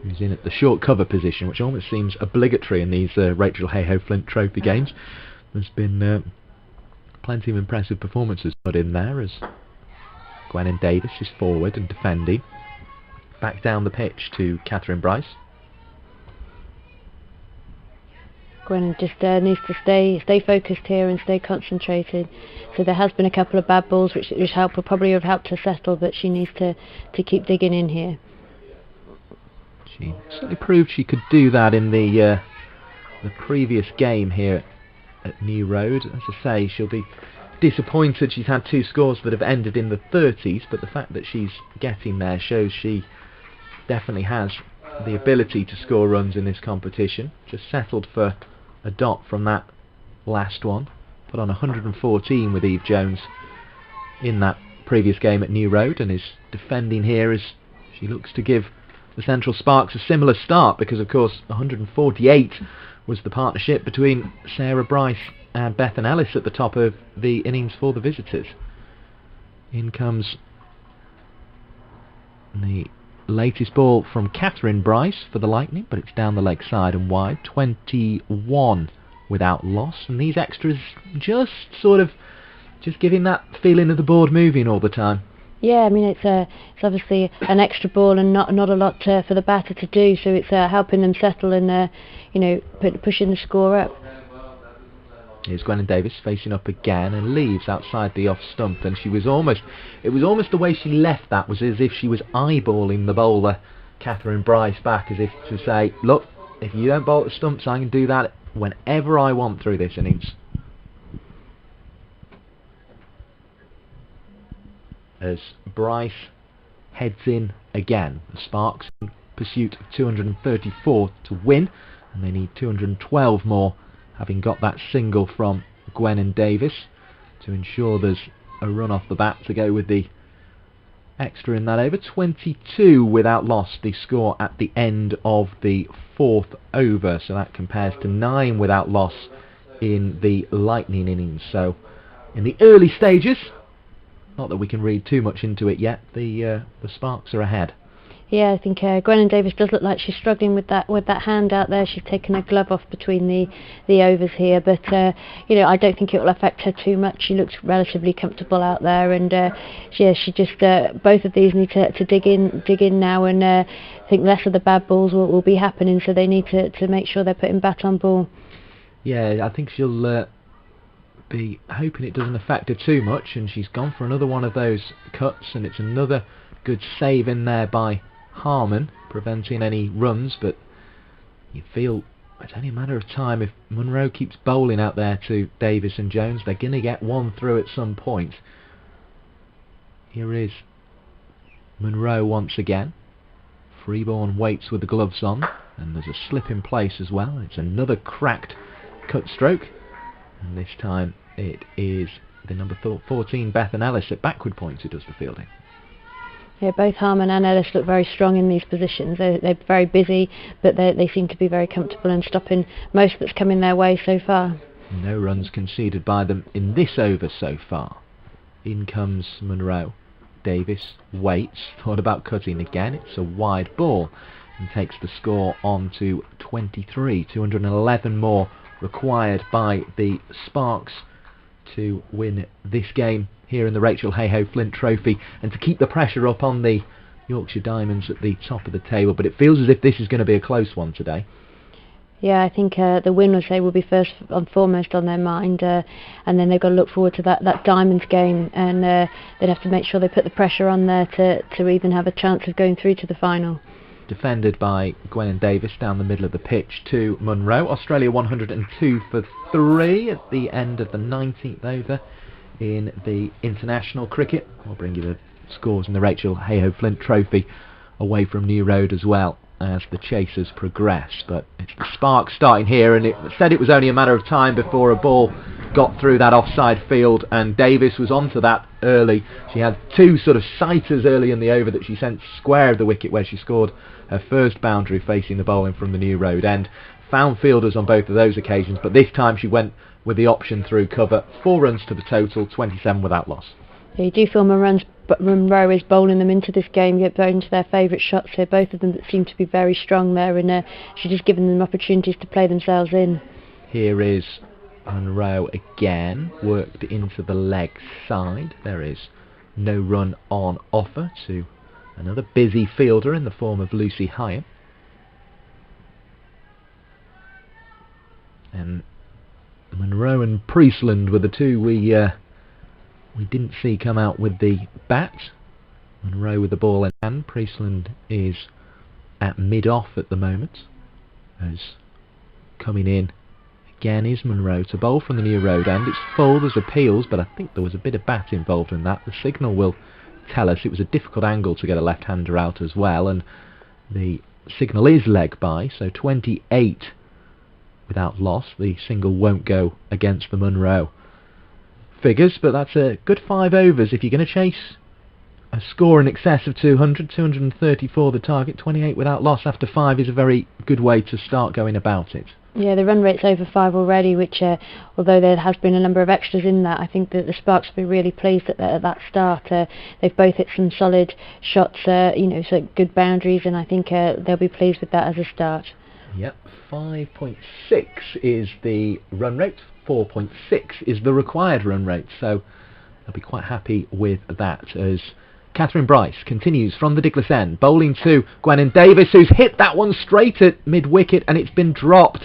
who's in at the short cover position, which almost seems obligatory in these Rachael Heyhoe Flint Trophy games. There's been plenty of impressive performances put in there as Gwennon Davis is forward and defending. Back down the pitch to Catherine Bryce. Gwennon just needs to stay focused here and stay concentrated. So there has been a couple of bad balls which probably have helped her settle, but she needs to keep digging in here. She certainly proved she could do that in the previous game here at New Road. As I say, she'll be disappointed she's had 2 scores that have ended in the 30s, but the fact that she's getting there shows she definitely has the ability to score runs in this competition. Just settled for a dot from that last one, put on 114 with Eve Jones in that previous game at New Road, and is defending here as she looks to give the Central Sparks a similar start, because of course 148 was the partnership between Sarah Bryce and Bethan Ellis at the top of the innings for the visitors. In comes the latest ball from Catherine Bryce for the Lightning, but it's down the leg side and wide. 21 without loss, and these extras just giving that feeling of the board moving all the time. Yeah, I mean it's obviously an extra ball and not a lot for the batter to do, so it's helping them settle and pushing the score up. Here's Gwennon Davis facing up again and leaves outside the off stump, and it was almost the way she left that was as if she was eyeballing the bowler Catherine Bryce back, as if to say, look, if you don't bowl at the stumps, I can do that whenever I want through this innings. As Bryce heads in again, the Sparks in pursuit of 234 to win, and they need 212 more, having got that single from Gwennon Davis, to ensure there's a run off the bat to go with the extra in that over. 22 without loss, the score at the end of the 4th over, so that compares to 9 without loss in the Lightning innings. So in the early stages, not that we can read too much into it yet, the Sparks are ahead. Yeah, I think Gwennon Davis does look like she's struggling with that hand out there. She's taken her glove off between the overs here, but I don't think it will affect her too much. She looks relatively comfortable out there, and she just both of these need to dig in now, and I think less of the bad balls will be happening, so they need to make sure they're putting bat on ball. Yeah, I think she'll be hoping it doesn't affect her too much, and she's gone for another one of those cuts, and it's another good save in there by Harmon, preventing any runs. But you feel it's only a matter of time. If Munro keeps bowling out there to Davis and Jones, they're going to get one through at some point. Here is Munro once again. Freeborn waits with the gloves on, and there's a slip in place as well. It's another cracked cut stroke, and this time it is the number 14 Bethan Ellis at backward points who does the fielding. Yeah, both Harmon and Ellis look very strong in these positions. They're very busy, but they seem to be very comfortable in stopping most that's coming their way so far. No runs conceded by them in this over so far. In comes Munro. Davis waits, thought about cutting again. It's a wide ball. and takes the score on to 23. 211 more required by the Sparks to win this game here in the Rachael Heyhoe Flint Trophy, and to keep the pressure up on the Yorkshire Diamonds at the top of the table. But it feels as if this is going to be a close one today. Yeah, I think the win, will say, will be first and foremost on their mind, and then they've got to look forward to that Diamonds game, and they'd have to make sure they put the pressure on there to even have a chance of going through to the final. Defended by Gwen Davis down the middle of the pitch to Munro. Australia 102 for 3 at the end of the 19th over in the international cricket. I'll bring you the scores in the Rachael Heyhoe Flint Trophy away from New Road as well as the chasers progress. But it's the Sparks starting here, and it said it was only a matter of time before a ball got through that offside field, and Davis was onto that early. She had 2 sort of sighters early in the over that she sent square of the wicket, where she scored her first boundary facing the bowling from the New Road end. Found fielders on both of those occasions, but this time she went with the option through cover. 4 runs to the total, 27 without loss. Yeah, you do feel Munro is bowling them into this game, yet going to their favourite shots here. Both of them that seem to be very strong there, and she's just given them opportunities to play themselves in. Here is Munro again, worked into the leg side. There is no run on offer to another busy fielder in the form of Lucy Heyhoe. And Munro and Priestland were the two we didn't see come out with the bat. Munro with the ball in hand. Priestland is at mid-off at the moment, as coming in again is Munro to bowl from the New Road end. It's full, there's appeals, but I think there was a bit of bat involved in that. The signal will tell us it was a difficult angle to get a left-hander out as well, and the signal is leg by, so 28 without loss. The single won't go against the Munro figures, but that's a good 5 overs if you're going to chase a score in excess of 200. 234 the target. 28 without loss after 5 is a very good way to start going about it. Yeah, the run rate's over 5 already, which although there has been a number of extras in that, I think that the Sparks will be really pleased at that start. They've both hit some solid shots, so good boundaries, and I think they'll be pleased with that as a start. Yep, 5.6 is the run rate, 4.6 is the required run rate, so they'll be quite happy with that, as Catherine Bryce continues from the Douglas end, bowling to Gwen Davis, who's hit that one straight at mid-wicket, and it's been dropped.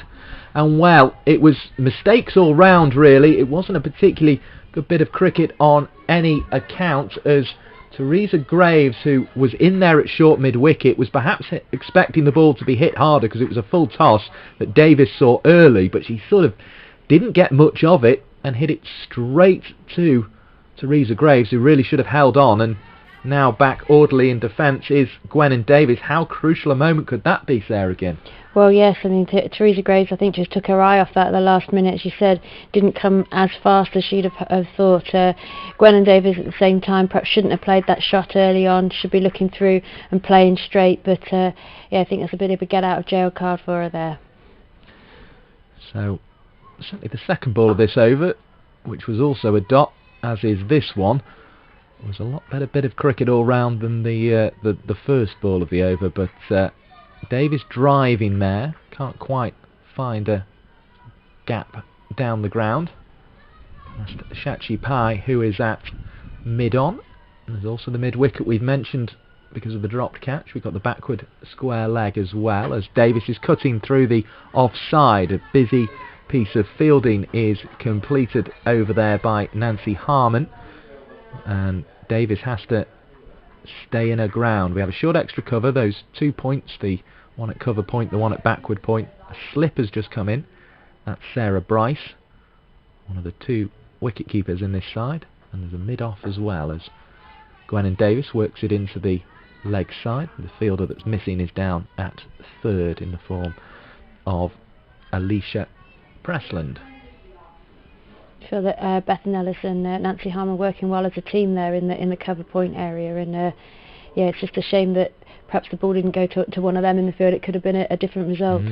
And well, it was mistakes all round really. It wasn't a particularly good bit of cricket on any account, as Teresa Graves, who was in there at short mid-wicket, was perhaps expecting the ball to be hit harder because it was a full toss that Davis saw early, but she sort of didn't get much of it and hit it straight to Teresa Graves, who really should have held on. And now back orderly in defence is Gwen Davis. How crucial a moment could that be, Sarah, again? Well, yes, I mean, Teresa Graves, I think, just took her eye off that at the last minute. She said didn't come as fast as she'd have thought. Gwen Davis, at the same time, perhaps shouldn't have played that shot early on. Should be looking through and playing straight. But, yeah, I think that's a bit of a get-out-of-jail card for her there. So, certainly the second ball of this over, which was also a dot, as is this one, was a lot better bit of cricket all round than the first ball of the over, but Davis driving there, can't quite find a gap down the ground. That's Shachi Pai, who is at mid-on. There's also the mid-wicket we've mentioned because of the dropped catch. We've got the backward square leg as well, as Davis is cutting through the offside. A busy piece of fielding is completed over there by Nancy Harmon, and Davis has to stay in her ground. We have a short extra cover, those 2 points, the one at cover point, the one at backward point. A slip has just come in. That's Sarah Bryce, one of the 2 wicket keepers in this side, and there's a mid-off as well, as Gwen Davis works it into the leg side. The fielder that's missing is down at third in the form of Alicia Pressland. I feel that Bethan Ellis and Nancy Harmon working well as a team there in the cover point area, and yeah, it's just a shame that perhaps the ball didn't go to one of them in the field. It could have been a different result.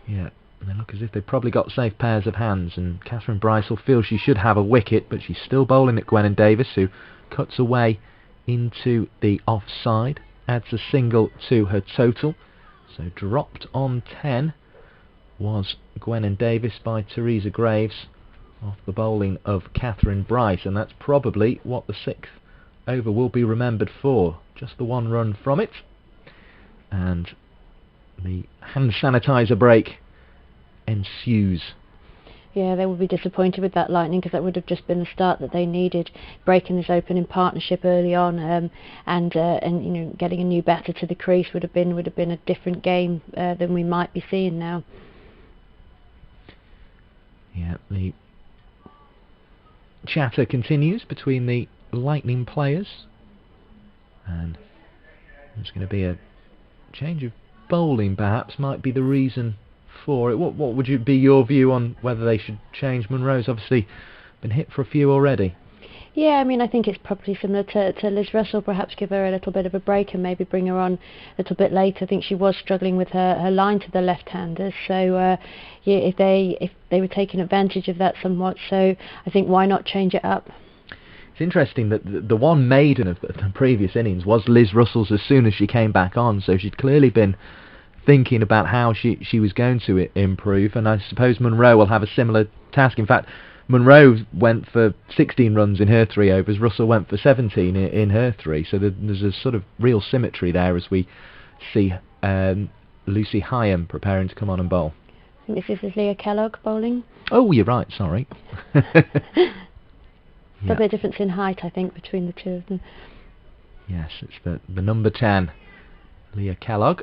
Yeah, and they look as if they've probably got safe pairs of hands, and Catherine Bryce will feel she should have a wicket, but she's still bowling at Gwen Davis, who cuts away into the offside, adds a single to her total. So dropped on 10 was Gwennan Davis by Teresa Graves off the bowling of Catherine Bryce, and that's probably what the 6th over will be remembered for. Just the 1 run from it, and the hand sanitizer break ensues. Yeah, they will be disappointed with that Lightning, because that would have just been the start that they needed, breaking this opening partnership early on, and you know, getting a new batter to the crease would have been a different game than we might be seeing now. Yeah, the chatter continues between the Lightning players, and there's going to be a change of bowling, perhaps, might be the reason for it. What would be your view on whether they should change? Munro's obviously been hit for a few already. Yeah, I mean, I think it's probably similar to Liz Russell. Perhaps give her a little bit of a break and maybe bring her on a little bit later. I think she was struggling with her line to the left-handers. So yeah, if they were taking advantage of that somewhat, so I think why not change it up? It's interesting that the one maiden of the previous innings was Liz Russell's as soon as she came back on. So she'd clearly been thinking about how she was going to improve, and I suppose Munro will have a similar task. In fact, Munro went for 16 runs in her 3 overs, Russell went for 17 in her 3, so there's a sort of real symmetry there as we see Lucy Heyhoe preparing to come on and bowl. I think this is Leah Kellogg bowling. Oh, you're right, sorry. There'll be a difference in height, I think, between the two of them. Yes, it's the number 10, Leah Kellogg.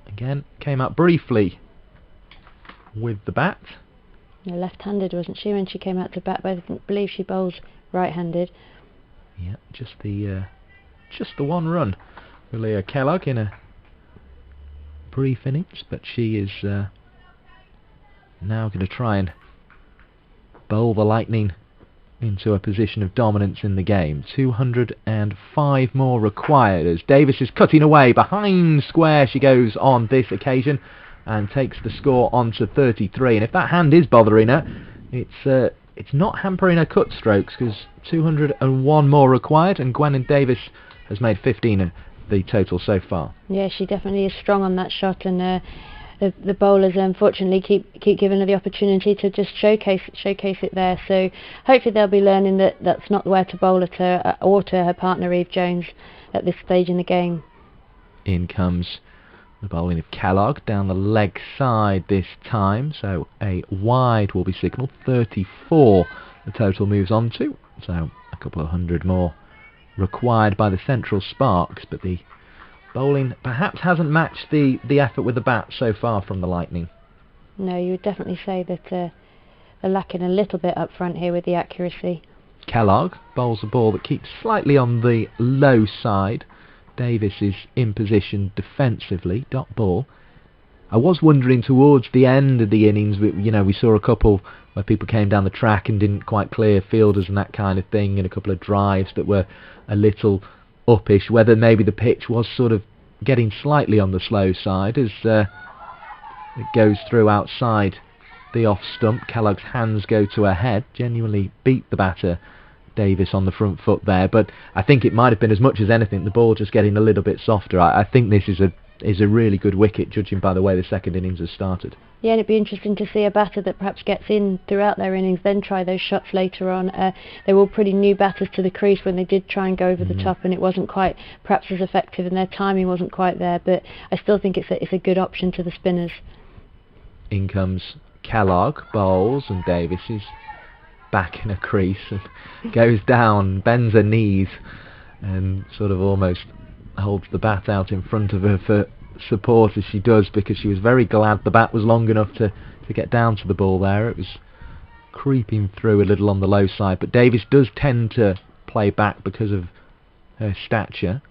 Again, came out briefly with the bat. Left-handed, wasn't she, when she came out to bat? But I believe she bowls right-handed. Yeah, just the 1 run for Leah Kellogg in a brief innings, but she is now going to try and bowl the Lightning into a position of dominance in the game. 205 more required as Davis is cutting away behind square. She goes on this occasion and takes the score on to 33, and if that hand is bothering her, it's not hampering her cut strokes, because 201 more required, and Gwennan Davis has made 15 of the total so far. Yeah, she definitely is strong on that shot, and the bowlers unfortunately keep giving her the opportunity to just showcase it there. So hopefully they'll be learning that that's not where to bowl at her or to her partner Eve Jones at this stage in the game. In comes the bowling of Kellogg down the leg side this time, so a wide will be signalled. 34 the total moves on to, so a couple of hundred more required by the Central Sparks, but the bowling perhaps hasn't matched the effort with the bat so far from the Lightning. No, you would definitely say that they're lacking a little bit up front here with the accuracy. Kellogg bowls a ball that keeps slightly on the low side. Davis is in position defensively, dot ball. I was wondering towards the end of the innings, we saw a couple where people came down the track and didn't quite clear fielders and that kind of thing, and a couple of drives that were a little uppish, whether maybe the pitch was sort of getting slightly on the slow side as it goes through outside the off stump. Kellogg's hands go to her head, genuinely beat the batter Davis on the front foot there, but I think it might have been, as much as anything, the ball just getting a little bit softer. I think this is a really good wicket, judging by the way the second innings has started. Yeah, and it'd be interesting to see a batter that perhaps gets in throughout their innings, then try those shots later on. They were all pretty new batters to the crease when they did try and go over the top, and it wasn't quite perhaps as effective, and their timing wasn't quite there, but I still think it's a good option to the spinners. In comes Kellogg, bowls, and Davis is back in a crease and goes down, bends her knees, and sort of almost holds the bat out in front of her for support as she does, because she was very glad the bat was long enough to get down to the ball there. It was creeping through a little on the low side, but Davis does tend to play back because of her stature.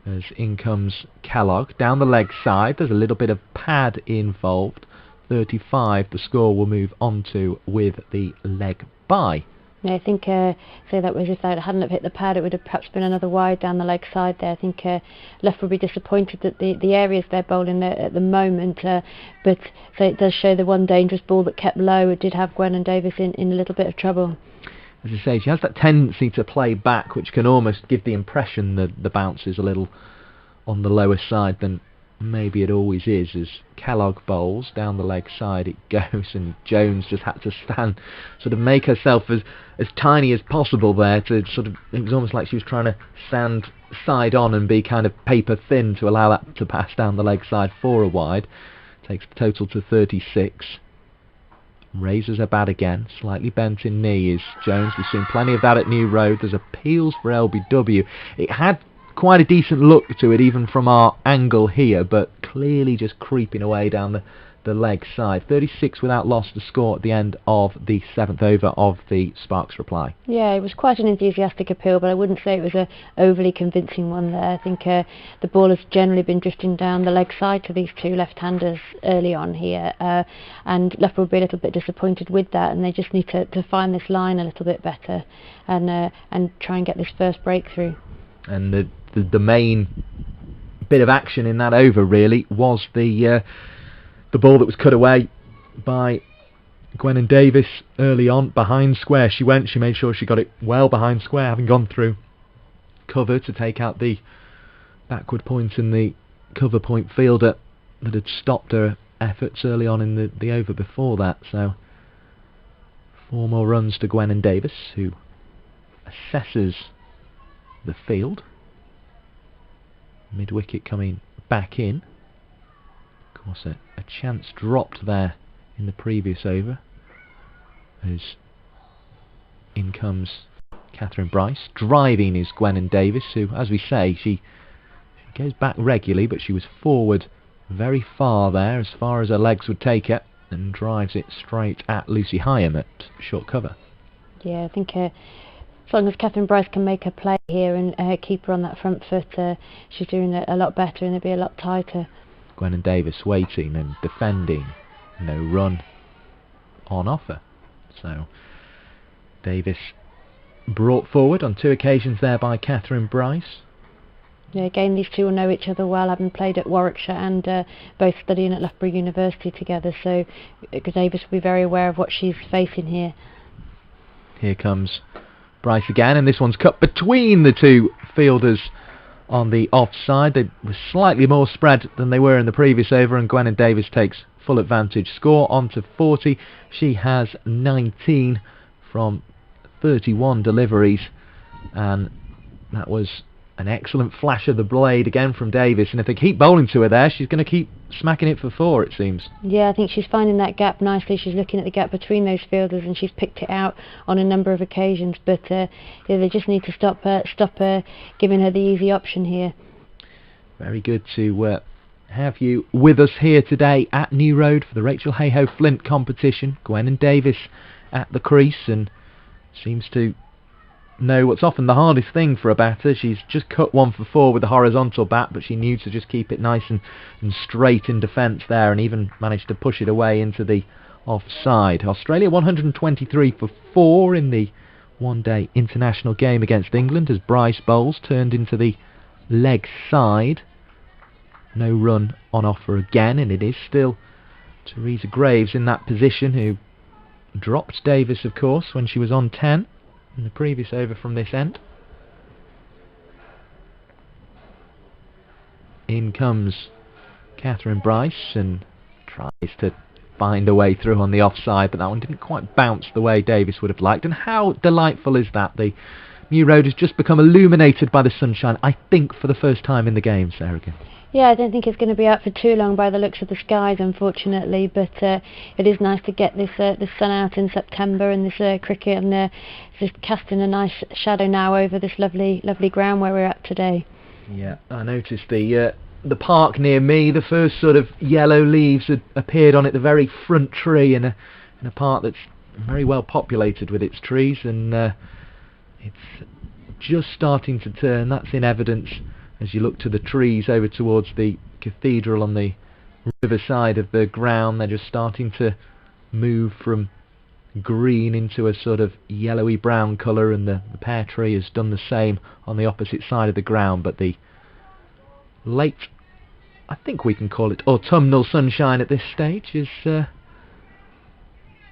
As in comes Kellogg down the leg side. There's a little bit of pad involved. 35 the score will move on to with the leg bye. Yeah, I think say that was if they hadn't have hit the pad, it would have perhaps been another wide down the leg side there. I think left would be disappointed that the areas they're bowling there at the moment, but so it does show the one dangerous ball that kept low. It did have Gwennan Davis in a little bit of trouble. As I say, she has that tendency to play back, which can almost give the impression that the bounce is a little on the lower side than maybe it always is, as Kellogg bowls down the leg side it goes, and Jones just had to stand, sort of make herself as tiny as possible there to sort of, it was almost like she was trying to stand side on and be kind of paper thin to allow that to pass down the leg side for a wide. Takes the total to 36. Raises her bat again, slightly bent in knee is Jones. We've seen plenty of that at New Road. There's appeals for LBW. It had quite a decent look to it even from our angle here, but clearly just creeping away down the leg side. 36 without loss to score at the end of the 7th over of the Sparks reply. Yeah, it was quite an enthusiastic appeal, but I wouldn't say it was a overly convincing one there. I think the ball has generally been drifting down the leg side to these two left-handers early on here, and Loughborough will be a little bit disappointed with that, and they just need to find this line a little bit better and try and get this first breakthrough. And the main bit of action in that over really was the ball that was cut away by Gwennan Davis early on behind square. She made sure she got it well behind square, having gone through cover to take out the backward point and the cover point fielder that had stopped her efforts early on in the over before that. So 4 more runs to Gwennan Davis, who assesses the field. Mid-wicket coming back in. Of course, a chance dropped there in the previous over, as in comes Catherine Bryce. Driving is Gwennan Davis, who, as we say, she goes back regularly, but she was forward very far there, as far as her legs would take her, and drives it straight at Lucy Hyam at short cover. Yeah, I think as long as Catherine Bryce can make her play here and keep her on that front foot, she's doing a lot better and it'll be a lot tighter. Gwennan Davis waiting and defending. No run on offer. So Davis brought forward on 2 occasions there by Catherine Bryce. Yeah, again, these two will know each other well, having played at Warwickshire and both studying at Loughborough University together, so Davis will be very aware of what she's facing here. Here comes Bryce again, and this one's cut between the two fielders on the offside. They were slightly more spread than they were in the previous over, and Gwennan Davis takes full advantage. Score on to 40. She has 19 from 31 deliveries, and that was an excellent flash of the blade again from Davis, and if they keep bowling to her there, she's going to keep smacking it for 4, it seems. Yeah, I think she's finding that gap nicely. She's looking at the gap between those fielders, and she's picked it out on a number of occasions, but yeah, they just need to stop her giving her the easy option here. Very good to have you with us here today at New Road for the Rachael Heyhoe Flint competition. Gwennan Davis at the crease, and seems to know what's often the hardest thing for a batter. She's just cut 1 for 4 with the horizontal bat, but she knew to just keep it nice and straight in defence there, and even managed to push it away into the offside. Australia 123 for 4 in the one-day international game against England, as Bryce bowls turned into the leg side. No run on offer again, and it is still Teresa Graves in that position, who dropped Davis, of course, when she was on 10 in the previous over from this end. In comes Catherine Bryce and tries to find a way through on the offside, but that one didn't quite bounce the way Davis would have liked. And how delightful is that? The New Road has just become illuminated by the sunshine, I think for the first time in the game, Sarah. Yeah, I don't think it's going to be out for too long by the looks of the skies, unfortunately, but it is nice to get this sun out in September, and this cricket, and just casting a nice shadow now over this lovely ground where we're at today. Yeah, I noticed the park near me, the first sort of yellow leaves had appeared on it, the very front tree in a park that's very well populated with its trees, and it's just starting to turn. That's in evidence as you look to the trees over towards the cathedral on the river side of the ground. They're just starting to move from green into a sort of yellowy brown colour, and the pear tree has done the same on the opposite side of the ground. But the late, I think we can call it autumnal sunshine at this stage, is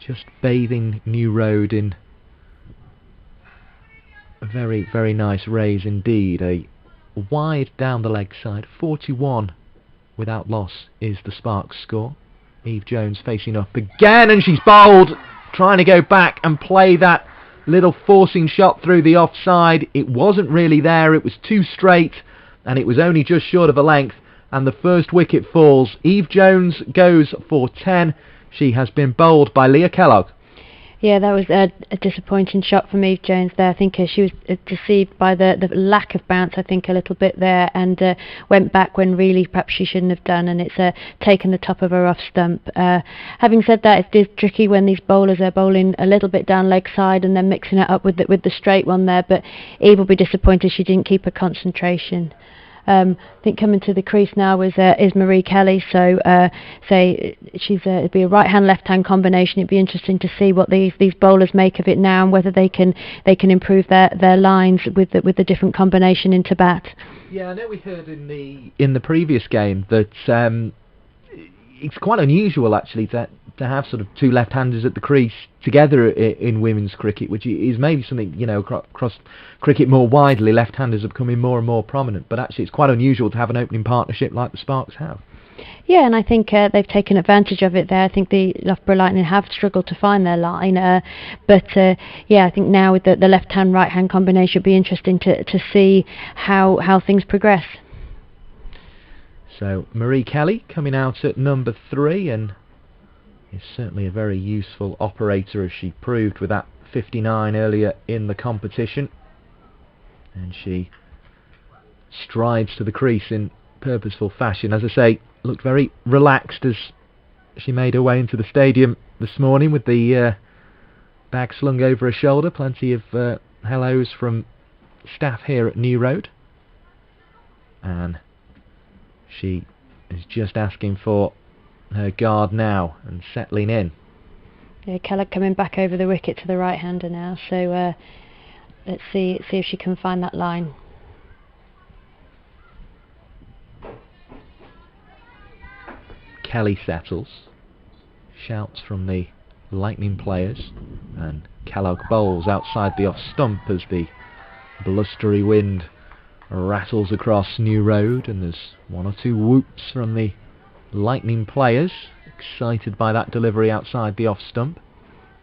just bathing New Road in a very, very nice rays indeed. A wide down the leg side, 41 without loss is the Sparks score. Eve Jones facing up again, and she's bowled, trying to go back and play that little forcing shot through the offside. It wasn't really there, it was too straight, and it was only just short of a length, and the first wicket falls. Eve Jones goes for 10. She has been bowled by Leah Kellogg. Yeah, that was a disappointing shot from Eve Jones there. I think she was deceived by the lack of bounce, I think, a little bit there, and went back when really perhaps she shouldn't have done, and it's taken the top of her off stump. Having said that, it is tricky when these bowlers are bowling a little bit down leg side and then mixing it up with the straight one there, but Eve will be disappointed she didn't keep her concentration. I think coming to the crease now is Marie Kelly, so it'd be a right hand left hand combination. It'd be interesting to see what these bowlers make of it now, and whether they can improve their lines with the different combination into bat. Yeah, I know we heard in the previous game that it's quite unusual actually to have sort of two left-handers at the crease together in women's cricket, which is maybe something, you know, across cricket more widely. Left-handers are becoming more and more prominent, but actually it's quite unusual to have an opening partnership like the Sparks have. Yeah, and I think they've taken advantage of it there. I think the Loughborough Lightning have struggled to find their line, but yeah, I think now with the left-hand, right-hand combination, it'll be interesting to see how things progress. So Marie Kelly coming out at number 3, and is certainly a very useful operator, as she proved with that 59 earlier in the competition. And she strides to the crease in purposeful fashion. As I say, looked very relaxed as she made her way into the stadium this morning with the bag slung over her shoulder. Plenty of hellos from staff here at New Road. And she is just asking for her guard now and settling in. Yeah, Kellogg coming back over the wicket to the right-hander now, so let's see if she can find that line. Kelly settles. Shouts from the Lightning players, and Kellogg bowls outside the off stump as the blustery wind rattles across New Road, and there's one or two whoops from the Lightning players, excited by that delivery outside the off stump.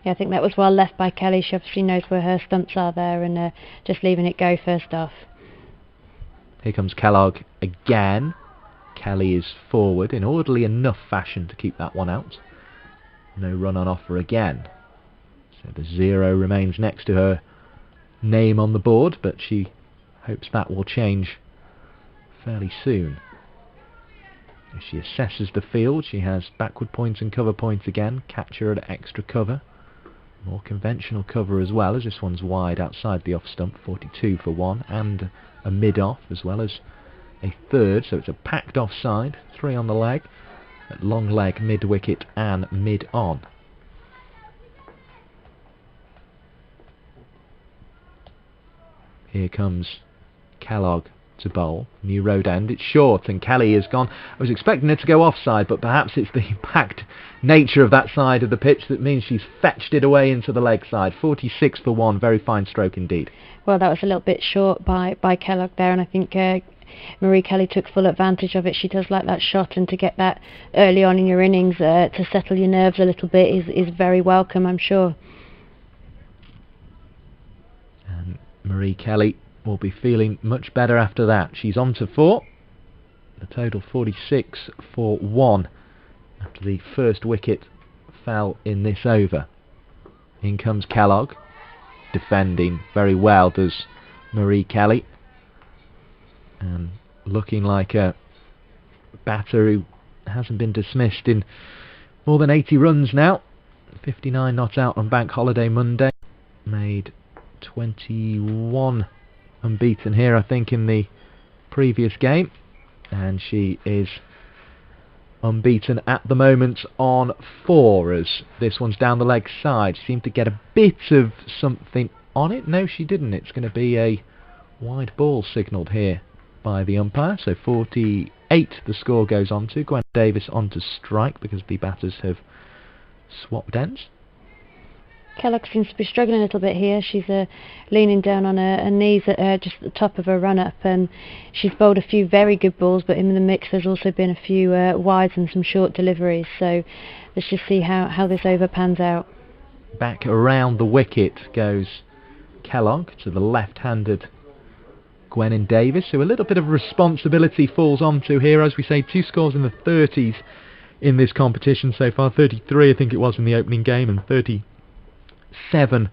Yeah, I think that was well left by Kelly. She obviously knows where her stumps are there, and just leaving it go first off. Here comes Kellogg again. Kelly is forward in orderly enough fashion to keep that one out. No run on offer again. So the 0 remains next to her name on the board, but she hopes that will change fairly soon. As she assesses the field, she has backward points and cover points again, catcher at extra cover, more conventional cover as well, as this one's wide outside the off stump, 42 for 1, and a mid off as well as a third, so it's a packed offside, 3 on the leg, at long leg, mid wicket and mid on. Here comes Kellogg to bowl. New Road end. It's short and Kelly is gone. I was expecting her to go offside, but perhaps it's the packed nature of that side of the pitch that means she's fetched it away into the leg side. 46 for 1. Very fine stroke indeed. Well, that was a little bit short by Kellogg there, and I think Marie Kelly took full advantage of it. She does like that shot, and to get that early on in your innings to settle your nerves a little bit is very welcome, I'm sure. And Marie Kelly will be feeling much better after that. She's on to 4. The total 46 for 1 after the first wicket fell in this over. In comes Kellogg, defending very well does Marie Kelly, and looking like a batter who hasn't been dismissed in more than 80 runs now. 59 not out on Bank Holiday Monday. Made 21 unbeaten here, I think, in the previous game, and she is unbeaten at the moment on 4, as this one's down the leg side. She seemed to get a bit of something on it. No, she didn't. It's going to be a wide ball signalled here by the umpire, so 48 the score goes on to. Gwen Davis on to strike because the batters have swapped ends. Kellogg seems to be struggling a little bit here. She's leaning down on her knees at just at the top of her run-up, and she's bowled a few very good balls, but in the mix there's also been a few wides and some short deliveries, so let's just see how this over pans out. Back around the wicket goes Kellogg to the left-handed Gwennin Davis, who a little bit of responsibility falls onto here. As we say, 2 scores in the 30s in this competition so far. 33 I think it was in the opening game, and 37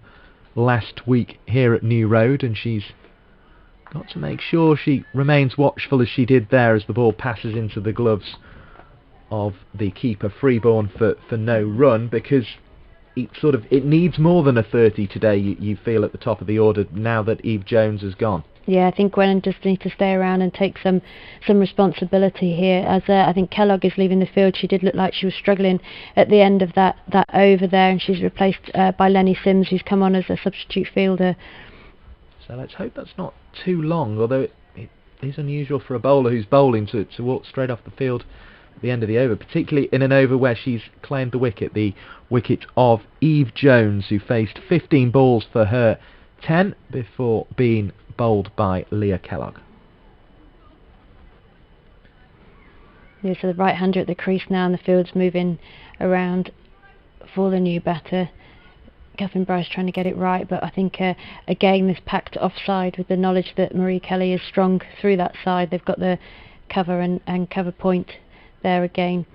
last week here at New Road, and she's got to make sure she remains watchful as she did there as the ball passes into the gloves of the keeper Freeborn for no run, because it needs more than a 30 today, you feel, at the top of the order now that Eve Jones has gone. Yeah, I think Gwennin just needs to stay around and take some responsibility here, as I think Kellogg is leaving the field. She did look like she was struggling at the end of that over there, and she's replaced by Lenny Sims, who's come on as a substitute fielder. So let's hope that's not too long, although it is unusual for a bowler who's bowling to walk straight off the field at the end of the over, particularly in an over where she's claimed the wicket of Eve Jones, who faced 15 balls for her 10 before being bowled by Leah Kellogg. Yeah, so the right-hander at the crease now, and the field's moving around for the new batter. Catherine Bryce trying to get it right, but I think again this packed offside with the knowledge that Marie Kelly is strong through that side. They've got the cover and cover point there again.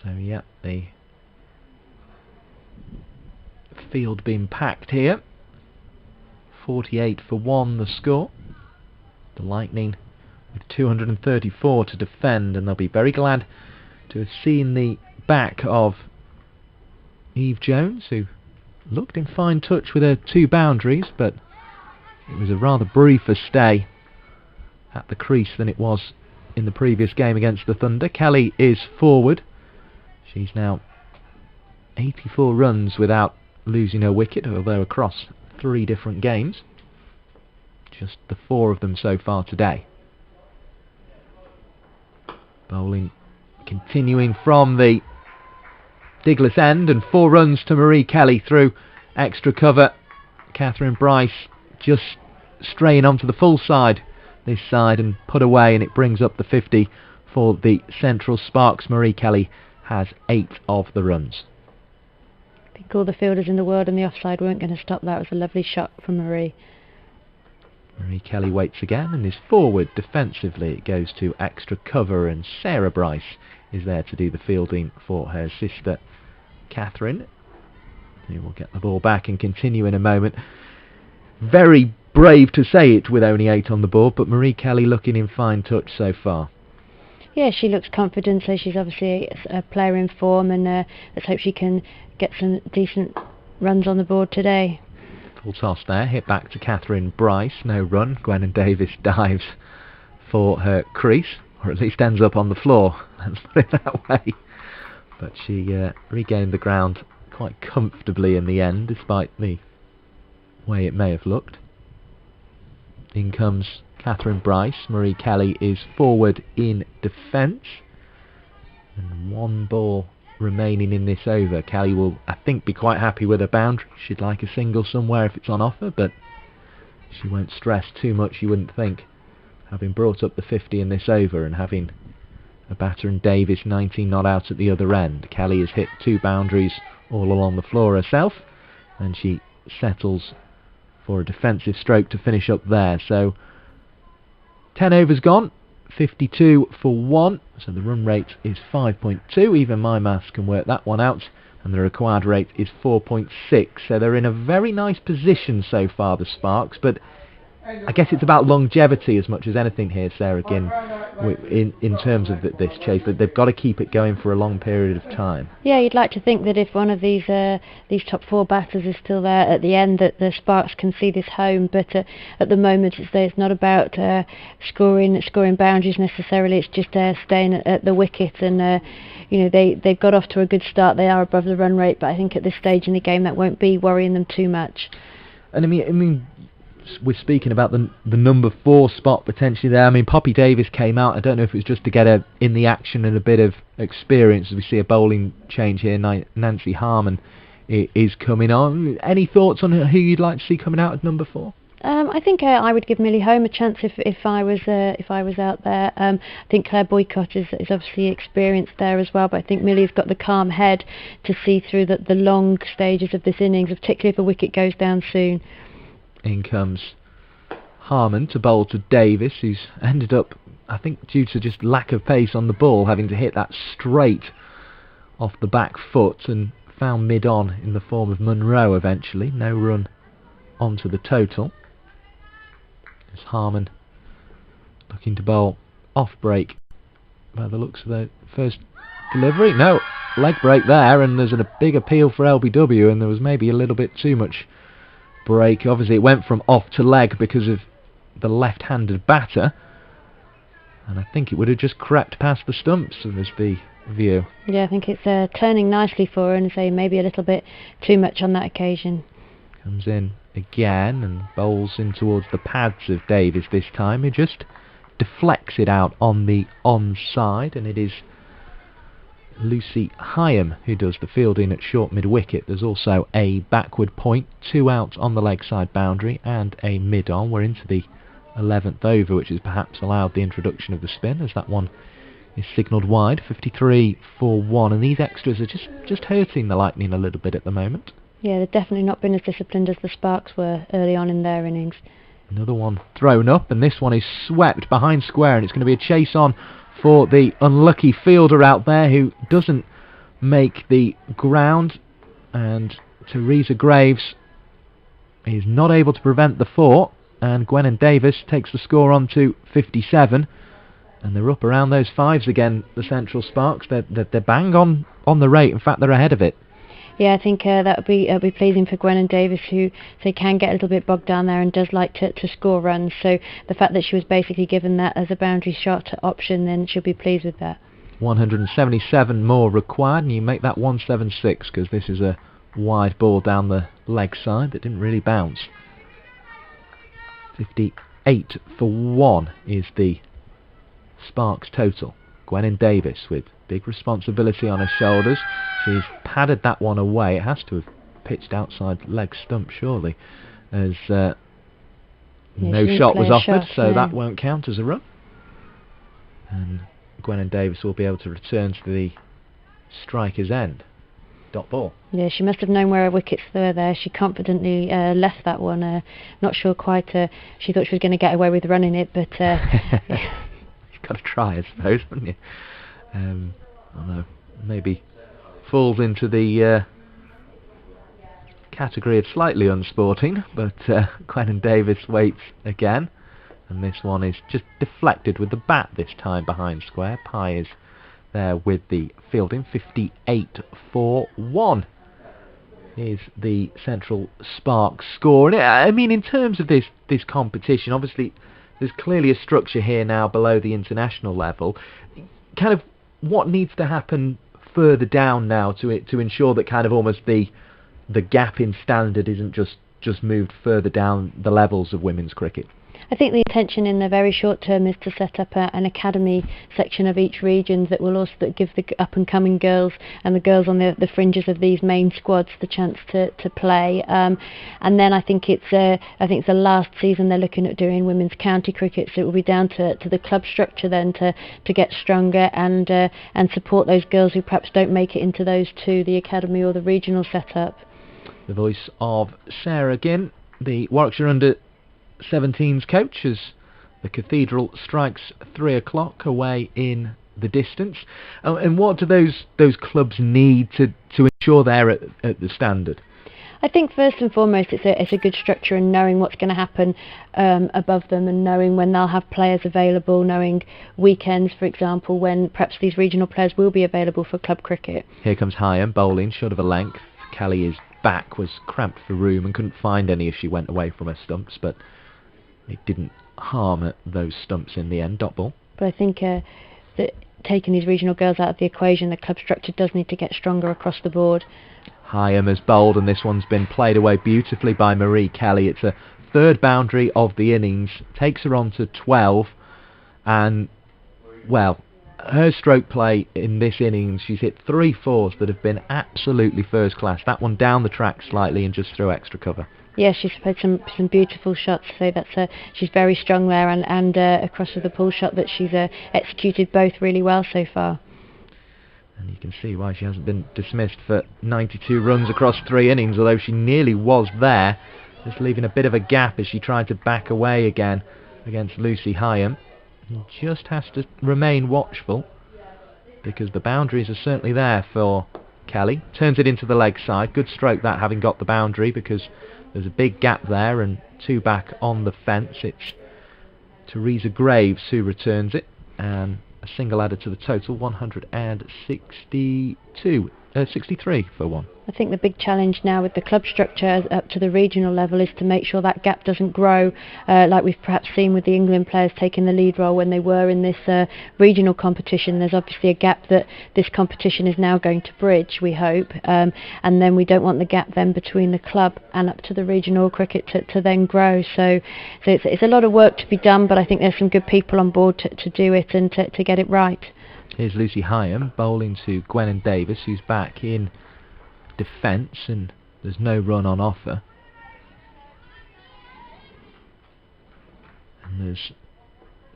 So yeah, the field being packed here. 48 for 1 the score. The Lightning with 234 to defend, and they'll be very glad to have seen the back of Eve Jones, who looked in fine touch with her 2 boundaries, but it was a rather briefer stay at the crease than it was in the previous game against the Thunder. Kelly is forward. She's now 84 runs without losing her wicket, although across 3 different games, just the 4 of them so far today. Bowling continuing from the Diglas end, and 4 runs to Marie Kelly through extra cover. Catherine Bryce just straying onto the full side this side and put away, and it brings up the 50 for the Central Sparks. Marie Kelly has 8 of the runs. I think all the fielders in the world and the offside weren't going to stop that. It was a lovely shot from Marie. Marie Kelly waits again and is forward defensively. It goes to extra cover, and Sarah Bryce is there to do the fielding for her sister Catherine, who will get the ball back and continue in a moment. Very brave to say it with only 8 on the board, but Marie Kelly looking in fine touch so far. Yeah, she looks confident, so she's obviously a player in form, and let's hope she can get some decent runs on the board today. Full toss there, hit back to Catherine Bryce, no run. Gwennin Davis dives for her crease, or at least ends up on the floor, let's put it that way. But she regained the ground quite comfortably in the end, despite the way it may have looked. In comes Catherine Bryce. Marie Kelly is forward in defence, and 1 ball remaining in this over. Kelly will, I think, be quite happy with her boundary. She'd like a single somewhere if it's on offer, but she won't stress too much, you wouldn't think, having brought up the 50 in this over and having a batter and Davis 19 not out at the other end. Kelly has hit 2 boundaries all along the floor herself, and she settles for a defensive stroke to finish up there. So 10 overs gone, 52 for 1, so the run rate is 5.2. Even my maths can work that one out, and the required rate is 4.6. So they're in a very nice position so far, the Sparks, but I guess it's about longevity as much as anything here, Sarah Ginn, in terms of this chase, that they've got to keep it going for a long period of time. Yeah, you'd like to think that if one of these top 4 batters is still there at the end, that the Sparks can see this home, but at the moment it's not about scoring boundaries necessarily. It's just staying at the wicket, and they've got off to a good start. They are above the run rate, but I think at this stage in the game that won't be worrying them too much. And I mean we're speaking about the number 4 spot potentially there. I mean, Poppy Davis came out. I don't know if it was just to get her in the action and a bit of experience as we see a bowling change here. Nancy Harmon is coming on. Any thoughts on who you'd like to see coming out at number 4? I think I would give Millie Home a chance if I was out there. I think Claire Boycott is obviously experienced there as well, but I think Millie's got the calm head to see through the long stages of this innings, particularly if a wicket goes down soon. In comes Harmon to bowl to Davis, who's ended up, I think due to just lack of pace on the ball, having to hit that straight off the back foot and found mid-on in the form of Munro eventually. No run onto the total. As Harmon looking to bowl off break by the looks of the first delivery. No, leg break there, and there's a big appeal for LBW, and there was maybe a little bit too much break. Obviously it went from off to leg because of the left-handed batter, and I think it would have just crept past the stumps, was the view. Yeah, I think it's turning nicely for her, and say maybe a little bit too much on that occasion. Comes in again and bowls in towards the pads of Davis this time, who just deflects it out on the onside, and it is Lucy Heyhoe who does the fielding at short mid-wicket. There's also a backward point, 2 out on the leg side boundary and a mid-on. We're into the 11th over, which has perhaps allowed the introduction of the spin, as that one is signalled wide. 53 for 1, and these extras are just hurting the Lightning a little bit at the moment. Yeah, they've definitely not been as disciplined as the Sparks were early on in their innings. Another one thrown up, and this one is swept behind square, and it's going to be a chase on for the unlucky fielder out there who doesn't make the ground, and Teresa Graves is not able to prevent the 4, and Gwennon Davis takes the score on to 57, and they're up around those 5s again, the Central Sparks. They're bang on the rate. In fact, they're ahead of it. Yeah, I think that would be pleasing for Gwennon Davis, who can get a little bit bogged down there and does like to score runs. So the fact that she was basically given that as a boundary shot option, then she'll be pleased with that. 177 more required, and you make that 176 because this is a wide ball down the leg side that didn't really bounce. 58 for 1 is the Sparks total. Gwennon Davis with big responsibility on her shoulders. She's padded that one away. It has to have pitched outside leg stump, surely, as no shot was offered, so that won't count as a run. And Gwennon Davis will be able to return to the striker's end. Dot ball. Yeah, she must have known where her wickets were there. She confidently left that one. Not sure quite. She thought she was going to get away with running it, but You've got to try, I suppose, haven't you? I don't know, maybe falls into the category of slightly unsporting, but Gwennon Davis waits again, and this one is just deflected with the bat this time behind square. Pye is there with the fielding. 58 for 1 is the Central Sparks score. And I mean, in terms of this competition, obviously there's clearly a structure here now below the international level. Kind of what needs to happen further down now to ensure that kind of almost the gap in standard isn't just moved further down the levels of women's cricket? I think the intention in the very short term is to set up an academy section of each region that will also give the up and coming girls and the girls on the fringes of these main squads the chance to play. And then I think it's the last season they're looking at doing women's county cricket, so it will be down to the club structure then to get stronger and support those girls who perhaps don't make it into those two, the academy or the regional setup. The voice of Sarah Ginn, the Warwickshire under 17's coach, as the Cathedral strikes 3 o'clock away in the distance. And what do those clubs need to ensure they're at the standard? I think first and foremost it's a good structure, and knowing what's going to happen above them, and knowing when they'll have players available, knowing weekends, for example, when perhaps these regional players will be available for club cricket. Here comes Heyhoe bowling short of a length. Kelly's back was cramped for room and couldn't find any as she went away from her stumps, but it didn't harm those stumps in the end. Dot ball. But I think that taking these regional girls out of the equation, the club structure does need to get stronger across the board. Heyhoe has bowled, and this one's been played away beautifully by Marie Kelly. It's a third boundary of the innings, takes her on to 12, and, well, her stroke play in this innings, she's hit 3 fours that have been absolutely first class. That one down the track slightly and just through extra cover. Yeah, she's played some beautiful shots, so that's she's very strong there, and across with the pull shot that she's executed both really well so far. And you can see why she hasn't been dismissed for 92 runs across 3 innings, although she nearly was there, just leaving a bit of a gap as she tried to back away again against Lucy Heyhoe. Just has to remain watchful, because the boundaries are certainly there for Kelly. Turns it into the leg side. Good stroke that, having got the boundary, because there's a big gap there and 2 back on the fence. It's Teresa Graves who returns it, and a single added to the total, 63 for 1. I think the big challenge now with the club structure up to the regional level is to make sure that gap doesn't grow, like we've perhaps seen with the England players taking the lead role when they were in this regional competition. There's obviously a gap that this competition is now going to bridge, we hope, and then we don't want the gap then between the club and up to the regional cricket to then grow. So it's a lot of work to be done, but I think there's some good people on board to do it and to get it right. Here's Lucy Heyhoe bowling to Gwennon Davis, who's back in defence, and there's no run on offer. And there's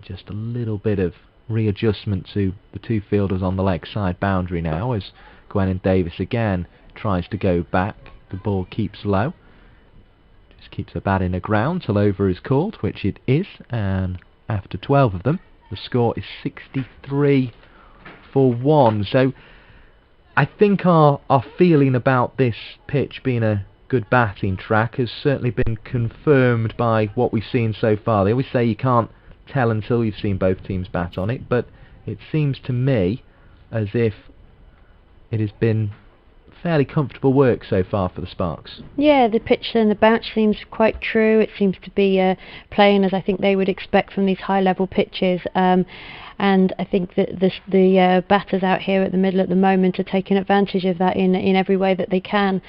just a little bit of readjustment to the 2 fielders on the leg side boundary now, as Gwennon Davis again tries to go back. The ball keeps low, just keeps her bat in the ground till over is called, which it is, and after 12 of them the score is 63 for 1. So I think our feeling about this pitch being a good batting track has certainly been confirmed by what we've seen so far. They always say you can't tell until you've seen both teams bat on it, but it seems to me as if it has been fairly comfortable work so far for the Sparks. Yeah, the pitch and the bounce seems quite true. It seems to be playing as I think they would expect from these high level pitches, and I think that the batters out here at the middle at the moment are taking advantage of that in every way that they can.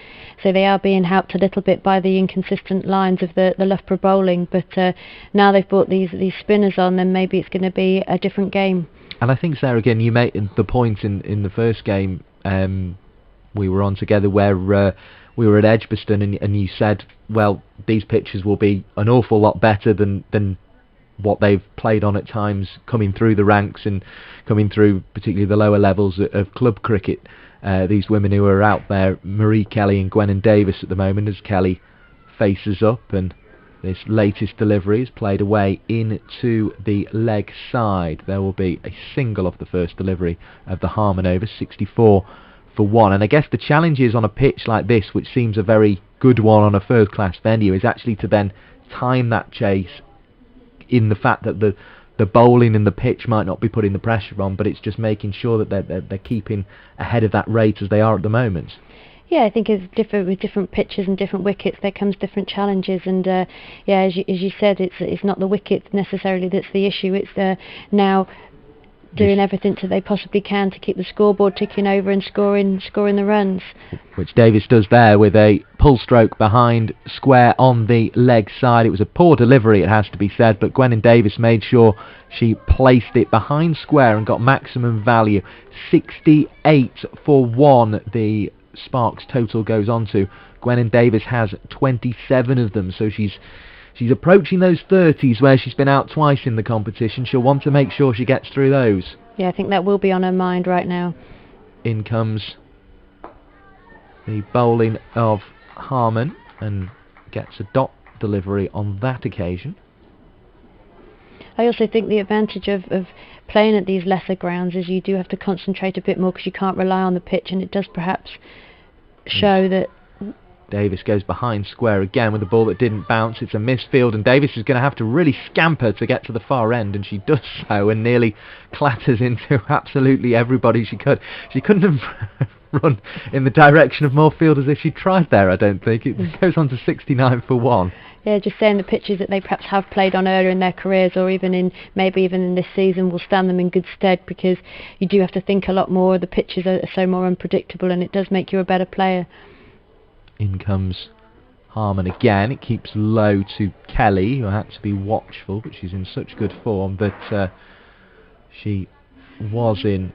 So they are being helped a little bit by the inconsistent lines of the Loughborough bowling, but now they've brought these spinners on, then maybe it's going to be a different game. And I think, Sarah, again, you made the point in the first game we were on together where we were at Edgbaston, and you said, well, these pitches will be an awful lot better than what they've played on at times coming through the ranks and coming through particularly the lower levels of club cricket. These women who are out there, Marie Kelly and Gwennon Davis at the moment, as Kelly faces up, and this latest delivery is played away into the leg side. There will be a single off the first delivery of the Harmon over, 64 for 1. And I guess the challenge is on a pitch like this, which seems a very good one on a first class venue, is actually to then time that chase in the fact that the bowling and the pitch might not be putting the pressure on, but it's just making sure that they're keeping ahead of that rate as they are at the moment. Yeah, I think it's different with different pitches and different wickets. There comes different challenges, and yeah, as you said, it's not the wicket necessarily that's the issue. It's now doing everything that they possibly can to keep the scoreboard ticking over and scoring the runs. Which Davis does there with a pull stroke behind square on the leg side. It was a poor delivery, it has to be said, but Gwennon Davis made sure she placed it behind square and got maximum value. 68 for 1 the Sparks total goes on to. Gwennon Davis has 27 of them, so she's approaching those 30s where she's been out twice in the competition. She'll want to make sure she gets through those. Yeah, I think that will be on her mind right now. In comes the bowling of Harmon, and gets a dot delivery on that occasion. I also think the advantage of playing at these lesser grounds is you do have to concentrate a bit more, because you can't rely on the pitch, and it does perhaps show that. Davis goes behind square again with a ball that didn't bounce. It's a misfield, and Davis is going to have to really scamper to get to the far end, and she does so and nearly clatters into absolutely everybody she could. She couldn't have run in the direction of more fielders if she tried there, I don't think. It goes on to 69 for 1. Yeah, just saying the pitches that they perhaps have played on earlier in their careers, or maybe even in this season, will stand them in good stead, because you do have to think a lot more. The pitches are so more unpredictable, and it does make you a better player. In comes Harmon again. It keeps low to Kelly, who had to be watchful, but she's in such good form that she was in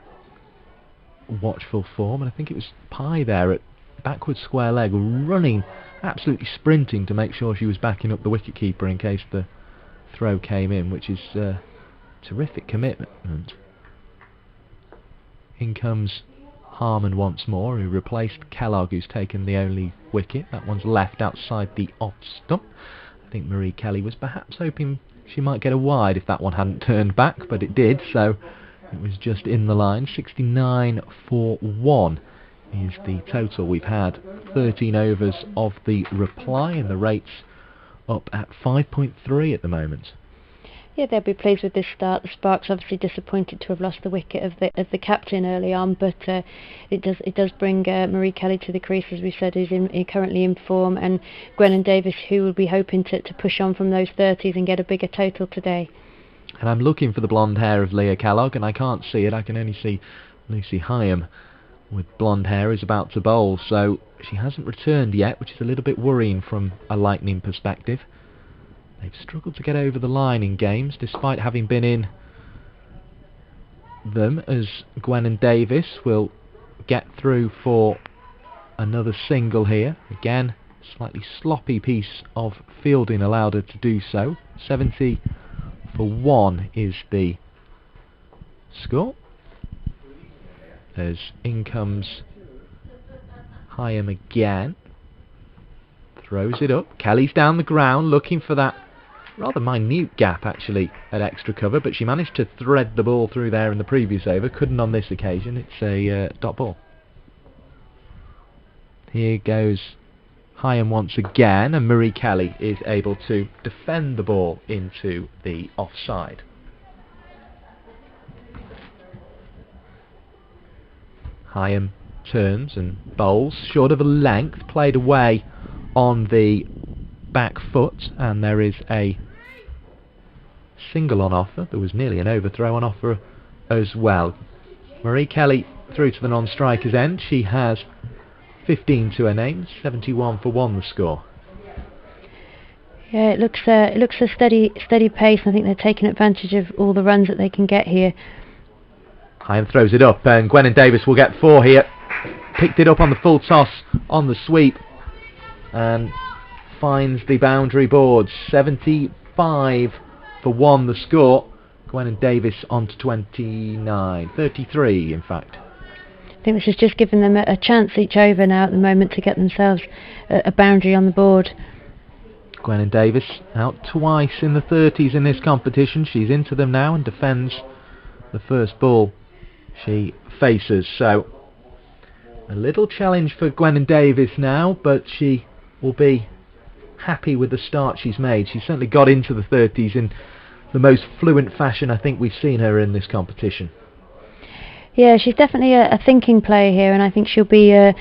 watchful form. And I think it was Pye there at backward square leg, running, absolutely sprinting to make sure she was backing up the wicketkeeper in case the throw came in, which is terrific commitment. In comes Harmon once more, who replaced Kellogg, who's taken the only wicket. That one's left outside the off stump. I think Marie Kelly was perhaps hoping she might get a wide if that one hadn't turned back, but it did, so it was just in the line. 69 for 1 is the total. We've had 13 overs of the reply, and the rate's up at 5.3 at the moment. Yeah, they'll be pleased with this start. The Sparks obviously disappointed to have lost the wicket of the captain early on, but it does bring Marie Kelly to the crease, as we said, who's currently in form, and Gwennon Davis, who will be hoping to push on from those 30s and get a bigger total today. And I'm looking for the blonde hair of Leah Kellogg, and I can't see it. I can only see Lucy Heyhoe with blonde hair is about to bowl, so she hasn't returned yet, which is a little bit worrying from a Lightning perspective. They've struggled to get over the line in games, despite having been in them, as Gwennon Davis will get through for another single here. Again, slightly sloppy piece of fielding allowed her to do so. 70 for 1 is the score. As in comes Heyhoe again. Throws it up. Kelly's down the ground looking for that rather minute gap actually at extra cover, but she managed to thread the ball through there in the previous over. Couldn't on this occasion. It's a dot ball. Here goes Heyhoe once again, and Marie Kelly is able to defend the ball into the offside. Heyhoe turns and bowls short of a length, played away on the back foot, and there is a single on offer. There was nearly an overthrow on offer as well. Marie Kelly through to the non-striker's end. She has 15 to her name. 71 for 1 the score. Yeah, it looks a steady pace. I think they're taking advantage of all the runs that they can get here. Heyhoe throws it up, and Gwennon Davis will get 4 here. Picked it up on the full toss on the sweep, and finds the boundary boards. 75 for 1 the score. Gwennon Davis on to 29, 33 in fact. I think this is just giving them a chance each over now at the moment to get themselves a boundary on the board. Gwennon Davis out twice in the 30s in this competition. She's into them now and defends the first ball she faces. So a little challenge for Gwennon Davis now, but she will be happy with the start she's made. She's certainly got into the 30s in the most fluent fashion I think we've seen her in this competition. Yeah, she's definitely a thinking player here, and I think she'll be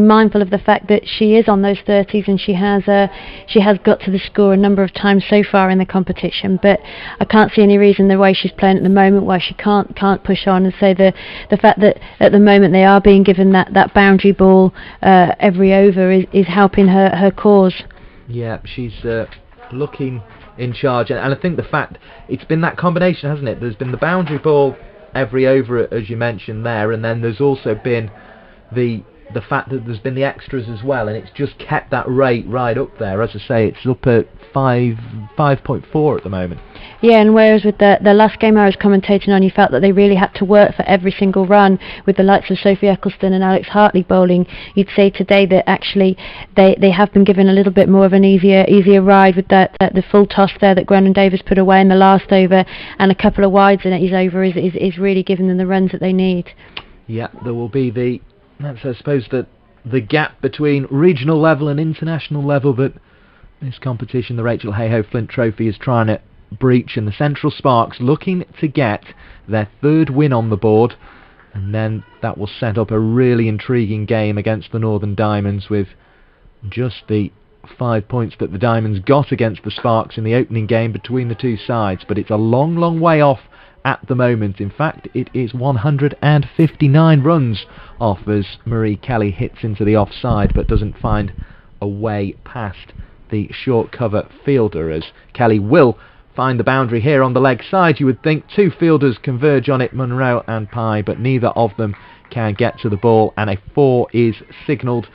mindful of the fact that she is on those 30s, and she has got to the score a number of times so far in the competition. But I can't see any reason the way she's playing at the moment why she can't push on. And so the fact that at the moment they are being given that boundary ball every over is helping her cause. Yeah, she's looking in charge, and I think the fact it's been that combination, hasn't it? There's been the boundary ball every over, as you mentioned there, and then there's also been the fact that there's been the extras as well, and it's just kept that rate right up there. As I say, it's up at 5.4 at the moment. Yeah, and whereas with the last game I was commentating on, you felt that they really had to work for every single run with the likes of Sophie Eccleston and Alex Hartley bowling, you'd say today that actually they have been given a little bit more of an easier ride with the full toss there that Gwennon Davis put away in the last over, and a couple of wides in his over is really giving them the runs that they need. Yeah, there will be that's I suppose the gap between regional level and international level that this competition, the Rachael Heyhoe Flint Trophy, is trying to breach, and the Central Sparks looking to get their 3rd win on the board, and then that will set up a really intriguing game against the Northern Diamonds, with just the 5 points that the Diamonds got against the Sparks in the opening game between the two sides. But it's a long way off at the moment. In fact, it is 159 runs off as Marie Kelly hits into the offside but doesn't find away past the short cover fielder, as Kelly will find the boundary here on the leg side. You would think two fielders converge on it, Munro and Pye, but neither of them can get to the ball, and a 4 is signalled.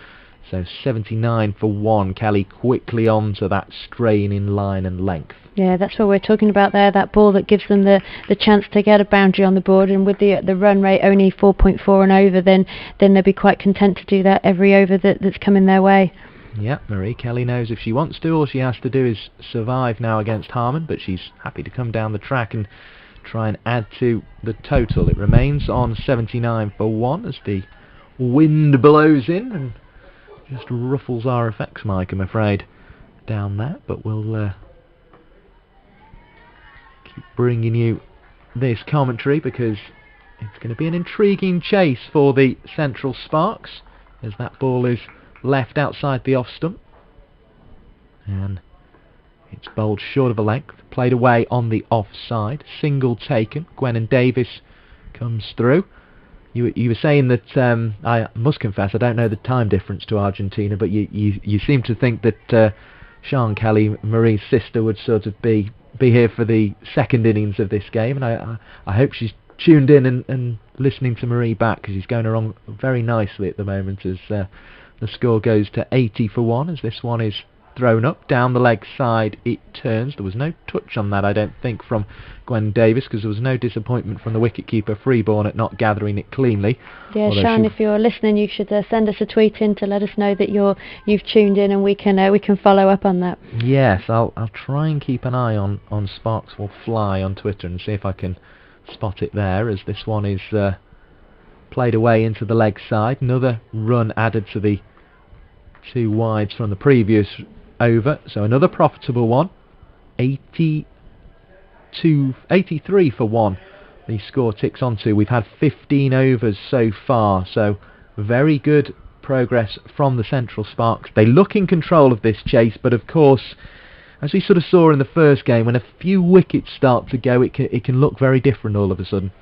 So 79 for 1. Kelly quickly on to that strain in line and length. Yeah, that's what we're talking about there, that ball that gives them the chance to get a boundary on the board, and with the run rate only 4.4 and over, then they'll be quite content to do that every over that's coming their way. Yeah, Marie Kelly knows if she wants to, all she has to do is survive now against Harman, but she's happy to come down the track and try and add to the total. It remains on 79 for 1 as the wind blows in and just ruffles our effects mic, I'm afraid, down there, but we'll keep bringing you this commentary because it's going to be an intriguing chase for the Central Sparks as that ball is left outside the off stump and it's bowled short of a length, played away on the offside, single taken. Gwen Davis comes through. You were saying that, I must confess, I don't know the time difference to Argentina, but you seem to think that Sian Kelly, Marie's sister, would sort of be here for the second innings of this game, and I hope she's tuned in and listening to Marie back, because she's going along very nicely at the moment as the score goes to 80 for 1 as this one is thrown up down the leg side. It turns. There was no touch on that, I don't think, from Gwen Davis, because there was no disappointment from the wicketkeeper Freeborn at not gathering it cleanly. Yeah, Sian, if you're listening, you should send us a tweet in to let us know that you've tuned in, and we can follow up on that. Yes, I'll try and keep an eye on Sparks Will Fly on Twitter and see if I can spot it there, as this one is played away into the leg side. Another run added to the 2 wides from the previous over, so another profitable one. 83 for 1 the score ticks on to. We've had 15 overs so far, so very good progress from the Central Sparks. They look in control of this chase, but of course, as we sort of saw in the first game, when a few wickets start to go, it can look very different all of a sudden.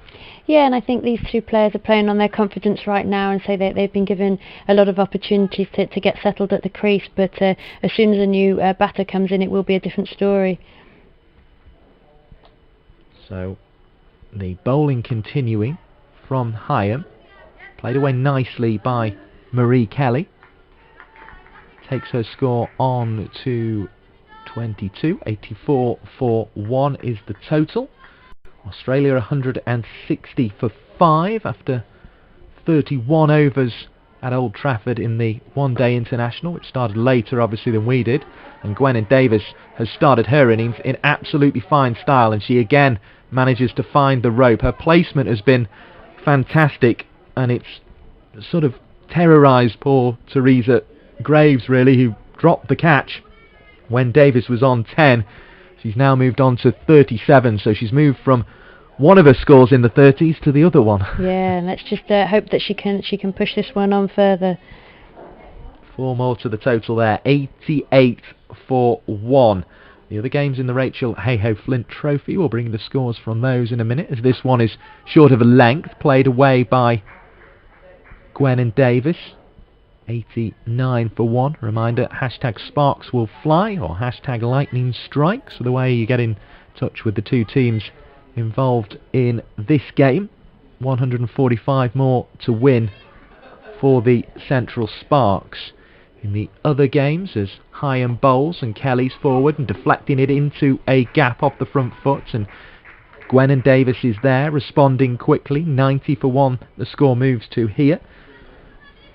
Yeah, and I think these two players are playing on their confidence right now, and so they've been given a lot of opportunities to get settled at the crease, but as soon as a new batter comes in, it will be a different story. So the bowling continuing from Heyhoe, played away nicely by Marie Kelly, takes her score on to 22. 84 for 1 is the total. Australia 160 for 5 after 31 overs at Old Trafford in the one-day international, which started later obviously than we did, and Gwen Davis has started her innings in absolutely fine style, and she again manages to find the rope. Her placement has been fantastic, and it's sort of terrorised poor Teresa Graves really, who dropped the catch when Davis was on 10. She's now moved on to 37, so she's moved from one of her scores in the 30s to the other one. Yeah, and let's just hope that she can push this one on further. 4 more to the total there. 88 for 1. The other games in the Rachael Heyhoe Flint Trophy, we'll bring the scores from those in a minute, as this one is short of a length, played away by Gwen Davis. 89 for 1. Reminder, hashtag Sparks Will Fly or hashtag Lightning Strikes for the way you get in touch with the two teams involved in this game. 145 more to win for the Central Sparks. In the other games, as Heyhoe bowls and Kelly's forward and deflecting it into a gap off the front foot, and Gwen Davis is there responding quickly. 90 for 1 the score moves to here.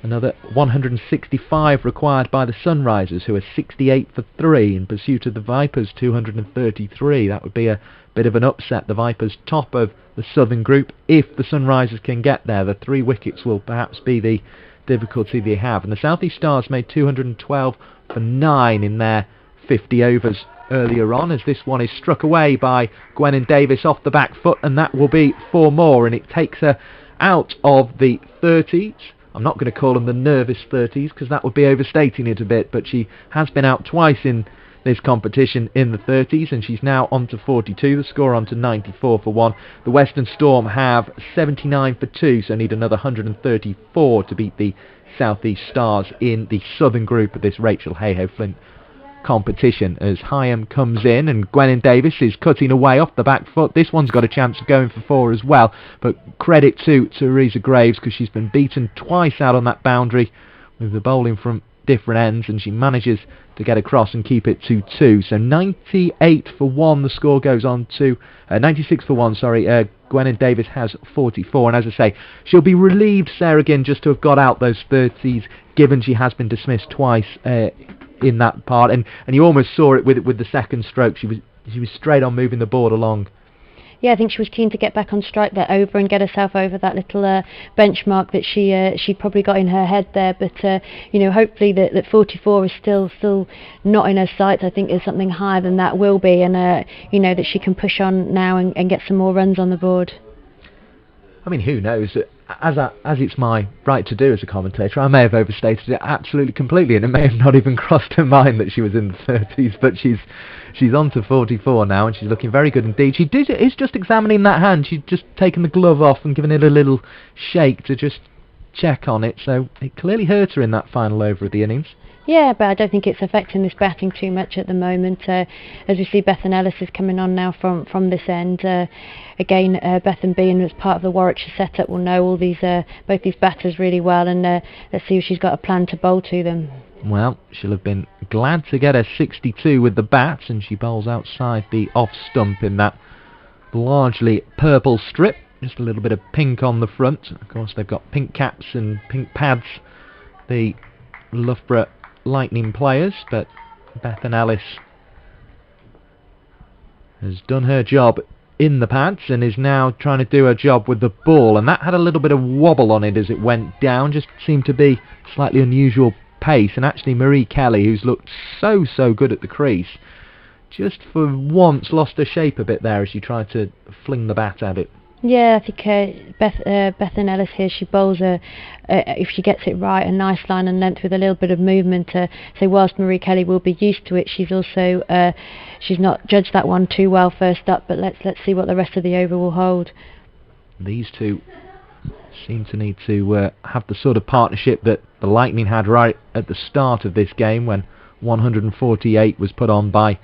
Another 165 required by the Sunrisers, who are 68 for 3 in pursuit of the Vipers, 233. That would be a bit of an upset. The Vipers top of the Southern Group. If the Sunrisers can get there, the 3 wickets will perhaps be the difficulty they have. And the South East Stars made 212 for 9 in their 50 overs earlier on, as this one is struck away by Gwen Davis off the back foot, and that will be 4 more, and it takes her out of the 30s. I'm not going to call them the nervous 30s, because that would be overstating it a bit, but she has been out twice in this competition in the 30s, and she's now on to 42, the score on to 94 for 1. The Western Storm have 79 for 2, so need another 134 to beat the South East Stars in the southern group of this Rachael Heyhoe Flint competition, as Heyhoe comes in and Gwennin Davis is cutting away off the back foot. This one's got a chance of going for 4 as well, but credit to Teresa Graves, because she's been beaten twice out on that boundary with the bowling from different ends, and she manages to get across and keep it 2-2. So 98 for 1 the score goes on to 96 for 1, sorry. Gwennin Davis has 44, and as I say, she'll be relieved, Sarah Ginn, just to have got out those 30s, given she has been dismissed twice in that part, and you almost saw it with the second stroke. She was straight on moving the board along. Yeah, I think she was keen to get back on strike there over and get herself over that little benchmark that she'd probably got in her head there. But hopefully that 44 is still not in her sights. I think there's something higher than that will be, and that she can push on now and get some more runs on the board. I mean, who knows? As it's my right to do as a commentator, I may have overstated it absolutely completely, and it may have not even crossed her mind that she was in the 30s. But she's on to 44 now, and she's looking very good indeed. She is just examining that hand. She's just taken the glove off and given it a little shake to just check on it. So it clearly hurt her in that final over of the innings. Yeah, but I don't think it's affecting this batting too much at the moment. As we see, Bethan Ellis is coming on now from this end. Again, Bethan being as part of the Warwickshire setup will know all these both these batters really well, and let's see if she's got a plan to bowl to them. Well, she'll have been glad to get her 62 with the bat, and she bowls outside the off stump in that largely purple strip. Just a little bit of pink on the front. Of course, they've got pink caps and pink pads, the Loughborough Lightning players, but Bethan Ellis has done her job in the pads and is now trying to do her job with the ball, and that had a little bit of wobble on it as it went down, just seemed to be slightly unusual pace. And actually Marie Kelly, who's looked so good at the crease, just for once lost her shape a bit there as she tried to fling the bat at it. Yeah, I think Bethan Ellis here, she bowls if she gets it right, a nice line and length with a little bit of movement. So whilst Marie Kelly will be used to it, she's also she's not judged that one too well first up. But let's see what the rest of the over will hold. These two seem to need to have the sort of partnership that the Lightning had right at the start of this game, when 148 was put on by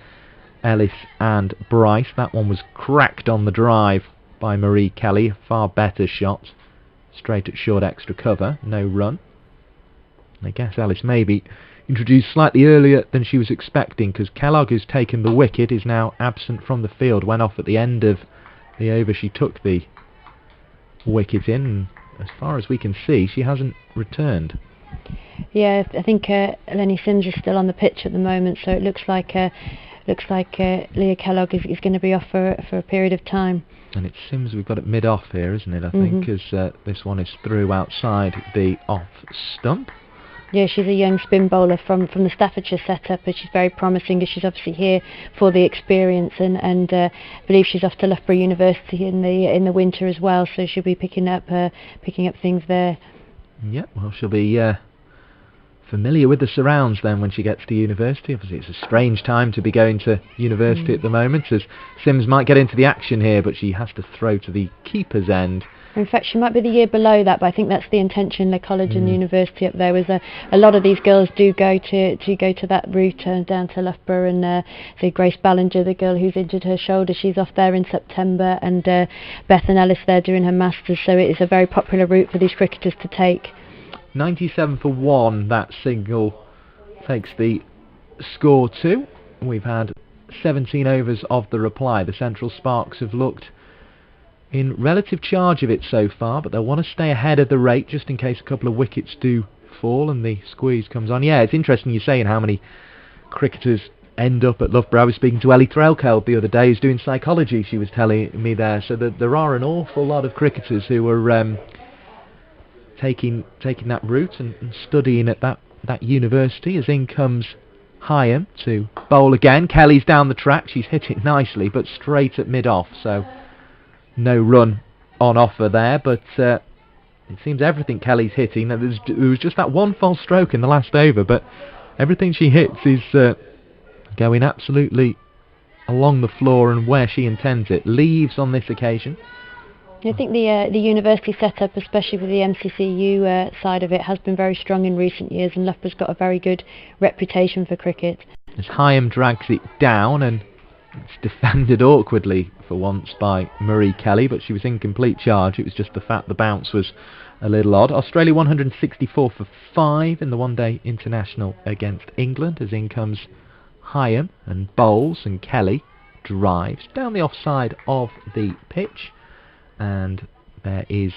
Ellis and Bryce. That one was cracked on the drive by Marie Kelly, far better shot, straight at short extra cover, no run. I guess Ellis maybe introduced slightly earlier than she was expecting, because Kellogg, who's taken the wicket, is now absent from the field. Went off at the end of the over she took the wicket in, and as far as we can see, she hasn't returned. Yeah, I think Lenny Sims is still on the pitch at the moment, so it looks like Leah Kellogg is going to be off for a period of time. And it seems we've got it mid-off here, isn't it, I think, as this one is through outside the off stump. Yeah, she's a young spin bowler from the Staffordshire setup, and she's very promising, as she's obviously here for the experience, and I believe she's off to Loughborough University in the winter as well, so she'll be picking up things there. Yep, well, she'll be familiar with the surrounds then when she gets to university. Obviously it's a strange time to be going to university at the moment, as Sims might get into the action here, but she has to throw to the keeper's end. In fact, she might be the year below that, but I think that's the intention. The college and the university up there was a lot of these girls do go to that route down to Loughborough, and so Grace Ballinger, the girl who's injured her shoulder, she's off there in September, and Bethan Ellis there doing her masters, so it is a very popular route for these cricketers to take. 97 for 1, that single takes the score to. We've had 17 overs of the reply. The Central Sparks have looked in relative charge of it so far, but they'll want to stay ahead of the rate just in case a couple of wickets do fall and the squeeze comes on. Yeah, it's interesting you're saying how many cricketers end up at Loughborough. I was speaking to Ellie Threlkeld the other day, who's doing psychology, she was telling me there, so that there are an awful lot of cricketers who are taking that route and studying at that university. As in comes Heyhoe to bowl again. Kelly's down the track, she's hit it nicely, but straight at mid-off, so no run on offer there, but it seems everything Kelly's hitting, there was just that one false stroke in the last over, but everything she hits is going absolutely along the floor and where she intends it. Leaves on this occasion, I think the university setup, especially with the MCCU side of it, has been very strong in recent years, and Loughborough's got a very good reputation for cricket. As Heyhoe drags it down, and it's defended awkwardly for once by Marie Kelly, but she was in complete charge. It was just the fact the bounce was a little odd. Australia 164 for 5 in the one-day international against England, as in comes Heyhoe and bowls, and Kelly drives down the offside of the pitch, and there is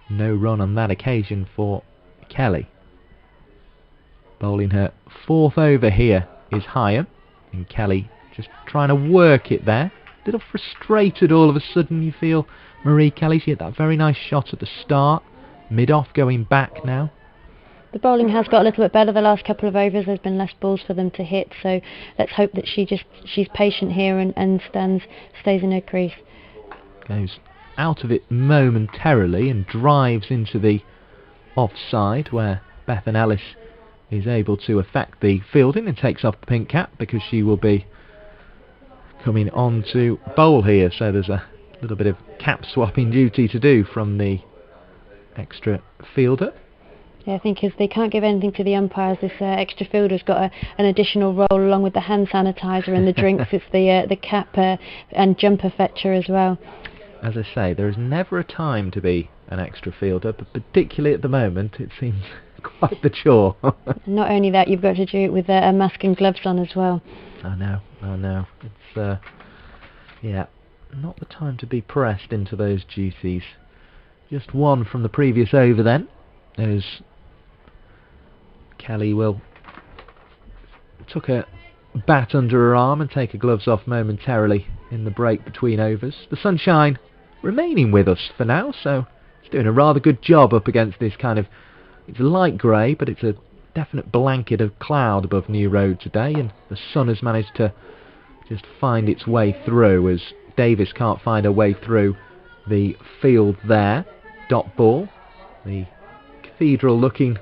no run on that occasion for Kelly. Bowling her 4th over here is Heyhoe, and Kelly just trying to work it there. A little frustrated all of a sudden, you feel, Marie Kelly. She hit that very nice shot at the start, mid-off going back now. The bowling has got a little bit better the last couple of overs. There's been less balls for them to hit, so let's hope that she's patient here and stays in her crease. Goes out of it momentarily and drives into the offside, where Bethan Ellis is able to affect the fielding and takes off the pink cap, because she will be coming on to bowl here. So there's a little bit of cap swapping duty to do from the extra fielder. Yeah, I think as they can't give anything to the umpires, this extra fielder's got an additional role along with the hand sanitizer and the drinks. It's the cap and jumper fetcher as well. As I say, there is never a time to be an extra fielder, but particularly at the moment it seems quite the chore. Not only that, you've got to do it with a mask and gloves on as well. I know. It's yeah, not the time to be pressed into those duties. Just one from the previous over then, as Kelly will took a bat under her arm and take her gloves off momentarily in the break between overs. The sunshine remaining with us for now, so it's doing a rather good job up against this kind of, it's light grey, but it's a definite blanket of cloud above New Road today, and the sun has managed to just find its way through, as Davis can't find her way through the field there. Dot ball, the cathedral looking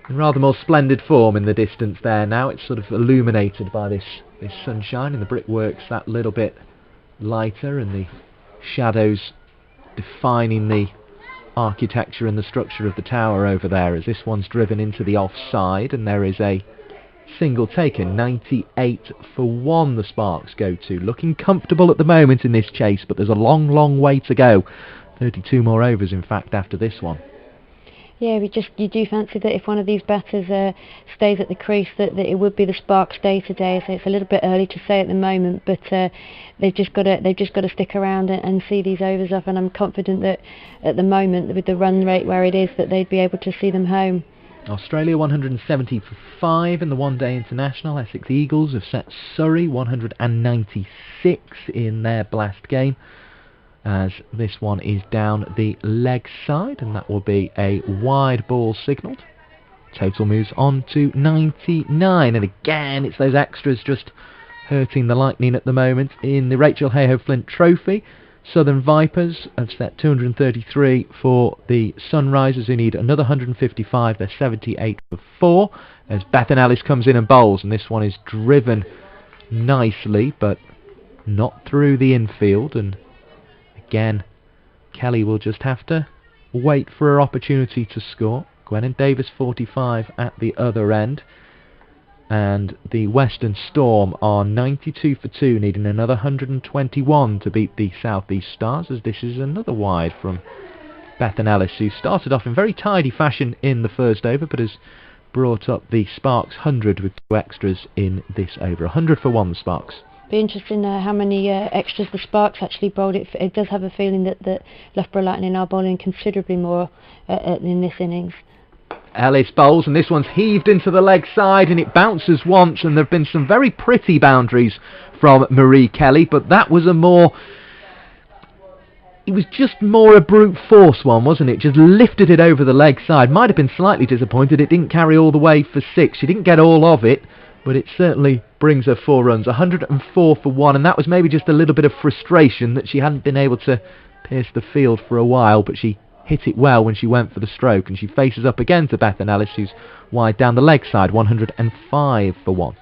in rather more splendid form in the distance there now. It's sort of illuminated by this sunshine, and the brickwork's that little bit lighter, and the shadows defining the architecture and the structure of the tower over there, as this one's driven into the offside, and there is a single taken. 98 for 1 the Sparks go to. Looking comfortable at the moment in this chase, but there's a long way to go. 32 more overs in fact after this one. Yeah, you do fancy that if one of these batters stays at the crease, that it would be the Sparks' day today. So it's a little bit early to say at the moment, but they've just got to stick around and see these overs up. And I'm confident that at the moment, with the run rate where it is, that they'd be able to see them home. Australia 170 for 5 in the one-day international. Essex Eagles have set Surrey 196 in their blast game, as this one is down the leg side, and that will be a wide ball signalled. Total moves on to 99, and again it's those extras just hurting the Lightning at the moment. In the Rachael Heyhoe Flint Trophy, Southern Vipers have set 233 for the Sunrisers, who need another 155. They're 78 for 4, as Bethan Ellis comes in and bowls, and this one is driven nicely but not through the infield, and again, Kelly will just have to wait for her opportunity to score. Gwennon Davis 45 at the other end, and the Western Storm are 92 for 2, needing another 121 to beat the South East Stars, as this is another wide from Bethan Ellis, who started off in very tidy fashion in the first over, but has brought up the Sparks 100 with 2 extras in this over. 100 for 1 the Sparks. Be interesting how many extras the Sparks actually bowled. It does have a feeling that Loughborough Lightning are bowling considerably more in this innings. Ellis bowls, and this one's heaved into the leg side, and it bounces once, and there have been some very pretty boundaries from Marie Kelly, but that was it was just more a brute force one, wasn't it? Just lifted it over the leg side. Might have been slightly disappointed it didn't carry all the way for 6. She didn't get all of it, but it certainly brings her 4 runs. 104 for 1, and that was maybe just a little bit of frustration that she hadn't been able to pierce the field for a while, but she hit it well when she went for the stroke, and she faces up again to Bethan Ellis, who's wide down the leg side. 105 for 1.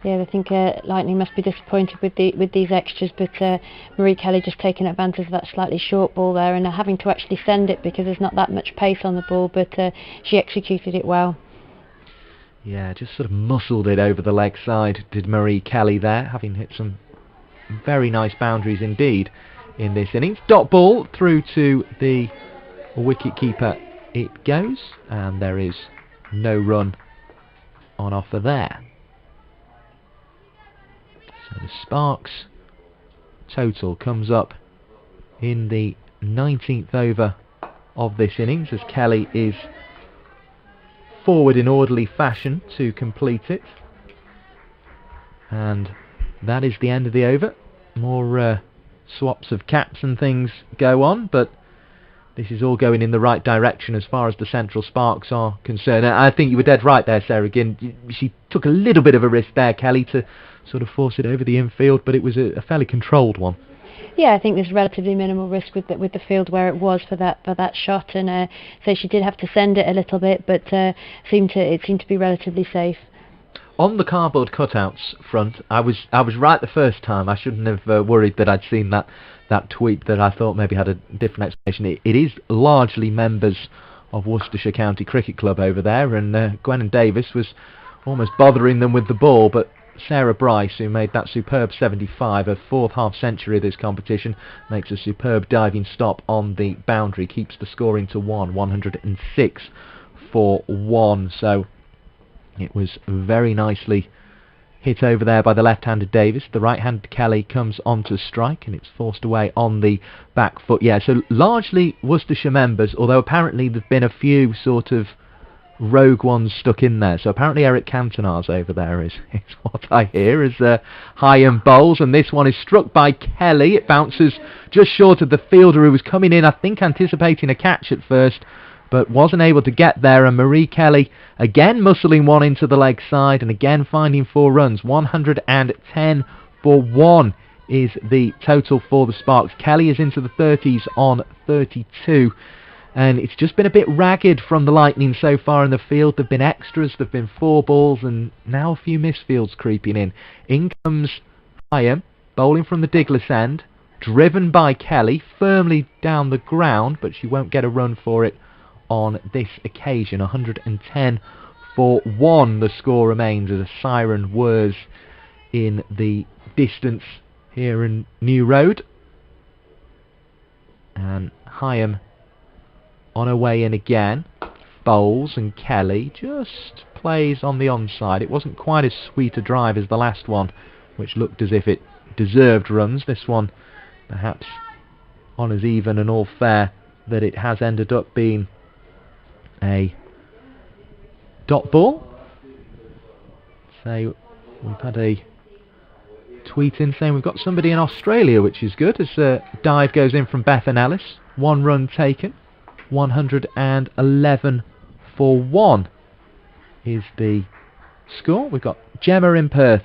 Yeah, I think Lightning must be disappointed with these extras, but Marie Kelly just taking advantage of that slightly short ball there and having to actually send it because there's not that much pace on the ball, but she executed it well. Yeah, just sort of muscled it over the leg side, did Marie Kelly there, having hit some very nice boundaries indeed in this innings. Dot ball through to the wicket keeper it goes, and there is no run on offer there. So the Sparks total comes up in the 19th over of this innings as Kelly is forward in orderly fashion to complete it. And that is the end of the over. More swaps of caps and things go on, but this is all going in the right direction as far as the Central Sparks are concerned. And I think you were dead right there, Sarah. Again, she took a little bit of a risk there, Kelly, to sort of force it over the infield, but it was a fairly controlled one. Yeah, I think there's relatively minimal risk with the field where it was for that shot, and so she did have to send it a little bit, but it seemed to be relatively safe. On the cardboard cutouts front, I was right the first time. I shouldn't have worried that I'd seen that tweet that I thought maybe had a different explanation. It is largely members of Worcestershire County Cricket Club over there, and Gwennon Davis was almost bothering them with the ball, but Sarah Bryce, who made that superb 75, her fourth half-century of this competition, makes a superb diving stop on the boundary, keeps the scoring to 106 for 1. So it was very nicely hit over there by the left-handed Davis. The right-handed Kelly comes onto strike, and it's forced away on the back foot. Yeah, so largely Worcestershire members, although apparently there've been a few sort of rogue ones stuck in there. So apparently Eric Cantona's over there is what I hear as Heyhoe bowls, and this one is struck by Kelly. It bounces just short of the fielder who was coming in, I think anticipating a catch at first, but wasn't able to get there, and Marie Kelly again muscling one into the leg side and again finding 4 runs. 110 for 1 is the total for the Sparks. Kelly is into the 30s on 32. And it's just been a bit ragged from the Lightning so far in the field. There have been extras, there have been 4 balls, and now a few misfields creeping in. In comes Heyhoe, bowling from the Diglis end, driven by Kelly, firmly down the ground, but she won't get a run for it on this occasion. 110 for 1 the score remains as a siren whirs in the distance here in New Road. And Heyhoe on her way in again, bowls, and Kelly just plays on the onside. It wasn't quite as sweet a drive as the last one, which looked as if it deserved runs. This one perhaps on as even and all fair that it has ended up being a dot ball. So we've had a tweet in saying we've got somebody in Australia, which is good, as a dive goes in from Bethan Ellis. 1 run taken. 111 for 1 is the score. We've got Gemma in Perth,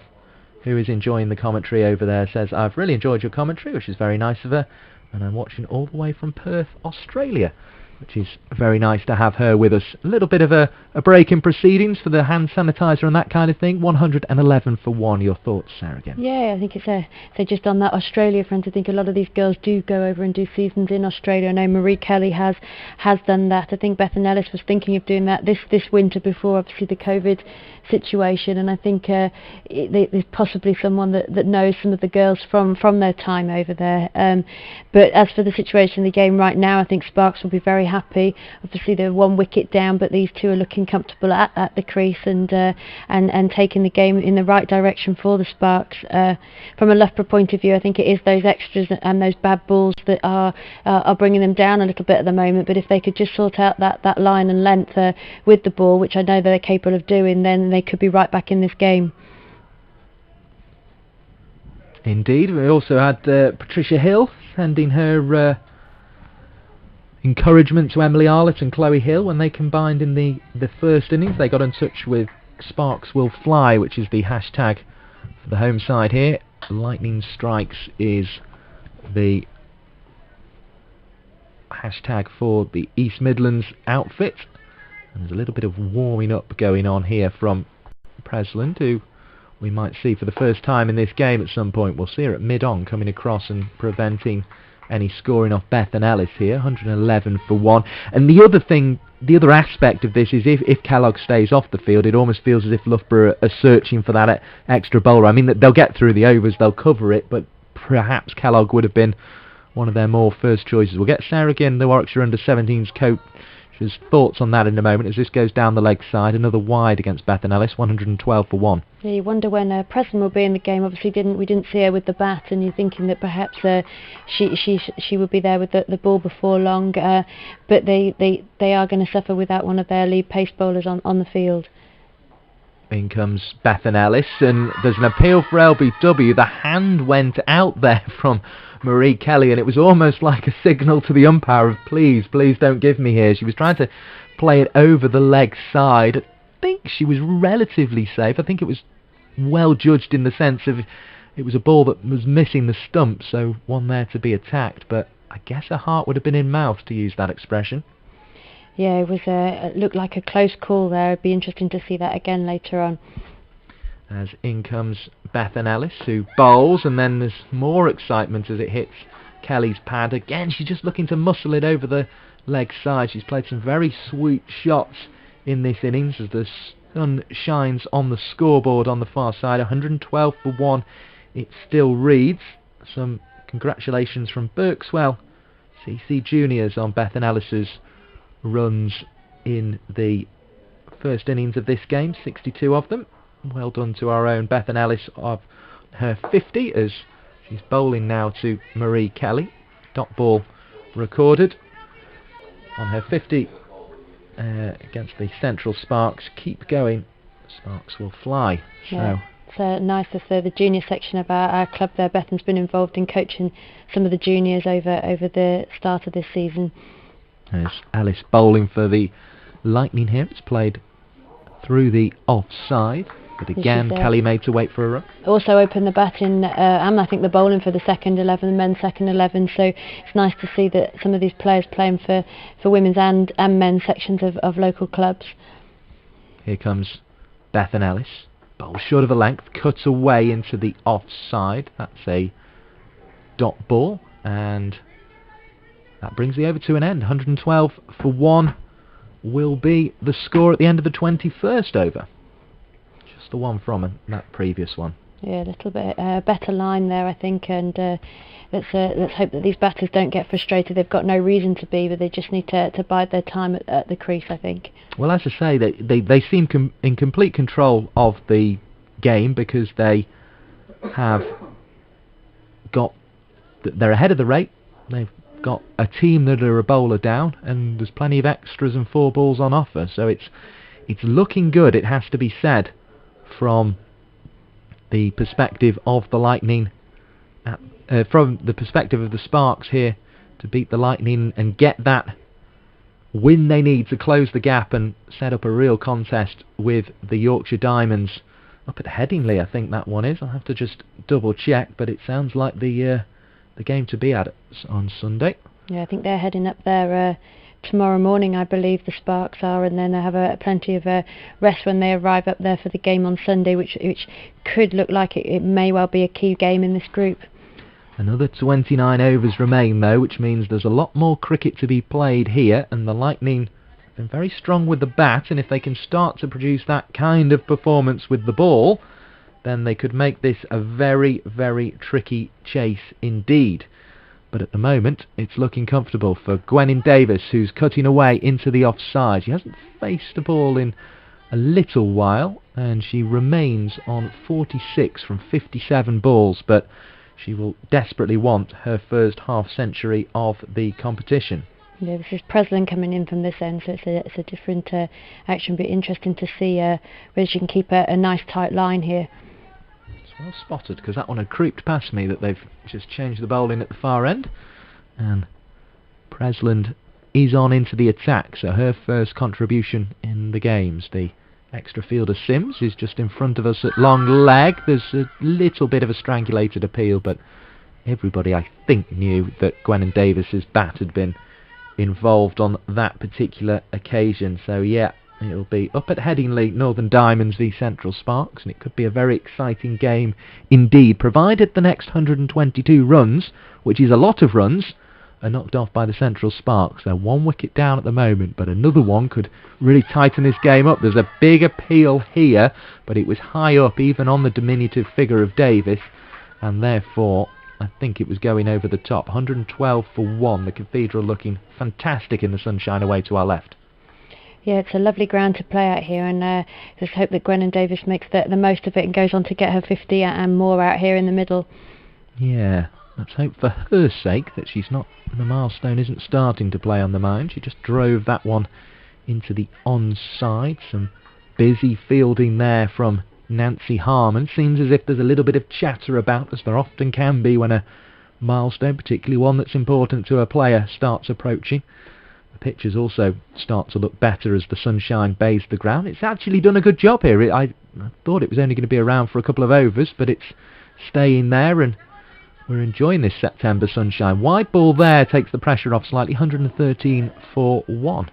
who is enjoying the commentary over there, says, I've really enjoyed your commentary, which is very nice of her, and I'm watching all the way from Perth, Australia, which is very nice to have her with us. A little bit of a break in proceedings for the hand sanitizer and that kind of thing. 111 for 1. Your thoughts, Sarah, again? Yeah, I think it's so just on that Australia front, I think a lot of these girls do go over and do seasons in Australia. I know Marie Kelly has done that. I think Bethan Ellis was thinking of doing that this winter before obviously the COVID situation, and I think there's possibly someone that knows some of the girls from their time over there. But as for the situation in the game right now, I think Sparks will be very happy. Obviously they're 1 wicket down, but these two are looking comfortable at the crease and taking the game in the right direction for the Sparks. From a Loughborough point of view, I think it is those extras and those bad balls that are bringing them down a little bit at the moment, but if they could just sort out that line and length with the ball, which I know they're capable of doing, then they could be right back in this game. Indeed. We also had Patricia Hill sending her encouragement to Emily Arlett and Chloe Hill when they combined in the first innings. They got in touch with Sparks Will Fly, which is the hashtag for the home side here. Lightning Strikes is the hashtag for the East Midlands outfit. And there's a little bit of warming up going on here from Presland, who we might see for the first time in this game at some point. We'll see her at mid-on coming across and preventing any scoring off Bethan Ellis here. 111 for 1. And the other aspect of this is if Kellogg stays off the field, it almost feels as if Loughborough are searching for that extra bowler. I mean, they'll get through the overs, they'll cover it, but perhaps Kellogg would have been one of their more first choices. We'll get Sarah Ginn, the Warwickshire under-17s coach, his thoughts on that in a moment as this goes down the leg side. Another wide against Bethan Ellis, 112 for 1. Yeah, you wonder when Preston will be in the game. Obviously, we didn't see her with the bat, and you're thinking that perhaps she would be there with the ball before long. But they are going to suffer without one of their lead pace bowlers on the field. In comes Bethan Ellis, and there's an appeal for LBW. The hand went out there from Marie Kelly, and it was almost like a signal to the umpire of please don't give me here. She was trying to play it over the leg side. I think she was relatively safe. I think it was well judged in the sense of it was a ball that was missing the stump, so one there to be attacked, but I guess her heart would have been in mouth, to use that expression. Yeah, it looked like a close call there. It'd be interesting to see that again later on. As in comes Bethan Ellis, who bowls, and then there's more excitement as it hits Kelly's pad. Again, she's just looking to muscle it over the leg side. She's played some very sweet shots in this innings as the sun shines on the scoreboard on the far side. 112 for 1 it still reads. Some congratulations from Berkswell CC Juniors on Bethan Ellis's runs in the first innings of this game, 62 of them. Well done to our own Bethan Ellis of her 50 as she's bowling now to Marie Kelly. Dot ball recorded on her 50 against the Central Sparks. Keep going, Sparks will fly. Yeah. It's nice to see the junior section of our club there. Bethan's been involved in coaching some of the juniors over the start of this season. There's Ellis bowling for the Lightning here. It's played through the offside, but again Kelly made to wait for a run. Also opened the batting and I think the bowling for the second 11, the men's second 11, so it's nice to see that some of these players playing for women's and men's sections of local clubs. Here comes Bethan Ellis, bowl short of a length, cuts away into the offside. That's a dot ball, and that brings the over to an end. 112 for 1 will be the score at the end of the 21st over. Just the one from that previous one. Yeah, a little bit better line there, I think, and let's hope that these batters don't get frustrated. They've got no reason to be, but they just need to bide their time at the crease, I think. Well, as I say, they seem in complete control of the game because they have got... They're ahead of the rate. They've got a team that are a bowler down, and there's plenty of extras and 4 balls on offer, so it's looking good, it has to be said, from the perspective of the Lightning, from the perspective of the Sparks here, to beat the Lightning and get that win they need to close the gap and set up a real contest with the Yorkshire Diamonds up at Headingley. I think that one is. I'll have to just double check, but it sounds like the game to be at on Sunday. Yeah, I think they're heading up there tomorrow morning, I believe the Sparks are, and then they have plenty of rest when they arrive up there for the game on Sunday, which could look like it may well be a key game in this group. Another 29 overs remain though, which means there's a lot more cricket to be played here, and the Lightning have been very strong with the bat, and if they can start to produce that kind of performance with the ball, then they could make this a very, very tricky chase indeed. But at the moment, it's looking comfortable for Gwennin Davis, who's cutting away into the offside. She hasn't faced a ball in a little while, and she remains on 46 from 57 balls, but she will desperately want her first half-century of the competition. Yeah, this is Preslin coming in from this end, so it's a different action. But interesting to see whether she can keep a nice tight line here. It's well spotted, because that one had creeped past me, that they've just changed the bowling at the far end. And Presland is on into the attack, so her first contribution in the games. The extra fielder Sims is just in front of us at long leg. There's a little bit of a strangulated appeal, but everybody I think knew that Gwennin Davis's bat had been involved on that particular occasion. So yeah, It'll be up at Headingley, Northern Diamonds v Central Sparks, and it could be a very exciting game indeed, provided the next 122 runs, which is a lot of runs, are knocked off by the Central Sparks. They're 1 wicket down at the moment, but another one could really tighten this game up. There's a big appeal here, but it was high up even on the diminutive figure of Davis, and therefore I think it was going over the top. 112 for 1, the Cathedral looking fantastic in the sunshine away to our left. Yeah, it's a lovely ground to play out here, and just hope that Gwennon Davis makes the most of it and goes on to get her 50 and more out here in the middle. Yeah, let's hope for her sake that the milestone isn't starting to play on the mound. She just drove that one into the onside. Some busy fielding there from Nancy Harmon. Seems as if there's a little bit of chatter about, as there often can be when a milestone, particularly one that's important to a player, starts approaching. The pitches also start to look better as the sunshine bathes the ground. It's actually done a good job here. I thought it was only going to be around for a couple of overs, but it's staying there, and we're enjoying this September sunshine. Wide ball there takes the pressure off slightly. 113 for 1.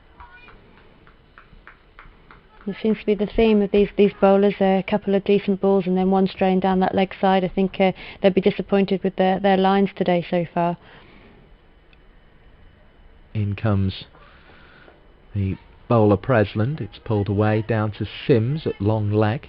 It seems to be the theme of these bowlers. A couple of decent balls and then one straying down that leg side. I think they'll be disappointed with their lines today so far. In comes the bowler Presland. It's pulled away down to Sims at long leg.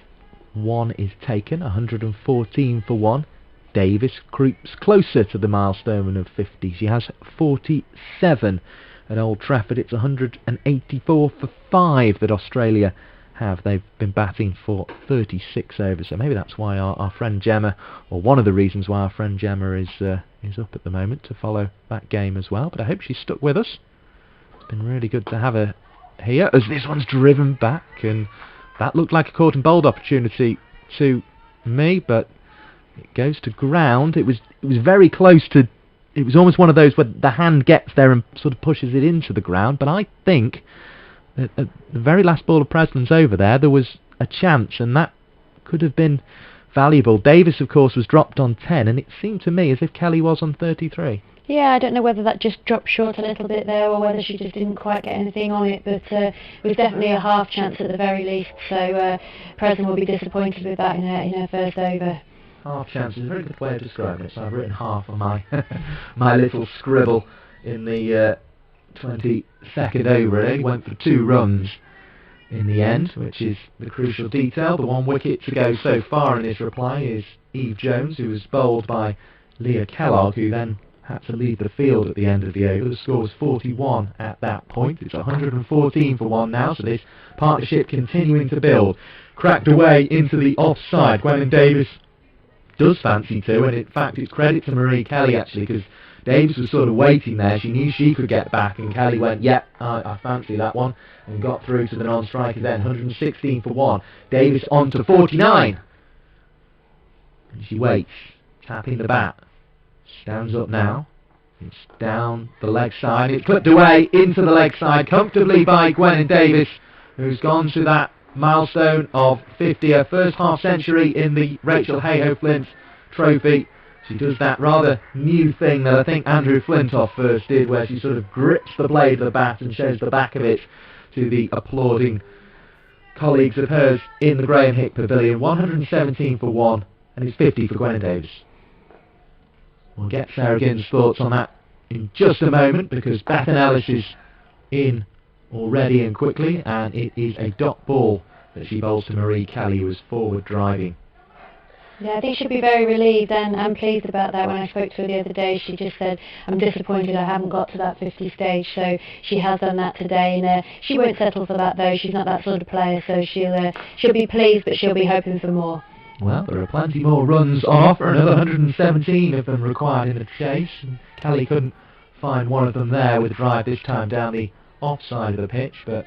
1 is taken. 114 for 1. Davis creeps closer to the milestone of 50. She has 47 at Old Trafford. It's 184 for 5 that Australia have. They've been batting for 36 overs, so maybe that's why our friend Gemma, or one of the reasons why our friend Gemma is up at the moment to follow that game as well. But I hope she's stuck with us. It's been really good to have her here as this one's driven back, and that looked like a caught and bowled opportunity to me, but it goes to ground. It was very close to. It was almost one of those where the hand gets there and sort of pushes it into the ground, but I think that at the very last ball of Presland's over there was a chance, and that could have been valuable. Davis, of course, was dropped on 10, and it seemed to me as if Kelly was on 33. Yeah, I don't know whether that just dropped short a little bit there, or whether she just didn't quite get anything on it, but it was definitely a half chance at the very least, so Presland will be disappointed with that in her first over. Half chance is a very good way of describing it, so I've written half on my my little scribble in the 22nd over. It went for 2 runs in the end, which is the crucial detail. The 1 wicket to go so far in this reply is Eve Jones, who was bowled by Leah Kellogg, who then had to leave the field at the end of the over. The score was 41 at that point. It's 114 for 1 now, so this partnership continuing to build. Cracked away into the offside. Gwennon Davis does fancy to, and in fact it's credit to Marie Kelly actually, because Davis was sort of waiting there. She knew she could get back, and Kelly went, yep, I fancy that one, and got through to the non-striker then. 116 for 1. Davis on to 49, and she waits, tapping the bat. Stands up now. It's down the leg side. It's clipped away into the leg side comfortably by Gwennon Davis, who's gone to that milestone of 50, her first half century in the Rachael Heyhoe Flint trophy. She does that rather new thing that I think Andrew Flintoff first did, where she sort of grips the blade of the bat and shows the back of it to the applauding colleagues of hers in the Graham Hick Pavilion. 117 for 1, and it's 50 for Gwennon Davis. We'll get Sarah Ginn's thoughts on that in just a moment, because Bethan Ellis is in already and quickly, and it is a dot ball that she bowls to Marie Kelly, who was forward driving. Yeah, I think she'll be very relieved and pleased about that. When I spoke to her the other day, she just said, I'm disappointed I haven't got to that 50 stage, so she has done that today, and she won't settle for that though. She's not that sort of player, so she'll be pleased, but she'll be hoping for more. Well, there are plenty more runs on offer, another 117 of them required in the chase, and Kelly couldn't find one of them there with a drive this time down the offside of the pitch, but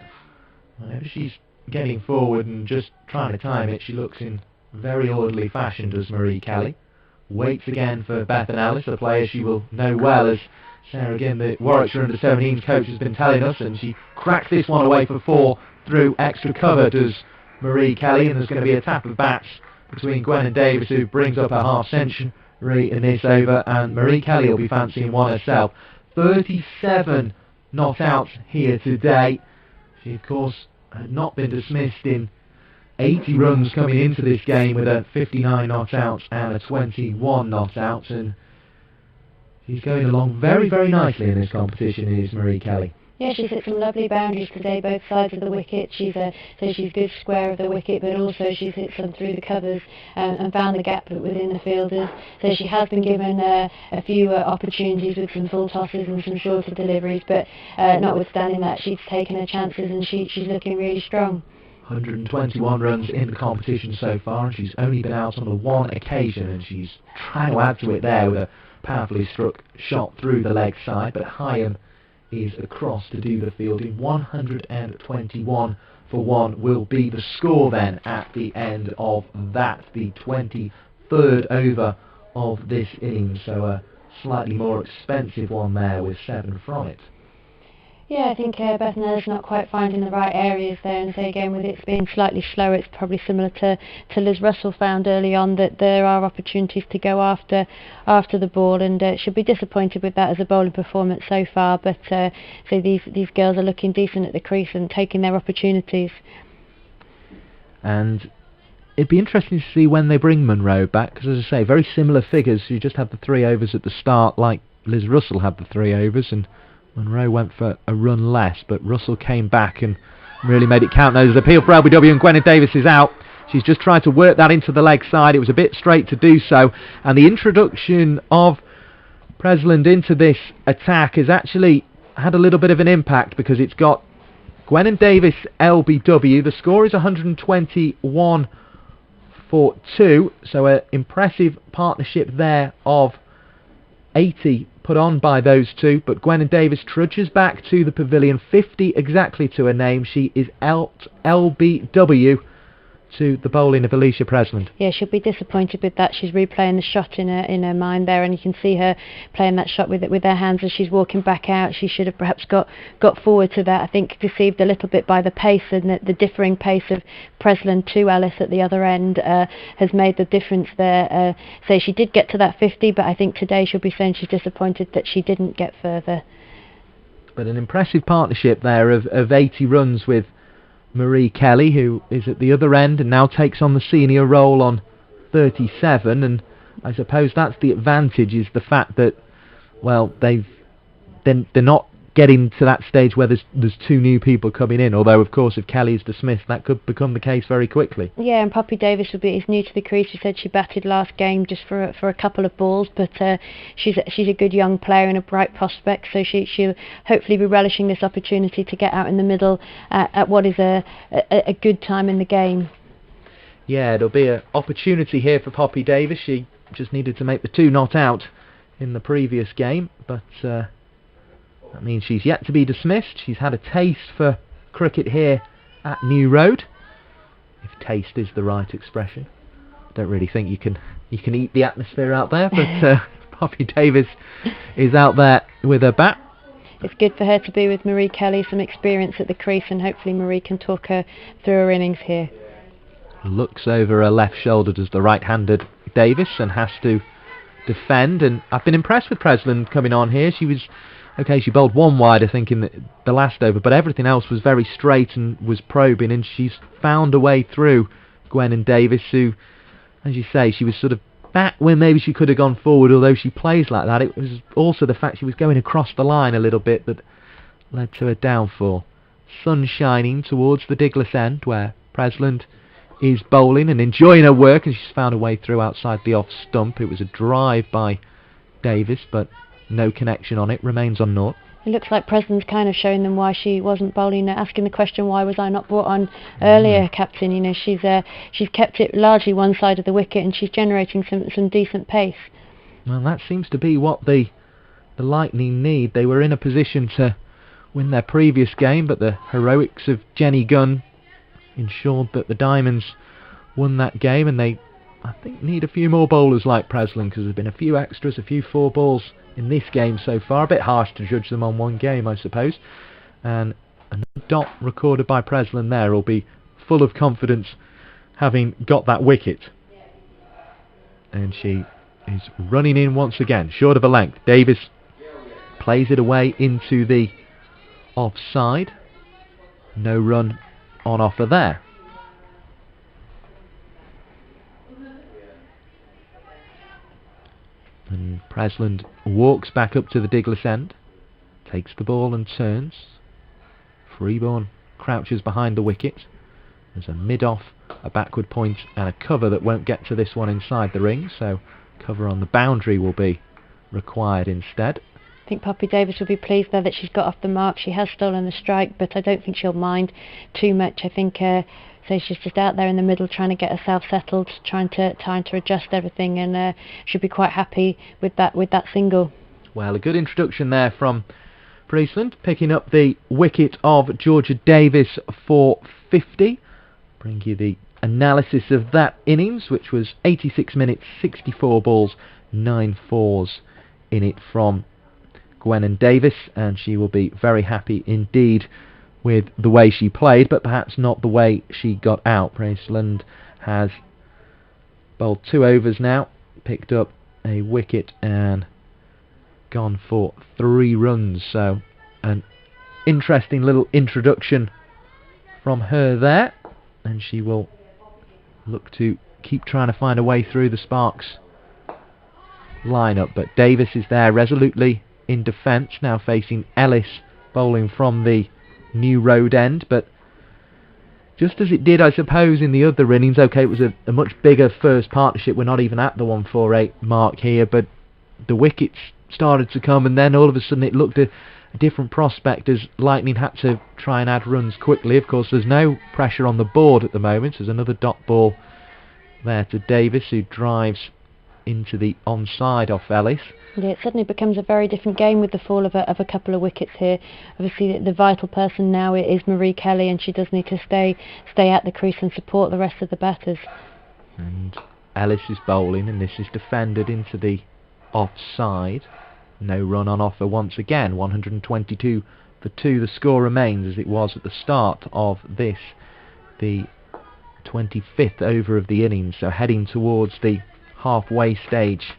whenever she's getting forward and just trying to time it, she looks in very orderly fashion, does Marie Kelly. Waits again for Bethan Ellis, a player she will know well, as Sarah Ginn, the Warwickshire under-17s coach, has been telling us, and she cracks this one away for 4 through extra cover, does Marie Kelly, and there's going to be a tap of bats between Gwennon Davis, who brings up her half century in this over, and Marie Kelly will be fancying one herself. 37 not out here today. She, of course, had not been dismissed in 80 runs coming into this game, with a 59 not outs and a 21 not outs, and she's going along very, very nicely in this competition, is Marie Kelly. Yeah, she's hit some lovely boundaries today, both sides of the wicket. She's good square of the wicket, but also she's hit some through the covers and found the gap within the fielders. So she has been given a few opportunities with some full tosses and some shorter deliveries, but notwithstanding that, she's taken her chances and she's looking really strong. 121 runs in the competition so far, and she's only been out on the one occasion, and she's trying to add to it there with a powerfully struck shot through the leg side, but Heyhoe is across to do the fielding. 121 for 1 will be the score then at the end of that, the 23rd over of this innings, so a slightly more expensive one there with 7 from it. Yeah, I think Bethanella's not quite finding the right areas there, and so again, with it being slightly slower, it's probably similar to Liz Russell found early on, that there are opportunities to go after the ball, and should be disappointed with that as a bowling performance so far, but so these girls are looking decent at the crease and taking their opportunities. And it'd be interesting to see when they bring Monroe back, because as I say, very similar figures. You just had the 3 overs at the start, like Liz Russell had the 3 overs, and Monroe went for a run less, but Russell came back and really made it count. There's an appeal for LBW, and Gwennon Davis is out. She's just tried to work that into the leg side. It was a bit straight to do so, and the introduction of Presland into this attack has actually had a little bit of an impact, because it's got Gwennon Davis LBW. The score is 121 for 2, so an impressive partnership there of 80 put on by those two, but Gwennon Davis trudges back to the pavilion, 50 exactly to her name. She is out LBW to the bowling of Alicia Presland. Yeah, she'll be disappointed with that. She's replaying the shot in her mind there, and you can see her playing that shot with her hands as she's walking back out. She should have perhaps got forward to that. I think deceived a little bit by the pace, and the differing pace of Presland to Ellis at the other end has made the difference there. So she did get to that 50, but I think today she'll be saying she's disappointed that she didn't get further. But an impressive partnership there of 80 runs with Marie Kelly, who is at the other end and now takes on the senior role on 37, and I suppose that's the advantage, is the fact that, well, they're not getting to that stage where there's 2 new people coming in, although of course if Kelly is dismissed that could become the case very quickly. Yeah, and Poppy Davis is new to the crease. She said she batted last game just for a couple of balls, but she's a good young player and a bright prospect, so she'll hopefully be relishing this opportunity to get out in the middle at what is a good time in the game. Yeah, there'll be an opportunity here for Poppy Davis. She just needed to make the 2 not out in the previous game, but that means she's yet to be dismissed. She's had a taste for cricket here at New Road, if taste is the right expression. Don't really think you can eat the atmosphere out there, but Poppy Davis is out there with her bat. It's good for her to be with Marie Kelly, some experience at the crease, and hopefully Marie can talk her through her innings here. Looks over her left shoulder, does the right-handed Davis, and has to defend, and I've been impressed with Presland coming on here. She bowled 1 wide, I think, in the last over, but everything else was very straight and was probing, and she's found a way through Gwennon Davis, who, as you say, she was sort of back when maybe she could have gone forward, although she plays like that. It was also the fact she was going across the line a little bit that led to her downfall. Sun shining towards the Diglas end, where Presland is bowling and enjoying her work, and she's found a way through outside the off stump. It was a drive by Davis, but no connection on it, remains on naught. It looks like Presland's kind of showing them why she wasn't bowling, asking the question, why was I not brought on earlier, Captain? You know, she's kept it largely one side of the wicket, and she's generating some decent pace. Well, that seems to be what the Lightning need. They were in a position to win their previous game, but the heroics of Jenny Gunn ensured that the Diamonds won that game, and they, I think, need a few more bowlers like Presland, because there's been a few extras, a few 4 balls in this game so far. A bit harsh to judge them on 1 game, I suppose. And another dot recorded by Presland there will be full of confidence, having got that wicket. And she is running in once again, short of a length. Davis plays it away into the offside. No run on offer there. And Presland walks back up to the Diglis end, takes the ball and turns. Freeborn crouches behind the wicket. There's a mid-off, a backward point and a cover that won't get to this one inside the ring, so cover on the boundary will be required instead. I think Poppy Davis will be pleased there that she's got off the mark. She has stolen a strike, but I don't think she'll mind too much. I think so she's just out there in the middle trying to get herself settled, trying to adjust everything, and should be quite happy with that single. Well, a good introduction there from Friesland, picking up the wicket of Georgia Davis for 50. Bring you the analysis of that innings, which was 86 minutes, 64 balls, 9 fours in it from Gwennan Davis, and she will be very happy indeed with the way she played, but perhaps not the way she got out. Friesland has bowled 2 overs now, picked up a wicket and gone for 3 runs, so an interesting little introduction from her there, and she will look to keep trying to find a way through the Sparks lineup. But Davis is there resolutely in defence, now facing Ellis bowling from the New Road end, but just as it did, I suppose, in the other innings. Okay, it was a much bigger first partnership, we're not even at the 148 mark here, but the wickets started to come, and then all of a sudden it looked a different prospect as Lightning had to try and add runs quickly. Of course, there's no pressure on the board at the moment. There's another dot ball there to Davis, who drives into the onside off Ellis. Yeah, it suddenly becomes a very different game with the fall of a couple of wickets here. Obviously, the vital person now is Marie Kelly, and she does need to stay at the crease and support the rest of the batters. And Ellis is bowling, and this is defended into the offside. No run on offer once again. 122 for 2. The score remains as it was at the start of this, the 25th over of the innings, so heading towards the halfway stage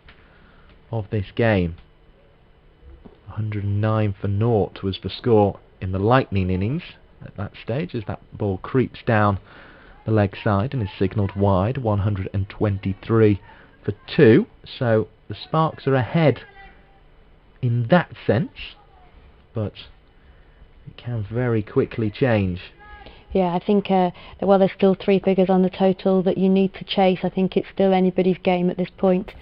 of this game. 109 for 0 was the score in the Lightning innings at that stage, as that ball creeps down the leg side and is signalled wide. 123 for 2, so the Sparks are ahead in that sense, but it can very quickly change. Yeah, I think while there's still 3 figures on the total that you need to chase, I think it's still anybody's game at this point.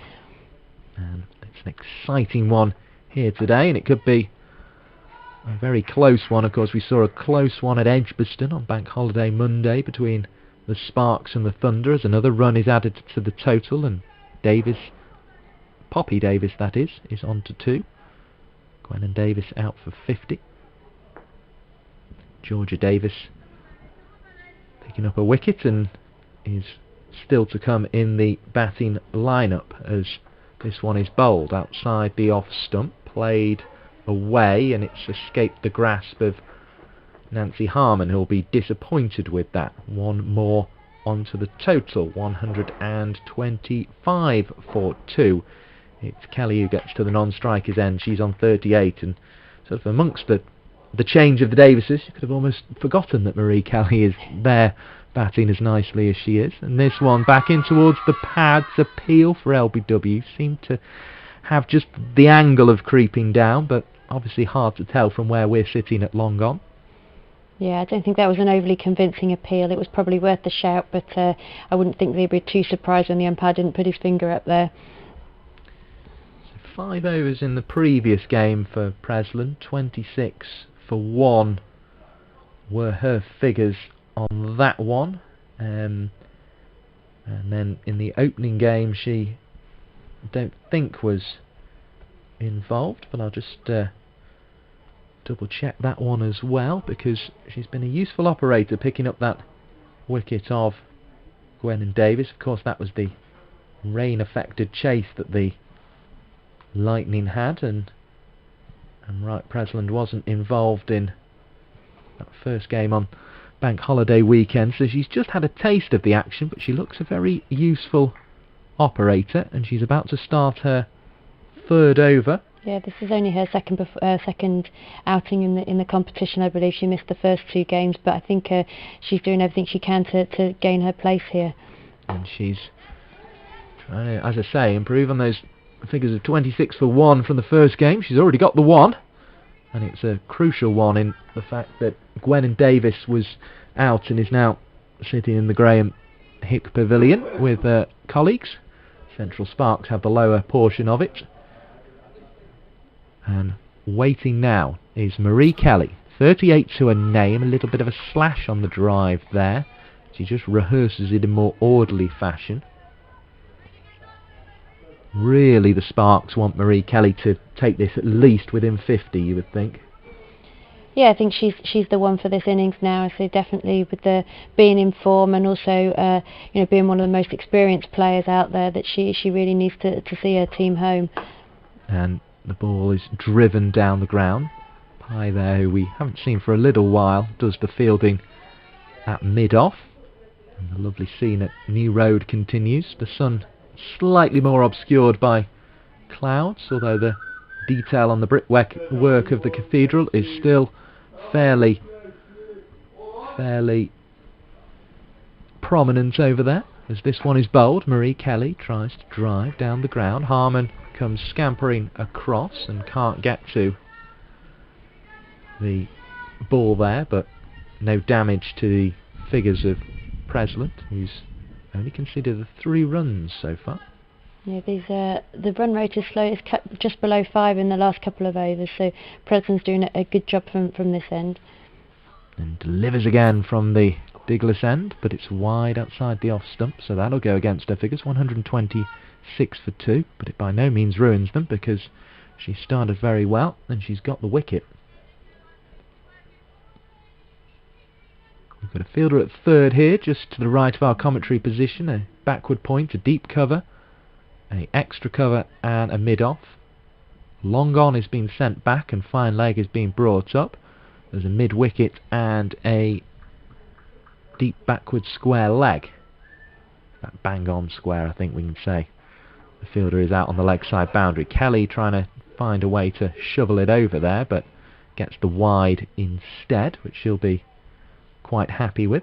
And it's an exciting one here today, and it could be a very close one. Of course, we saw a close one at Edgbaston on Bank Holiday Monday between the Sparks and the Thunder, as another run is added to the total, and Davis, Poppy Davis that is on to 2. Gwennan Davis out for 50. Georgia Davis picking up a wicket and is still to come in the batting lineup, as this one is bowled outside the off stump, played away, and it's escaped the grasp of Nancy Harmon, who'll be disappointed with that. One more onto the total, 125 for 2. It's Kelly who gets to the non-striker's end. She's on 38, and sort of amongst the change of the Davises, you could have almost forgotten that Marie Kelly is there batting as nicely as she is. And this one back in towards the pads. Appeal for LBW. Seemed to have just the angle of creeping down, but obviously hard to tell from where we're sitting at long on. Yeah, I don't think that was an overly convincing appeal. It was probably worth the shout, but I wouldn't think they'd be too surprised when the umpire didn't put his finger up there. 5 overs in the previous game for Presland. 26 for 1 were her figures on that one. And then in the opening game, she don't think was involved, but I'll just double check that one as well, because she's been a useful operator picking up that wicket of Gwennan Davis. Of course, that was the rain affected chase that the Lightning had, and Right Presland wasn't involved in that first game on Bank Holiday weekend, so she's just had a taste of the action, but she looks a very useful operator, and she's about to start her 3rd over Yeah, this is only her second outing in the competition. I believe she missed the first 2 games, but I think she's doing everything she can to gain her place here. And she's trying to, as I say, improve on those figures of 26 for 1 from the first game. She's already got the 1, and it's a crucial one in the fact that Gwen Davis was out and is now sitting in the Graham Hick Pavilion with colleagues. Central Sparks have the lower portion of it. And waiting now is Marie Kelly, 38 to her name, a little bit of a slash on the drive there. She just rehearses it in more orderly fashion. Really, the Sparks want Marie Kelly to take this at least within 50, you would think. Yeah, I think she's the one for this innings now. So definitely with the being in form and also being one of the most experienced players out there, that she really needs to see her team home. And the ball is driven down the ground. Pye there, who we haven't seen for a little while, does the fielding at mid-off. And the lovely scene at New Road continues. The sun slightly more obscured by clouds, although the detail on the brickwork of the cathedral is still fairly prominent over there. As this one is bowled, Marie Kelly tries to drive down the ground. Harmon comes scampering across and can't get to the ball there, but no damage to the figures of Preslint, who's only conceded 3 runs so far. Yeah, the run rate is slow. It's just below 5 in the last couple of overs, so Preslint's doing a good job from this end. And delivers again from the Diglis end, but it's wide outside the off stump, so that'll go against her figures. 126 for 2, but it by no means ruins them because she started very well and she's got the wicket. We've got a fielder at third here, just to the right of our commentary position. A backward point, a deep cover, a extra cover and a mid-off. Long on is being sent back and fine leg is being brought up. There's a mid-wicket and a deep backward square leg. That bang-on square, I think we can say. The fielder is out on the leg side boundary. Kelly trying to find a way to shovel it over there, but gets the wide instead, which she'll be quite happy with.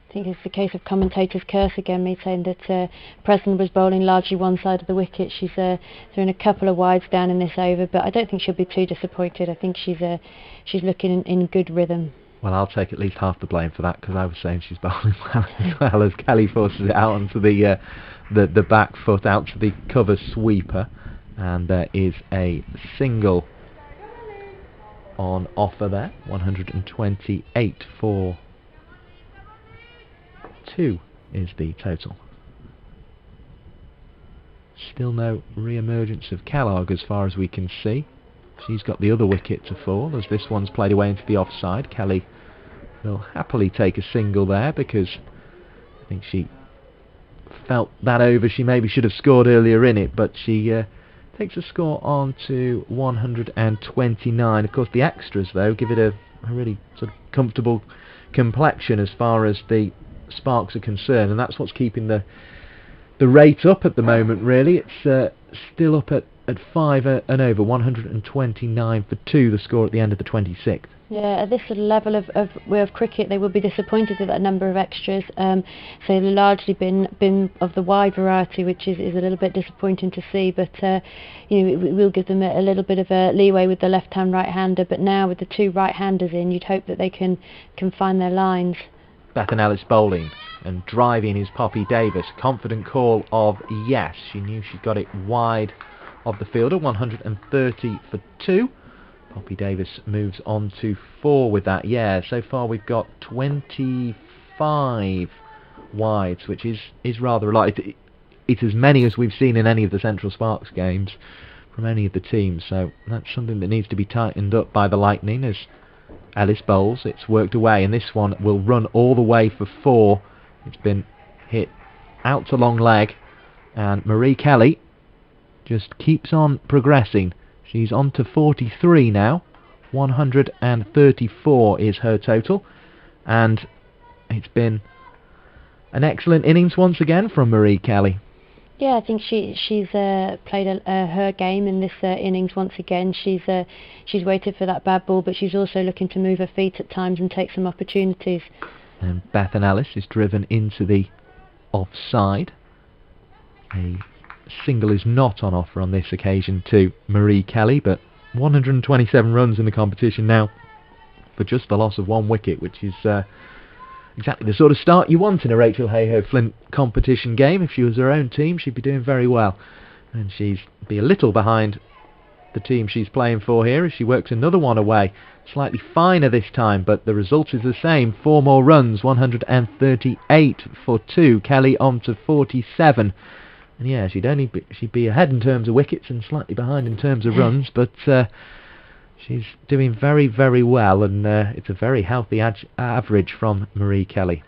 I think it's the case of commentator's curse again, me saying that Preslint was bowling largely one side of the wicket. She's thrown a couple of wides down in this over, but I don't think she'll be too disappointed. I think she's looking in good rhythm. Well, I'll take at least half the blame for that, because I was saying she's bowling well as well, as Kelly forces it out onto the back foot, out to the cover sweeper, and there is a single on offer there. 128 for 2 is the total. Still no re-emergence of Kellogg as far as we can see. She's got the other wicket to fall as this one's played away into the offside. Kelly will happily take a single there because I think she felt that over she maybe should have scored earlier in it, but she takes a score on to 129. Of course the extras though give it a really sort of comfortable complexion as far as the Sparks are concerned, and that's what's keeping the rate up at the moment really. It's still up at 5 and over. 129 for 2 the score at the end of the 26th. Yeah, at this sort of level of cricket, they will be disappointed with that number of extras. So they've largely been of the wide variety, which is a little bit disappointing to see. But it will give them a little bit of a leeway with the left-hand right-hander. But now with the 2 right-handers in, you'd hope that they can find their lines. Bethan Ellis bowling and driving is Poppy Davis. Confident call of yes. She knew she got it wide of the fielder. 130 for 2. Poppy Davis moves on to 4 with that. Yeah, so far we've got 25 wides, which is rather a lot. It's as many as we've seen in any of the Central Sparks games from any of the teams, so that's something that needs to be tightened up by the Lightning as Ellis bowls. It's worked away, and this one will run all the way for 4. It's been hit out to long leg, and Marie Kelly just keeps on progressing. She's on to 43 now. 134 is her total. And it's been an excellent innings once again from Marie Kelly. Yeah, I think she's played her game in this innings once again. She's waited for that bad ball, but she's also looking to move her feet at times and take some opportunities. And Bethan Ellis is driven into the offside. A single is not on offer on this occasion to Marie Kelly, but 127 runs in the competition now for just the loss of 1 wicket, which is exactly the sort of start you want in a Rachael Heyhoe Flint competition game. If she was her own team, she'd be doing very well, and she'd be a little behind the team she's playing for here as she works another one away, slightly finer this time, but the result is the same. 4 more runs, 138 for 2. Kelly on to 47, and yeah, she'd be ahead in terms of wickets and slightly behind in terms of runs, but she's doing very, very well, and it's a very healthy average from Marie Kelly.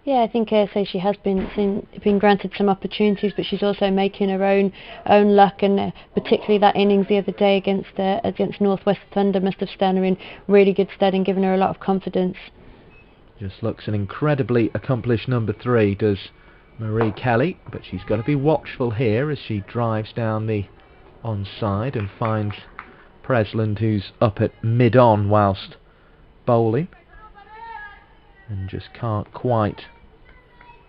Yeah, I think so. She has been granted some opportunities, but she's also making her own luck, and particularly that innings the other day against North West Thunder must have stand her in really good stead and given her a lot of confidence. Just looks an incredibly accomplished number 3, does Marie Kelly, but she's got to be watchful here as she drives down the onside and finds Presland, who's up at mid-on whilst bowling, and just can't quite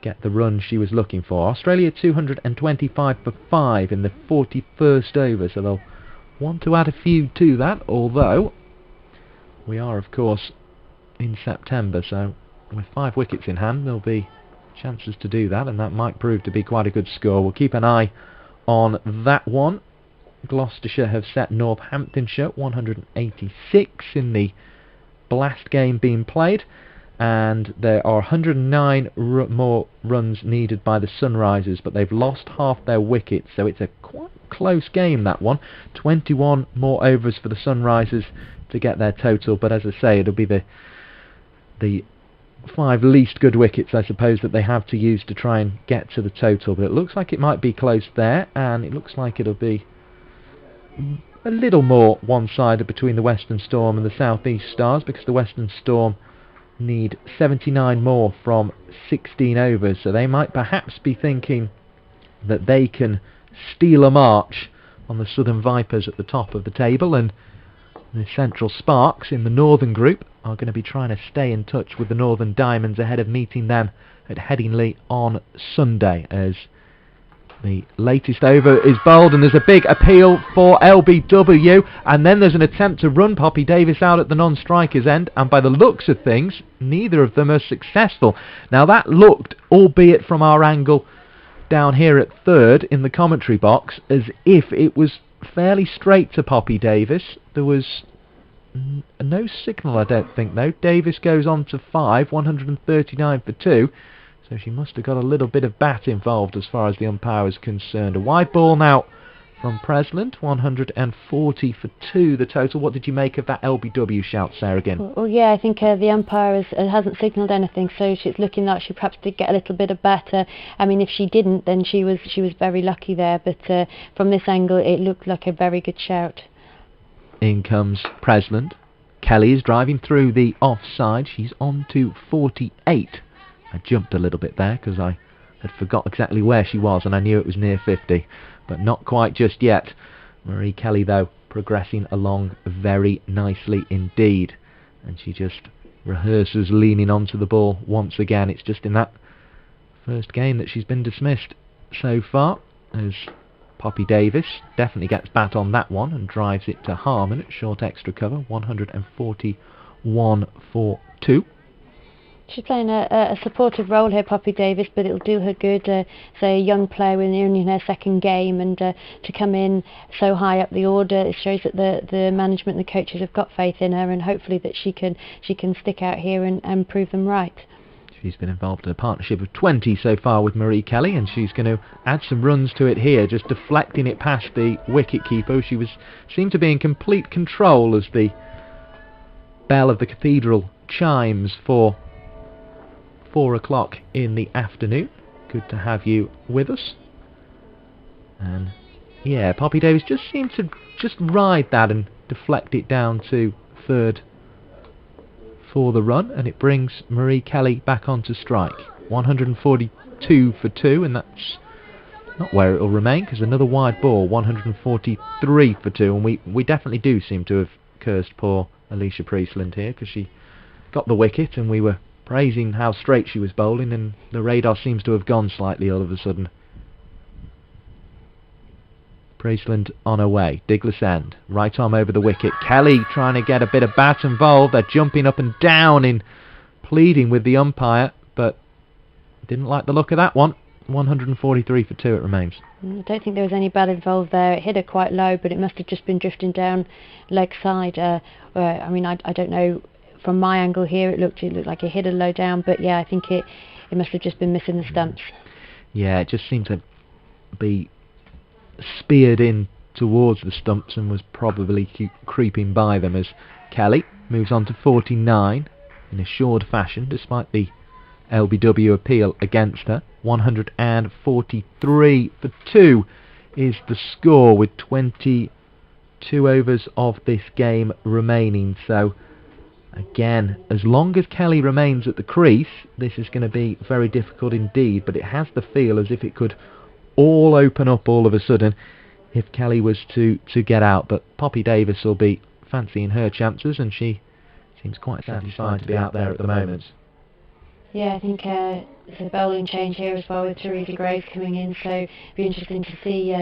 get the run she was looking for. Australia 225 for 5 in the 41st over, so they'll want to add a few to that, although we are of course in September, so with 5 wickets in hand there'll be chances to do that, and that might prove to be quite a good score. We'll keep an eye on that one. Gloucestershire have set Northamptonshire 186 in the Blast game being played, and there are 109 more runs needed by the Sunrisers, but they've lost half their wickets, so it's a quite close game, that one. 21 more overs for the Sunrisers to get their total, but as I say, it'll be the 5 least good wickets, I suppose, that they have to use to try and get to the total, but it looks like it might be close there, and it looks like it'll be a little more one-sided between the Western Storm and the South East Stars, because the Western Storm need 79 more from 16 overs, so they might perhaps be thinking that they can steal a march on the Southern Vipers at the top of the table, and the Central Sparks in the Northern group are going to be trying to stay in touch with the Northern Diamonds ahead of meeting them at Headingley on Sunday, as the latest over is bowled, and there's a big appeal for LBW, and then there's an attempt to run Poppy Davis out at the non-striker's end, and by the looks of things, neither of them are successful. Now that looked, albeit from our angle down here at third in the commentary box, as if it was fairly straight to Poppy Davis. There was no signal, I don't think, though. Davis goes on to 5, 139 for 2. So she must have got a little bit of bat involved as far as the umpire is concerned. A wide ball now from Presland, 140 for 2 the total. What did you make of that LBW shout, Sarah, again? Well, yeah, I think the umpire hasn't signalled anything, so it's looking like she perhaps did get a little bit of batter. I mean, if she didn't, then she was very lucky there, but from this angle it looked like a very good shout. In comes Presland. Kelly is driving through the offside. She's on to 48. I jumped a little bit there because I had forgot exactly where she was, and I knew it was near 50, but not quite just yet. Marie Kelly, though, progressing along very nicely indeed, and she just rehearses leaning onto the ball once again. It's just in that first game that she's been dismissed so far, as Poppy Davis definitely gets bat on that one and drives it to Harmon at short extra cover, 141 for 2. She's playing a supportive role here, Poppy Davis, but it'll do her good. A young player only in her second game, and to come in so high up the order, it shows that the management and the coaches have got faith in her, and hopefully that she can stick out here and prove them right. She's been involved in a partnership of 20 so far with Marie Kelly, and she's going to add some runs to it here, just deflecting it past the wicket-keeper. She seemed to be in complete control as the bell of the cathedral chimes for 4 o'clock in the afternoon. Good to have you with us. And yeah, Poppy Davis just seemed to just ride that and deflect it down to third for the run, and it brings Marie Kelly back onto strike. 142 for 2, and that's not where it'll remain, because another wide ball, 143 for 2, and we definitely do seem to have cursed poor Alicia Priestland here, because she got the wicket and we were praising how straight she was bowling, and the radar seems to have gone slightly all of a sudden. Priestland on her way, Diglis end, right arm over the wicket. Kelly trying to get a bit of bat involved. They're jumping up and down in pleading with the umpire, but didn't like the look of that one. 143 for 2 it remains. I don't think there was any bat involved there. It hit her quite low, but it must have just been drifting down leg side. I mean, I don't know. From my angle here, it looked like it hit her low down, but yeah, I think it must have just been missing the stumps. Yeah, it just seemed to be speared in towards the stumps and was probably creeping by them, as Kelly moves on to 49 in assured fashion despite the LBW appeal against her. 143 for 2 is the score, with 22 overs of this game remaining. So again, as long as Kelly remains at the crease, this is going to be very difficult indeed, but it has the feel as if it could all open up all of a sudden if Kelly was to get out. But Poppy Davis will be fancying her chances, and she seems quite satisfied to be out there at the moment. Yeah, I think there's a bowling change here as well with Teresa Graves coming in, so it'll be interesting to see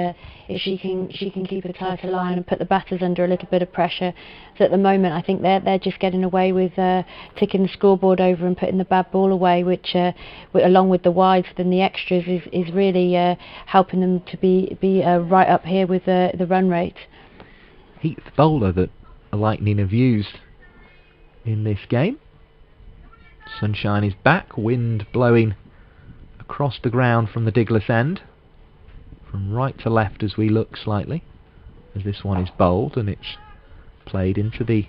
if she can keep a tighter line and put the batters under a little bit of pressure. So at the moment, I think they're just getting away with ticking the scoreboard over and putting the bad ball away, which along with the wides and the extras is really helping them to be right up here with the run rate. Heath bowler that Lightning have used in this game. Sunshine is back, wind blowing across the ground from the Diglis end, from right to left as we look slightly, as this one is bowled and it's played into the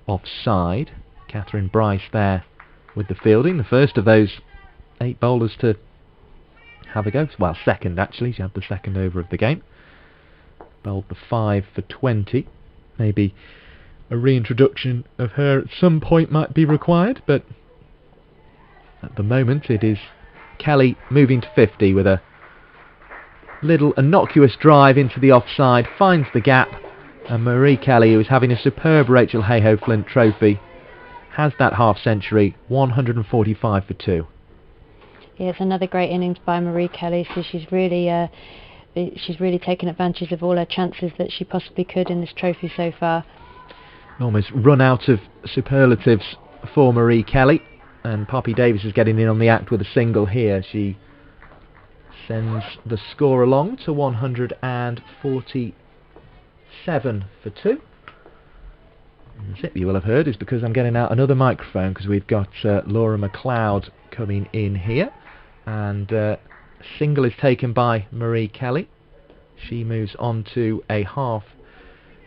offside. Catherine Bryce there with the fielding, the first of those 8 bowlers to have a go, well, second actually, she had the second over of the game. Bowled the 5 for 20, maybe a reintroduction of her at some point might be required, but at the moment it is Kelly moving to 50 with a little innocuous drive into the offside, finds the gap, and Marie Kelly, who is having a superb Rachael Heyhoe Flint trophy, has that half century. 145 for 2. Yeah, it's another great innings by Marie Kelly, so she's really taken advantage of all her chances that she possibly could in this trophy so far. Almost run out of superlatives for Marie Kelly. And Poppy Davis is getting in on the act with a single here. She sends the score along to 147 for 2. And the zip you will have heard is because I'm getting out another microphone, because we've got Laura McLeod coming in here. And single is taken by Marie Kelly. She moves on to a half,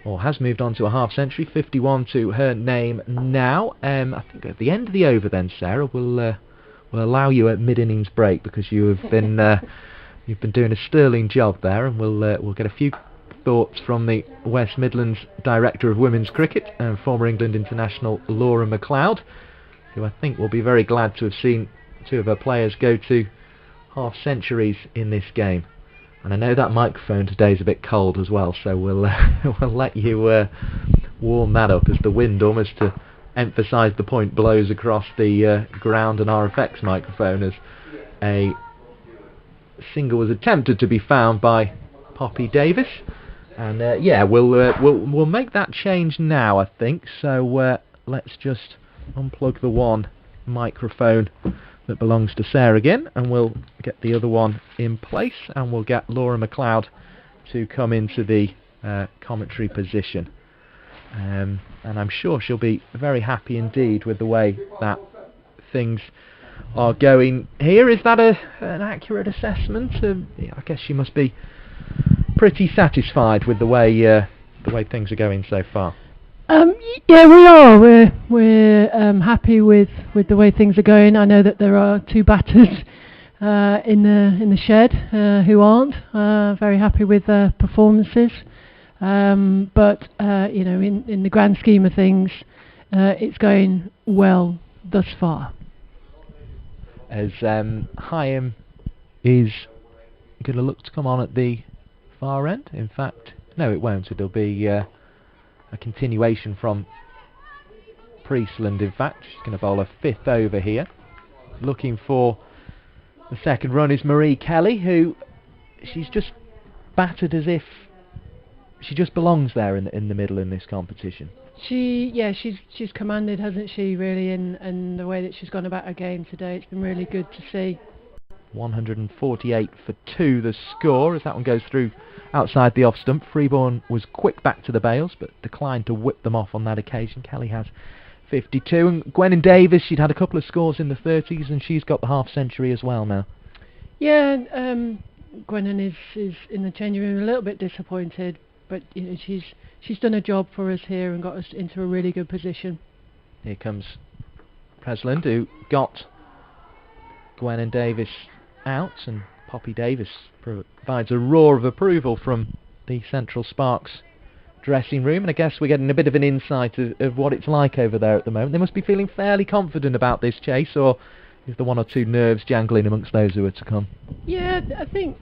or has moved on to a half century, 51 to her name now. I think at the end of the over then, Sarah, we'll allow you a mid-innings break, because you have been you've been doing a sterling job there, and we'll get a few thoughts from the West Midlands Director of Women's Cricket and former England international Laura McLeod, who I think will be very glad to have seen 2 of her players go to half centuries in this game. And I know that microphone today is a bit cold as well, so we'll let you warm that up, as the wind, almost to emphasise the point, blows across the ground and RFX microphone, as a single was attempted to be found by Poppy Davis. And yeah, we'll make that change now, I think. So let's just unplug the one microphone that belongs to Sarah again, and we'll get the other one in place, and we'll get Laura McLeod to come into the commentary position, and I'm sure she'll be very happy indeed with the way that things are going here. Is that an accurate assessment? I guess she must be pretty satisfied with the way things are going so far. Yeah, we are. We're happy with the way things are going. I know that there are 2 batters in the shed who aren't very happy with their performances. But you know, in the grand scheme of things, it's going well thus far. As Heyhoe is going to look to come on at the far end. In fact, no, it won't. It'll be a continuation from Priestland. In fact, she's going to bowl a 5th over here. Looking for the second run is Marie Kelly, who she's just battered as if she just belongs there in the middle in this competition. She's commanded, hasn't she, really, in the way that she's gone about her game today. It's been really good to see. 148 for 2 the score as that one goes through outside the off stump. Freeborn was quick back to the bails but declined to whip them off on that occasion. Kelly has 52, and Gwennon Davis, she'd had a couple of scores in the 30s and she's got the half century as well now. Yeah, Gwennon is in the changing room a little bit disappointed, but you know, she's done a job for us here and got us into a really good position. Here comes Presland, who got Gwennon Davis out, and Poppy Davis provides a roar of approval from the Central Sparks dressing room, and I guess we're getting a bit of an insight of what it's like over there at the moment. They must be feeling fairly confident about this chase, or is there one or two nerves jangling amongst those who are to come? Yeah, I think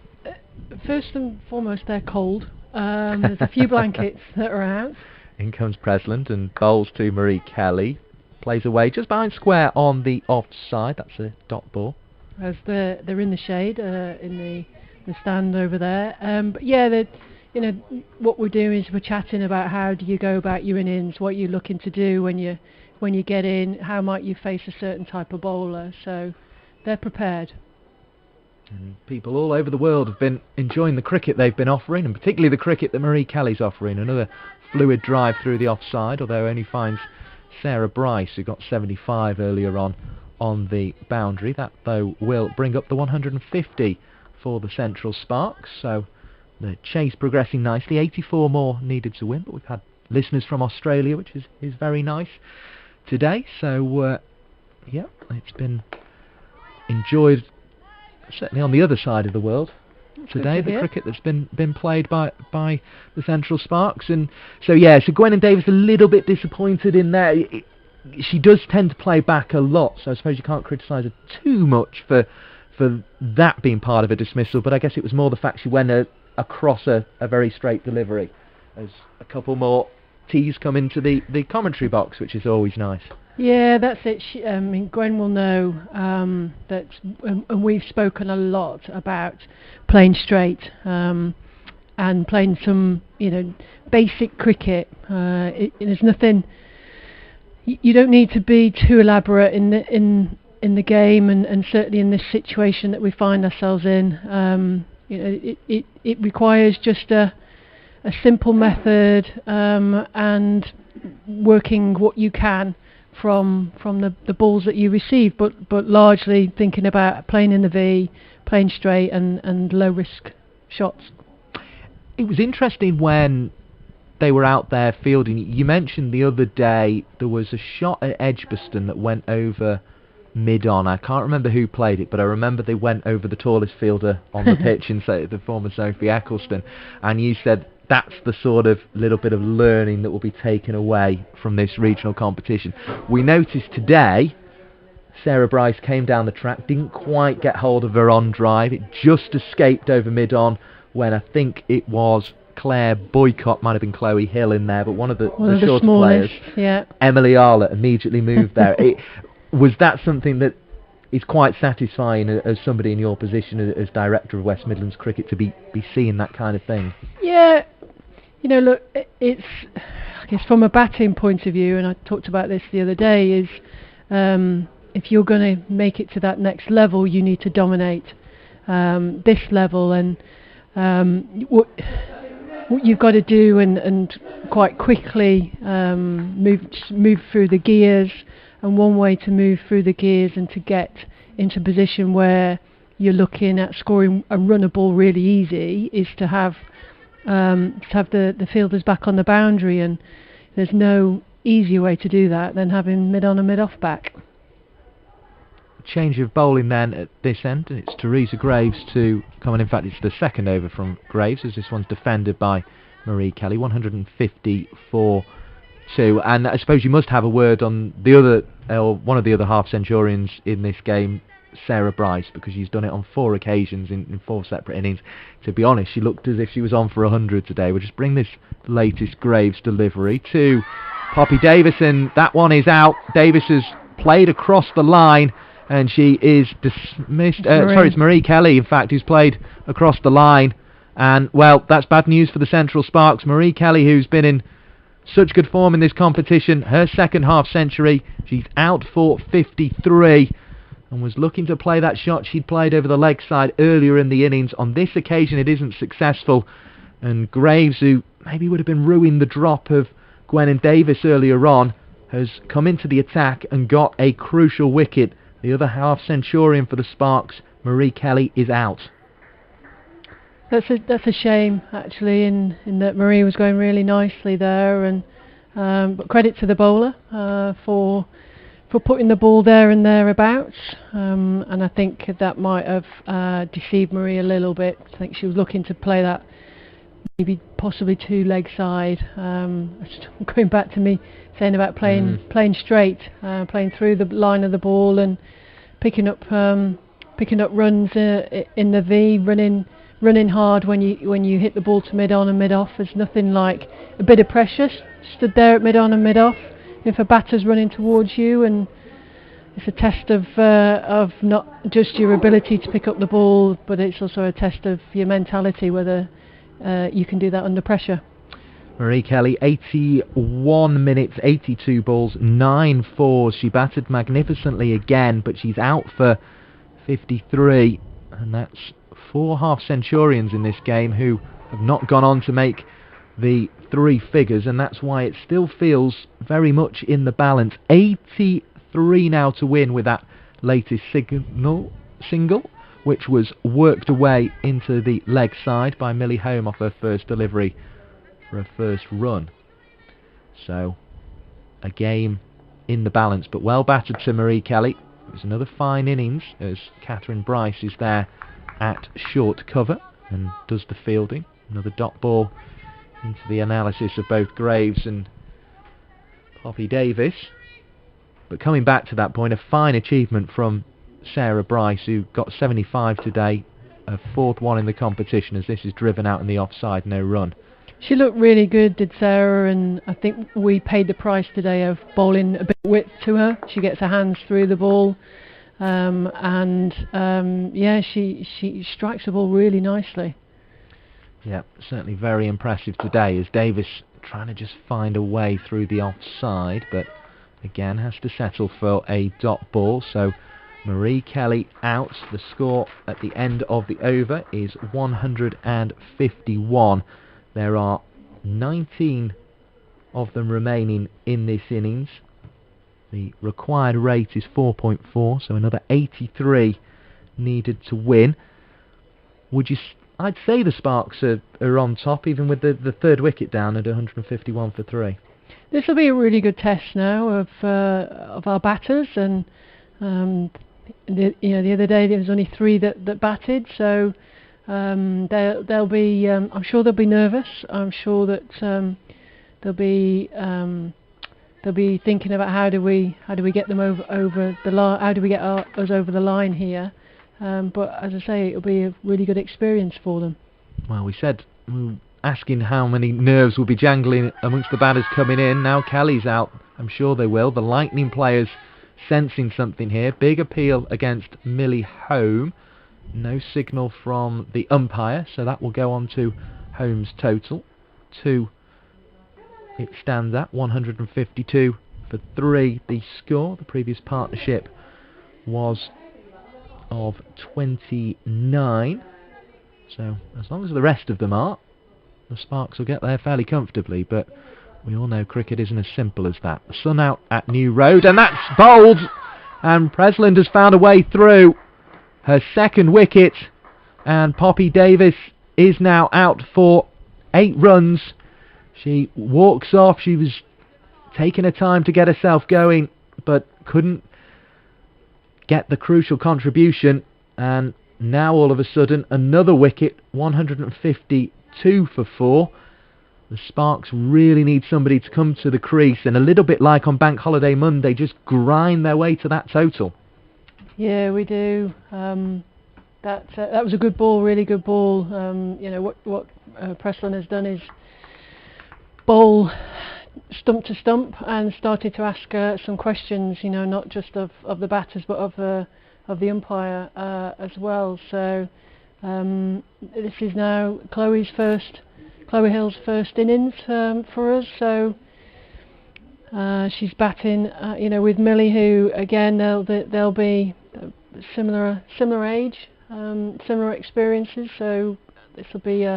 first and foremost they're cold. There's a few blankets that are out. In comes Presland and bowls to Marie Kelly. Plays away just behind square on the offside. That's a dot ball. As they're in the shade, in the stand over there. But yeah, you know, what we're doing is we're chatting about how do you go about your innings, what you're looking to do when you get in, how might you face a certain type of bowler. So they're prepared. And people all over the world have been enjoying the cricket they've been offering, and particularly the cricket that Marie Kelly's offering. Another fluid drive through the offside, although only finds Sarah Bryce, who got 75 earlier on the boundary. That, though, will bring up the 150 for the Central Sparks. So the chase progressing nicely. 84 more needed to win, but we've had listeners from Australia, which is very nice today. So, yeah, it's been enjoyed, certainly on the other side of the world today, the cricket that's been played by the Central Sparks. And so yeah, so Gwennon Davis a little bit disappointed in there. She does tend to play back a lot, so I suppose you can't criticise her too much for that being part of a dismissal, but I guess it was more the fact she went across a very straight delivery as a couple more teas come into the commentary box, which is always nice. Yeah, that's it. I mean, Gwen will know that, and we've spoken a lot about playing straight and playing some, you know, basic cricket. There's nothing. You don't need to be too elaborate in the game, and certainly in this situation that we find ourselves in. You know, it requires just a simple method and working what you can from the balls that you receive, but largely thinking about playing in the V, playing straight and low risk shots. It was interesting when they were out there fielding. You mentioned the other day there was a shot at Edgbaston that went over mid-on. I can't remember who played it, but I remember they went over the tallest fielder on the pitch, and so the former Sophie Eccleston, and you said that's the sort of little bit of learning that will be taken away from this regional competition. We noticed today Sarah Bryce came down the track, didn't quite get hold of her on drive. It just escaped over mid-on when I think it was Claire Boycott, might have been Chloe Hill in there, but one of the shorter players, yeah. Emily Arlett, immediately moved there. Was that something that is quite satisfying as somebody in your position as Director of West Midlands Cricket to be seeing that kind of thing? Yeah, you know, look, it's, I guess from a batting point of view, and I talked about this the other day, is if you're going to make it to that next level, you need to dominate this level, and what you've got to do, and quite quickly move through the gears. And one way to move through the gears and to get into a position where you're looking at scoring a runner ball really easy is to have the fielders back on the boundary, and there's no easier way to do that than having mid-on and mid-off back. Change of bowling then at this end, and it's Teresa Graves to come on. In fact, it's the second over from Graves, as this one's defended by Marie Kelly. 154 2, and I suppose you must have a word on the other, or one of the other half centurions in this game, Sarah Bryce, because she's done it on 4 occasions in 4 separate innings. To be honest, she looked as if she was on for 100 today. We'll just bring this latest Graves delivery to Poppy Davis, and that one is out. Davis has played across the line, and she is dismissed. Sorry, it's Marie Kelly, in fact, who's played across the line. And, well, that's bad news for the Central Sparks. Marie Kelly, who's been in such good form in this competition, her second half century, she's out for 53 and was looking to play that shot she'd played over the leg side earlier in the innings. On this occasion it isn't successful, and Graves, who maybe would have been ruining the drop of Gwennon Davis earlier on, has come into the attack and got a crucial wicket. The other half centurion for the Sparks, Marie Kelly, is out. That's a shame, actually, in that Marie was going really nicely there, and but credit to the bowler for putting the ball there and thereabouts, and I think that might have deceived Marie a little bit. I think she was looking to play that maybe possibly 2-leg side. Going back to me saying about playing straight, playing through the line of the ball and picking up runs in the V, running hard when you hit the ball to mid-on and mid-off. There's nothing like a bit of pressure stood there at mid-on and mid-off if a batter's running towards you, and it's a test of not just your ability to pick up the ball, but it's also a test of your mentality, whether you can do that under pressure. Marie Kelly, 81 minutes, 82 balls, 9 fours. She batted magnificently again, but she's out for 53, and that's 4 half centurions in this game who have not gone on to make the 3 figures, and that's why it still feels very much in the balance. 83 now to win with that latest single, which was worked away into the leg side by Millie Home off her first delivery for her first run. So a game in the balance, but well battered to Marie Kelly. It was another fine innings as Catherine Bryce is there at short cover and does the fielding. Another dot ball into the analysis of both Graves and Poppy Davis. But coming back to that point, a fine achievement from Sarah Bryce, who got 75 today, a 4th one in the competition, as this is driven out in the offside, no run. She looked really good, did Sarah, and I think we paid the price today of bowling a bit of width to her. She gets her hands through the ball, yeah, she strikes the ball really nicely. Yeah, certainly very impressive today, as Davis trying to just find a way through the offside, but again has to settle for a dot ball. So Marie Kelly out. The score at the end of the over is 151. There are 19 of them remaining in this innings. The required rate is 4.4, so another 83 needed to win. I'd say the Sparks are on top, even with the 3rd wicket down at 151 for 3. This will be a really good test now of our batters, and the other day there was only 3 that batted, so they'll be. I'm sure they'll be nervous. I'm sure that they'll be thinking about how do we get them over the line? How do we get us over the line here? But as I say, it'll be a really good experience for them. Well, we said asking how many nerves will be jangling amongst the batters coming in. Now Kelly's out. I'm sure they will. The Lightning players sensing something here. Big appeal against Millie Home. No signal from the umpire, so that will go on to Home's total. 2 it stands at, 152 for 3 the score. The previous partnership was of 29, so as long as the rest of them are, the Sparks will get there fairly comfortably, but we all know cricket isn't as simple as that. The sun out at New Road, and that's bowled, and Presland has found a way through. Her 2nd wicket, and Poppy Davis is now out for 8 runs. She walks off. She was taking her time to get herself going, but couldn't get the crucial contribution, and now all of a sudden another wicket, 152 for 4. The Sparks really need somebody to come to the crease and, a little bit like on Bank Holiday Monday, just grind their way to that total. Yeah, we do. That was a good ball, really good ball. You know what Preslin has done is bowl stump to stump and started to ask some questions. You know, not just of the batters but of the umpire as well. So this is now Chloe Hill's first innings for us. So she's batting, you know, with Millie, who again they'll be similar age, similar experiences. So this will be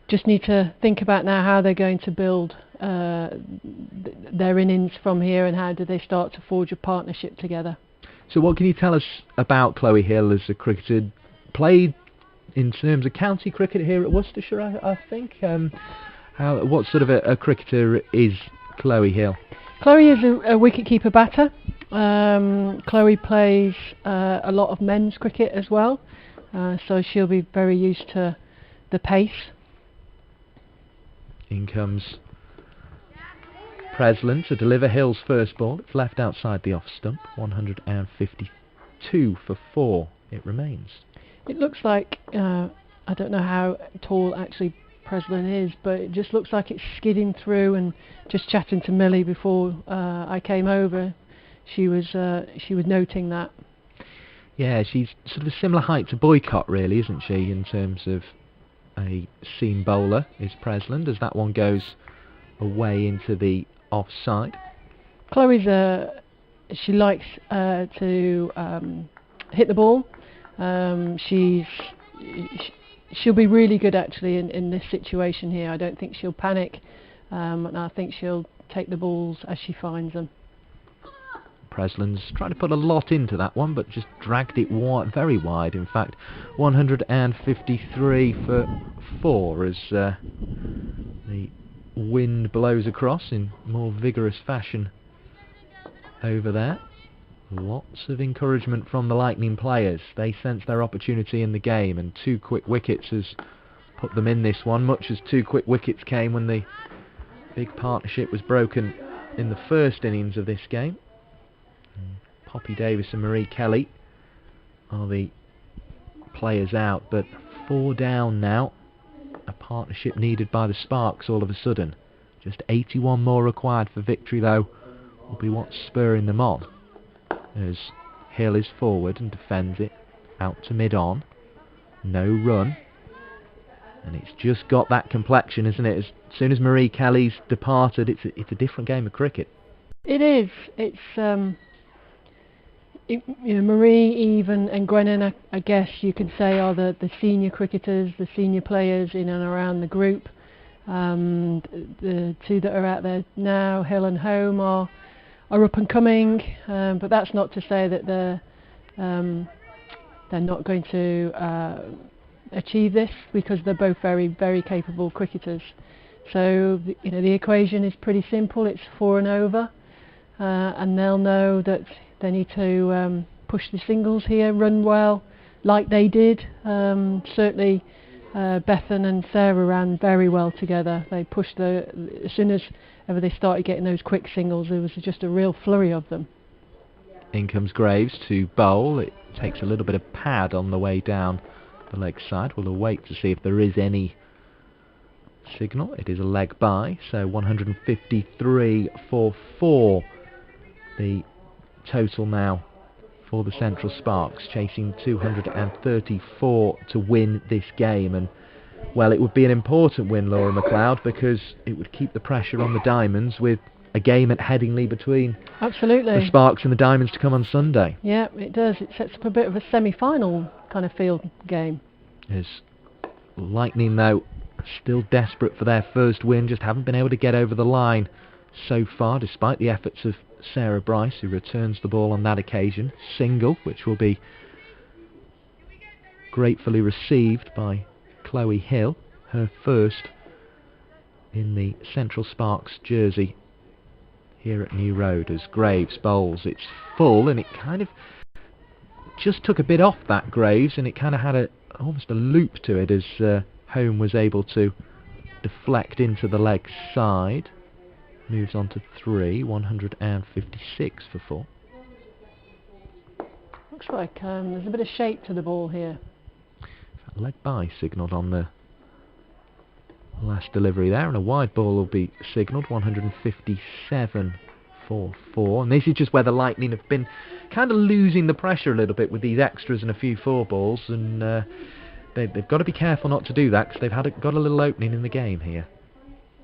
just need to think about now how they're going to build their innings from here, and how do they start to forge a partnership together. So what can you tell us about Chloe Hill as a cricketer? Played in terms of county cricket here at Worcestershire, I think. What sort of a cricketer is Chloe Hill? Chloe is a wicket-keeper batter. Chloe plays a lot of men's cricket as well, so she'll be very used to the pace. In comes Preslin to deliver Hill's first ball. It's left outside the off stump. 152 for 4 it remains. It looks like, I don't know how tall actually Preslin is, but it just looks like it's skidding through. And just chatting to Millie before I came over, she was noting that. Yeah, she's sort of a similar height to Boycott, really, isn't she, in terms of a seam bowler, is Preslin, as that one goes away into the offside. Chloe's she likes to hit the ball. She'll be really good actually in this situation here. I don't think she'll panic, and I think she'll take the balls as she finds them. Preslin's trying to put a lot into that one, but just dragged it very wide. In fact, 153 for 4 as the wind blows across in more vigorous fashion over there. Lots of encouragement from the Lightning players. They sense their opportunity in the game, and 2 quick wickets has put them in this one, much as 2 quick wickets came when the big partnership was broken in the first innings of this game. Poppy Davis and Marie Kelly are the players out, but 4 down now. A partnership needed by the Sparks all of a sudden. Just 81 more required for victory, though, will be what's spurring them on. As Hill is forward and defends it out to mid-on. No run. And it's just got that complexion, isn't it? As soon as Marie Kelly's departed, it's a different game of cricket. It is. It's you know, Marie, Eve and Gwennon, I guess you could say, are the senior cricketers, the senior players in and around the group. The 2 that are out there now, Hill and Home, are up and coming, but that's not to say that they're not going to achieve this, because they're both very, very capable cricketers. So you know, the equation is pretty simple. It's 4 and over, and they'll know that they need to push the singles here, run well, like they did. Certainly, Bethan and Sarah ran very well together. They pushed as soon as ever they started getting those quick singles, there was just a real flurry of them. In comes Graves to bowl. It takes a little bit of pad on the way down the leg side. We'll await to see if there is any signal. It is a leg by, so 153 for 4 the total now for the Central Sparks, chasing 234 to win this game. And well, it would be an important win, Laura McLeod, because it would keep the pressure on the Diamonds, with a game at Headingley between absolutely the Sparks and the Diamonds to come on Sunday. Yeah, it does. It sets up a bit of a semi-final kind of field game. As Lightning, though, still desperate for their first win, just haven't been able to get over the line so far, despite the efforts of Sarah Bryce, who returns the ball on that occasion. Single, which will be gratefully received by Chloe Hill, her first in the Central Sparks jersey here at New Road. As Graves bowls, it's full, and it kind of just took a bit off that Graves, and it kind of had almost a loop to it as Home was able to deflect into the leg side. Moves on to 3, 156 for 4. looks like there's a bit of shape to the ball here. Leg by signalled on the last delivery there, and a wide ball will be signalled, 157 for 4. And this is just where the Lightning have been kind of losing the pressure a little bit with these extras and a few 4 balls, and they've got to be careful not to do that, because they've got a little opening in the game here.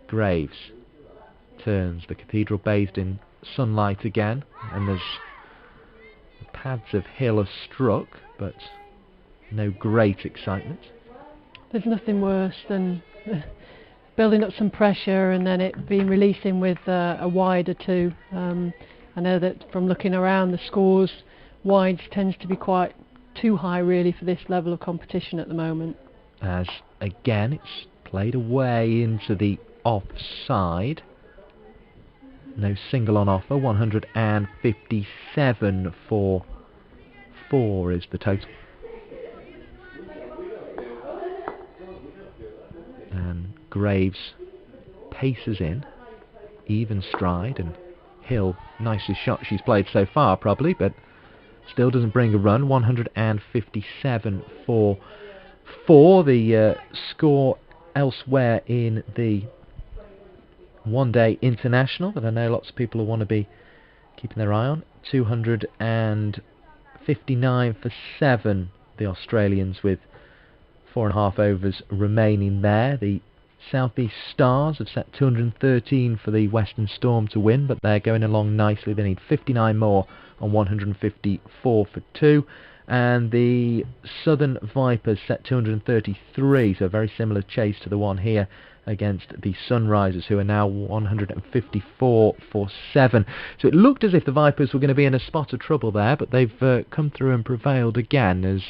Graves turns, the cathedral bathed in sunlight again, and there's the pads of hill are struck, but no great excitement. There's nothing worse than building up some pressure and then it being releasing with a wide or 2. I know that from looking around the scores, wides tends to be quite too high really for this level of competition at the moment. As again it's played away into the offside. No single on offer, 157 for 4 is the total. And Graves paces in, even stride, and Hill, nicest shot she's played so far probably, but still doesn't bring a run. 157 for 4, the score elsewhere in the one-day international that I know lots of people will want to be keeping their eye on. 259 for 7, the Australians, with 4.5 overs remaining there. The Southeast Stars have set 213 for the Western Storm to win, but they're going along nicely. They need 59 more on 154 for 2. And the Southern Vipers set 233, so a very similar chase to the one here against the Sunrisers, who are now 154 for 7. So it looked as if the Vipers were going to be in a spot of trouble there, but they've come through and prevailed again as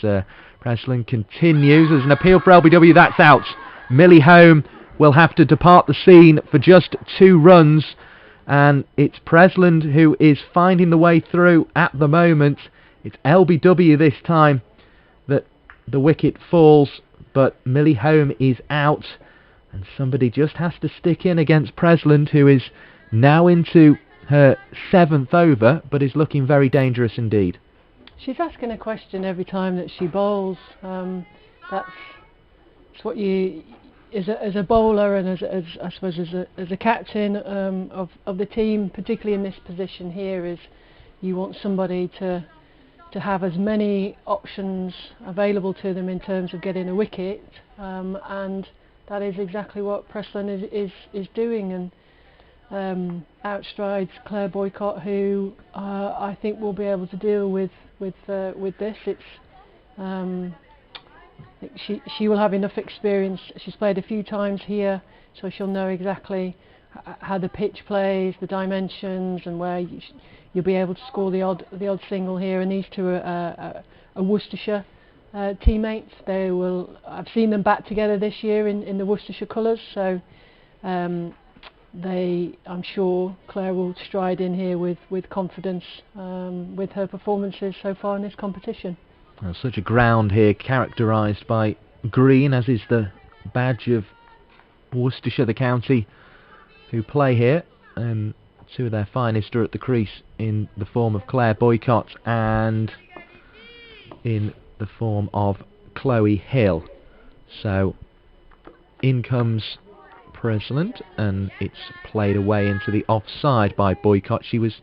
Presland continues. There's an appeal for LBW, that's out. Millie Home will have to depart the scene for just 2 runs, and it's Presland who is finding the way through at the moment. It's LBW this time that the wicket falls, but Millie Home is out, and somebody just has to stick in against Presland, who is now into her 7th over, but is looking very dangerous indeed. She's asking a question every time that she bowls. That's what you, as a bowler and as I suppose as a captain of the team, particularly in this position here, is you want somebody to have as many options available to them in terms of getting a wicket, and that is exactly what Presland is doing, and outstrides Claire Boycott, who I think will be able to deal with this. She will have enough experience. She's played a few times here, so she'll know exactly how the pitch plays, the dimensions, and where you'll be able to score the odd single here. And these two are Worcestershire teammates. I've seen them bat together this year in the Worcestershire colours, so I'm sure Claire will stride in here with confidence with her performances so far in this competition. Well, such a ground here characterised by green, as is the badge of Worcestershire, the county who play here. 2 of their finest are at the crease in the form of Claire Boycott and in the form of Chloe Hill. So in comes Presland, and it's played away into the offside by Boycott. She was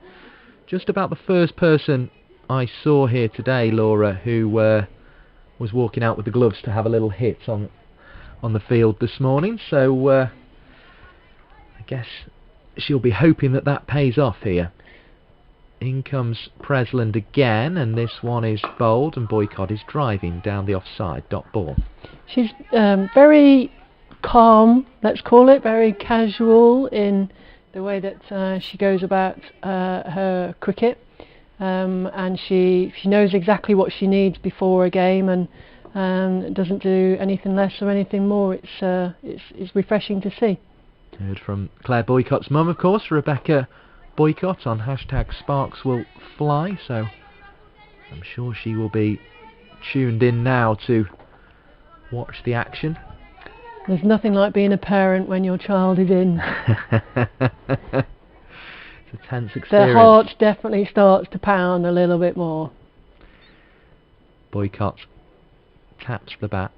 just about the first person I saw here today, Laura, who was walking out with the gloves to have a little hit on the field this morning. So I guess she'll be hoping that pays off here. In comes Presland again, and this one is bowled, and Boycott is driving down the offside dot ball. She's very calm, let's call it, very casual in the way that she goes about her cricket. And she knows exactly what she needs before a game, and doesn't do anything less or anything more. It's refreshing to see. Heard from Claire Boycott's mum, of course, Rebecca Boycott, on #SparksWillFly, so I'm sure she will be tuned in now to watch the action. There's nothing like being a parent when your child is in. Tense experience. The heart definitely starts to pound a little bit more. Boycott taps the bat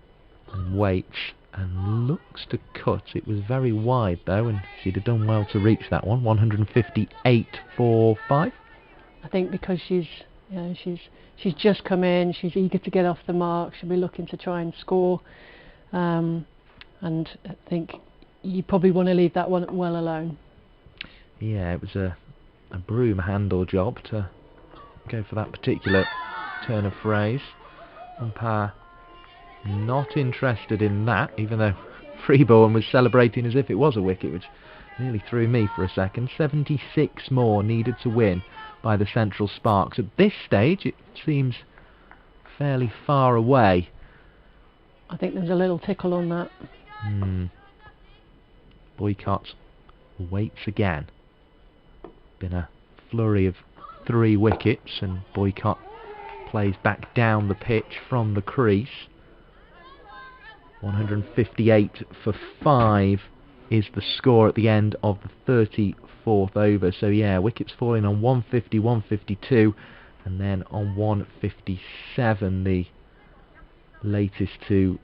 and waits and looks to cut. It was very wide though, and she'd have done well to reach that one. 158 for 5. I think because she's just come in, she's eager to get off the mark, she'll be looking to try and score, and I think you probably want to leave that one well alone. Yeah, it was a broom handle job to go for that particular turn of phrase. Umpire not interested in that, even though Freeborn was celebrating as if it was a wicket, which nearly threw me for a second. 76 more needed to win by the Central Sparks. At this stage it seems fairly far away. I think there's a little tickle on that. Boycott waits again. Been a flurry of 3 wickets, and Boycott plays back down the pitch from the crease. 158 for 5 is the score at the end of the 34th over. So yeah, wickets falling on 150, 152, and then on 157, the latest to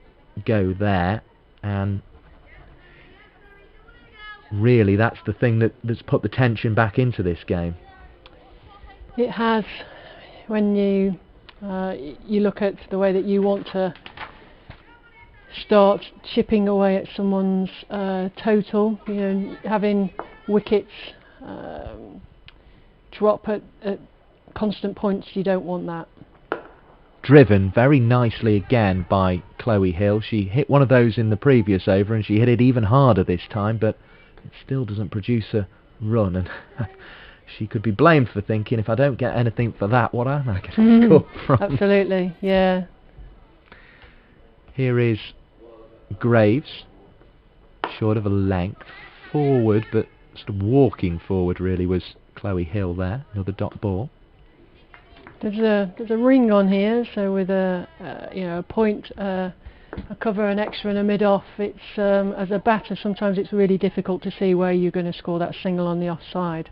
go there. And really that's the thing that's put the tension back into this game. It has. When you look at the way that you want to start chipping away at someone's total, having wickets drop at constant points, you don't want that. Driven very nicely again by Chloe Hill. She hit one of those in the previous over, and she hit it even harder this time, but it still doesn't produce a run, and she could be blamed for thinking, if I don't get anything for that, what am I going to score from? Absolutely, yeah. Here is Graves, short of a length, forward, but sort of walking forward really was Chloe Hill there. Another dot ball. There's a ring on here, so with a point, a cover, an extra and a mid-off, it's as a batter sometimes it's really difficult to see where you're going to score that single on the offside.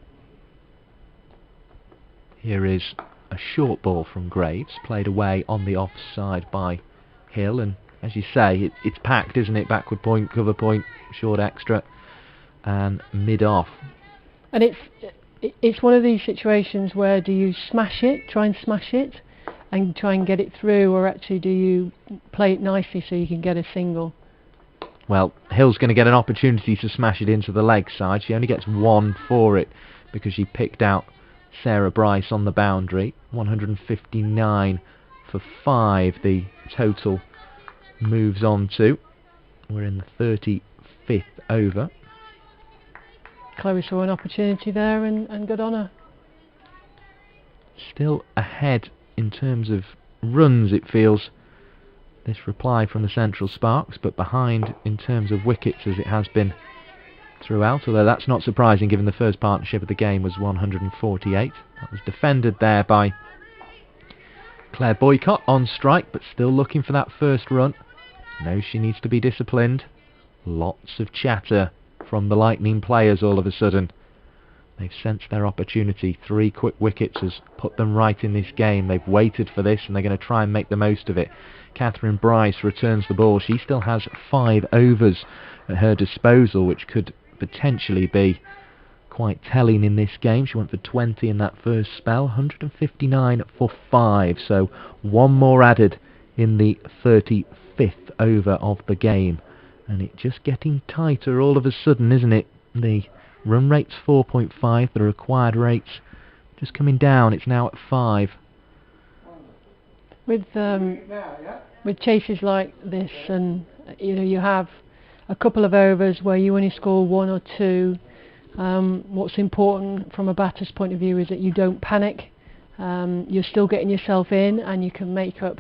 Here is a short ball from Graves, played away on the offside by Hill, and as you say, it's packed, isn't it? Backward point, cover point, short extra, and mid-off. And it's one of these situations where do you smash it, try and smash it, and try and get it through, or actually do you play it nicely so you can get a single? Well, Hill's going to get an opportunity to smash it into the leg side. She only gets 1 for it because she picked out Sarah Bryce on the boundary. 159 for 5 the total moves on to. We're in the 35th over. Chloe saw an opportunity there and got on her. Still ahead in terms of runs, it feels, this reply from the Central Sparks, but behind in terms of wickets as it has been throughout, although that's not surprising given the first partnership of the game was 148. That was defended there by Claire Boycott on strike, but still looking for that first run. Knows she needs to be disciplined. Lots of chatter from the Lightning players all of a sudden. They've sensed their opportunity. 3 quick wickets has put them right in this game. They've waited for this and they're going to try and make the most of it. Catherine Bryce returns the ball. She still has 5 overs at her disposal, which could potentially be quite telling in this game. She went for 20 in that first spell. 159 for 5, so 1 more added in the 35th over of the game. And it's just getting tighter all of a sudden, isn't it? The run rate's 4.5, the required rate's just coming down. It's now at 5. With chases like this, and you have a couple of overs where you only score 1 or 2. What's important from a batter's point of view is that you don't panic. You're still getting yourself in, and you can make up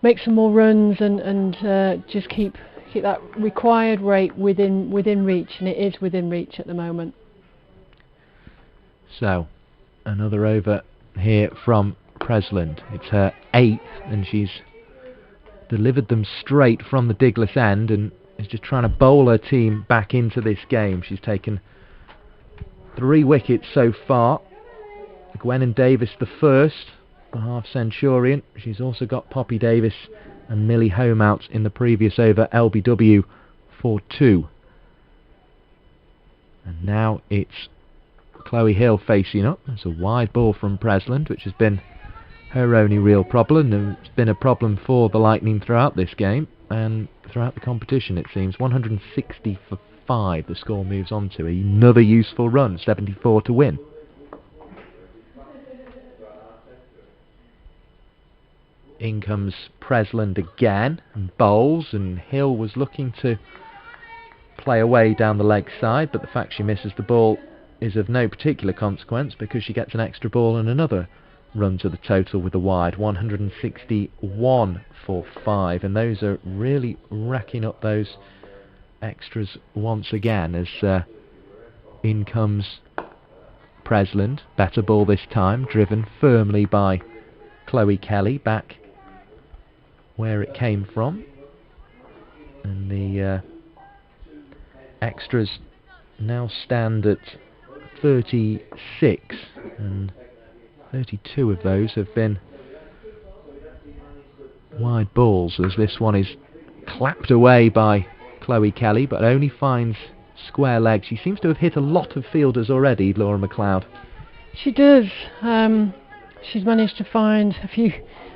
make some more runs and just keep that required rate within reach, and it is within reach at the moment. So another over here from Presland. It's her 8th, and she's delivered them straight from the Diglis end and is just trying to bowl her team back into this game. She's taken 3 wickets so far. Gwen and Davis the first, for half Centurion. She's also got Poppy Davis and Millie Home out in the previous over, LBW for 2. And now it's Chloe Hill facing up. It's a wide ball from Presland, which has been her only real problem, and it's been a problem for the Lightning throughout this game and throughout the competition, it seems. 160 for 5 the score moves on to. Another useful run, 74 to win. In comes Presland again and bowls, and Hill was looking to play away down the leg side, but the fact she misses the ball is of no particular consequence because she gets an extra ball and another run to the total with the wide. 161 for 5, and those are really racking up those extras once again as in comes Presland. Better ball this time, driven firmly by Chloe Kelly back where it came from, and the extras now stand at 36, and 32 of those have been wide balls, as this one is clapped away by Chloe Kelly, but only finds square leg. She seems to have hit a lot of fielders already, Laura McLeod. She does. She's managed to find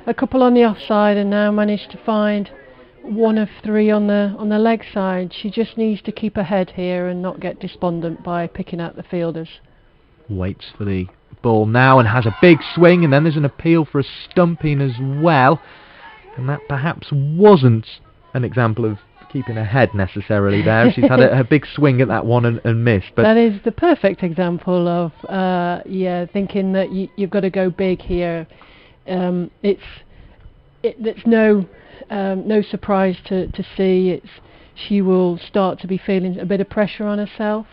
a couple on the offside, and now managed to find 1 of 3 on the leg side. She just needs to keep her head here and not get despondent by picking out the fielders. Waits for the ball now and has a big swing, and then there's an appeal for a stumping as well, and that perhaps wasn't an example of keeping her head necessarily there. She's had a big swing at that one and missed. But that is the perfect example of thinking that you've got to go big here. It's no surprise to see. She will start to be feeling a bit of pressure on herself,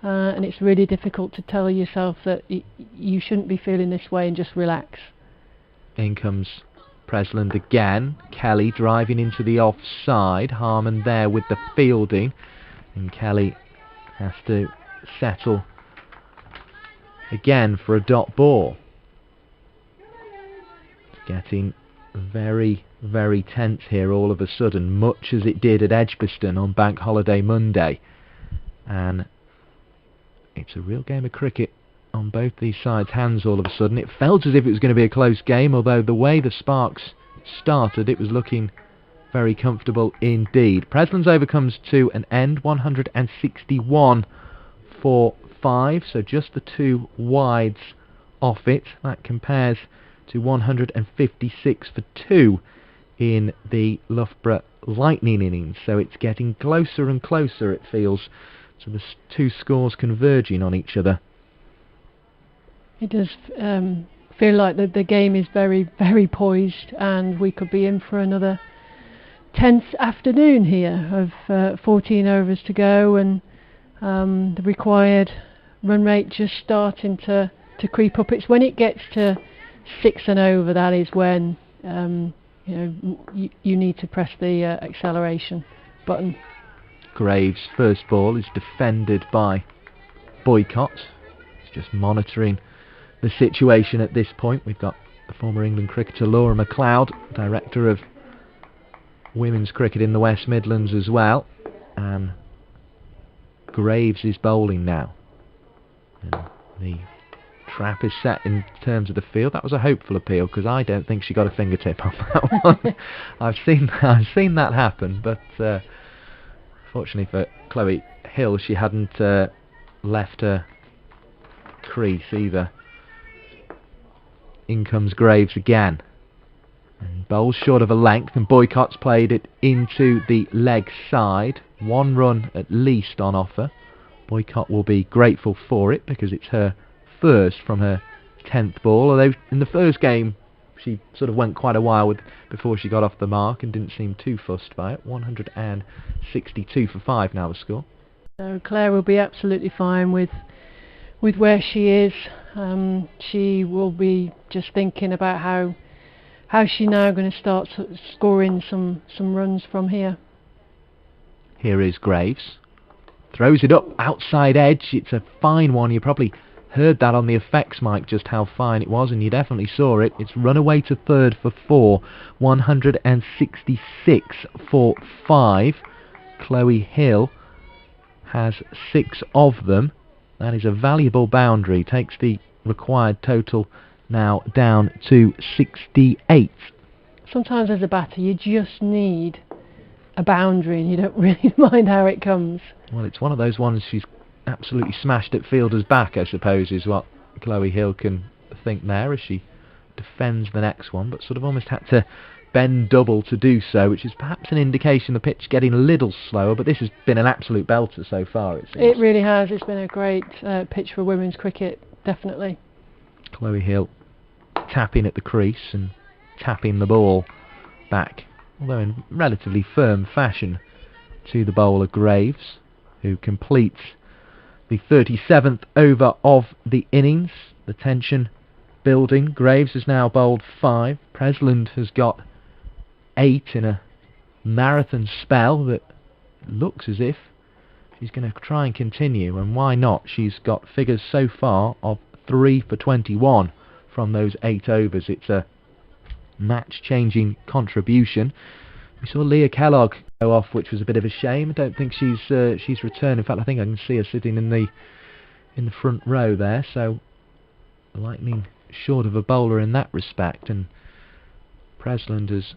and it's really difficult to tell yourself that you shouldn't be feeling this way and just relax. In comes Presland again. Kelly driving into the offside. Harmon there with the fielding, and Kelly has to settle again for a dot ball. It's getting very, very tense here all of a sudden, much as it did at Edgbaston on Bank Holiday Monday, and it's a real game of cricket on both these sides' hands all of a sudden. It felt as if it was going to be a close game, although the way the sparks started, it was looking very comfortable indeed. Presland's over comes to an end, 161 for 5, so just the 2 wides off it. That compares to 156 for 2 in the Loughborough Lightning innings, so it's getting closer and closer, it feels, to the 2 scores converging on each other. It does feel like the game is very, very poised, and we could be in for another tense afternoon here of 14 overs to go, and the required run rate just starting to creep up. It's when it gets to 6 and over that is when you need to press the acceleration button. Graves' first ball is defended by Boycott. He's just monitoring the situation at this point. We've got the former England cricketer Laura McLeod, director of women's cricket in the West Midlands as well, and Graves is bowling now, and the trap is set in terms of the field. That was a hopeful appeal, because I don't think she got a fingertip on that one. I've seen that happen, but fortunately for Chloe Hill, she hadn't left her crease either. In comes Graves again, and bowls short of a length, and Boycott's played it into the leg side. 1 run at least on offer. Boycott will be grateful for it, because it's her first from her 10th ball, although in the first game she sort of went quite a while before she got off the mark and didn't seem too fussed by it. 162 for 5 now the score. So Claire will be absolutely fine with where she is. She will be just thinking about how she's now going to start scoring some runs from here. Here is Graves. Throws it up outside edge. It's a fine one. You probably heard that on the effects mic, just how fine it was, and you definitely saw it. It's run away to third for 4, 166 for 5. Chloe Hill has 6 of them. That is a valuable boundary. Takes the required total now down to 68. Sometimes as a batter you just need a boundary and you don't really mind how it comes. Well, it's one of those ones she's absolutely smashed at fielder's back, I suppose, is what Chloe Hill can think there as she defends the next one, but sort of almost had to bend double to do so, which is perhaps an indication the pitch getting a little slower, but this has been an absolute belter so far, it seems. It really has. It's been a great pitch for women's cricket, definitely. Chloe Hill tapping at the crease and tapping the ball back, although in relatively firm fashion, to the bowler Graves, who completes the 37th over of the innings. The tension building. Graves has now bowled 5. Presland has got 8 in a marathon spell that looks as if she's going to try and continue, and why not? She's got figures so far of 3 for 21 from those 8 overs. It's a match-changing contribution. We saw Leah Kellogg go off, which was a bit of a shame. I don't think she's returned. In fact, I think I can see her sitting in the front row there. So lightning short of a bowler in that respect, and Presland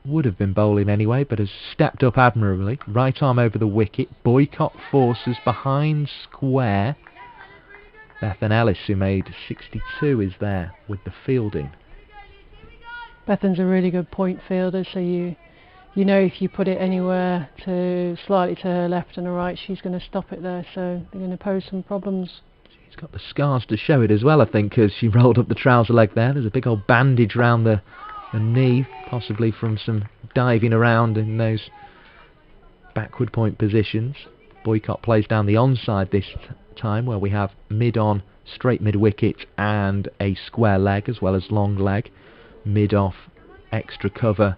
would have been bowling anyway, but has stepped up admirably. Right arm over the wicket. Boycott forces behind square. Bethan Ellis, who made 62, is there with the fielding. Bethan's a really good point fielder, so you know if you put it anywhere to slightly to her left and her right, she's going to stop it there, so they're going to pose some problems. She's got the scars to show it as well, I think, because she rolled up the trouser leg there. There's a big old bandage round the knee, possibly from some diving around in those backward point positions. Boycott plays down the onside this time, where we have mid-on, straight mid-wicket and a square leg as well as long leg. Mid-off, extra cover,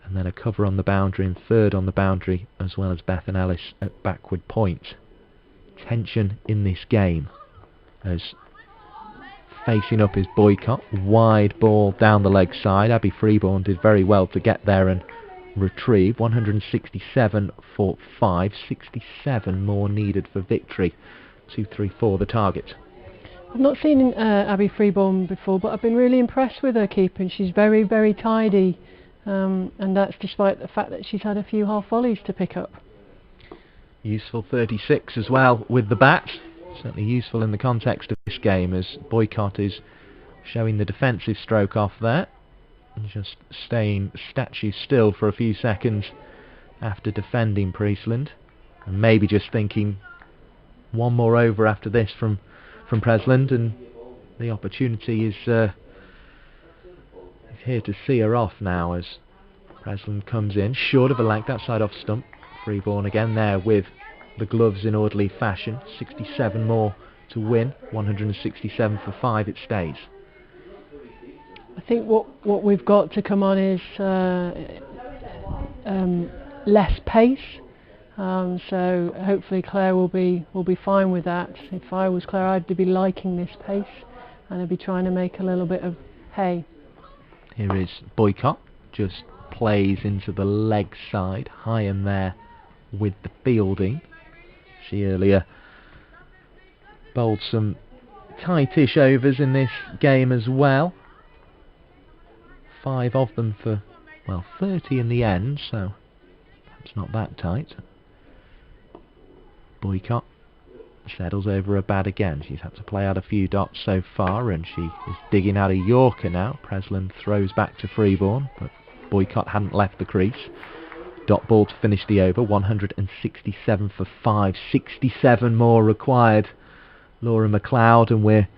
and then a cover on the boundary and third on the boundary, as well as Bethan Ellis at backward point. Tension in this game as facing up is Boycott. Wide ball down the leg side. Abby Freeborn did very well to get there and retrieve. 167 for 5. 67 more needed for victory. 2-3-4 the target. I've not seen Abby Freeborn before, but I've been really impressed with her keeping. She's very, very tidy, and that's despite the fact that she's had a few half volleys to pick up. Useful 36 as well with the bat. Certainly useful in the context of this game, as Boycott is showing the defensive stroke off there and just staying statue still for a few seconds after defending Priestland, and maybe just thinking one more over after this from Presland, and the opportunity is here to see her off now as Presland comes in short of a leg, that side off stump. Freeborn again there with the gloves in orderly fashion. 67 more to win. 167 for 5 it stays. I think what we've got to come on is less pace. So hopefully Claire will be fine with that. If I was Claire, I'd be liking this pace, and I'd be trying to make a little bit of hay. Here is Boycott, just plays into the leg side, high in there with the fielding. She earlier bowled some tightish overs in this game as well. 5 of them for, well, 30 in the end, so perhaps not that tight. Boycott settles over a bat again. She's had to play out a few dots so far, and she is digging out a Yorker now. Presland throws back to Freeborn, but Boycott hadn't left the crease. Dot ball to finish the over. 167 for 5. 67 more required. Laura McLeod, and we're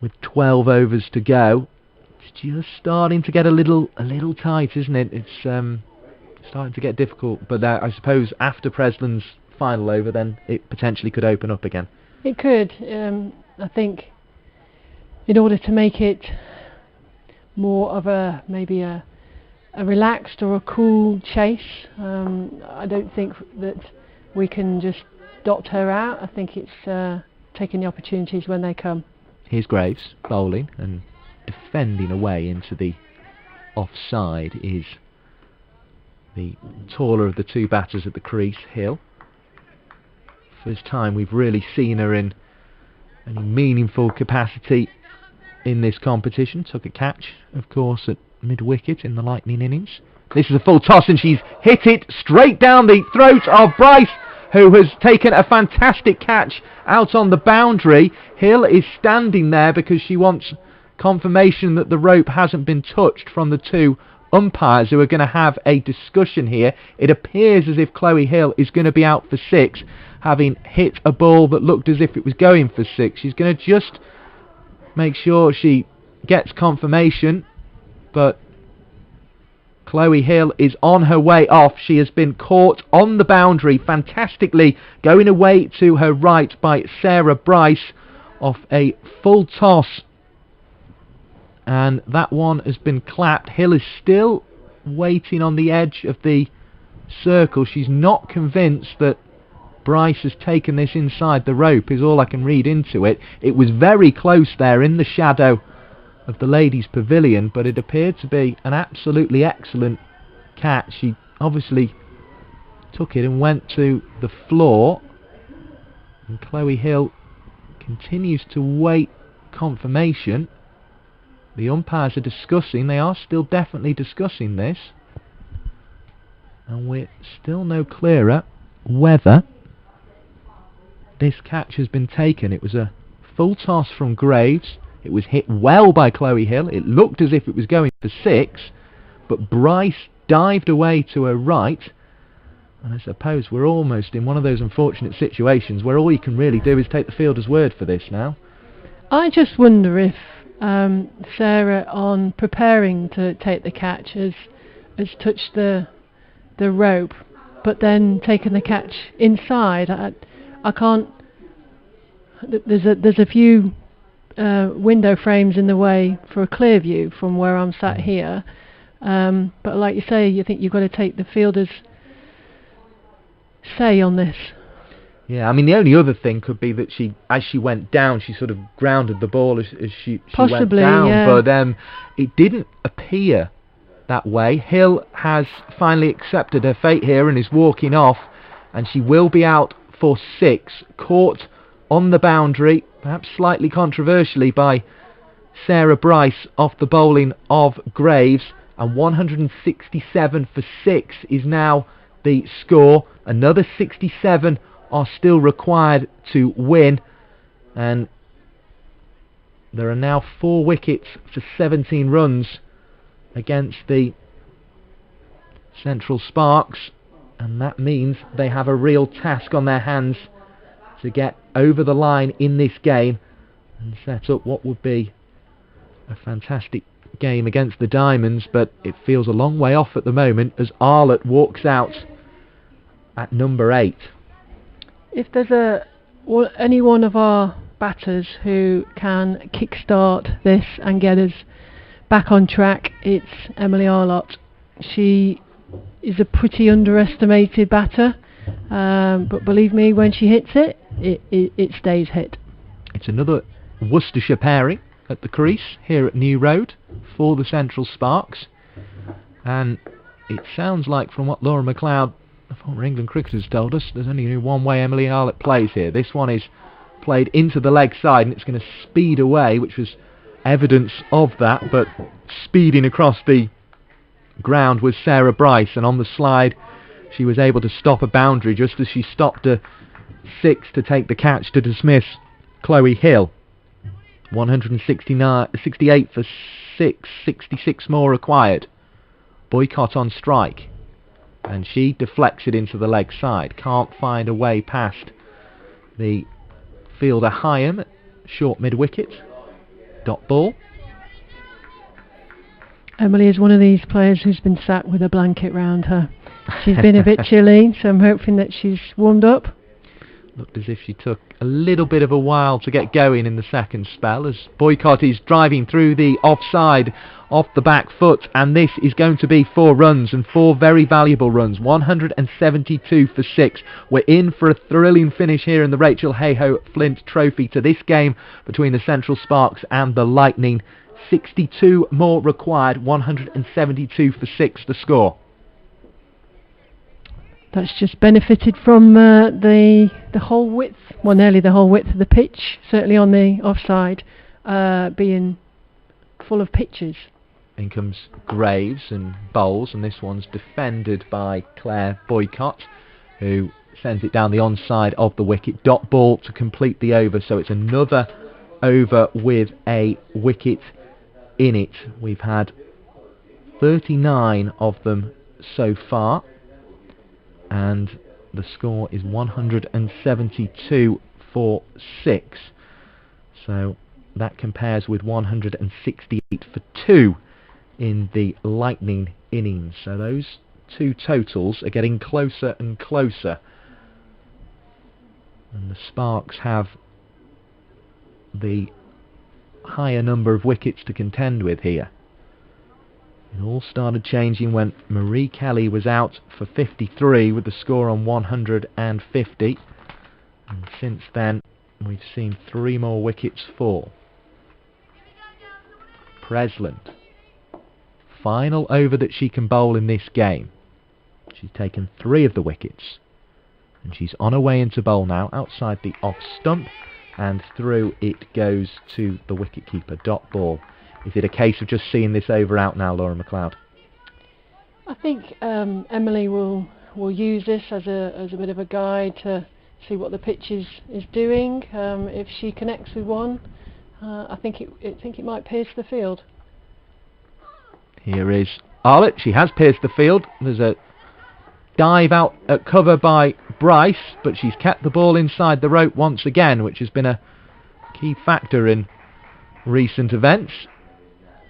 with 12 overs to go. It's just starting to get a little tight, isn't it? It's starting to get difficult. But I suppose after Presland's final over, then it potentially could open up again. It could. I think in order to make it more of maybe a relaxed or a cool chase, I don't think that we can just dot her out. I think it's taking the opportunities when they come. Here's Graves bowling, and defending away into the offside is the taller of the two batters at the crease, Hill. First time we've really seen her in any meaningful capacity in this competition. Took a catch, of course, at mid-wicket in the Lightning innings. This is a full toss, and she's hit it straight down the throat of Bryce, who has taken a fantastic catch out on the boundary. Hill is standing there because she wants confirmation that the rope hasn't been touched from the two umpires, who are going to have a discussion here. It appears as if Chloe Hill is going to be out for 6, having hit a ball that looked as if it was going for 6. She's going to just make sure she gets confirmation, but Chloe Hill is on her way off. She has been caught on the boundary fantastically, going away to her right by Sarah Bryce off a full toss, and that one has been clapped. Hill is still waiting on the edge of the circle. She's not convinced that Bryce has taken this inside the rope, is all I can read into it. It was very close there in the shadow of the ladies' pavilion, but it appeared to be an absolutely excellent catch. She obviously took it and went to the floor, and Chloe Hill continues to wait confirmation. The umpires are discussing, they are still definitely discussing this, and we're still no clearer whether this catch has been taken. It was a full toss from Graves. It was hit well by Chloe Hill. It looked as if it was going for 6, but Bryce dived away to her right, and I suppose we're almost in one of those unfortunate situations where all you can really do is take the fielder's word for this now. I just wonder if Sarah, on preparing to take the catch, has touched the rope, but then taken the catch inside. I can't. There's a few window frames in the way for a clear view from where I'm sat here, but like you say, you think you've got to take the fielder's say on this. Yeah, I mean, the only other thing could be that as she went down, she sort of grounded the ball as she went down, yeah. But it didn't appear that way. Hill has finally accepted her fate here and is walking off, and she will be out for 6, caught on the boundary, perhaps slightly controversially, by Sarah Bryce off the bowling of Graves, and 167 for 6 is now the score. Another 67 are still required to win, and there are now 4 wickets for 17 runs against the Central Sparks, and that means they have a real task on their hands to get over the line in this game and set up what would be a fantastic game against the Diamonds, but it feels a long way off at the moment as Arlott walks out at number 8. If there's any one of our batters who can kickstart this and get us back on track, it's Emily Arlott. She is a pretty underestimated batter, but believe me, when she hits it, it stays hit. It's another Worcestershire pairing at the crease here at New Road for the Central Sparks, and it sounds like, from what Laura McLeod, the former England cricketer, has told us, there's only one way Emily Arlott plays here. This one is played into the leg side, and it's going to speed away, which was evidence of that, but speeding across the ground was Sarah Bryce, and on the slide she was able to stop a boundary just as she stopped a 6 to take the catch to dismiss Chloe Hill. 168 for 6, 66 more required. Boycott on strike, and she deflects it into the leg side. Can't find a way past the fielder Heyhoe, short mid-wicket. Dot ball. Emily is one of these players who's been sat with a blanket round her. She's been a bit chilly, so I'm hoping that she's warmed up. Looked as if she took a little bit of a while to get going in the second spell, as Boycott is driving through the offside off the back foot, and this is going to be 4 runs, and 4 very valuable runs. 172 for 6. We're in for a thrilling finish here in the Rachael Heyhoe Flint Trophy to this game between the Central Sparks and the Lightning. 62 more required, 172 for 6 the score. That's just benefited from the whole width, well, nearly the whole width of the pitch, certainly on the offside, being full of pitches. In comes Graves and bowls, and this one's defended by Claire Boycott, who sends it down the onside of the wicket. Dot ball to complete the over, so it's another over with a wicket in it. We've had 39 of them so far, and the score is 172 for 6. So that compares with 168 for 2 in the Lightning innings. So those two totals are getting closer and closer, and the Sparks have the higher number of wickets to contend with here. It all started changing when Marie Kelly was out for 53 with the score on 150, and since then we've seen 3 more wickets fall. Presland, final over that she can bowl in this game. She's taken 3 of the wickets, and she's on her way into bowl now outside the off stump, and through it goes to the wicketkeeper. Dot ball. Is it a case of just seeing this over out now, Laura McLeod? I think Emily will use this as a bit of a guide to see what the pitch is doing. If she connects with one, I think it might pierce the field. Here is Arlott. She has pierced the field. There's a dive out at cover by Bryce, but she's kept the ball inside the rope once again, which has been a key factor in recent events.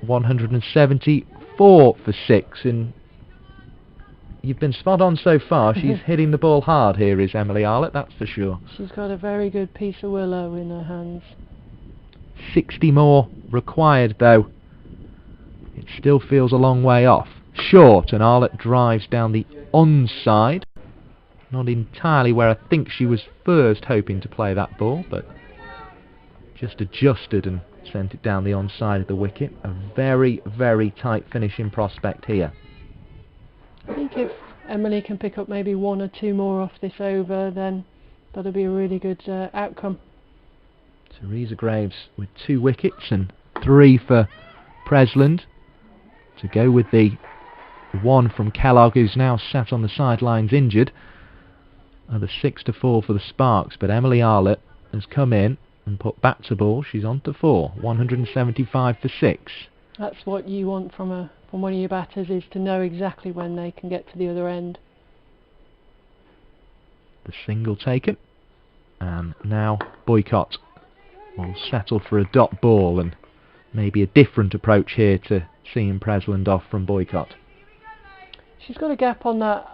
174 for 6, and you've been spot on so far. She's hitting the ball hard here, is Emily Arlott, that's for sure. She's got a very good piece of willow in her hands. 60 more required though. It still feels a long way off. Short, and Arlott drives down the onside. Not entirely where I think she was first hoping to play that ball, but just adjusted and sent it down the onside of the wicket. A very, very tight finishing prospect here. I think if Emily can pick up maybe 1 or 2 more off this over, then that'll be a really good outcome. Teresa Graves with 2 wickets and 3 for Presland, to go with the 1 from Kellogg, who's now sat on the sidelines injured. The 6 to 4 for the Sparks, but Emily Arlott has come in and put back to ball. She's on to 4, 175 for 6. That's what you want from one of your batters, is to know exactly when they can get to the other end. The single taken, and now Boycott will settle for a dot ball, and maybe a different approach here to seeing Presland off from Boycott. She's got a gap on that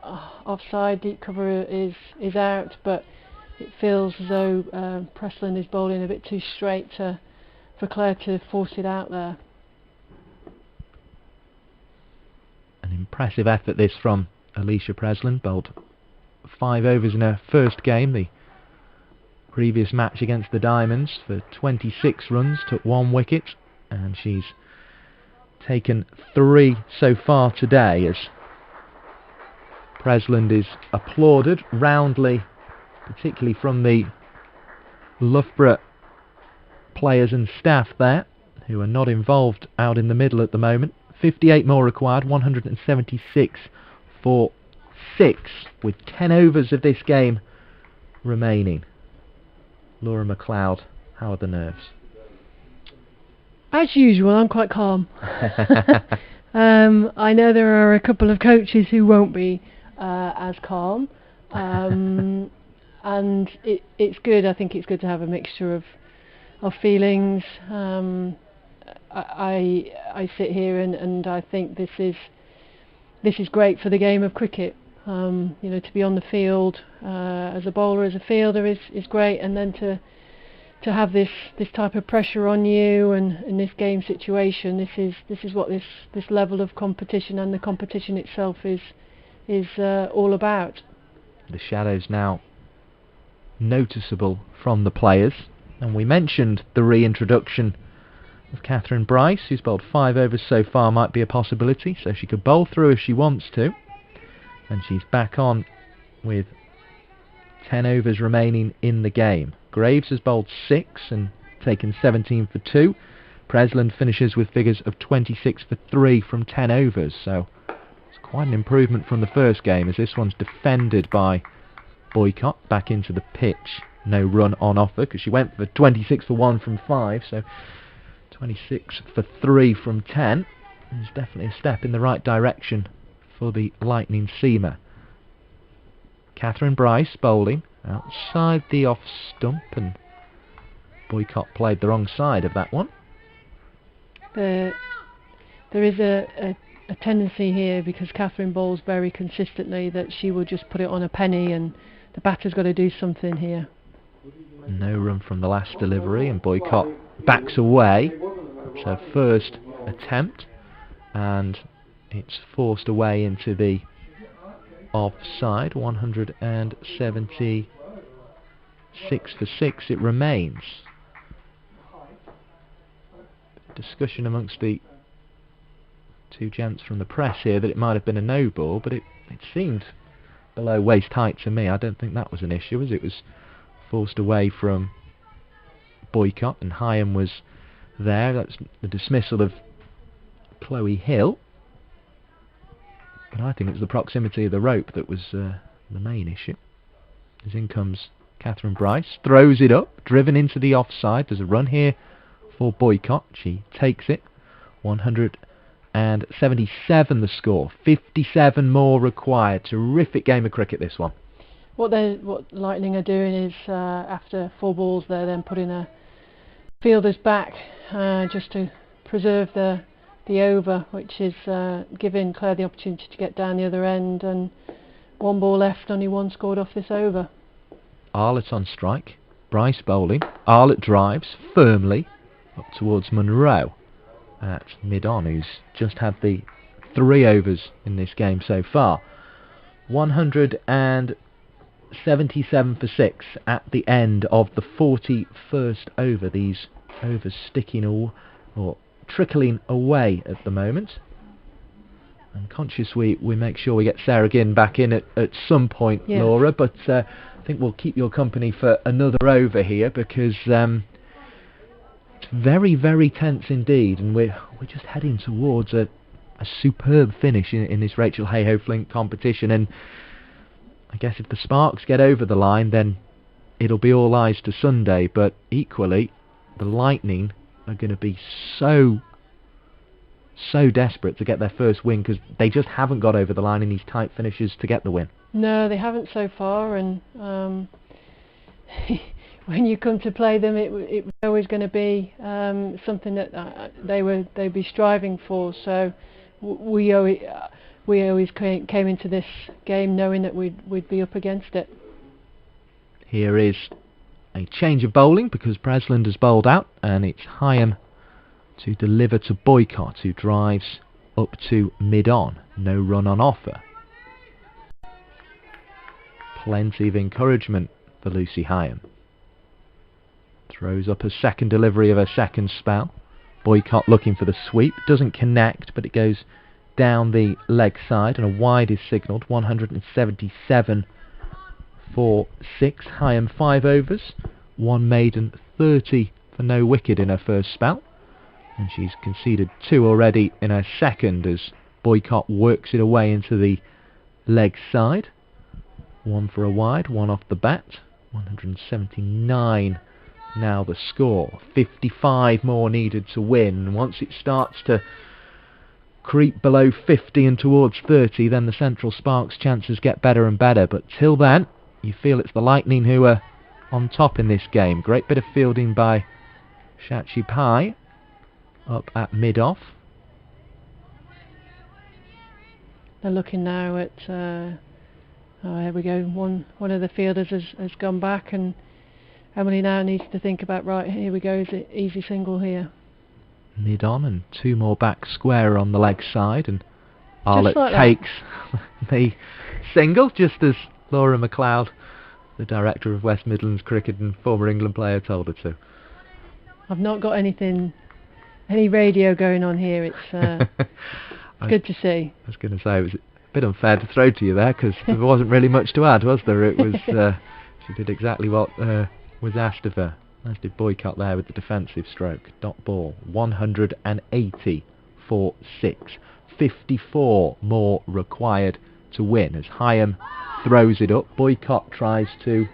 offside. Deep cover is out, but it feels as though Presland is bowling a bit too straight for Claire to force it out there. An impressive effort this from Alicia Presland. Bowled 5 overs in her first game, the previous match against the Diamonds, for 26 runs, took 1 wicket, and she's taken 3 so far today, as Presland is applauded roundly, particularly from the Loughborough players and staff there, who are not involved out in the middle at the moment. 58 more required, 176 for 6, with 10 overs of this game remaining. Laura McLeod, how are the nerves? As usual, I'm quite calm. I know there are a couple of coaches who won't be as calm. And it's good. I think it's good to have a mixture of feelings. I sit here and I think this is great for the game of cricket. You know, to be on the field as a bowler, as a fielder is great, and then to have this type of pressure on you and in this game situation, this is what this level of competition and the competition itself is all about. The shadows now noticeable from the players, and we mentioned the reintroduction of Catherine Bryce, who's bowled 5 overs so far, might be a possibility, so she could bowl through if she wants to, and she's back on with 10 overs remaining in the game. Graves has bowled 6 and taken 17 for 2. Presland finishes with figures of 26 for 3 from 10 overs, so it's quite an improvement from the first game, as this one's defended by Boycott back into the pitch. No run on offer, because she went for 26 for 1 from 5, so 26 for 3 from 10. It's definitely a step in the right direction for the Lightning seamer. Catherine Bryce bowling outside the off stump, and Boycott played the wrong side of that one. There is a tendency here, because Catherine bowls very consistently, that she will just put it on a penny, and the batter's got to do something here. No run from the last delivery, and Boycott backs away. It's her first attempt, and it's forced away into the offside. 176 for 6 it remains. Discussion amongst the two gents from the press here that it might have been a no ball, but it seemed below waist height to me. I don't think that was an issue, as it was forced away from Boycott, and Heyhoe was there. That's the dismissal of Chloe Hill, but I think it's the proximity of the rope that was the main issue. As in comes Catherine Bryce, throws it up, driven into the offside. There's a run here for Boycott. She takes it. 177 the score, 57 more required. Terrific game of cricket, this one. What Lightning are doing is, after 4 balls, they're then putting a fielder's back just to preserve the over, which is giving Claire the opportunity to get down the other end, and 1 ball left, only 1 scored off this over. Arlott on strike, Bryce bowling. Arlott drives firmly up towards Munro at mid-on, who's just had the 3 overs in this game so far. 177 for 6 at the end of the 41st over. These overs sticking or trickling away at the moment. I'm conscious we make sure we get Sarah Ginn back in at some point, yeah. Laura, but I think we'll keep your company for another over here, because it's very, very tense indeed, and we're just heading towards a superb finish in this Rachael Heyhoe Flint competition. And I guess if the Sparks get over the line, then it'll be all eyes to Sunday, but equally the Lightning are going to be so desperate to get their first win, because they just haven't got over the line in these tight finishes to get the win. No, they haven't so far, and when you come to play them, it was always going to be something that they'd be striving for. So we always came into this game knowing that we'd be up against it. Here is a change of bowling, because Presland has bowled out, and it's Heyhoe to deliver to Boycott, who drives up to mid-on. No run on offer. Plenty of encouragement for Lucy Heyhoe. Throws up her second delivery of her second spell. Boycott looking for the sweep. Doesn't connect, but it goes down the leg side, and a wide is signalled. 177 for 6. Heyhoe 5 overs, 1 maiden, 30 for no wicket in her first spell, and she's conceded 2 already in her second, as Boycott works it away into the leg side. 1 for a wide, 1 off the bat. 179 now the score. 55 more needed to win. Once it starts to creep below 50 and towards 30, then the Central Sparks' chances get better and better. But till then, you feel it's the Lightning who are on top in this game. Great bit of fielding by Shachi Pai up at mid-off. They're looking now at Oh, here we go. One of the fielders has gone back, and Emily now needs to think about, right, here we go, is it easy single here? Mid on, and 2 more back square on the leg side, and Arlott like takes the single, just as Laura McLeod, the director of West Midlands Cricket and former England player, told her to. I've not got any radio going on here. It's good to see. I was going to say, it was a bit unfair to throw to you there, because there wasn't really much to add, was there? It was she did exactly what was asked of her. As did Boycott there with the defensive stroke. Dot ball, 180 for 6. 54 more required to win as Heyhoe throws it up. Boycott tries to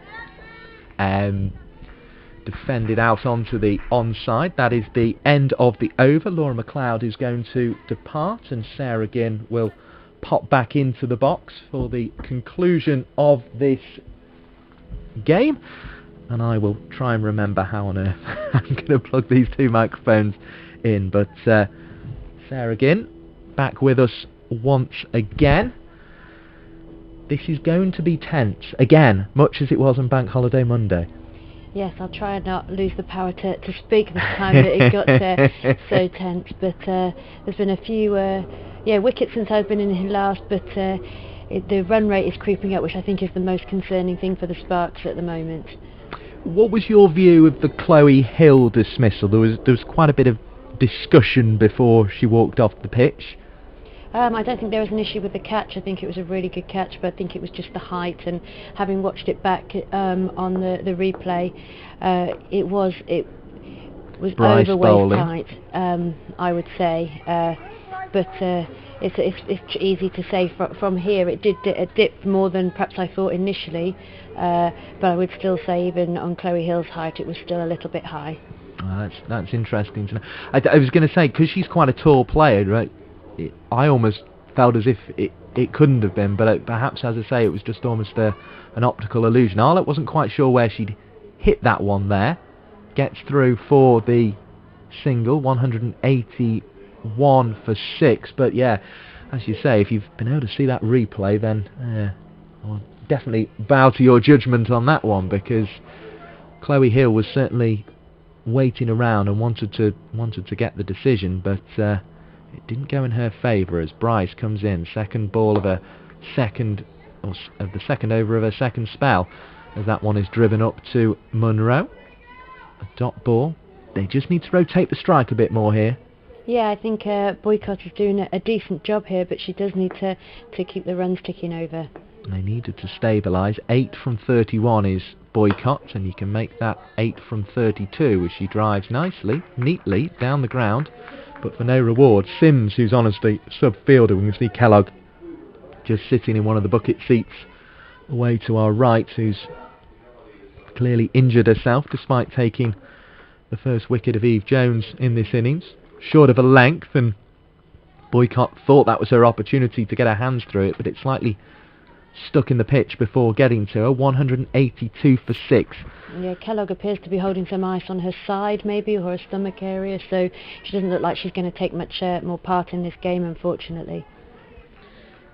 defend it out onto the onside. That is the end of the over. Laura McLeod is going to depart, and Sarah Ginn will pop back into the box for the conclusion of this game. And I will try and remember how on earth I'm going to plug these 2 microphones in. But Sarah Ginn back with us once again. This is going to be tense again, much as it was on Bank Holiday Monday. Yes, I'll try and not lose the power to speak this time. That it got so tense. But there's been a few wickets since I've been in here last, but the run rate is creeping up, which I think is the most concerning thing for the Sparks at the moment. What was your view of the Chloe Hill dismissal? There was quite a bit of discussion before she walked off the pitch. I don't think there was an issue with the catch. I think it was a really good catch, but I think it was just the height. And having watched it back on the replay, it was Bryce over bowling. waist height, I would say. But it's easy to say from here. It dipped more than perhaps I thought initially, but I would still say even on Chloe Hill's height, it was still a little bit high. That's interesting to know. I was going to say, because she's quite a tall player, right? I almost felt as if it couldn't have been, but perhaps, as I say, it was just almost an optical illusion. Arlott wasn't quite sure where she'd hit that one there. Gets through for the single, 181 for 6. But yeah, as you say, if you've been able to see that replay, then I'll definitely bow to your judgment on that one, because Chloe Hill was certainly waiting around and wanted to get the decision, but it didn't go in her favour as Bryce comes in, second ball of the second over of her second spell, as that one is driven up to Munro. A dot ball. They just need to rotate the strike a bit more here. Yeah, I think Boycott is doing a decent job here, but she does need to keep the runs ticking over. They needed to stabilise. 8 from 31 is Boycott, and you can make that 8 from 32 as she drives nicely, neatly down the ground, but for no reward. Sims, who's honestly sub-fielder, we can see Kellogg just sitting in one of the bucket seats away to our right, who's clearly injured herself despite taking the first wicket of Eve Jones in this innings. Short of a length, and Boycott thought that was her opportunity to get her hands through it, but it slightly stuck in the pitch before getting to her. 182 for 6. Yeah, Kellogg appears to be holding some ice on her side maybe, or her stomach area, so she doesn't look like she's going to take much more part in this game, unfortunately.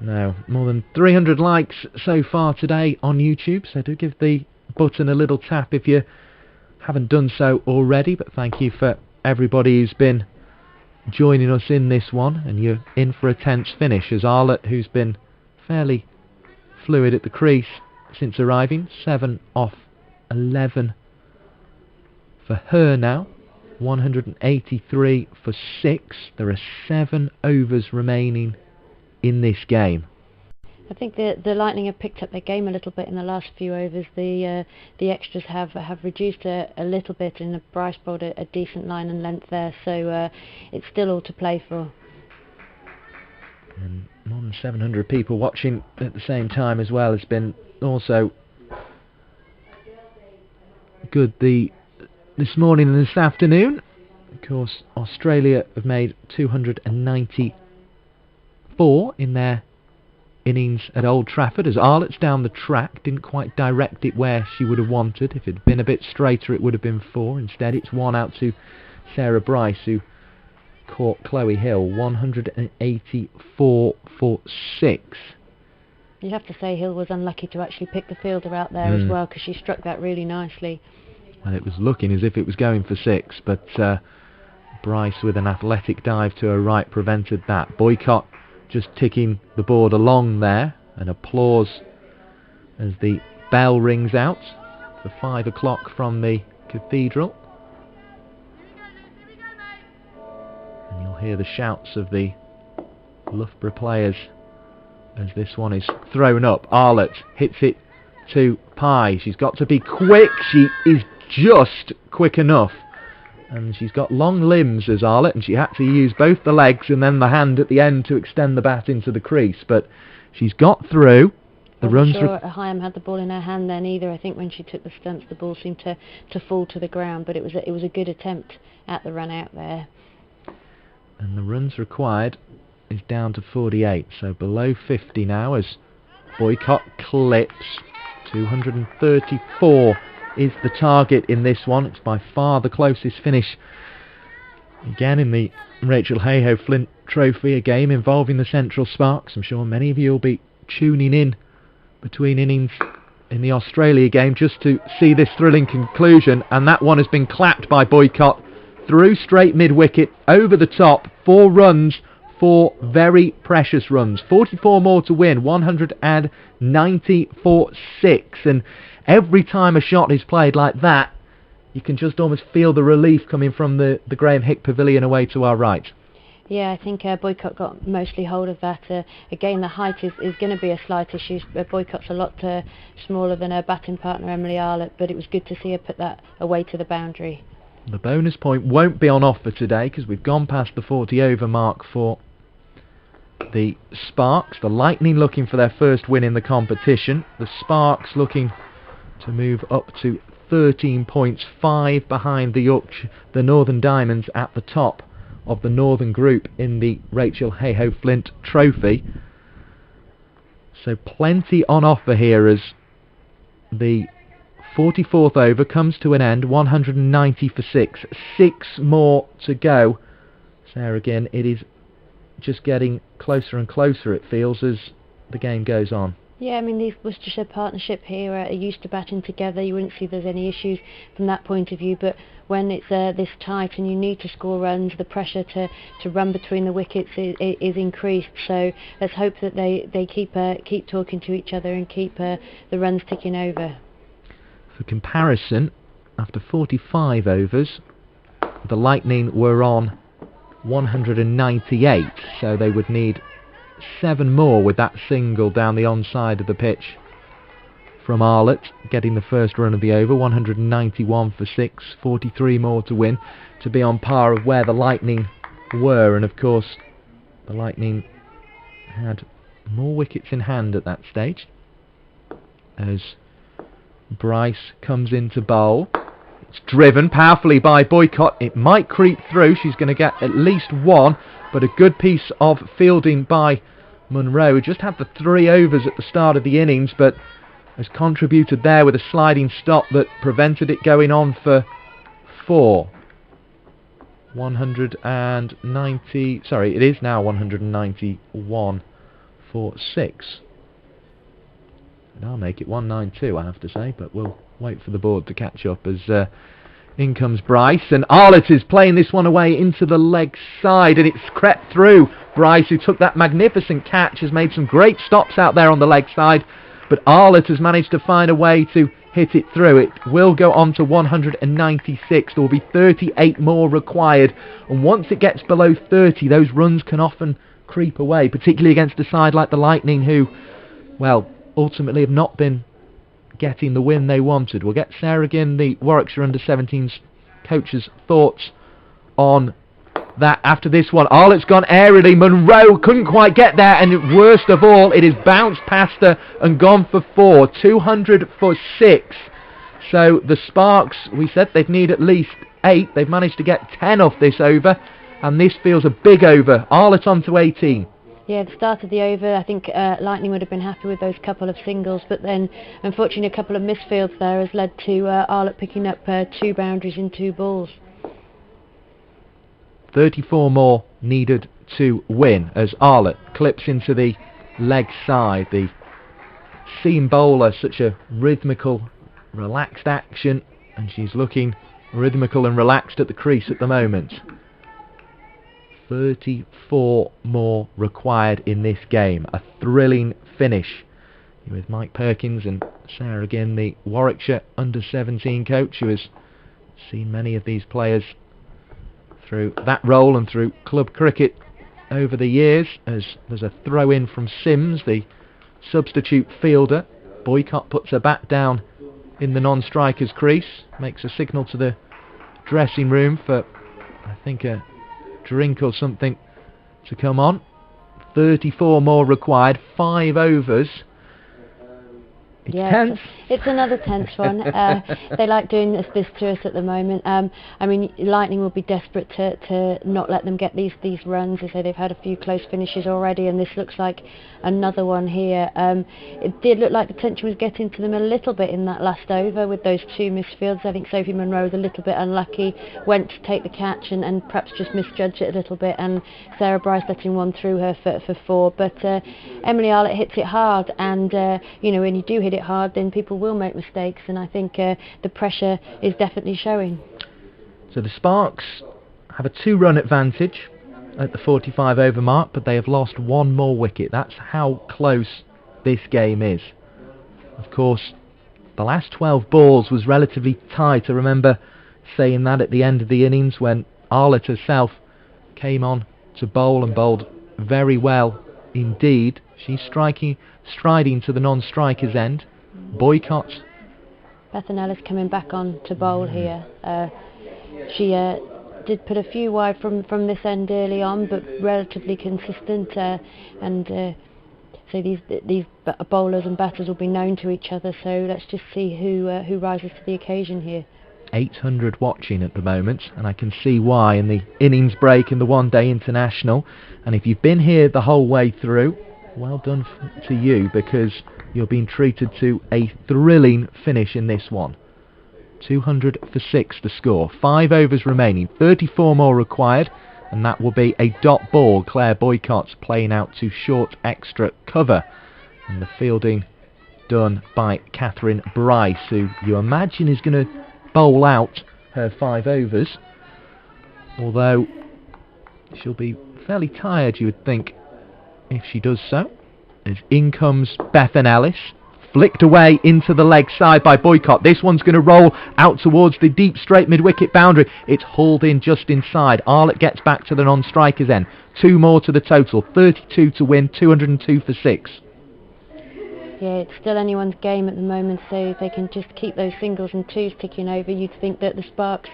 No, more than 300 likes so far today on YouTube, so do give the button a little tap if you haven't done so already. But thank you for everybody who's been joining us in this one, and you're in for a tense finish as Arlott, who's been fairly fluid at the crease since arriving, 7 off 11 for her now. 183 for 6. There are 7 overs remaining in this game. I think the Lightning have picked up their game a little bit in the last few overs. The extras have reduced a little bit, and Bryce bowled a decent line and length there, so it's still all to play for. And more than 700 people watching at the same time as well has been also good this morning and this afternoon. Of course, Australia have made 294 in their innings at Old Trafford, as Arlott's down the track, didn't quite direct it where she would have wanted. If it had been a bit straighter, it would have been 4. Instead, it's 1 out to Sarah Bryce, who caught Chloe Hill. 184 for 6. You have to say Hill was unlucky to actually pick the fielder out there as well, because she struck that really nicely. Well, it was looking as if it was going for 6, but Bryce with an athletic dive to her right prevented that. Boycott just ticking the board along there, and applause as the bell rings out for 5 o'clock from the cathedral. And you'll hear the shouts of the Loughborough players as this one is thrown up. Arlott hits it to Pye. She's got to be quick. She is just quick enough. And she's got long limbs as Arlott, and she had to use both the legs and then the hand at the end to extend the bat into the crease. But she's got through. The runs. I'm sure Heyhoe had the ball in her hand then either. I think when she took the stumps, the ball seemed to fall to the ground. But it was a good attempt at the run out there. And the runs required is down to 48, so below 50 now as Boycott clips. 234 is the target in this one. It's by far the closest finish again in the Rachael Heyhoe Flint Trophy, a game involving the Central Sparks. I'm sure many of you will be tuning in between innings in the Australia game just to see this thrilling conclusion, and that one has been clapped by Boycott through straight mid-wicket, over the top. 4 runs, 4 very precious runs. 44 more to win, 190 for 6. And every time a shot is played like that, you can just almost feel the relief coming from the Graham Hick Pavilion away to our right. Yeah, I think Boycott got mostly hold of that. Again, the height is going to be a slight issue. Boycott's a lot smaller than her batting partner, Emily Arlott, but it was good to see her put that away to the boundary. The bonus point won't be on offer today because we've gone past the 40 over mark for the Sparks. The Lightning looking for their first win in the competition. The Sparks looking to move up to 13 points, 5 behind the Northern Diamonds at the top of the Northern Group in the Rachael Heyhoe Flint Trophy. So plenty on offer here as the 44th over comes to an end, 190 for 6. 6 more to go. So again, it is just getting closer and closer, it feels, as the game goes on. Yeah, I mean, the Worcestershire partnership here are used to batting together. You wouldn't see there's any issues from that point of view, but when it's this tight and you need to score runs, the pressure to run between the wickets is increased. So let's hope that they keep talking to each other and keep the runs ticking over. For comparison, after 45 overs, the Lightning were on 198, so they would need 7 more with that single down the onside of the pitch from Arlott, getting the first run of the over. 191 for 6, 43 more to win to be on par of where the Lightning were, and of course the Lightning had more wickets in hand at that stage as Bryce comes into bowl. It's driven powerfully by Boycott. It might creep through. She's going to get at least 1, but a good piece of fielding by Munro, who just had the 3 overs at the start of the innings, but has contributed there with a sliding stop that prevented it going on for 4. 190, sorry, it is now 191 for 6. And I'll make it 192, I have to say, but we'll wait for the board to catch up as in comes Bryce, and Arlott is playing this one away into the leg side, and it's crept through. Bryce, who took that magnificent catch, has made some great stops out there on the leg side, but Arlott has managed to find a way to hit it through. It will go on to 196. There will be 38 more required, and once it gets below 30, those runs can often creep away, particularly against a side like the Lightning, who, well, ultimately have not been getting the win they wanted. We'll get Sarah Ginn, the Warwickshire Under-17s coach's thoughts on that after this one. Arlott's gone aerially. Munro couldn't quite get there, and worst of all, it has bounced past her and gone for 4. 200 for 6. So the Sparks, we said they'd need at least 8. They've managed to get 10 off this over, and this feels a big over. Arlott on to 18. Yeah, the start of the over, I think Lightning would have been happy with those couple of singles, but then unfortunately a couple of misfields there has led to Arlott picking up 2 boundaries in 2 balls. 34 more needed to win as Arlott clips into the leg side. The seam bowler, such a rhythmical, relaxed action, and she's looking rhythmical and relaxed at the crease at the moment. 34 more required in this game. A thrilling finish with Mike Perkins and Sarah Ginn, the Warwickshire under-17 coach, who has seen many of these players through that role and through club cricket over the years. As there's a throw in from Sims, the substitute fielder. Boycott puts her bat down in the non-striker's crease, makes a signal to the dressing room for, I think, a drink or something to come on. 34 more required, 5 overs. It's tense. It's another tense one. They like doing this to us at the moment. I mean, Lightning will be desperate to not let them get these runs. They say they've had a few close finishes already, and this looks like another one here. It did look like the tension was getting to them a little bit in that last over with those 2 missed fields. I think Sophie Monroe was a little bit unlucky, went to take the catch and perhaps just misjudged it a little bit, and Sarah Bryce letting one through her for 4. But Emily Arlett hits it hard, and you know, when you do hit it hard, then people will make mistakes, and I think the pressure is definitely showing. So the Sparks have a 2-run advantage at the 45 over mark, but they have lost 1 more wicket. That's how close this game is. Of course, the last 12 balls was relatively tight. I remember saying that at the end of the innings when Arlett herself came on to bowl and bowled very well indeed. She's striding to the non-striker's end. Boycott. Bethan Ellis coming back on to bowl here. She did put a few wide from this end early on, but relatively consistent. So these bowlers and batters will be known to each other. So let's just see who rises to the occasion here. 800 watching at the moment, and I can see why in the innings break in the one-day international. And if you've been here the whole way through, well done to you, because you're being treated to a thrilling finish in this one. 200 for 6 the score. 5 overs remaining, 34 more required, and that will be a dot ball. Claire Boycott playing out to short extra cover, and the fielding done by Catherine Bryce, who you imagine is going to bowl out her 5 overs, although she'll be fairly tired, you would think, if she does so. As in comes Bethan Ellis, flicked away into the leg side by Boycott. This one's going to roll out towards the deep straight mid-wicket boundary. It's hauled in just inside. Arlett gets back to the non-striker's end. 2 more to the total, 32 to win, 202 for 6. Yeah, it's still anyone's game at the moment, so if they can just keep those singles and 2s ticking over, you'd think that the Sparks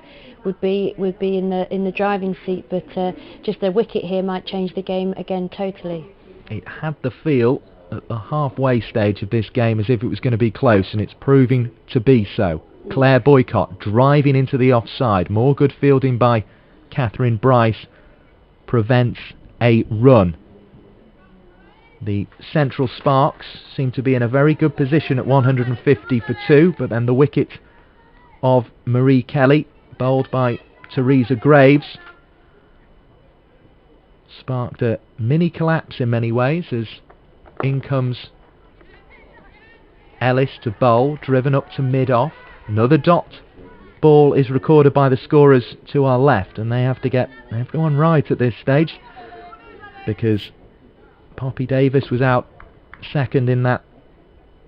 would be in the driving seat, but just a wicket here might change the game again totally. It had the feel at the halfway stage of this game as if it was going to be close, and it's proving to be so. Claire Boycott driving into the offside. More good fielding by Catherine Bryce prevents a run. The Central Sparks seem to be in a very good position at 150 for 2, but then the wicket of Marie Kelly, bowled by Teresa Graves, sparked a mini collapse in many ways, as in comes Ellis to bowl, driven up to mid-off. Another dot ball is recorded by the scorers to our left, and they have to get everyone right at this stage, because Poppy Davis was out second in that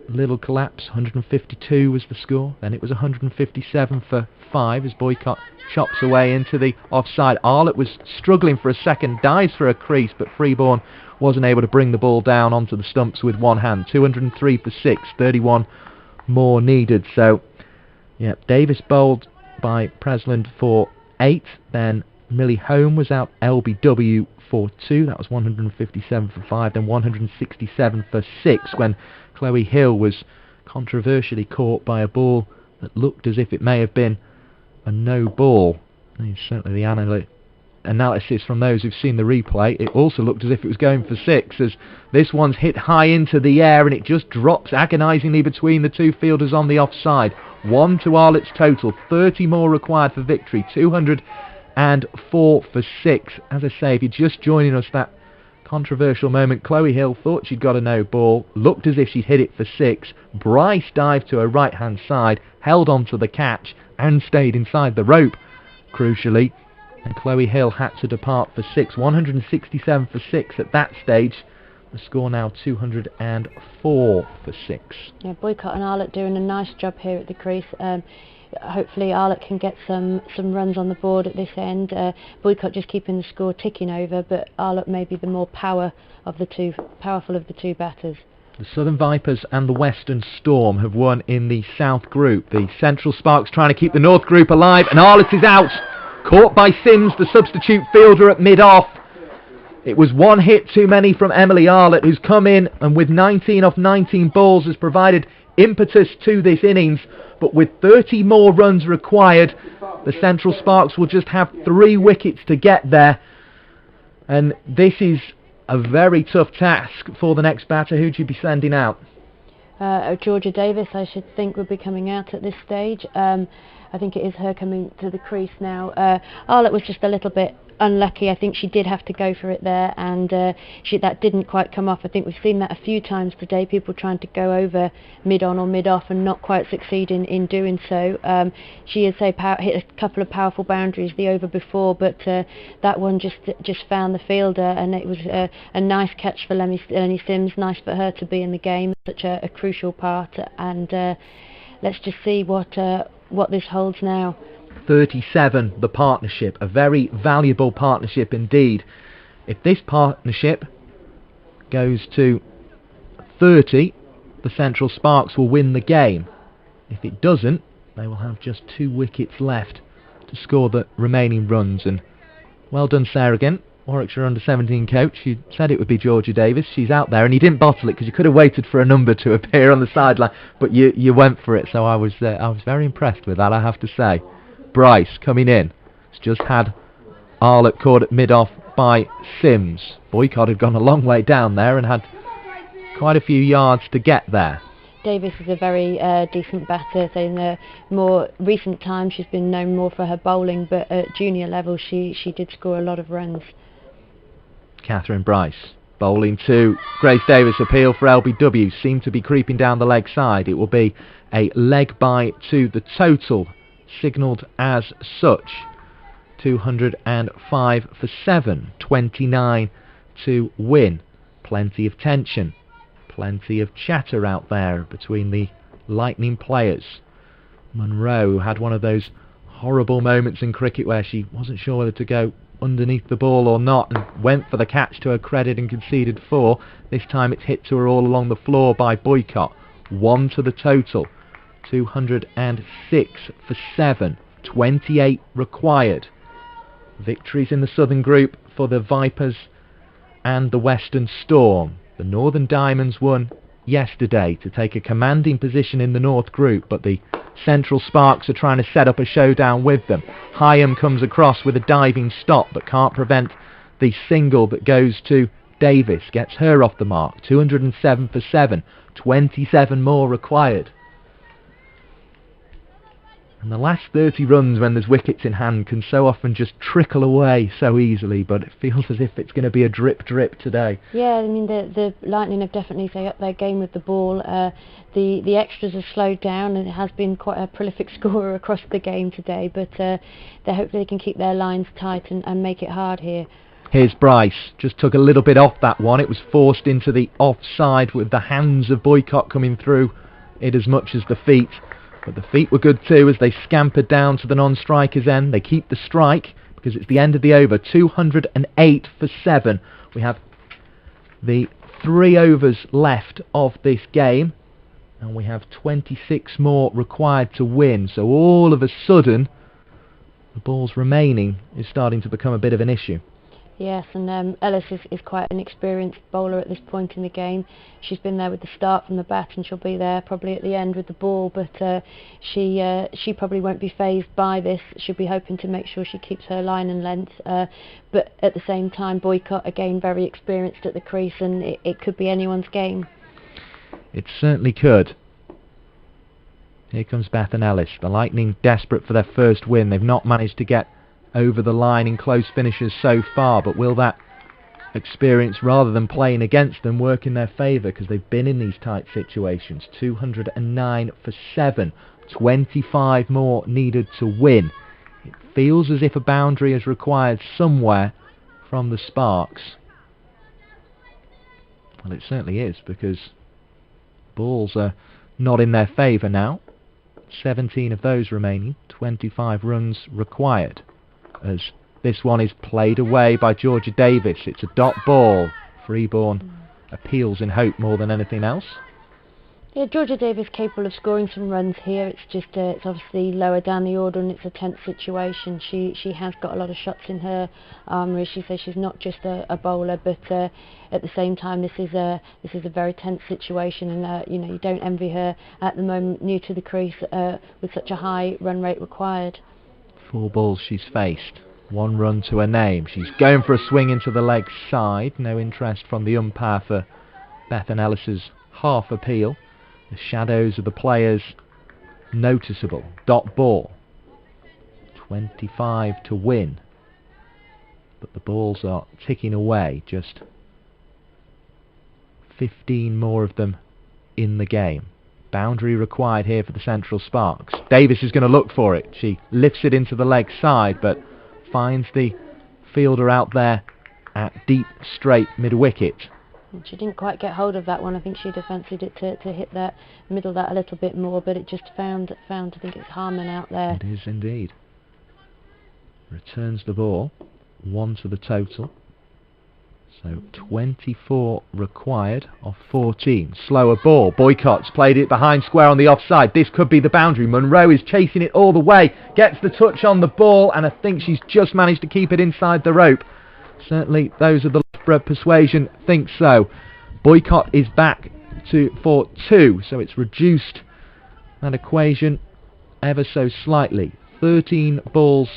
little collapse. 152 was the score, then it was 157 for 5 as Boycott chops away into the offside. Arlett was struggling for a second, dives for a crease, but Freeborn wasn't able to bring the ball down onto the stumps with one hand. 203 for 6, 31 more needed. So yeah, Davis bowled by Presland for 8, then Millie Home was out LBW for 2, that was 157 for 5, then 167 for 6 when Chloe Hill was controversially caught by a ball that looked as if it may have been a no ball. And certainly the analysis from those who've seen the replay, it also looked as if it was going for 6, as this one's hit high into the air and it just drops agonisingly between the 2 fielders on the offside. 1 to Arlett's total, 30 more required for victory, 204 for 6. As I say, if you're just joining us, that Controversial moment. Chloe Hill thought she'd got a no ball, looked as if she'd hit it for 6. Bryce dived to her right hand side, held on to the catch and stayed inside the rope, crucially, and Chloe Hill had to depart for 6. 167 for 6 at that stage. The score now 204 for 6. Yeah, Boycott and Arlott doing a nice job here at the crease. Hopefully Arlott can get some runs on the board at this end. Boycott just keeping the score ticking over, but Arlott may be the more powerful of the two batters. The Southern Vipers and the Western Storm have won in the South Group. The Central Sparks trying to keep the North Group alive, and Arlott is out. Caught by Sims, the substitute fielder at mid-off. It was one hit too many from Emily Arlott, who's come in and with 19 off 19 balls has provided impetus to this innings. But with 30 more runs required, the Central Sparks will just have 3 wickets to get there. And this is a very tough task for the next batter. Who'd you be sending out? Georgia Davis, I should think, would be coming out at this stage. I think it is her coming to the crease now. Arlott was just a little bit unlucky. I think she did have to go for it there, and that didn't quite come off. I think we've seen that a few times today, people trying to go over mid-on or mid-off and not quite succeeding in doing so. She has hit a couple of powerful boundaries the over before, but that one just found the fielder, and it was a nice catch for Lenny Sims. Nice for her to be in the game, such a crucial part, and let's just see what this holds now. 37, the partnership, a very valuable partnership indeed. If this partnership goes to 30, the Central Sparks will win the game. If it doesn't, they will have just 2 wickets left to score the remaining runs. And well done, Sarah Gint, Warwickshire under-17 coach. You said it would be Georgia Davis. She's out there, and you didn't bottle it because you could have waited for a number to appear on the sideline, but you went for it. So I was very impressed with that, I have to say. Bryce coming in. It's just had Arlott caught at mid-off by Sims. Boycott had gone a long way down there and had quite a few yards to get there. Davis is a very decent batter. So in the more recent times she's been known more for her bowling, but at junior level she did score a lot of runs. Catherine Bryce bowling to Grace Davis. Appeal for LBW seemed to be creeping down the leg side. It will be a leg bye to the total, signalled as such. 205 for 7, 29 to win. Plenty of tension, plenty of chatter out there between the Lightning players. Monroe, who had one of those horrible moments in cricket where she wasn't sure whether to go underneath the ball or not, and went for the catch to her credit and conceded 4. This time it's hit to her all along the floor by Boycott. 1 to the total. 206 for 7, 28 required. Victories in the Southern Group for the Vipers and the Western Storm. The Northern Diamonds won yesterday to take a commanding position in the North Group, but the Central Sparks are trying to set up a showdown with them. Heyhoe comes across with a diving stop but can't prevent the single that goes to Davis. Gets her off the mark. 207 for 7, 27 more required. And the last 30 runs when there's wickets in hand can so often just trickle away so easily, but it feels as if it's going to be a drip today. Yeah, I mean the Lightning have definitely upped their game with the ball. The extras have slowed down, and it has been quite a prolific scorer across the game today, but they hopefully can keep their lines tight and make it hard here. Here's Bryce, just took a little bit off that one. It was forced into the offside with the hands of Boycott coming through it as much as the feet. But the feet were good too as they scampered down to the non-striker's end. They keep the strike because it's the end of the over. 208 for 7. We have the 3 overs left of this game, and we have 26 more required to win. So all of a sudden, the balls remaining is starting to become a bit of an issue. Yes, and Ellis is quite an experienced bowler at this point in the game. She's been there with the start from the bat, and she'll be there probably at the end with the ball, but she probably won't be fazed by this. She'll be hoping to make sure she keeps her line and length, but at the same time Boycott again very experienced at the crease, and it could be anyone's game. It certainly could. Here comes Bethan Ellis. The Lightning desperate for their first win. They've not managed to get over the line in close finishes so far, but will that experience, rather than playing against them, work in their favour, because they've been in these tight situations. 209 for 7, 25 more needed to win. It feels as if a boundary is required somewhere from the Sparks. Well, it certainly is, because balls are not in their favour now. 17 of those remaining, 25 runs required, as this one is played away by Georgia Davis. It's a dot ball. Freeborn appeals in hope more than anything else. Yeah, Georgia Davis capable of scoring some runs here. It's just it's obviously lower down the order, and it's a tense situation. She has got a lot of shots in her armoury. She says she's not just a bowler, but at the same time, this is a very tense situation, and you know, you don't envy her at the moment, new to the crease, with such a high run rate required. 4 balls she's faced. 1 run to her name. She's going for a swing into the leg side. No interest from the umpire for Bethan Ellis's half appeal. The shadows of the players noticeable. Dot ball. 25 to win. But the balls are ticking away. Just 15 more of them in the game. Boundary required here for the Central Sparks. Davis is going to look for it. She lifts it into the leg side, but finds the fielder out there at deep straight mid-wicket. She didn't quite get hold of that one. I think she'd have fancied it to hit that middle that a little bit more, but it just found I think it's Harmon out there. It is indeed. Returns the ball. 1 to the total. So 24 required of 14. Slower ball. Boycott's played it behind square on the offside. This could be the boundary. Monroe is chasing it all the way. Gets the touch on the ball, and I think she's just managed to keep it inside the rope. Certainly those of the Loughborough persuasion think so. Boycott is back for 2, so it's reduced that equation ever so slightly. 13 balls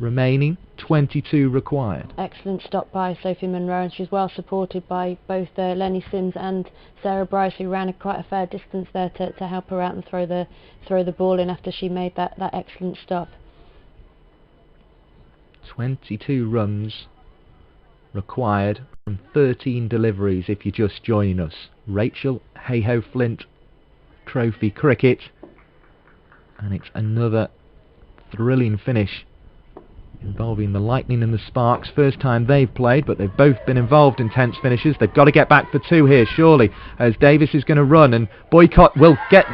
remaining, 22 required. Excellent stop by Sophie Monroe, and she's well supported by both Lenny Sims and Sarah Bryce, who ran quite a fair distance there to help her out and throw the ball in after she made that excellent stop. 22 runs required from 13 deliveries if you're just joining us. Rachael Heyhoe Flint Trophy Cricket, and it's another thrilling finish involving the Lightning and the Sparks. First time they've played, but they've both been involved in tense finishes. They've got to get back for 2 here, surely, as Davis is going to run, and Boycott will get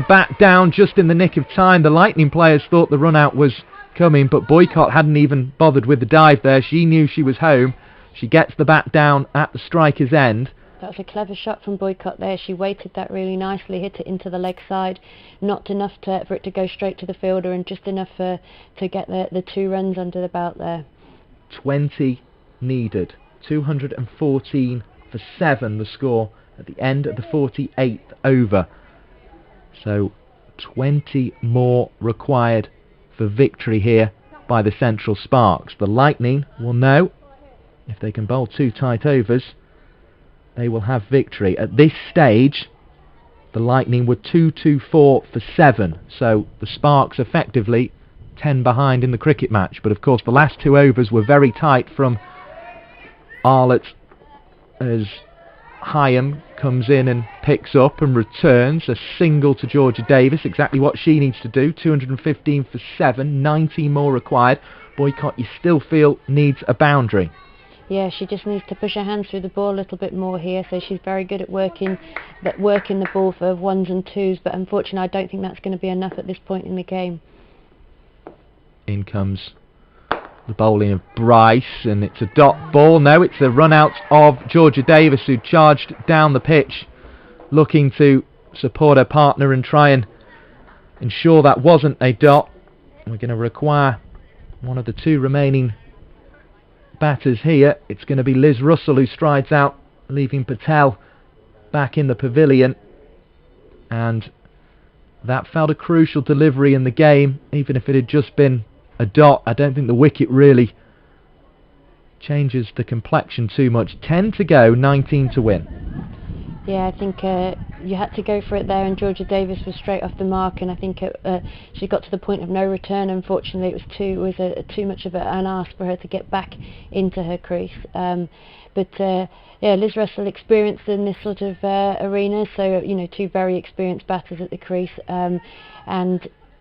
back down just in the nick of time. The Lightning players thought the run out was coming, but Boycott hadn't even bothered with the dive there. She knew she was home. She gets the bat down at the striker's end. That was a clever shot from Boycott there. She weighted that really nicely, hit it into the leg side. Not enough for it to go straight to the fielder, and just enough to get the 2 runs under the belt there. 20 needed. 214 for 7 the score at the end of the 48th over. So 20 more required for victory here by the Central Sparks. The Lightning will know if they can bowl 2 tight overs, they will have victory. At this stage, the Lightning were 2-2-4 for 7, so the Sparks effectively 10 behind in the cricket match. But of course the last 2 overs were very tight from Arlott, as Hyam comes in and picks up and returns a single to Georgia Davis, exactly what she needs to do. 215 for 7, 19 more required. Boycott, you still feel, needs a boundary. Yeah, she just needs to push her hands through the ball a little bit more here, so she's very good at working the ball for 1s and 2s, but unfortunately I don't think that's going to be enough at this point in the game. In comes the bowling of Bryce, and it's a dot ball. No, it's a run out of Georgia Davis, who charged down the pitch looking to support her partner and try and ensure that wasn't a dot. We're going to require one of the 2 remaining batters here. It's going to be Liz Russell who strides out, leaving Patel back in the pavilion, and that felt a crucial delivery in the game. Even if it had just been a dot, I don't think the wicket really changes the complexion too much. 10 to go, 19 to win. Yeah, I think you had to go for it there, and Georgia Davis was straight off the mark, and I think she got to the point of no return. Unfortunately, it was too much of an ask for her to get back into her crease. Yeah, Liz Russell experienced in this sort of arena, so two very experienced batters at the crease, and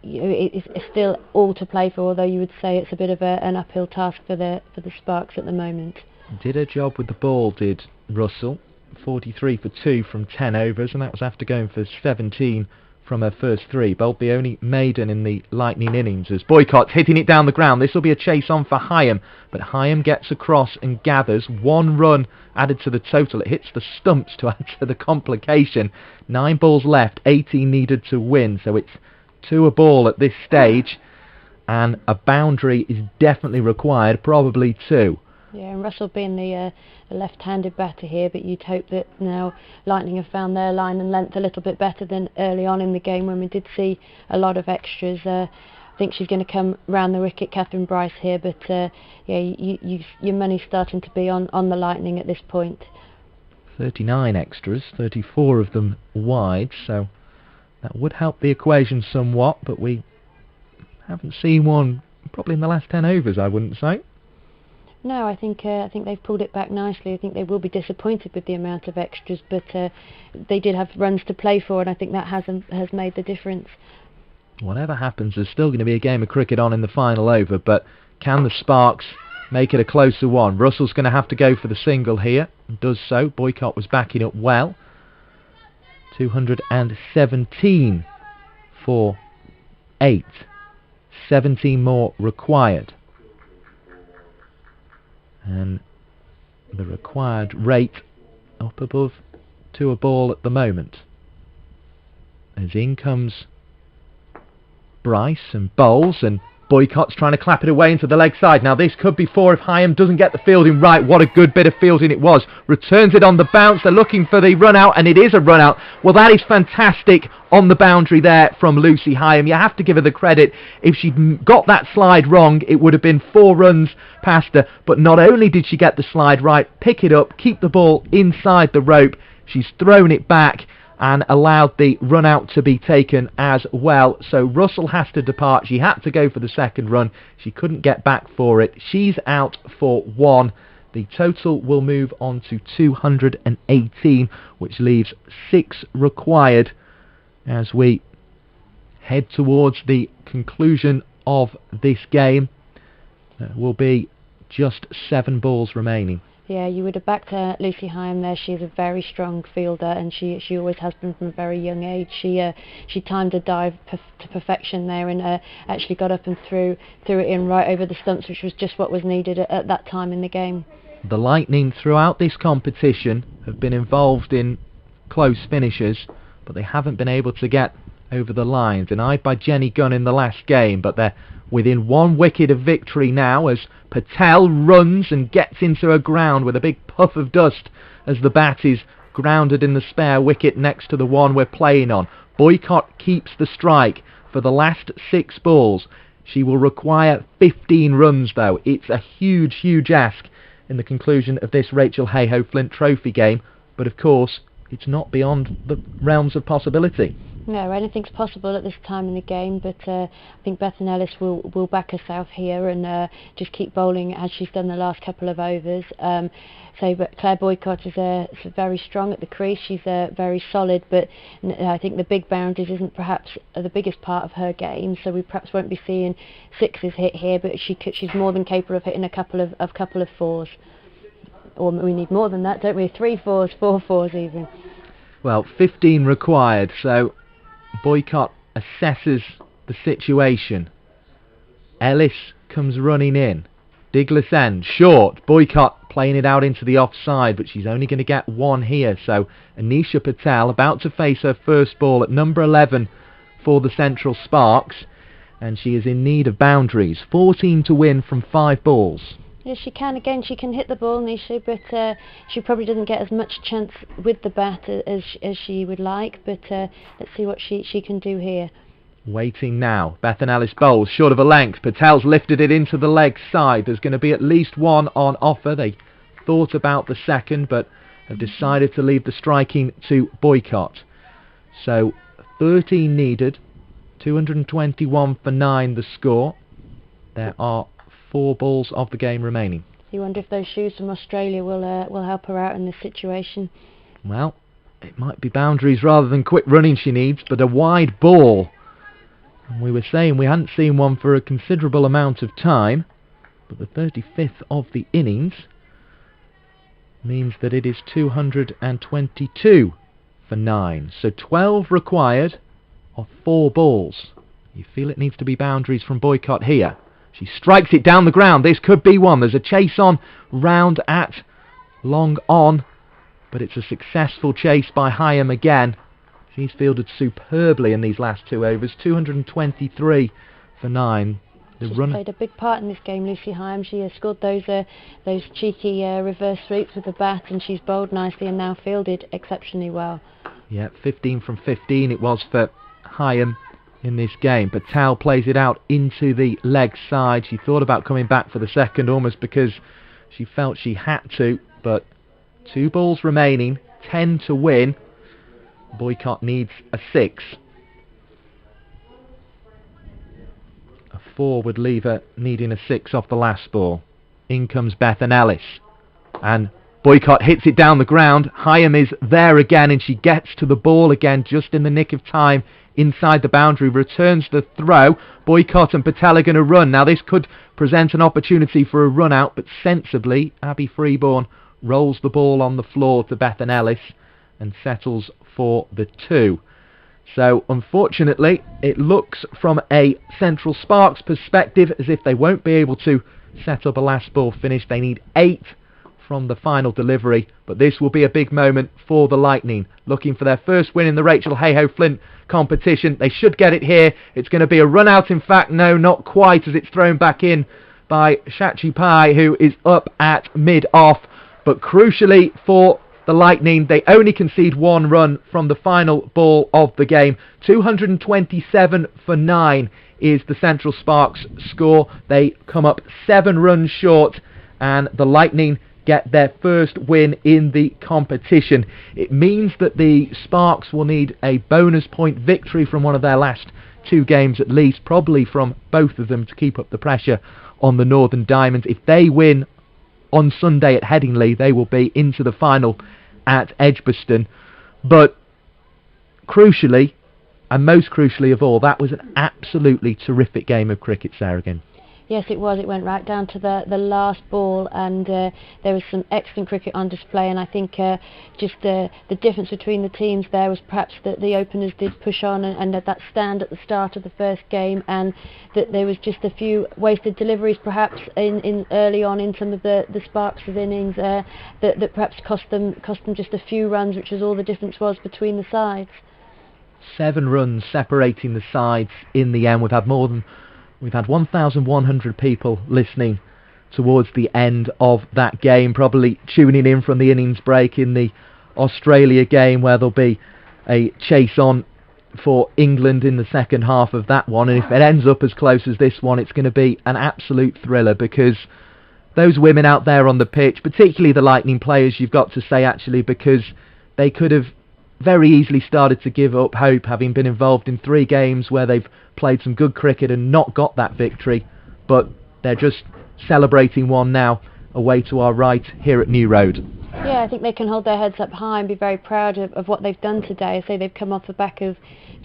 it's still all to play for. Although you would say it's a bit of an uphill task for the Sparks at the moment. Did her job with the ball, did Russell. 43 for 2 from 10 overs, and that was after going for 17 from her first 3. Bowled the only maiden in the Lightning innings as Boycott's hitting it down the ground. This will be a chase on for Heyhoe, but Heyhoe gets across and gathers 1 run added to the total. It hits the stumps to add to the complication. 9 balls left, 18 needed to win, so it's 2 a ball at this stage, and a boundary is definitely required, probably 2. Yeah, and Russell being the left-handed batter here, but you'd hope that now Lightning have found their line and length a little bit better than early on in the game when we did see a lot of extras. I think she's going to come round the wicket, Catherine Bryce here, but your money's starting to be on the Lightning at this point. 39 extras, 34 of them wide, so that would help the equation somewhat, but we haven't seen one probably in the last 10 overs, I wouldn't say. No, I think they've pulled it back nicely. I think they will be disappointed with the amount of extras, but they did have runs to play for, and I think that has made the difference. Whatever happens, there's still going to be a game of cricket on in the final over, but can the Sparks make it a closer one? Russell's going to have to go for the single here, and does so. Boycott was backing up well. 217 for 8. 17 more required. And the required rate up above 2 a ball at the moment. As in comes Bryce and bowls, and Boycott's trying to clap it away into the leg side. Now this could be 4 if Heyhoe doesn't get the fielding right. What a good bit of fielding it was. Returns it on the bounce. They're looking for the run out, and it is a run out. Well, that is fantastic on the boundary there from Lucy Heyhoe. You have to give her the credit. If she'd got that slide wrong, it would have been 4 runs past her. But not only did she get the slide right, pick it up, keep the ball inside the rope, she's thrown it back and allowed the run out to be taken as well. So Russell has to depart. She had to go for the second run. She couldn't get back for it. She's out for 1. The total will move on to 218, which leaves 6 required as we head towards the conclusion of this game. There will be just 7 balls remaining. Yeah, you would have backed Lucy Heyhoe there. She's a very strong fielder, and she always has been from a very young age. She timed a dive to perfection there, and actually got up and threw it in right over the stumps, which was just what was needed at that time in the game. The Lightning throughout this competition have been involved in close finishes, but they haven't been able to get over the line. Denied by Jenny Gunn in the last game, but they're within 1 wicket of victory now as Patel runs and gets into a ground with a big puff of dust as the bat is grounded in the spare wicket next to the one we're playing on. Boycott keeps the strike for the last 6 balls. She will require 15 runs though. It's a huge ask in the conclusion of this Rachael Heyhoe Flint Trophy game, but of course it's not beyond the realms of possibility. No, anything's possible at this time in the game, but I think Bethan Ellis will back herself here and just keep bowling as she's done the last couple of overs. But Claire Boycott is very strong at the crease. She's very solid, but I think the big boundaries isn't perhaps the biggest part of her game, so we perhaps won't be seeing 6s hit here, but she's more than capable of hitting a couple of 4s. Or we need more than that, don't we? 3 4s, 4 4s even. Well, 15 required, so Boycott assesses the situation. Ellis comes running in. Diglis end, short. Boycott playing it out into the offside, but she's only going to get 1 here. So Anisha Patel about to face her first ball at number 11 for the Central Sparks, and she is in need of boundaries. 14 to win from 5 balls. Yes, she can. Again, she can hit the ball, Nisha, but she probably doesn't get as much chance with the bat as she would like. But let's see what she can do here. Waiting now. Bethan Ellis bowls short of a length. Patel's lifted it into the leg side. There's going to be at least 1 on offer. They thought about the second, but have decided to leave the striking to Boycott. So 13 needed, 221 for 9 the score. There are 4 balls of the game remaining. You wonder if those shoes from Australia will help her out in this situation. Well, it might be boundaries rather than quick running she needs, but a wide ball. And we were saying we hadn't seen one for a considerable amount of time, but the 35th of the innings means that it is 222 for 9. So 12 required of 4 balls. You feel it needs to be boundaries from Boycott here. She strikes it down the ground. This could be one. There's a chase on round at long on, but it's a successful chase by Heyhoe again. She's fielded superbly in these last 2 overs. 223 for 9. She's played a big part in this game, Lucy Heyhoe. She has scored those cheeky reverse sweeps with the bat, and she's bowled nicely and now fielded exceptionally well. Yeah, 15 from 15 it was for Heyhoe in this game. Patel plays it out into the leg side. She thought about coming back for the second almost because she felt she had to, but 2 balls remaining, 10 to win. Boycott needs a 6. A 4 would leave her needing a 6 off the last ball. In comes Bethan Ellis, and Boycott hits it down the ground. Heyhoe is there again, and she gets to the ball again just in the nick of time inside the boundary, returns the throw. Boycott and Patel are going to run. Now this could present an opportunity for a run out, but sensibly Abby Freeborn rolls the ball on the floor to Bethan Ellis and settles for the 2. So unfortunately it looks from a Central Sparks perspective as if they won't be able to set up a last ball finish. They need 8 from the final delivery, but this will be a big moment for the Lightning, looking for their first win in the Rachael Heyhoe Flint competition. They should get it here. It's going to be a run out, in fact. No, not quite, as it's thrown back in by Shachi Pai, who is up at mid-off. But crucially for the Lightning, they only concede 1 run from the final ball of the game. 227 for 9 is the Central Sparks score. They come up 7 runs short, and the Lightning get their first win in the competition. It means that the Sparks will need a bonus point victory from one of their last 2 games at least, probably from both of them, to keep up the pressure on the Northern Diamonds. If they win on Sunday at Headingley, they will be into the final at Edgbaston. But crucially, and most crucially of all, that was an absolutely terrific game of cricket, Sarah again. Yes, it was. It went right down to the last ball, and there was some excellent cricket on display. And I think just the difference between the teams there was perhaps that the openers did push on and that stand at the start of the first game, and that there was just a few wasted deliveries perhaps in early on in some of the Sparks' innings that perhaps cost them just a few runs, which was all the difference was between the sides. 7 runs separating the sides in the end. We've had 1,100 people listening towards the end of that game, probably tuning in from the innings break in the Australia game, where there'll be a chase on for England in the second half of that one. And if it ends up as close as this one, it's going to be an absolute thriller, because those women out there on the pitch, particularly the Lightning players, you've got to say actually, because they could have very easily started to give up hope, having been involved in 3 games where they've played some good cricket and not got that victory, but they're just celebrating one now away to our right here at New Road. Yeah, I think they can hold their heads up high and be very proud of what they've done today. I say they've come off the back of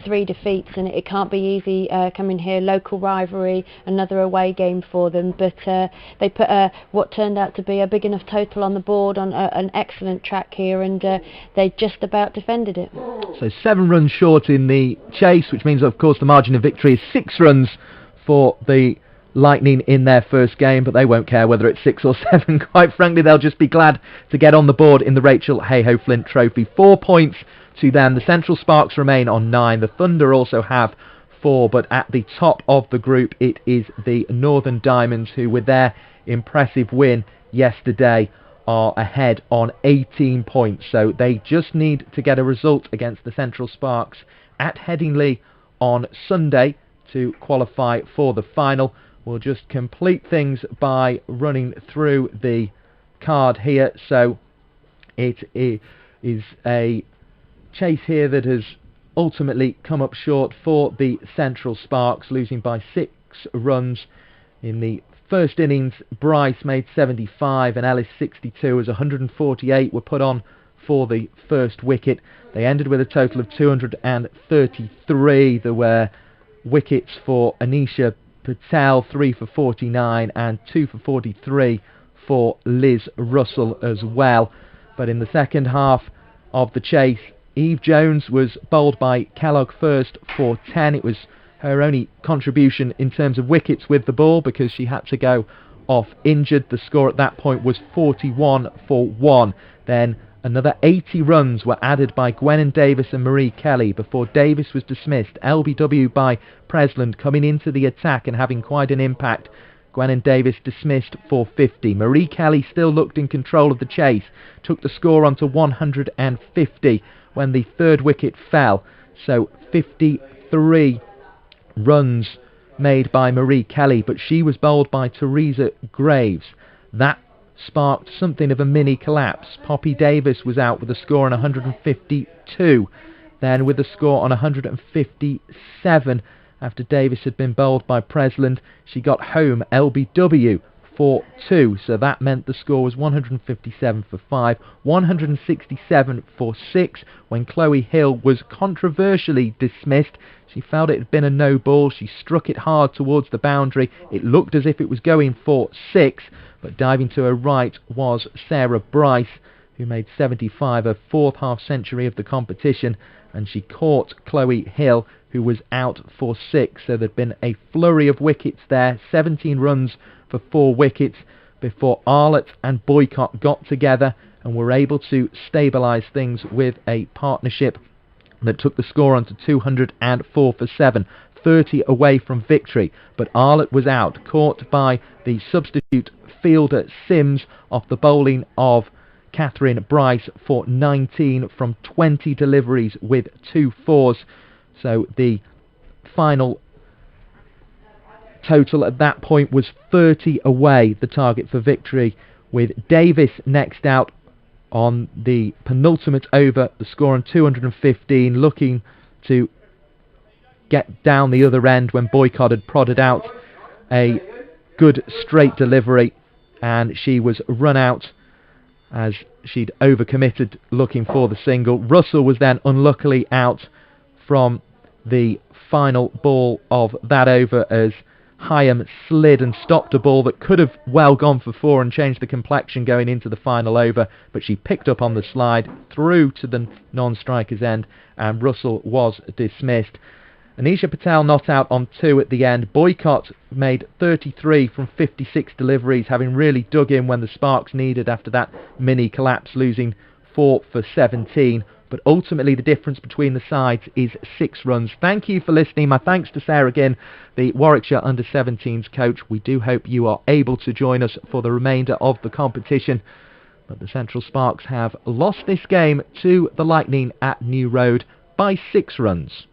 3 defeats, and it can't be easy coming here. Local rivalry, another away game for them, but they put what turned out to be a big enough total on the board on an excellent track here, and they just about defended it. So 7 runs short in the chase, which means of course the margin of victory is 6 runs for the Lightning in their first game, but they won't care whether it's 6 or 7. Quite frankly, they'll just be glad to get on the board in the Rachael Heyhoe Flint Trophy. 4 points to them. The Central Sparks remain on 9. The Thunder also have 4, but at the top of the group it is the Northern Diamonds, who with their impressive win yesterday are ahead on 18 points. So they just need to get a result against the Central Sparks at Headingley on Sunday to qualify for the final. We'll just complete things by running through the card here. So It is a chase here that has ultimately come up short for the Central Sparks, losing by 6 runs in the first innings. Bryce made 75 and Ellis 62 as 148 were put on for the first wicket. They ended with a total of 233. There were wickets for Anisha Patel, 3 for 49 and 2 for 43 for Liz Russell as well. But in the second half of the chase, Eve Jones was bowled by Kellogg first for 10. It was her only contribution in terms of wickets with the ball because she had to go off injured. The score at that point was 41 for 1. Then another 80 runs were added by Gwennon Davis and Marie Kelly before Davis was dismissed. LBW by Presland coming into the attack and having quite an impact. Gwennon Davis dismissed for 50. Marie Kelly still looked in control of the chase, took the score on to 150 when the third wicket fell. So 53 runs made by Marie Kelly, but she was bowled by Teresa Graves. That sparked something of a mini collapse. Poppy Davis was out with a score on 152, then with a score on 157 after Davis had been bowled by Presland. She got home LBW for 2, so that meant the score was 157 for 5, 167 for 6 when Chloe Hill was controversially dismissed. She felt it had been a no ball. She struck it hard towards the boundary. It looked as if it was going for 6, but diving to her right was Sarah Bryce, who made 75, her 4th half century of the competition, and she caught Chloe Hill, who was out for 6. So there'd been a flurry of wickets there, 17 runs for 4 wickets before Arlott and Boycott got together and were able to stabilise things with a partnership that took the score on to 204 for 7, 30 away from victory. But Arlott was out, caught by the substitute fielder Sims off the bowling of Catherine Bryce for 19 from 20 deliveries with 2 fours. So the final total at that point was 30 away, the target for victory, with Davis next out on the penultimate over, the score on 215, looking to get down the other end when Boycott had prodded out a good straight delivery, and she was run out as she'd overcommitted looking for the single. Russell was then unluckily out from the final ball of that over as Hyam slid and stopped a ball that could have well gone for 4 and changed the complexion going into the final over, but she picked up on the slide through to the non-striker's end, and Russell was dismissed. Anisha Patel not out on 2 at the end. Boycott made 33 from 56 deliveries, having really dug in when the Sparks needed after that mini collapse, losing 4 for 17. But ultimately the difference between the sides is 6 runs. Thank you for listening. My thanks to Sarah Ginn, the Warwickshire Under-17s coach. We do hope you are able to join us for the remainder of the competition. But the Central Sparks have lost this game to the Lightning at New Road by 6 runs.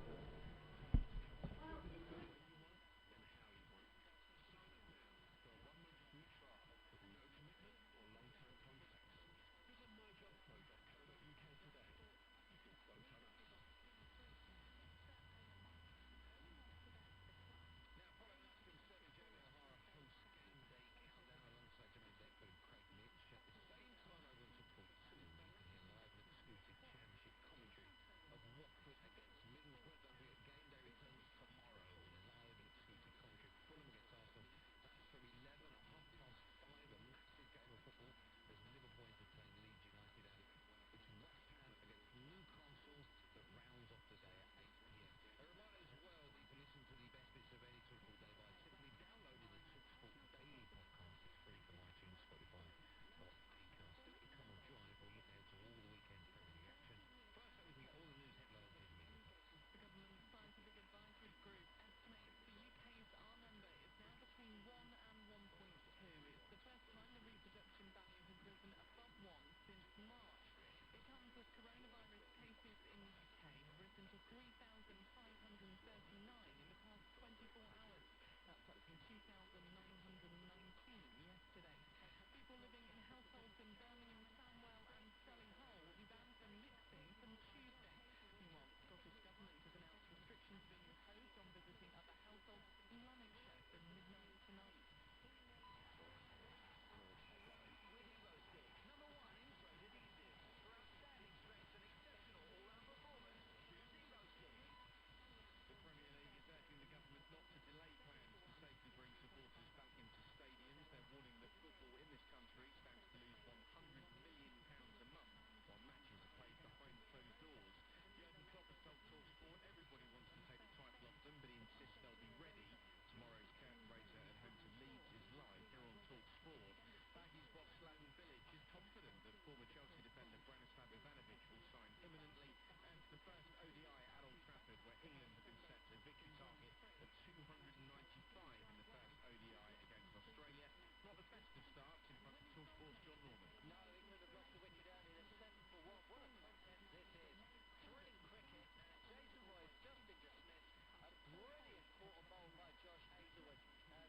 England have been set a victory target of 295 in the first ODI against Australia. Not the best of starts in front of TalkSport's John Norman. No, England have lost a wicket early. They're 7 for 1. What a contest this is. Thrilling cricket. Jason Roy's just been dismissed. A brilliant quarter bowl by Josh Hazlewood.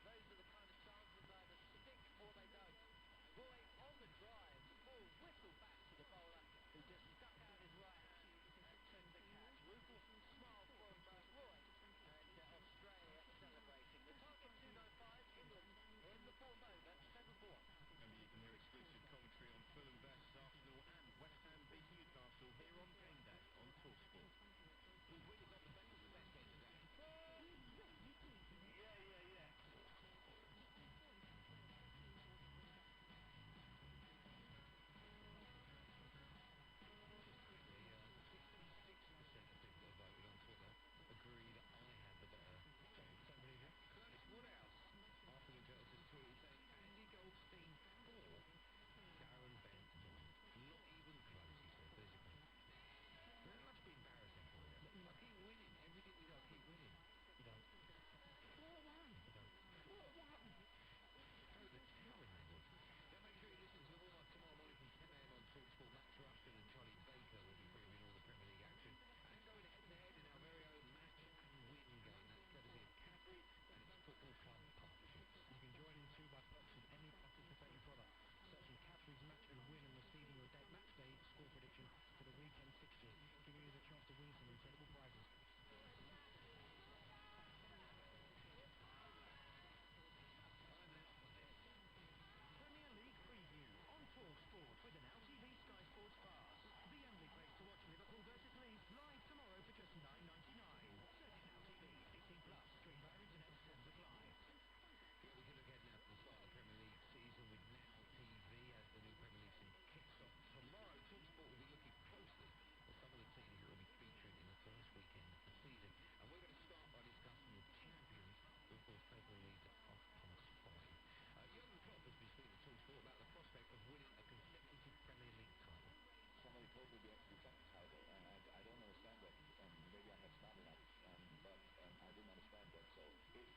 Those are the kind of chances that either stick or they don't. Roy on the drive. The ball whistled back to the bowler who just stuck out his right hand and took the catch. Ruthless smile from Roy and Australia celebrating. The target 295, England in the fourth over, 7 for 1. Remember, you can hear exclusive commentary on Fulham versus Arsenal and West Ham beat Newcastle here on Game Day on TalkSport. We've really got the best of the best game today. Yeah. Agree that I had the better. Don't believe it. Curtis Woodhouse, after the Curtis tweet saying Andy Goldstein 4, Darren Bent 9. Not even close, he said. There's your point. That must be embarrassing for you. I keep winning. Everything we do, I keep winning. You don't. 4-1. You don't. 4-1. Throw the towel in there, boys. Now make sure you listen to the warm-up tomorrow morning from 10 a.m. on TalkSport. Max Rushton and Charlie Baker will be previewing all the Premier League action and going head-to-head in our very own match and win game. That's courtesy of Cadbury and its football club partnerships. You can join in too by purchasing any participating product, searching Cadbury's match and win and receiving your match day score prediction for the weekend fixtures, giving you the chance to win some incredible prizes. Premier League preview on TalkSport with an LTV Sky Sports Pass. The only place to watch Liverpool versus Leeds live tomorrow for just $9.99. Search LTV 18 plus. Stream via internet. Terms apply. Yeah, we can look ahead now to the start of the Premier League season with Now TV as the new Premier League season kicks off tomorrow. TalkSport will be looking closely at some of the teams that will be featured in the first weekend of the season. And we're going to start by discussing the champions who, of course, take the lead at 5:30. Jurgen Klopp has been speaking to TalkSport about the prospect of winning a consecutive Premier League title. Somebody told me we have to defend the title, and I don't understand that. Maybe I'm not smart enough, but I didn't understand that. So if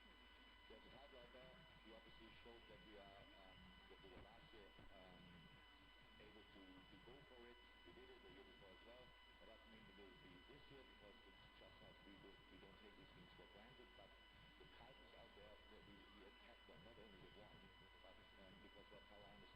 there's a title out there, we obviously showed that we are, that we were last year able to go for it. We did it the year before as well. That doesn't mean we will be this year, because it's just not, we don't take these things for granted, but the titles out there, we attack them, not only with one, but because that's how I understand